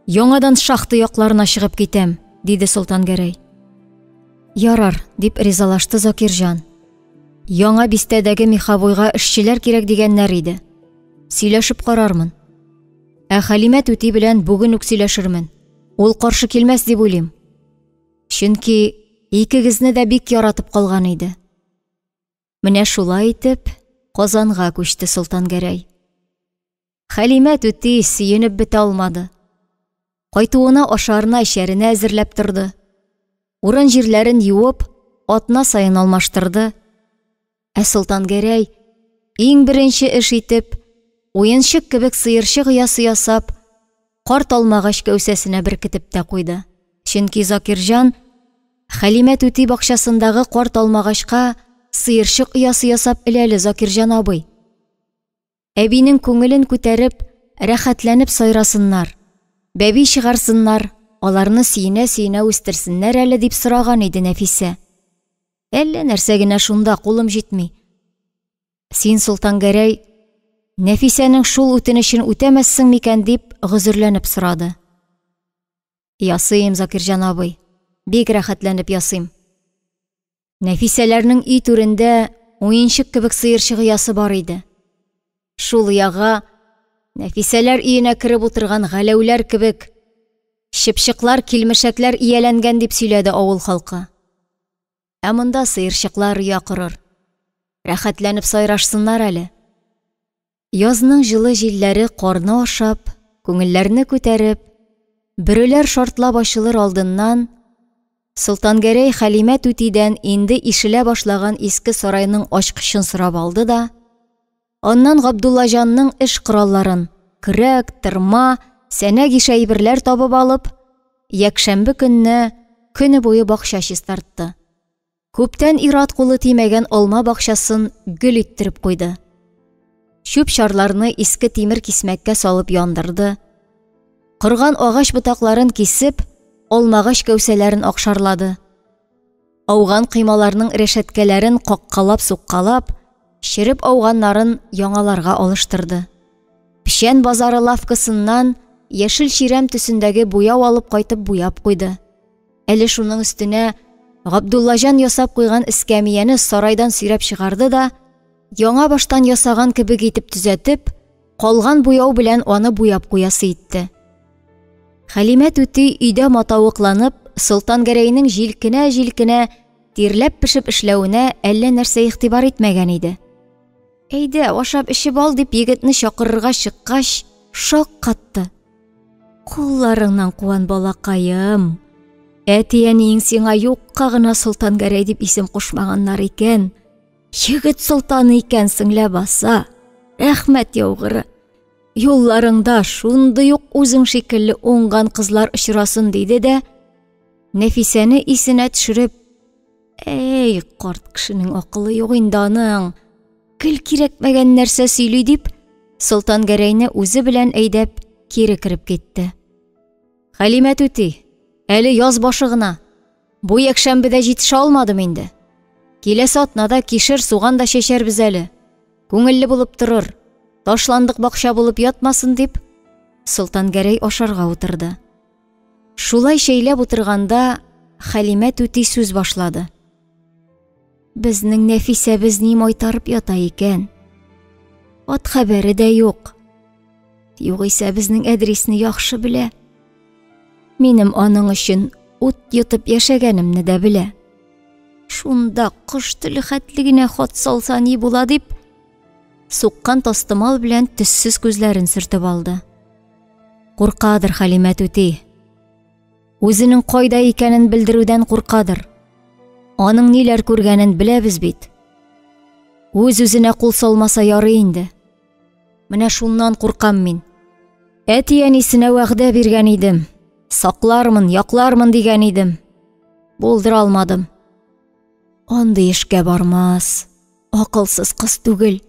яңадан шахта якларына чыгып китәм, диде Солтангәрәй. Ярар, дип ризалашты Закирҗан. Яңа бистәдәге меховойга эшчеләр кирәк дигәннәр иде. Сөйләшеп карармын. Хәлимә түти белән бүген үк сөйләшермен. Ул каршы килмәс дип уйлыйм. Чөнки икегезне дә бик яратып калган иде. Менә шулай итеп, Казанга күчте Солтангәрәй. Хәлимә түти сөенеп бетә алмады. Кайтуына ашарына эчәренә әзерләп торды. Урын җирләрен юып, атна сайын алмаштырды. Солтангәрәй иң беренче эш итеп, уенчык кебек сыерчык ясы ясап, карт алмагач кәүсәсенә беркетеп тә куйды. Чөнки Закирҗан Хәлимә түти бакчасындагы карт алмагачка сыерчык ясы ясап эләле Закирҗан абый. Әбинең күңелен күтәреп, рәхәтләнеп сайрасыннар, бәби чыгарсыннар, аларны сөенә-сөенә үстерсеннәр әле дип сораган иде Нәфисә. Әллә нәрсә генә шунда кулым җитми. Син, Солтангәрәй, Нәфисәнең шул үтенечен үтәмәссең микән дип гозерләнеп сорады. Ясыйм, Закирҗан абый, бик рәхәтләнеп ясыйм. Нәфисәләрнең үй түрендә уенчык кебек сыерчык ясы бар иде. Шул яга Нәфисәләр өенә кереп утырган галәүләр кебек чыпчыклар, килмешәкләр ияләнгән дип сөйләде авыл халкы. Ә монда сыерчыклар оя корыр. Рәхәтләнеп сайрашсыннар әле. Язның жылы җилләре карны ашап, күңелләрне күтәреп, бөреләр шартлап ачылыр алдыннан, Солтангәрәй Хәлимә түтидән инде ишелә башлаган иске сарайның ачкычын сорап алды да, аннан Габдуллаҗанның эш коралларын, көрәк, тырма, сәнәк ише әйберләр табып алып, якшәмбе көне буе бакча чистартты. Күптән ират кулы тимәгән алма бакчасын гөл иттереп куйды. Чүп чарларны иске тимер кисмәккә салып яндырды. Кырган агач ботакларын кисеп, алмагач кәүсәләрен акшарлады. Ауган кыймаларның рәшәткәләрен каккалап-суккалап, чиреп ауганнарын яңаларга алыштырды. Пишән базары лавкасыннан яшел чирәм төсендәге буяу алып кайтып буяп куйды. Әле шуның өстенә Габдуллаҗан ясап куйган эскәмияне сарайдан сөйрәп чыгарды да, яңа баштан ясаган кебек итеп төзәтеп, калган буяу белән аны буяп куясы итте. Хәлимә түти өйдә матавыкланып, Солтангәрәйнең җилкенә тирләп пешеп эшләвенә әллә нәрсә игътибар итмәгән иде. Әйдә, ашап эчеп ал дип егетне чакырырга чыккач, шак катты. Кулларыңнан куан балакаем. Әтиәнең сиңа юкка гына Солтангәрәй дип исем кушмаганнар икән. Егет солтаны икәнсең ләбаса. Рәхмәт яугыры. Юлларыңда шундый ук үзең шикелле уңган кызлар очрасын диде дә, Нәфисәне исенә төшереп, «Әй, карт кешенең акылы юк инде аның. Кел кирәкмәгән нәрсә сөйли» дип, Солтангәрәйне үзе белән әйдәп кире кереп китте. Хәлимә түти, әле яз башы гына. Бу якшәмбедә җитешә алмадым инде. Киләсе атнада кишер суган да чәчәрбез әле. Күңелле булып торыр. Ташландык бакча булып ятмасын дип, Солтангәрәй ашарга утырды. Шулай шәйләп утырганда, Хәлимә түти сүз башлады. Безнең Нәфисәбез ни майтарып ята икән. Ат хәбәре дә юк. Югыйсә безнең әдрисне яхшы белә. Минем аның өчен ут йотып яшәгәнемне дә белә. Шунда кыш теле хәтлегенә хат салса ни була дип, суккан тастымал белән төссез күзләрен сөртеп алды. Куркадыр Хәлимә түти. Үзенең кайда икәнен белдерүдән куркадыр. Аның ниләр күргәнен беләбез бит. Үз-үзенә кул салмаса ярый инде. Менә шуннан куркам мин. Әтиәнисенә вәгъдә биргән идем. Саклармын, яклармын дигән идем. Булдыра алмадым. Андый эшкә бармас. Акылсыз кыз түгел.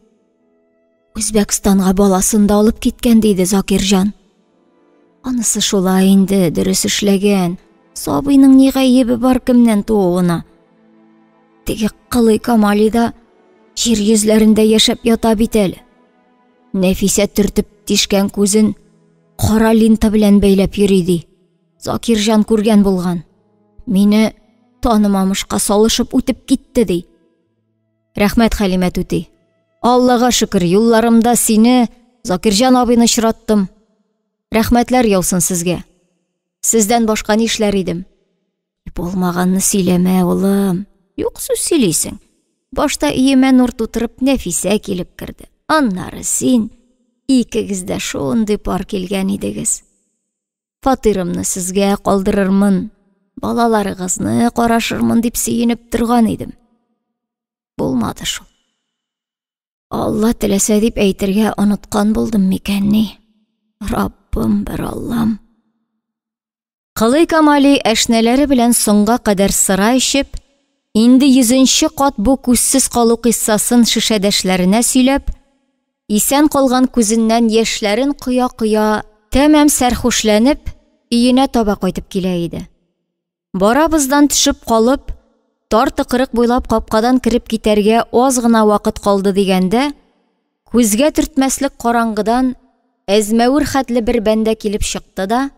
Үзбәкстанга баласын да алып киткән диде Закирҗан. Анысы шулай инде, дөрес эшләгән. Сабыйның ни гаебе бар кемнән тууына? Теге Кылый Камали да җир йөзләрендә яшәп ята бит әле. Нәфисә төртеп тишкән күзен кара лента белән бәйләп йөри ди. Закирҗан күргән булган. Мине танымамышка салышып үтеп китте ди. Рәхмәт Хәлимә түти. Аллага шөкер, юлларымда сине, Закирҗан абыйны очраттым. Рәхмәтләр яусын сезгә. Сездән башка ни эшләр идем? Булмаганны сөйләмә, улым. Юк сүз сөйлисең. Башта иемә нур тутырып Нәфисә килеп керде. Аннары син, икегез дә шундый пар килгән идегез. Фатирымны сезгә калдырырмын, балаларыгызны карашырмын дип сөенеп торган идем. Булмады шул. Алла теләсә дип әйтергә оныткан булдым микәнни? Раббым, бер Аллам. Кылый Камали әшнәләре белән соңга кадәр сыра ичеп, инде 100нче кат бу күзсез калу кыссасын шишәдәшләренә сөйләп, исән калган күзеннән яшьләрен кыя-кыя, тәмам сәрхүшләнеп, өенә таба кайтып килә иде. Барабыздан төшеп калып, тар тыкрык буйлап капкадан кирип китәргә аз гына вакыт калды дигәндә, күзгә төртмәслек караңгыдан әзмәвер хәтле бер бәндә килеп чыкты да,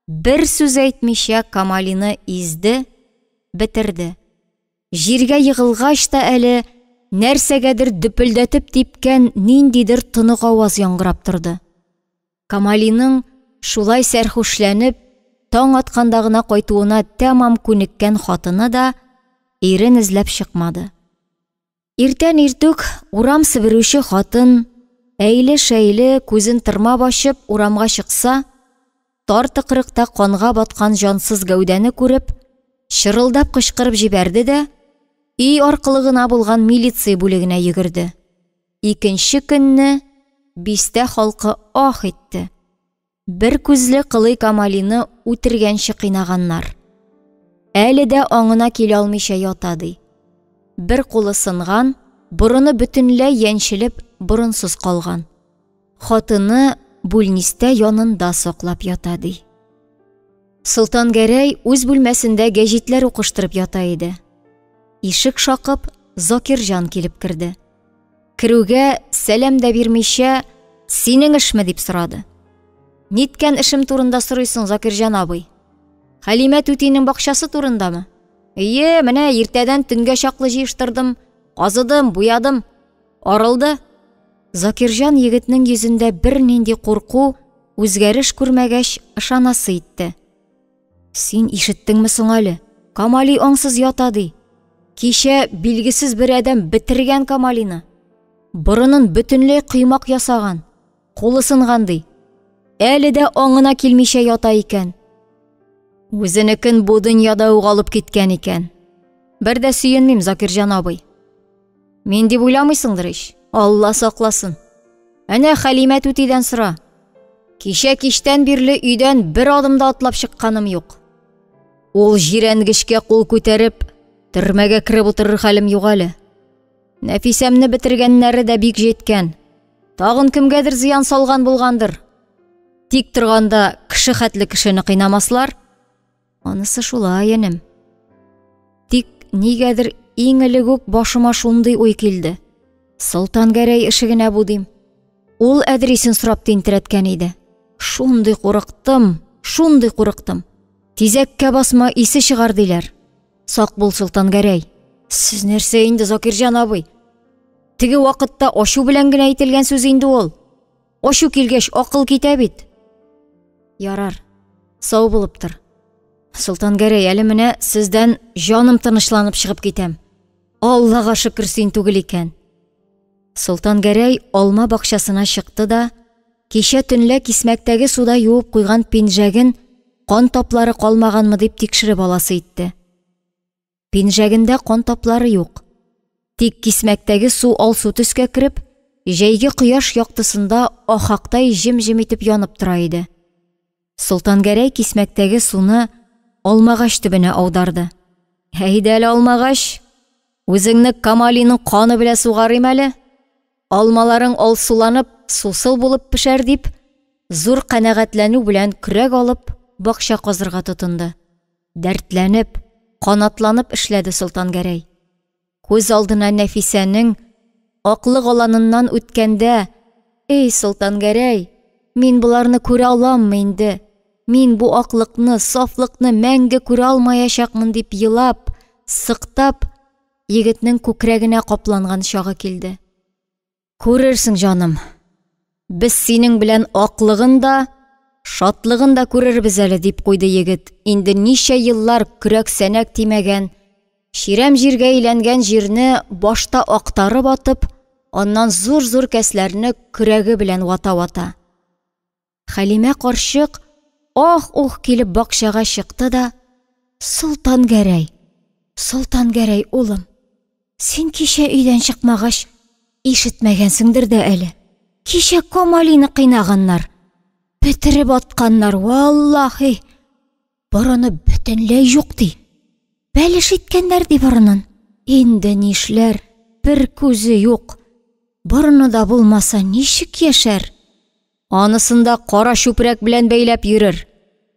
бер сүз әйтмичә Камалины изде, битерде. Җиргә йыгылгач та әле нәрсәгәдер дөпелдәтеп типкән ниндидер тынык аваз яңгырап торды. Камалиның шулай сәрхүшләнеп, таң атканда гына кайтуына тәмам күнеккән хатыны да ирен эзләп чыкмады. Иртән иртүк урам себерүче хатын, әйле-шәйле күзен тырмап ачып урамга чыкса, тар тыкрыкта канга баткан жансыз гәүдәне күреп, шырылдап кычкырып җибәрде дә, өй аркылыгына булган милиция бүлегенә йөгерде. Икенче көнне бистә халкы ах итте. Бер күзле Кылый Камалины үтергәнче кыйнаганнар. Әле дә аңына килә алмыйча ята ди. Бер кулы сынган, борыны бөтенләй янчелеп, борынсыз калган. Хатыны бүлнистә янында саклап ята ди. Солтан Гәрәй үз бүлмәсендә гәҗитләр укыштырып ята иде. Ишек шакып, Закирҗан килеп керде. Керүгә сәлам да бирмичә, "Синең эшме?" дип сорады. "Ниткән эшем турында сорыйсың, Закирҗан абый? Хәлимә түтинең бакчасы турындамы?" "Ие, менә иртәдән төнгә чаклы җыештырдым, казыдым, буядым. Арылды." Закирҗан егетнең йөзендә бер нинди курку, үзгәреш күрмәгәч, ышанасы итте. "Син ишеттеңме соң әле? Камали аңсыз ята ди. Кичә билгесез бер адәм бетергән Камалины. Борынын бөтенләй кыймак ясаган, кулы сынган ди. Әле дә аңына килмичә ята икән. Үзенекен бу дөньяда ук алып киткән икән. Бер дә сөенмим, Закирҗан абый. Мин дип уйламыйсыңдыр ич. Алла сакласын. Әнә Хәлимә түтидән сора. Кичә кичтән бирле өйдән бер адымда атлап чыкканым юк. Ул җирәнгешкә кул күтәреп, төрмәгә кире утырыр хәлем юк әле. Нәфисәмне бетергәннәре дә бик җиткән. Тагын кемгәдер зыян салган булгандыр. Тик торганда кеше хәтле кешене кыйнамаслар. Анысы шулай, энем. Тик нигәдер иң элек үк башыма шундый уй килде. Солтан Гәрәй ишегенә будым. Ул әдрисен сорап тинтерәткән иде. Шундый курыктым. Тизәккә басма, исе чыгар диләр. Сак бул, Солтан Гәрәй. Сез нәрсә инде, Закирҗан абый? Теге вакытта ачу белән генә әйтелгән сүз инде ул. Ачу килгәч акыл китә бит. Ярар, сау булып тор. Солтан Гәрәй, әле менә сездән җаным тынычланып чыгып китәм. Аллага шөкер, син түгел икән. Солтан Гәрәй алма бакчасына чыкты да, кичә төнлә кисмәктәге суда юып куйган пинжәген кан таплары калмаганмы дип тикшереп аласы итте. Пинжәгендә кан таплары юк. Тик кисмәктәге су алсу төскә кереп, җәйге кояш яктысында ахактай җем-җем итеп янып тора иде. Солтан Гәрәй кисмәктәге суны алмагач төбенә аударды. "Әйдә әле, алмагач, үзеңне Камалиның каны белән сугарыйм әле. Алмаларың алсуланып, сусыл булып пешәр" дип, зур канәгатьләнү белән көрәк алып, бакча казырга тотынды. Дәртләнеп, канатланып эшләде Солтан Гәрәй. Күз алдына Нәфисәнең аклык аланыннан үткәндә, "Эй, Солтан Гәрәй, мин буларны күрә аламмы инде? Мин бу аклыкны, сафлыкны мәңге күрә алмаячакмын" дип елап, сыктап, егетнең күкрәгенә капланган чагы килде. "Күрерсең, җаным. Без синең белән аклыгын да, шатлыгын да күрербез әле", дип куйды егет. Инде ничә еллар көрәк-сәнәк тимәгән, ширәм җиргә әйләнгән җирне башта актарып атып, аннан зур-зур кәсләрне көрәге белән вата-вата. Хәлимә карчык ах-ух килеп бакчага чыкты да, "Солтан Гәрәй, Солтан Гәрәй улым, син кичә өйдән чыкмагач, ишетмәгәнсеңдер дә әле. Кичә Камалины кыйнаганнар, бетереп атканнар, валлаһи. Борыны бөтенләй юк ди. Бәлеш иткәннәр ди борынын. Инде нишләр, бер күзе юк. Борыны да булмаса ничек яшәр? Анысында кара чүпрәк белән бәйләп йөрер.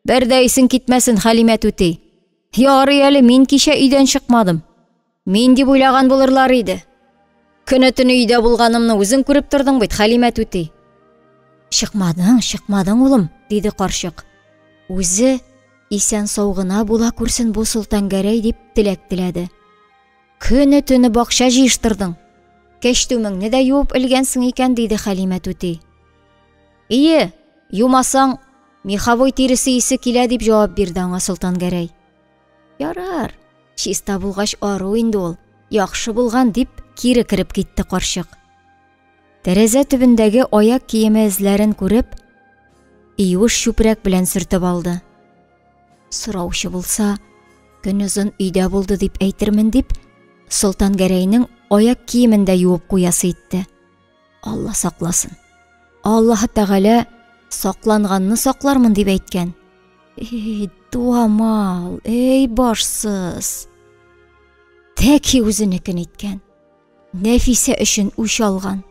Бер дә исең китмәсен, Хәлимә түти. Ярый әле, мин кичә өйдән чыкмадым. Мин дип уйлаган булырлар иде. Көне-төне өйдә булганымны үзең күреп тордың бит, Хәлимә түти." Чыкмадың, улым", диде карчык. Үзе исән саугына була күрсен бу Солтан Гәрәй дип теләк теләде. "Көне-төне бакча җыештырдың. Кәчтүмеңне дә юып элгәнсең икән", диде Хәлимә түти. "Ие, юмасаң, меховой тиресе исе килә", дип җавап бирде аңа Солтан Гәрәй. "Ярар, Чиста булгач ару инде ул. Яхшы булган дип кире кирип китте карчык. Тәрәзә төбендәге аяк киеме эзләрен күреп, юеш чүпрәк белән сөртеп алды. Сораучы булса, көнөзөн өйдә булды дип әйтермен дип, Солтан Гәрәйнең аяк киемен дә юып куясы итте. Алла сакласын. Аллаһ Тәгалә сакланганны саклармын дип әйткән. Эй, дуамал, эй башсыз. Тәки үзенекен иткән. Нәфисә өчен үч алган.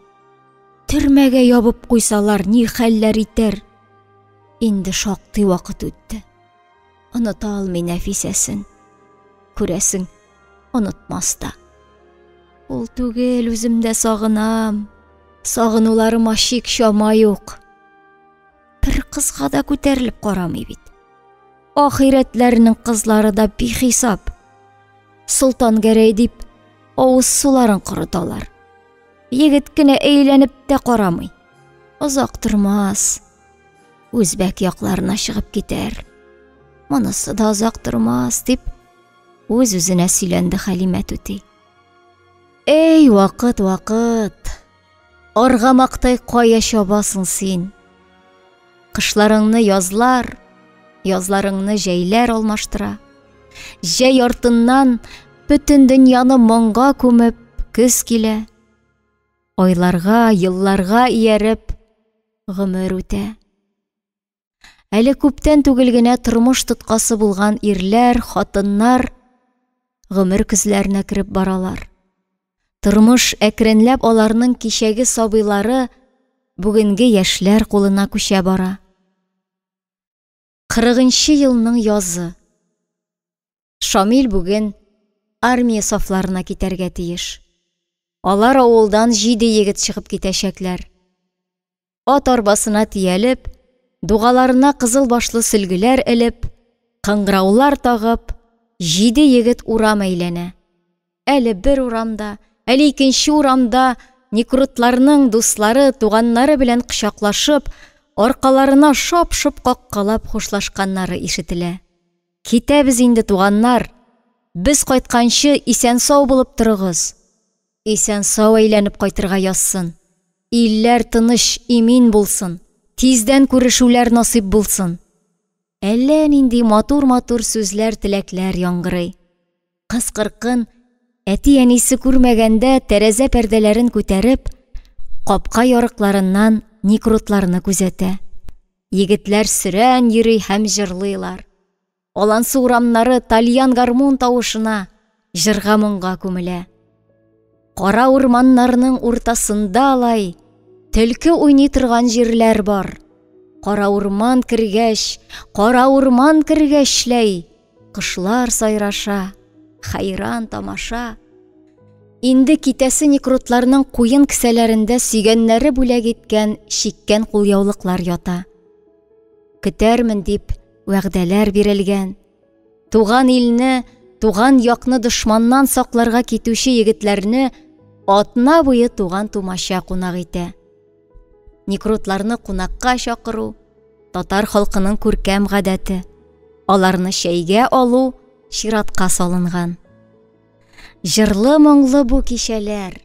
Төрмәгә ябып куйсалар ни хәлләр итәр? Инде шактый вакыт үтте. Оныта алмый Нәфисәсен. Күрәсең, онытмаста. Ул түгел, үземдә сагынам. Сагынуларыма чик чама юк. Бер кызга да күтәрелеп карамый бит. Ахирәтләрнең кызлары да бихисап. Солтан Гәрәй дип авыз суларын корыталар. Егет кенә әйләнеп тә карамый. Озак тормас. Үзбәк якларына чыгып китәр. Монысы да озак тормас дип үз-үзенә сөйләнде Хәлимә түти. Эй, вакыт, вакыт. Аргамактай кая чабасың син? Кышларыңны язлар, язларыңны җәйләр алмаштыра. Җәй артыннан бөтен дөньяны моңга күмеп көз килә. Айларга, елларга ияреп гомер үтә. Әле күптән түгел генә тормыш тоткасы булган ирләр, хатыннар гомер көзләренә кирип баралар. Тормыш әкренләп аларның кичәге сабыйлары бүгенге яшьләр кулына күчә бара. 40-нчы елның язы. Шамил бүген армия сафларына китәргә тиеш. Алар авылдан 7 егет чыгып китәчәкләр. Ат арбасына тиялеп, дугаларына кызыл башлы сөлгеләр элеп, кыңгыраулар тагып, 7 егет урам әйләнә. Әле бер урамда, әле икенче урамда никрутларның дуслары, туганнары белән кычаклашып, аркаларына шап-шып каккалап хушлашканнары ишетелә. Китәбез инде, туганнар. Без кайтканчы исән-сау булып торыгыз. Исән-сау әйләнеп кайтырга язсын. Илләр тыныч, имин булсын. Тиздән күрешүләр насип булсын. Әллә нинди матур-матур сүзләр, теләкләр яңгырый. Кыз-кыркын әти-әнисе күрмәгәндә тәрәзә пәрдәләрен күтәреп, капка ярыкларыннан никрутларны күзәтә. Егетләр сөрән йөри һәм җырлыйлар. Алансы урамнары тальян гармун тавышына, җырга моңга күмелә. Кара урманнарның уртасында алай төлке уйный торган җирләр бар. Кара урман кергәчләй, кышлар сайраша, хайран тамаша. Инде китәсе никрутларның куен кесәләрендә сөйгәннәре бүләк иткән чиккән кулъяулыклар ята. Көтәрмен дип вәгъдәләр бирелгән. Туган илне, туган якны дошманнан сакларга китүче егетләрне атна буе туган тумача кунак итә. Никрутларны кунакка чакыру татар халкының күркәм гадәте. Аларны чәйгә алу чиратка салынган. Җырлы-моңлы бу кичәләр.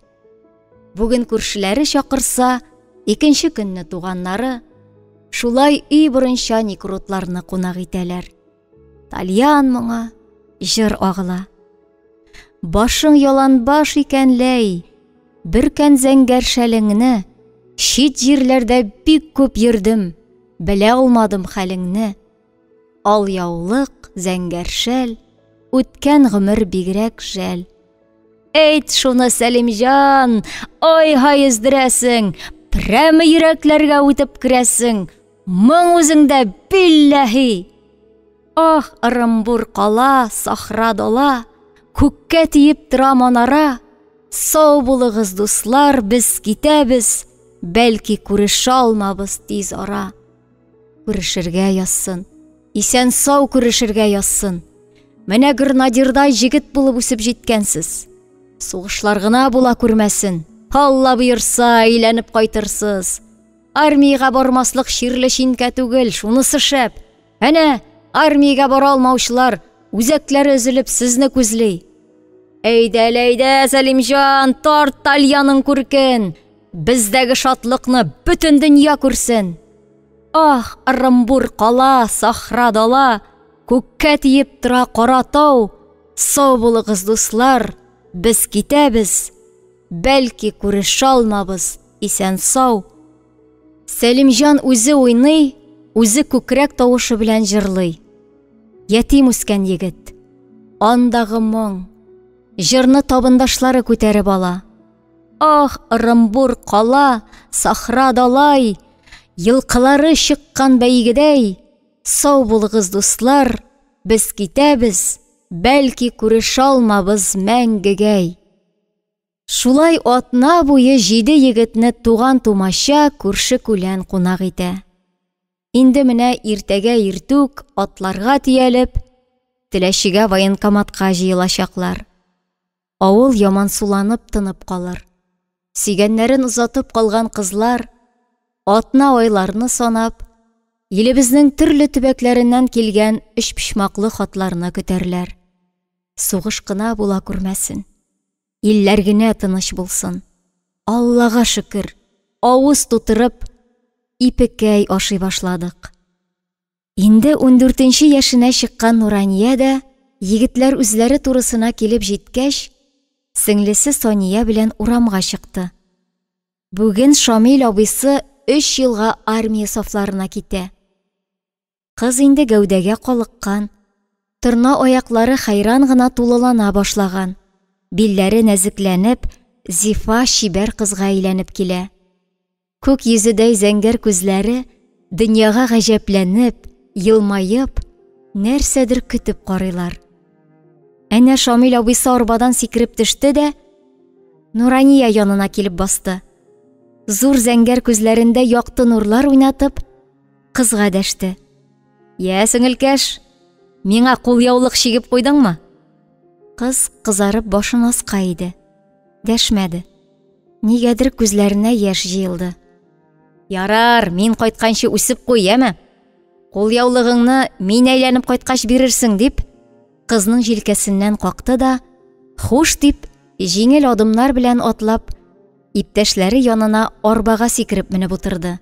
Бүген күршеләре чакырса, икенче көнне туганнары шулай өй борынча никрутларны кунак итәләр. Тальян моңа, җыр агыла. Башың яланбаш икәнләй, бөркән зәңгәр шәлеңне, чит җирләрдә бик күп йөрдем, белә алмадым хәлеңне. Ал яулык, зәңгәр шәл, үткән гомер бигрәк жәл. Әйт шуны, Сәлимҗан, ай һайыздырәсең, прәме йөрәкләргә үтеп керәсең, моң үзеңдә билләһи. Ах, Ырымбур кала, сахра дала, күккә тиеп тора манара. Сау булыгыз, дуслар, без китәбез, бәлки күрешә алмабыз тиз ара. Күрешергә язсын, исән сау күрешергә язсын. Менә Гырнадирдай җигет булып үсеп җиткәнсез. Сугышлар гына була күрмәсен. Алла буйырса, әйләнеп кайтырсыз. Армиягә бармаслык чирле чинкә түгел, шунысы шәп. Әнә, армиягә бара алмаучылар үзәкләре өзелеп сезне күзли. Әйдә, Сәлимҗан, тарт Талияның күркен, бездәге шатлыкны бөтен дөнья күрсен. Ах, Ырымбур кала, сахра дала, күккә тиеп тора кара тау. Сау булыгыз, дуслар, без китәбез, бәлки күрешә алмабыз, исән сау. Сәлимҗан үзе уйный, үзе күкрәк тавышы белән җырлый. Ятим үскән егет, андагы моң, җырны табындашлары күтәреп ала. Ах, Ырымбур кала, сахра далай, йылкылары чыккан бәйгедәй. Сау булыгыз, дуслар, без китәбез, бәлки күрешә алмабыз мәңгегәй. Шулай атна буе 7 егетне туган тумача күрше-күлән кунак итә. Инде менә иртәгә иртүк атларга тиялеп, Теләчегә военкоматка җыелачаклар. Авыл яман суланып тынып калыр. Сөйгәннәрен узатып калган кызлар, атна айларны санап, илебезнең төрле төбәкләреннән килгән өчпочмаклы хатларны көтәрләр. Сугыш кына була күрмәсен. Илләр генә тыныч булсын. Аллага шөкер, авыз тутырып, ипекәй ашый башладык. Инде 14нче яшенә чыккан Нурания да, егетләр үзләре турысына килеп җиткәч, сеңлесе Сония белән урамга чыкты. Бүген Шамил абыйсы 3 елга армия сафларына китә. Кыз инде гәүдәгә калыккан, тырна аяклары хайран гына тулылана башлаган. Билләре нәзекләнеп, зифа шибәр кызга әйләнеп килә. Күк йөзедәй зәңгәр күзләре дөньяга гаҗәпләнеп, йылмайып, нәрсәдер көтеп карыйлар. Әнә Шамил абыйсы арбадан сикереп төште дә, Нурания янына килеп басты. Зур зәңгәр күзләрендә якты нурлар уйнатып, кызга дәште. «Я, сеңелкәш, миңа кулъяулык чигеп куйдыңмы?» Кыз кызарып башын аска иде. Дәшмәде. Нигәдер күзләренә яшь җыелды. «Ярар, мин кайтканчы үсеп куй, яме? Кулъяулыгыңны мин әйләнеп кайткач бирерсең», дип, кызның җилкәсеннән какты да, хуш дип, җиңел адымнар белән атлап, иптәшләре янына арбага сикереп менеп утырды.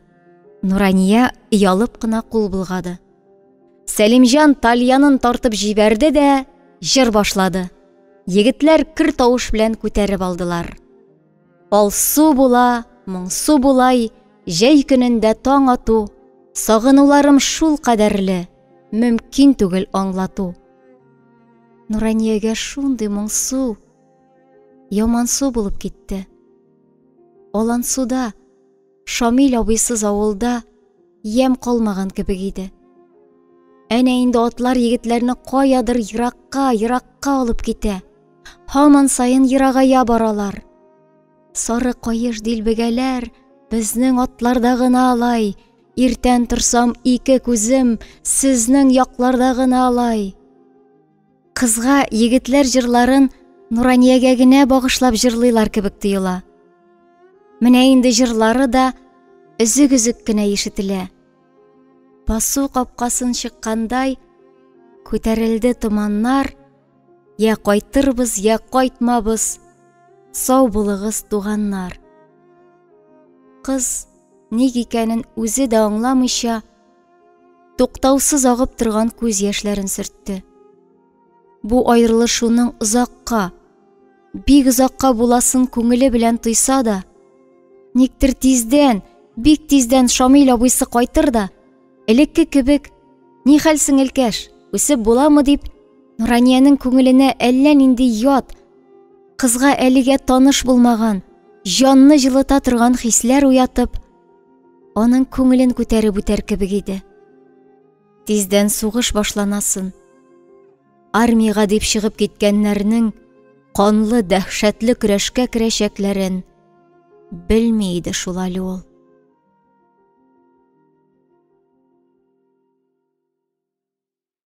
Нурания ялып кына кул булгады. Сәлимҗан Талиянын тартып җибәрде дә, җыр башлады. Егетләр көр тавыш белән күтәреп алдылар. Алсу була, моңсу булай, җәй көнендә таң ату, сагынуларым шул кадәрле, мөмкин түгел аңлату. Нураниягә шундый моңсу, ямансу булып китте. Алансуда, Шамил абыйсыз авылда ям калмаган кебек иде. Әнә инде атлар егетләрне каядыр еракка алып китә. Һаман сайын ерагая баралар. Сары каеш дилбегәләр безнең атларда гына алай. Иртән торсам 2 күзем сезнең якларда гына алай. Кызга егетләр җырларын Нураниягә генә багышлап җырлыйлар кебек тоела. Менә инде җырлары да өзек-өзек кенә ишетелә. Басу капкасын чыккандай, күтәрелде томаннар, я кайтырбыз, я кайтмабыз, сау булыгыз, туганнар. Кыз ник икәнен үзе дә аңламыйча, туктаусыз агып торган күз яшьләрен сөртте. Бу аерылышуның озакка, бик озакка буласын күңеле белән тойса да, никтер тиздән, бик тиздән Шамил абыйсы кайтыр да, элекке кебек, «Ни хәл сеңелкәш, үсеп буламы?» дип, Нуранияның күңеленә әллә нинди ят, кызга әлегә таныш булмаган, җанны җылыта торган хисләр уятып, аның күңелен күтәреп үтәр кебек иде. Тиздән сугыш башланасын. Армияга дип чыгып киткәннәрнең канлы, дәһшәтле көрәшкә керәчәкләрен белми иде шул әле ул.